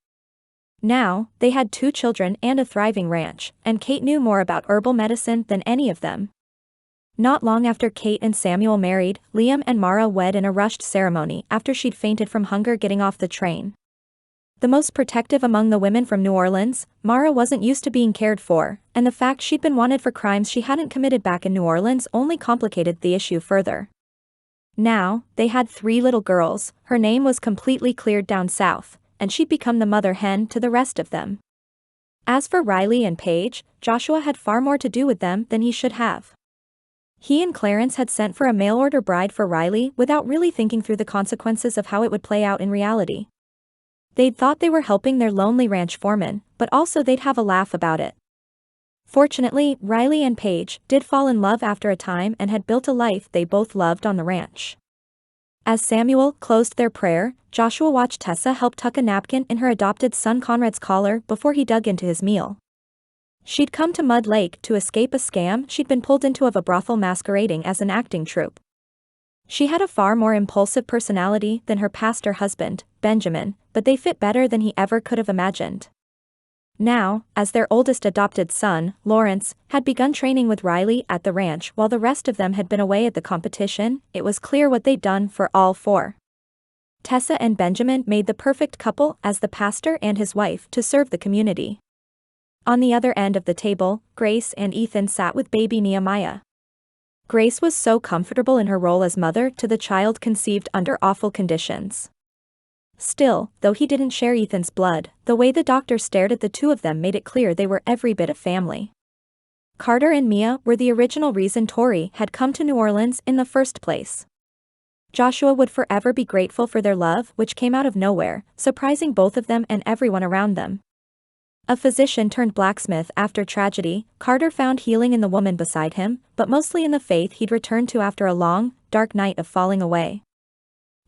[SPEAKER 1] Now, they had 2 children and a thriving ranch, and Kate knew more about herbal medicine than any of them. Not long after Kate and Samuel married, Liam and Mara wed in a rushed ceremony after she'd fainted from hunger getting off the train. The most protective among the women from New Orleans, Mara wasn't used to being cared for, and the fact she'd been wanted for crimes she hadn't committed back in New Orleans only complicated the issue further. Now, they had 3 little girls, her name was completely cleared down south, and she'd become the mother hen to the rest of them. As for Riley and Paige, Joshua had far more to do with them than he should have. He and Clarence had sent for a mail-order bride for Riley without really thinking through the consequences of how it would play out in reality. They'd thought they were helping their lonely ranch foreman, but also they'd have a laugh about it. Fortunately, Riley and Paige did fall in love after a time and had built a life they both loved on the ranch. As Samuel closed their prayer, Joshua watched Tessa help tuck a napkin in her adopted son Conrad's collar before he dug into his meal. She'd come to Mud Lake to escape a scam she'd been pulled into of a brothel masquerading as an acting troupe. She had a far more impulsive personality than her pastor husband, Benjamin, but they fit better than he ever could have imagined. Now, as their oldest adopted son, Lawrence, had begun training with Riley at the ranch while the rest of them had been away at the competition, it was clear what they'd done for all four. Tessa and Benjamin made the perfect couple as the pastor and his wife to serve the community. On the other end of the table, Grace and Ethan sat with baby Nehemiah. Grace was so comfortable in her role as mother to the child conceived under awful conditions. Still, though he didn't share Ethan's blood, the way the doctor stared at the two of them made it clear they were every bit a family. Carter and Mia were the original reason Tori had come to New Orleans in the first place. Joshua would forever be grateful for their love, which came out of nowhere, surprising both of them and everyone around them. A physician turned blacksmith after tragedy, Carter found healing in the woman beside him, but mostly in the faith he'd returned to after a long, dark night of falling away.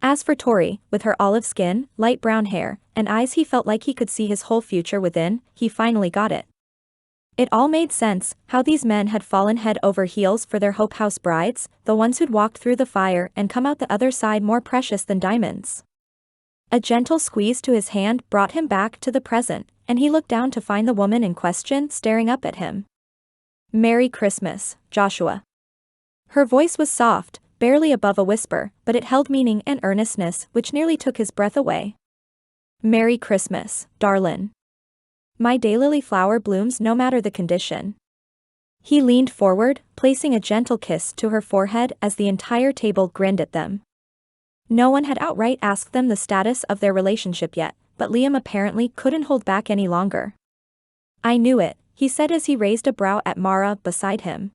[SPEAKER 1] As for Tori, with her olive skin, light brown hair, and eyes he felt like he could see his whole future within, he finally got it. It all made sense, how these men had fallen head over heels for their Hope House brides, the ones who'd walked through the fire and come out the other side more precious than diamonds. A gentle squeeze to his hand brought him back to the present, and he looked down to find the woman in question staring up at him. "Merry Christmas, Joshua." Her voice was soft, barely above a whisper, but it held meaning and earnestness which nearly took his breath away. "Merry Christmas, darlin'. My daylily flower blooms no matter the condition." He leaned forward, placing a gentle kiss to her forehead as the entire table grinned at them. No one had outright asked them the status of their relationship yet, but Liam apparently couldn't hold back any longer. "I knew it," he said as he raised a brow at Mara beside him.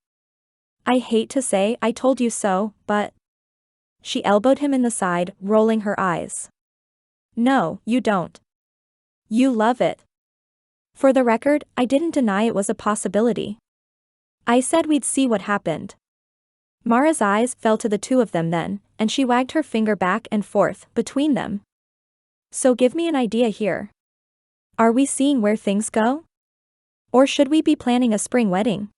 [SPEAKER 1] "I hate to say I told you so, but..." She elbowed him in the side, rolling her eyes. "No, you don't. You love it." "For the record, I didn't deny it was a possibility. I said we'd see what happened." Mara's eyes fell to the two of them then, and she wagged her finger back and forth between them. "So give me an idea here. Are we seeing where things go? Or should we be planning a spring wedding?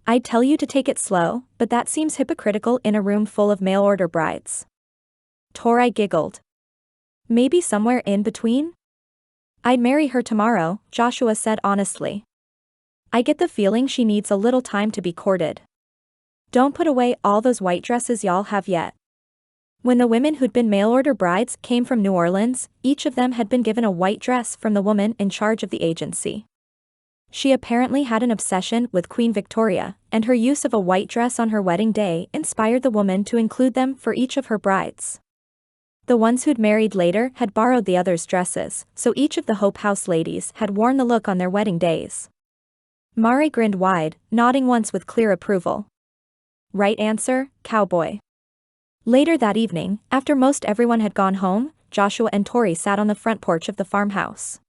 [SPEAKER 1] I'd tell you to take it slow, but that seems hypocritical in a room full of mail-order brides." Tori giggled. "Maybe somewhere in between? I'd marry her tomorrow," Joshua said honestly. "I get the feeling she needs a little time to be courted. Don't put away all those white dresses y'all have yet." When the women who'd been mail-order brides came from New Orleans, each of them had been given a white dress from the woman in charge of the agency. She apparently had an obsession with Queen Victoria, and her use of a white dress on her wedding day inspired the woman to include them for each of her brides. The ones who'd married later had borrowed the others' dresses, so each of the Hope House ladies had worn the look on their wedding days. Mari grinned wide, nodding once with clear approval. "Right answer, cowboy." Later that evening, after most everyone had gone home, Joshua and Tori sat on the front porch of the farmhouse.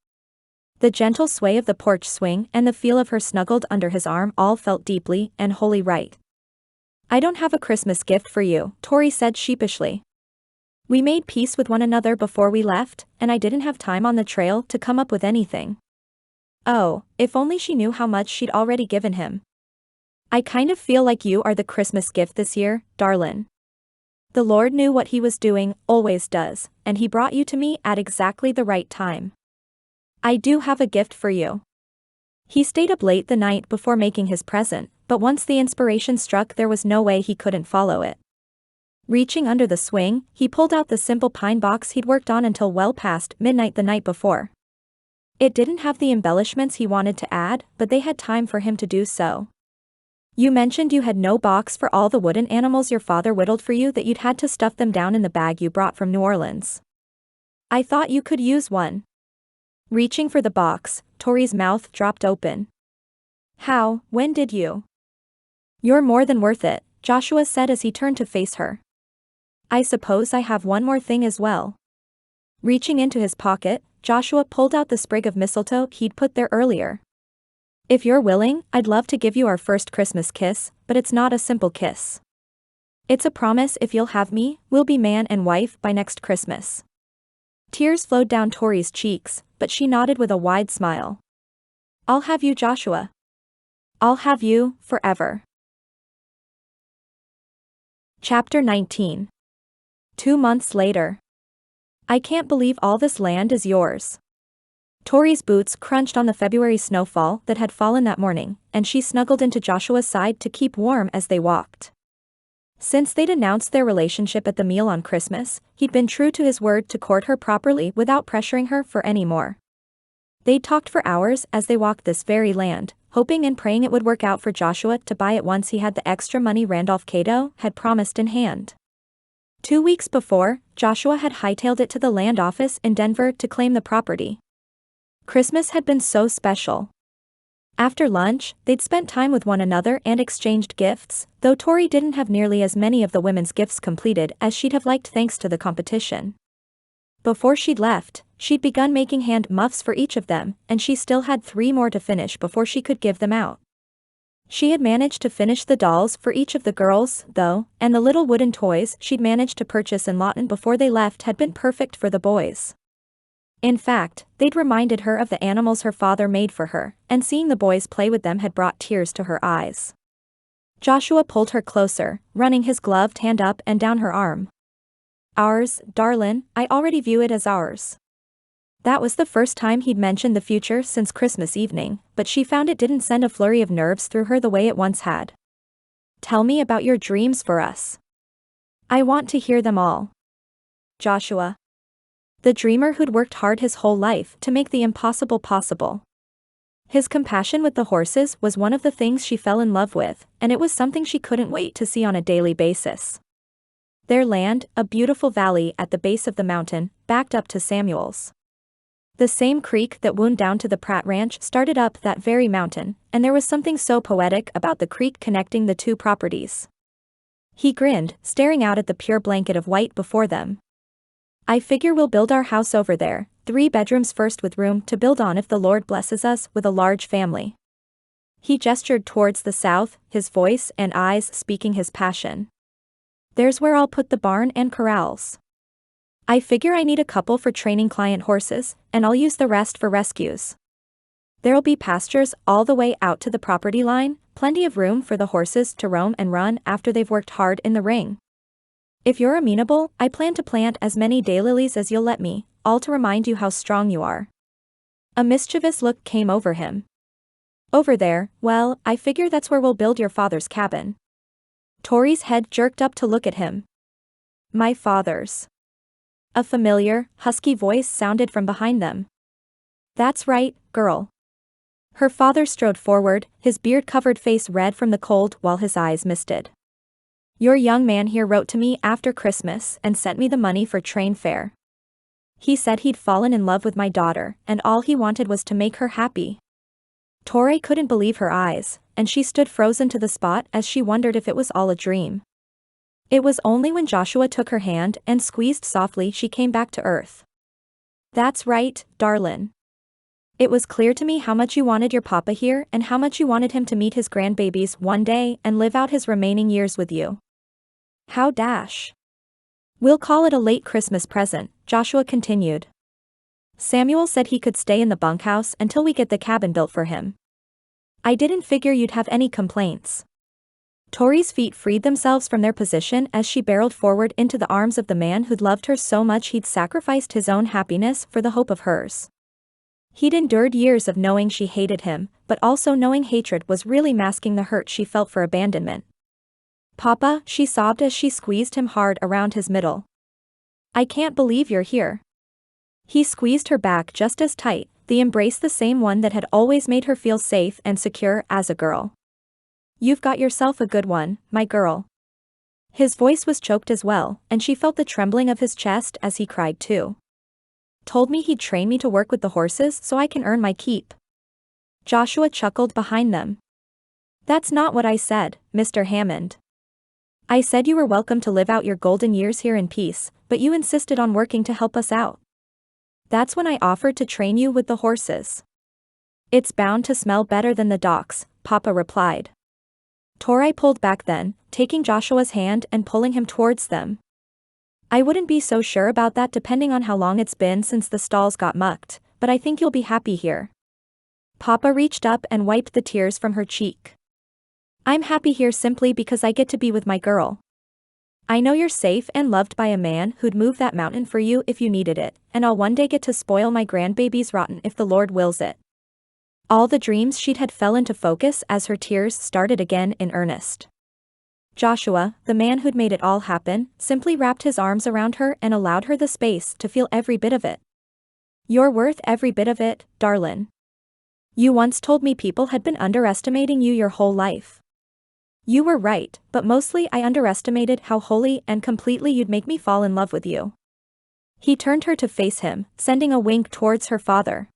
[SPEAKER 1] The gentle sway of the porch swing and the feel of her snuggled under his arm all felt deeply and wholly right. "I don't have a Christmas gift for you," Tori said sheepishly. "We made peace with one another before we left, and I didn't have time on the trail to come up with anything." Oh, if only she knew how much she'd already given him. "I kind of feel like you are the Christmas gift this year, darlin'. The Lord knew what he was doing, always does, and he brought you to me at exactly the right time. I do have a gift for you." He stayed up late the night before making his present, but once the inspiration struck there was no way he couldn't follow it. Reaching under the swing, he pulled out the simple pine box he'd worked on until well past midnight the night before. It didn't have the embellishments he wanted to add, but they had time for him to do so. "You mentioned you had no box for all the wooden animals your father whittled for you, that you'd had to stuff them down in the bag you brought from New Orleans. I thought you could use one." Reaching for the box, Tori's mouth dropped open. "How, when did you?" "You're more than worth it," Joshua said as he turned to face her. "I suppose I have one more thing as well." Reaching into his pocket, Joshua pulled out the sprig of mistletoe he'd put there earlier. If you're willing, I'd love to give you our first Christmas kiss, but it's not a simple kiss. It's a promise if you'll have me, we'll be man and wife by next Christmas. Tears flowed down Tori's cheeks, but she nodded with a wide smile. I'll have you, Joshua. I'll have you, forever. Chapter 19. 2 months later. I can't believe all this land is yours. Tori's boots crunched on the February snowfall that had fallen that morning, and she snuggled into Joshua's side to keep warm as they walked. Since they'd announced their relationship at the meal on Christmas, he'd been true to his word to court her properly without pressuring her for any more. They'd talked for hours as they walked this very land, hoping and praying it would work out for Joshua to buy it once he had the extra money Randolph Cato had promised in hand. 2 weeks before, Joshua had hightailed it to the land office in Denver to claim the property. Christmas had been so special. After lunch, they'd spent time with one another and exchanged gifts, though Tori didn't have nearly as many of the women's gifts completed as she'd have liked thanks to the competition. Before she'd left, she'd begun making hand muffs for each of them, and she still had 3 more to finish before she could give them out. She had managed to finish the dolls for each of the girls, though, and the little wooden toys she'd managed to purchase in Lawton before they left had been perfect for the boys. In fact, they'd reminded her of the animals her father made for her, and seeing the boys play with them had brought tears to her eyes. Joshua pulled her closer, running his gloved hand up and down her arm. Ours, darlin', I already view it as ours. That was the first time he'd mentioned the future since Christmas evening, but she found it didn't send a flurry of nerves through her the way it once had. Tell me about your dreams for us. I want to hear them all. Joshua. The dreamer who'd worked hard his whole life to make the impossible possible. His compassion with the horses was one of the things she fell in love with, and it was something she couldn't wait to see on a daily basis. Their land, a beautiful valley at the base of the mountain, backed up to Samuel's. The same creek that wound down to the Pratt Ranch started up that very mountain, and there was something so poetic about the creek connecting the two properties. He grinned, staring out at the pure blanket of white before them. I figure we'll build our house over there, 3 bedrooms first with room to build on if the Lord blesses us with a large family. He gestured towards the south, his voice and eyes speaking his passion. There's where I'll put the barn and corrals. I figure I need a couple for training client horses, and I'll use the rest for rescues. There'll be pastures all the way out to the property line, plenty of room for the horses to roam and run after they've worked hard in the ring. If you're amenable, I plan to plant as many daylilies as you'll let me, all to remind you how strong you are. A mischievous look came over him. Over there, well, I figure that's where we'll build your father's cabin. Tori's head jerked up to look at him. My father's. A familiar, husky voice sounded from behind them. That's right, girl. Her father strode forward, his beard-covered face red from the cold while his eyes misted. Your young man here wrote to me after Christmas and sent me the money for train fare. He said he'd fallen in love with my daughter, and all he wanted was to make her happy. Tori couldn't believe her eyes, and she stood frozen to the spot as she wondered if it was all a dream. It was only when Joshua took her hand and squeezed softly she came back to earth. That's right, darlin'. It was clear to me how much you wanted your papa here and how much you wanted him to meet his grandbabies one day and live out his remaining years with you. How dash. We'll call it a late Christmas present, Joshua continued. Samuel said he could stay in the bunkhouse until we get the cabin built for him. I didn't figure you'd have any complaints. Tori's feet freed themselves from their position as she barreled forward into the arms of the man who'd loved her so much he'd sacrificed his own happiness for the hope of hers. He'd endured years of knowing she hated him, but also knowing hatred was really masking the hurt she felt for abandonment. Papa, she sobbed as she squeezed him hard around his middle. I can't believe you're here. He squeezed her back just as tight, the embrace the same one that had always made her feel safe and secure as a girl. You've got yourself a good one, my girl. His voice was choked as well, and she felt the trembling of his chest as he cried too. Told me he'd train me to work with the horses so I can earn my keep. Joshua chuckled behind them. That's not what I said, Mr. Hammond. I said you were welcome to live out your golden years here in peace, but you insisted on working to help us out. That's when I offered to train you with the horses. It's bound to smell better than the docks, Papa replied. Tori pulled back then, taking Joshua's hand and pulling him towards them. I wouldn't be so sure about that depending on how long it's been since the stalls got mucked, but I think you'll be happy here. Papa reached up and wiped the tears from her cheek. I'm happy here simply because I get to be with my girl. I know you're safe and loved by a man who'd move that mountain for you if you needed it, and I'll one day get to spoil my grandbaby's rotten if the Lord wills it. All the dreams she'd had fell into focus as her tears started again in earnest. Joshua, the man who'd made it all happen, simply wrapped his arms around her and allowed her the space to feel every bit of it. You're worth every bit of it, darlin'. You once told me people had been underestimating you your whole life. You were right, but mostly I underestimated how wholly and completely you'd make me fall in love with you. He turned her to face him, sending a wink towards her father.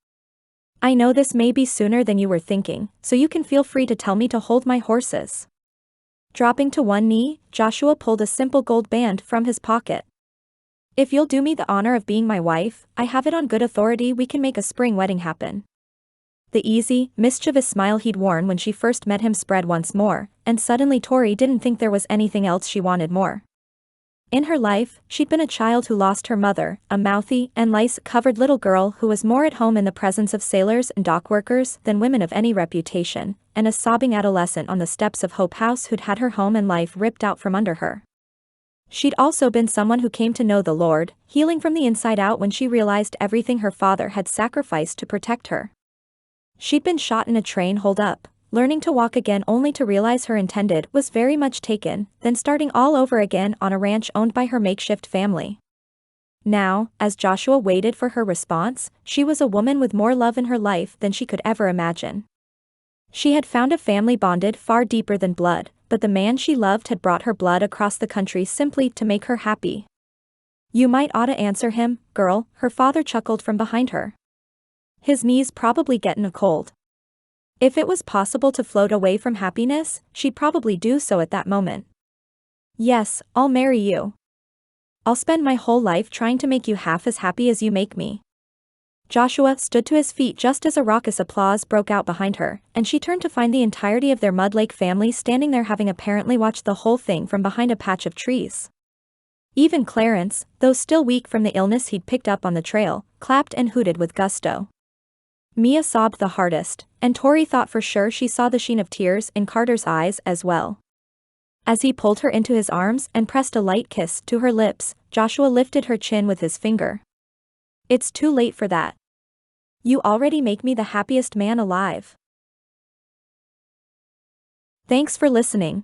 [SPEAKER 1] I know this may be sooner than you were thinking, so you can feel free to tell me to hold my horses. Dropping to one knee, Joshua pulled a simple gold band from his pocket. If you'll do me the honor of being my wife, I have it on good authority we can make a spring wedding happen. The easy, mischievous smile he'd worn when she first met him spread once more, and suddenly Tori didn't think there was anything else she wanted more. In her life, she'd been a child who lost her mother, a mouthy and lice-covered little girl who was more at home in the presence of sailors and dockworkers than women of any reputation, and a sobbing adolescent on the steps of Hope House who'd had her home and life ripped out from under her. She'd also been someone who came to know the Lord, healing from the inside out when she realized everything her father had sacrificed to protect her. She'd been shot in a train hold-up, learning to walk again only to realize her intended was very much taken, then starting all over again on a ranch owned by her makeshift family. Now, as Joshua waited for her response, she was a woman with more love in her life than she could ever imagine. She had found a family bonded far deeper than blood, but the man she loved had brought her blood across the country simply to make her happy. You might oughta answer him, girl, her father chuckled from behind her. His knees probably gettin' a cold. If it was possible to float away from happiness, she'd probably do so at that moment. Yes, I'll marry you. I'll spend my whole life trying to make you half as happy as you make me. Joshua stood to his feet just as a raucous applause broke out behind her, and she turned to find the entirety of their Mud Lake family standing there having apparently watched the whole thing from behind a patch of trees. Even Clarence, though still weak from the illness he'd picked up on the trail, clapped and hooted with gusto. Mia sobbed the hardest, and Tori thought for sure she saw the sheen of tears in Carter's eyes as well. As he pulled her into his arms and pressed a light kiss to her lips, Joshua lifted her chin with his finger. It's too late for that. You already make me the happiest man alive. Thanks for listening.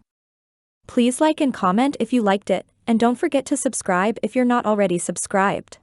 [SPEAKER 1] Please like and comment if you liked it, and don't forget to subscribe if you're not already subscribed.